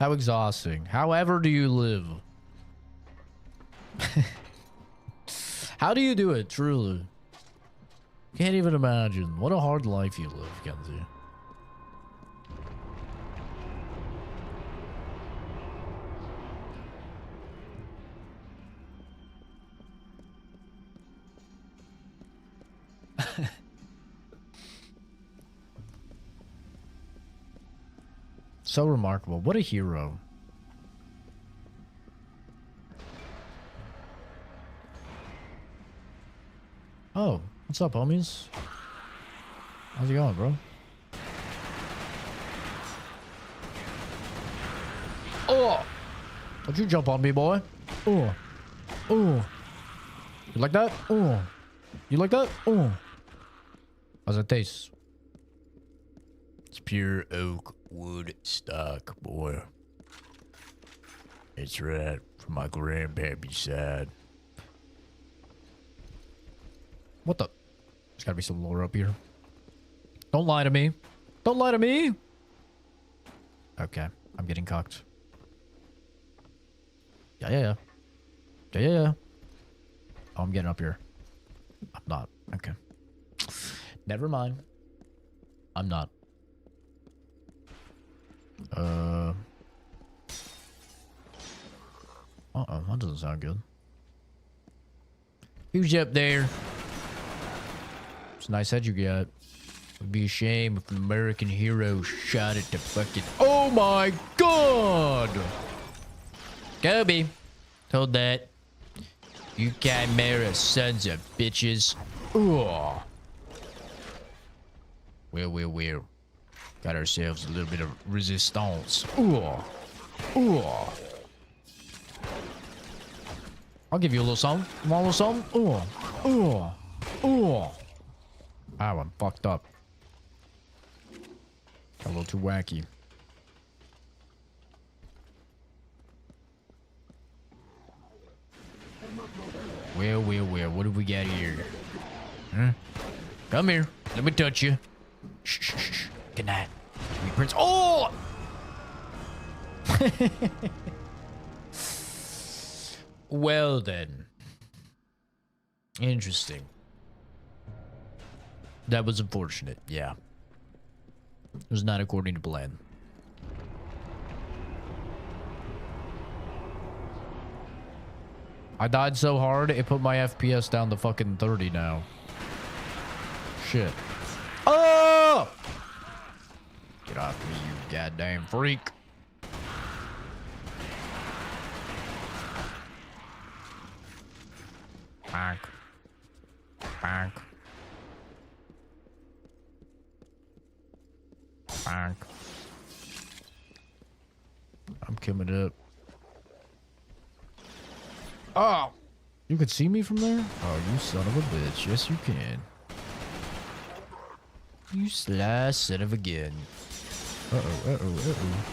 How exhausting. However do you live? How do you do it, truly? Can't even imagine. What a hard life you live, Kenzie. So remarkable. What a hero. Oh, what's up, homies? How's it going, bro? Oh! Don't you jump on me, boy. Oh. Oh. You like that? Oh. You like that? Oh. How's that taste? It's pure oak wood stock, boy. It's right from my grandpappy's side. What the? There's gotta be some lore up here. Don't lie to me. Don't lie to me! Okay, I'm getting cocked. Yeah. Oh, I'm getting up here. I'm not. Okay. Never mind. I'm not. Uh-oh, that doesn't sound good. Who's up there? It's a nice head you got. It'd be a shame if an American hero shot at the fucking... Oh my god! Kobe. Hold that. You Chimera sons of bitches. Ooh. Well. Got ourselves a little bit of resistance. Ooh. I'll give you a little something. You want a little something? Ooh. Ah, I'm fucked up. Got a little too wacky. Well. What do we got here? Huh? Come here. Let me touch you. Shh. Good night. Sweet prince. Oh! Well then. Interesting. That was unfortunate, yeah. It was not according to plan. I died so hard, it put my FPS down to fucking 30 now. Shit. Oh! Get off me, you goddamn freak. Bonk. I'm coming up. Oh! You could see me from there? Oh, you son of a bitch. Yes, you can. You sly son of a gun. Uh-oh, uh-oh, uh-oh.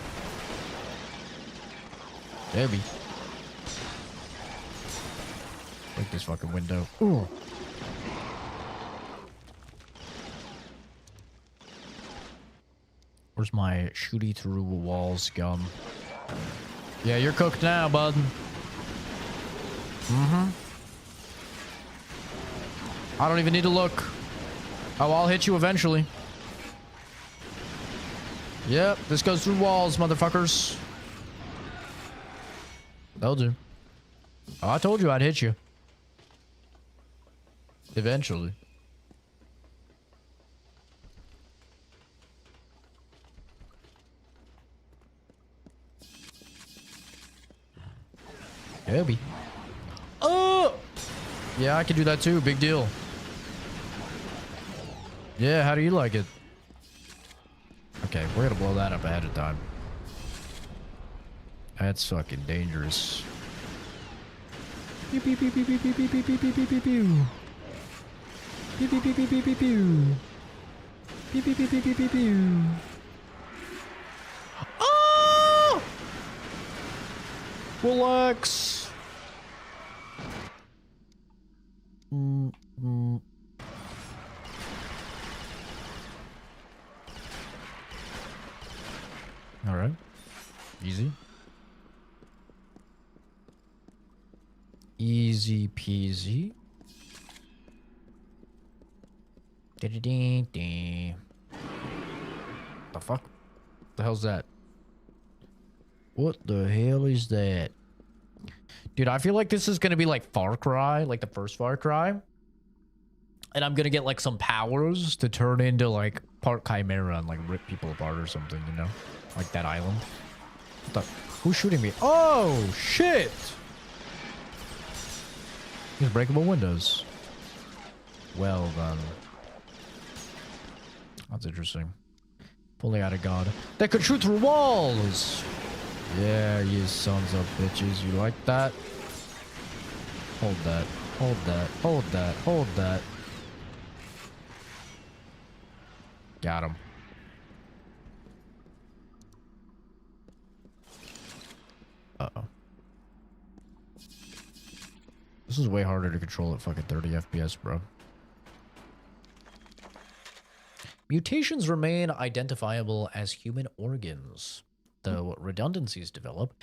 Debbie. Break this fucking window. Ooh. Where's my shooty through walls gum? Yeah, you're cooked now, bud. Mm-hmm. I don't even need to look. Oh, I'll hit you eventually. Yep, this goes through walls, motherfuckers. That'll do. Oh, I told you I'd hit you. Eventually. Debbie. Oh! Yeah, I can do that too. Big deal. Yeah, how do you like it? Okay, we're gonna blow that up ahead of time. That's fucking dangerous. Pew pew pew pew pew pew pew pew pew pew pew pew pew. Pew pew pew pew pew pew pew. Pew pew pew pew pew pew pew. Oh! Relax. All right. Easy. Easy peasy. Da-da-dee-dee. The fuck? The hell's that? What the hell is that? Dude, I feel like this is gonna be like Far Cry, like the first Far Cry. And I'm gonna get like some powers to turn into like part Chimera and like rip people apart or something, you know? Like that island. What the? Who's shooting me? Oh, shit! There's breakable windows. Well done. That's interesting. Fully out of God. They could shoot through walls! Yeah, you sons of bitches. You like that? Hold that. Hold that. Hold that. Hold that. Got him. Uh-oh. This is way harder to control at fucking 30 FPS, bro. Mutations remain identifiable as human organs, though redundancies develop.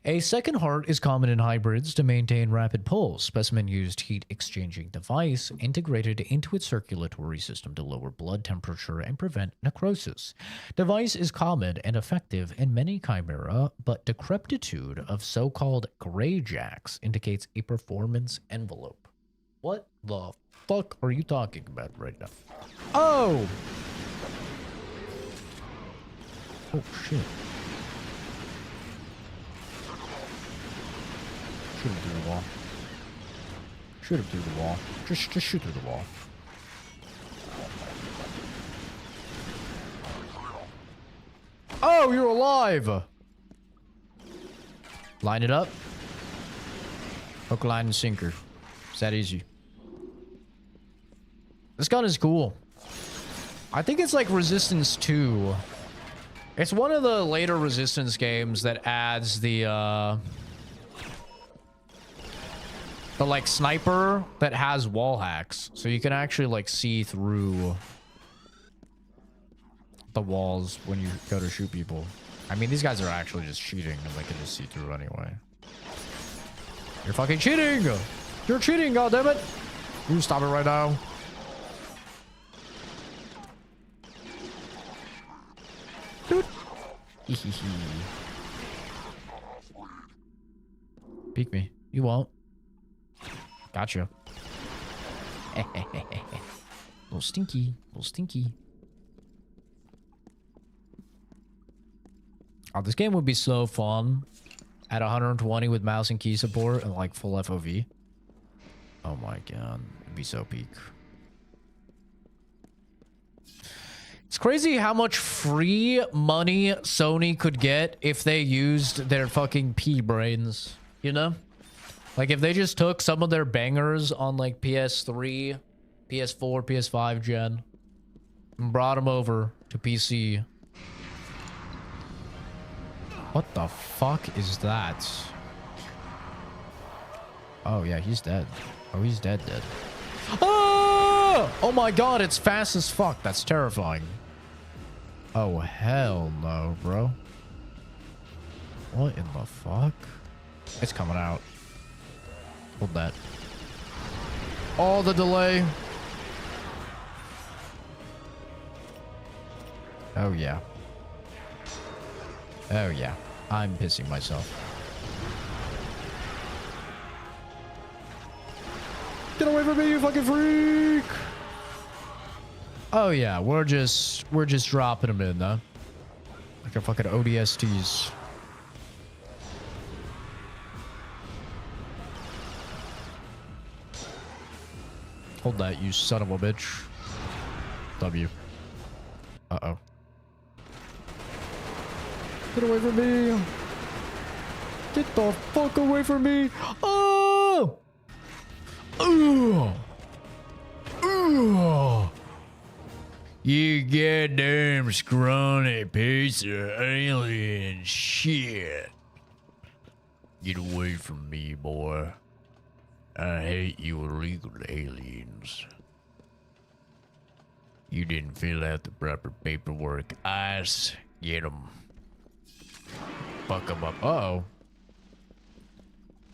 A second heart is common in hybrids to maintain rapid pulse. Specimen used heat exchanging device integrated into its circulatory system to lower blood temperature and prevent necrosis. Device is common and effective in many chimera, but decrepitude of so-called gray jacks indicates a performance envelope. What the fuck are you talking about right now? Oh! Oh, shit. Shoot him through the wall. Shoot him through the wall. Just shoot through the wall. Oh, you're alive! Line it up. Hook, line, and sinker. It's that easy. This gun is cool. I think it's like Resistance 2. It's one of the later Resistance games that adds the like sniper that has wall hacks, so you can actually like see through the walls when you go to shoot people. I mean, these guys are actually just cheating and they can just see through anyway. You're fucking cheating! You're cheating, goddammit! You stop it right now. Dude. Peek me. You won't. Gotcha. Little stinky. Little stinky. Oh, this game would be so fun at 120 with mouse and key support and like full FOV. Oh my god. It'd be so peak. It's crazy how much free money Sony could get if they used their fucking pea brains, you know? Like, if they just took some of their bangers on, like, PS3, PS4, PS5 gen, and brought them over to PC. What the fuck is that? Oh, yeah, he's dead. Oh, he's dead. Oh! Oh my god, it's fast as fuck. That's terrifying. Oh, hell no, bro. What in the fuck? It's coming out. Hold that. Oh, the delay. Oh, yeah. Oh, yeah. I'm pissing myself. Get away from me, you fucking freak! Oh, yeah. We're just dropping them in, huh? Like a fucking ODSTs. Hold that, you son of a bitch. W. Uh-oh. Get away from me! Get the fuck away from me! Oh! Ooh! Ooh! You goddamn scrawny piece of alien shit. Get away from me, boy. I hate you illegal aliens. You didn't fill out the proper paperwork. Ice, get 'em. Fuck 'em up. Uh-oh.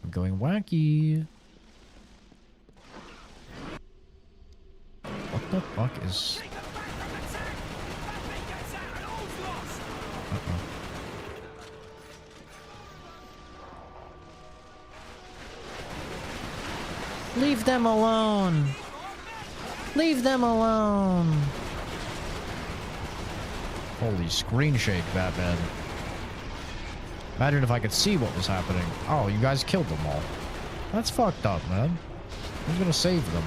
I'm going wacky. What the fuck is... Uh-oh. Leave them alone. Leave them alone. Holy screen shake, Batman. Imagine if I could see what was happening. Oh, you guys killed them all. That's fucked up, man. Who's gonna save them?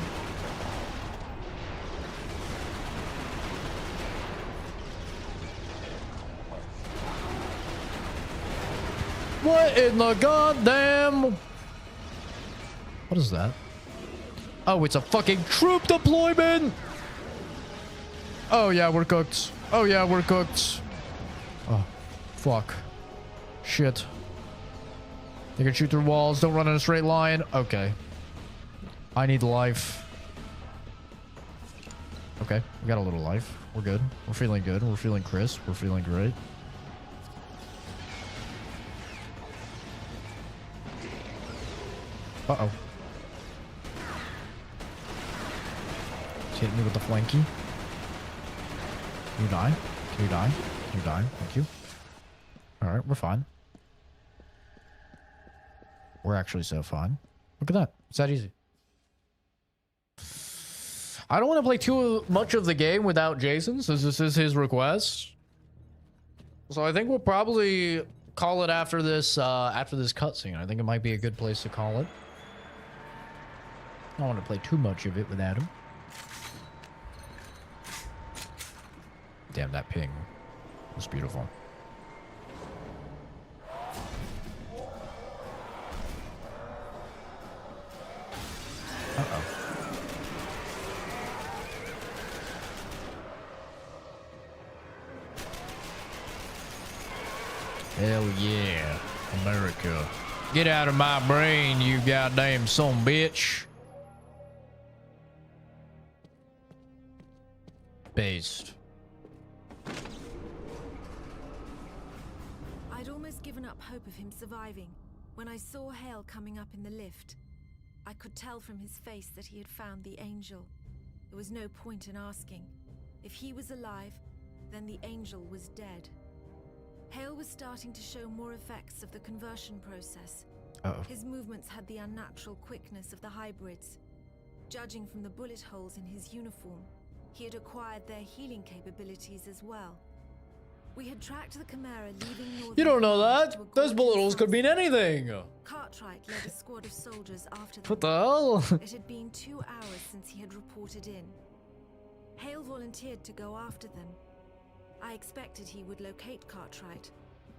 What in the goddamn... What is that? Oh, it's a fucking troop deployment! Oh yeah, we're cooked. Oh yeah, we're cooked. Oh, fuck. Shit. They can shoot through walls, don't run in a straight line. Okay. I need life. Okay, we got a little life. We're good. We're feeling good. We're feeling crisp. We're feeling great. Uh-oh. He's hitting me with the flanky. Can you die? Can you die? Can you die? Thank you. Alright, we're fine. We're actually so fine. Look at that. It's that easy. I don't want to play too much of the game without Jason, since this is his request. So I think we'll probably call it after this cutscene. I think it might be a good place to call it. I don't want to play too much of it without him. Damn, that ping was beautiful. Uh-oh. Hell yeah, America. Get out of my brain, you goddamn son of a bitch. Based. I'd almost given up hope of him surviving when I saw Hale coming up in the lift. I could tell from his face that he had found the angel. There was no point in asking. If he was alive, then the angel was dead. Hale was starting to show more effects of the conversion process. Uh-oh. His movements had the unnatural quickness of the hybrids. Judging from the bullet holes in his uniform, he had acquired their healing capabilities as well. We had tracked the Chimera leaving Northern... You don't know Ireland to a that. Those bullet holes could mean anything. Cartwright led a squad of soldiers after them. What the hell? It had been 2 hours since he had reported in. Hale volunteered to go after them. I expected he would locate Cartwright.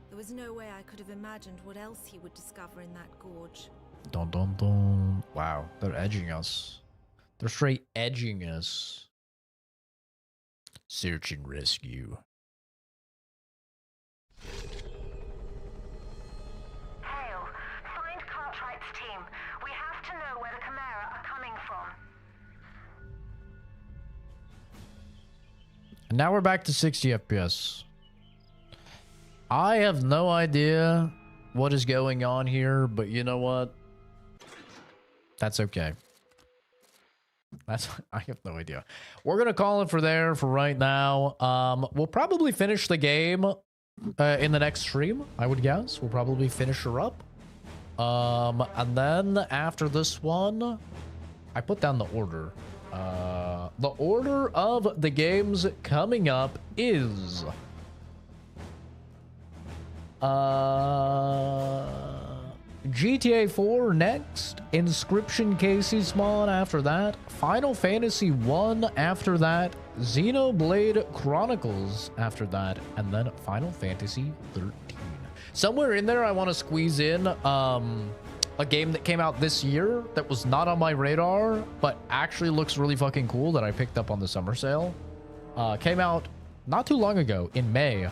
There was no way I could have imagined what else he would discover in that gorge. Dun dun dun. Wow, they're edging us. They're straight edging us. Search and rescue. Hale, find Cartwright's team. We have to know where the Chimera are coming from. And now we're back to 60 FPS. I have no idea what is going on here, but you know what? That's okay. I have no idea. We're gonna call it for there for right now. We'll probably finish the game in the next stream, I would guess. We'll probably finish her up. And then after this one, I put down the order. The order of the games coming up is GTA 4 next, Inscription Casey's Mod after that, Final Fantasy 1 after that, Xenoblade Chronicles after that, and then Final Fantasy 13. Somewhere in there I want to squeeze in a game that came out this year that was not on my radar, but actually looks really fucking cool that I picked up on the summer sale. Came out not too long ago in May.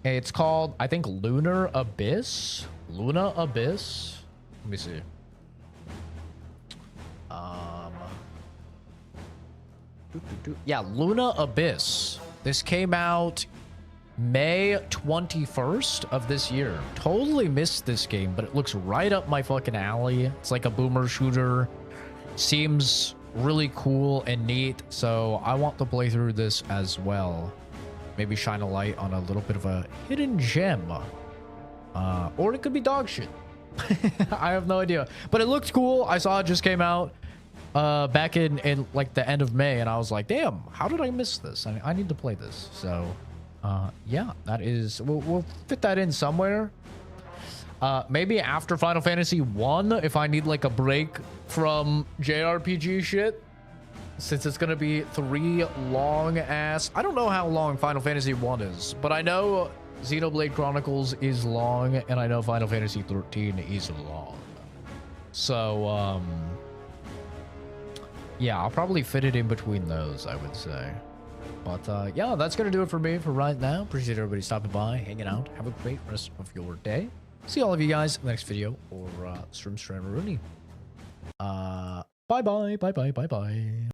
It's called, I think, Lunar Abyss. Luna Abyss. Let me see. Yeah, Luna Abyss. This came out May 21st of this year. Totally missed this game, but it looks right up my fucking alley. It's like a boomer shooter. Seems really cool and neat, so I want to play through this as well. Maybe shine a light on a little bit of a hidden gem. Or it could be dog shit. I have no idea. But it looked cool. I saw it just came out back in like the end of May, and I was like, damn, how did I miss this? I need to play this. So yeah, that is, we'll fit that in somewhere. Maybe after Final Fantasy 1, if I need like a break from JRPG shit, since it's gonna be 3 long ass, I don't know how long Final Fantasy 1 is, but I know Xenoblade Chronicles is long, and I know Final Fantasy 13 is long. So yeah, I'll probably fit it in between those, I would say. But yeah, that's gonna do it for me for right now. Appreciate everybody stopping by, hanging out. Have a great rest of your day. See all of you guys in the next video or stream Rooney. Bye bye.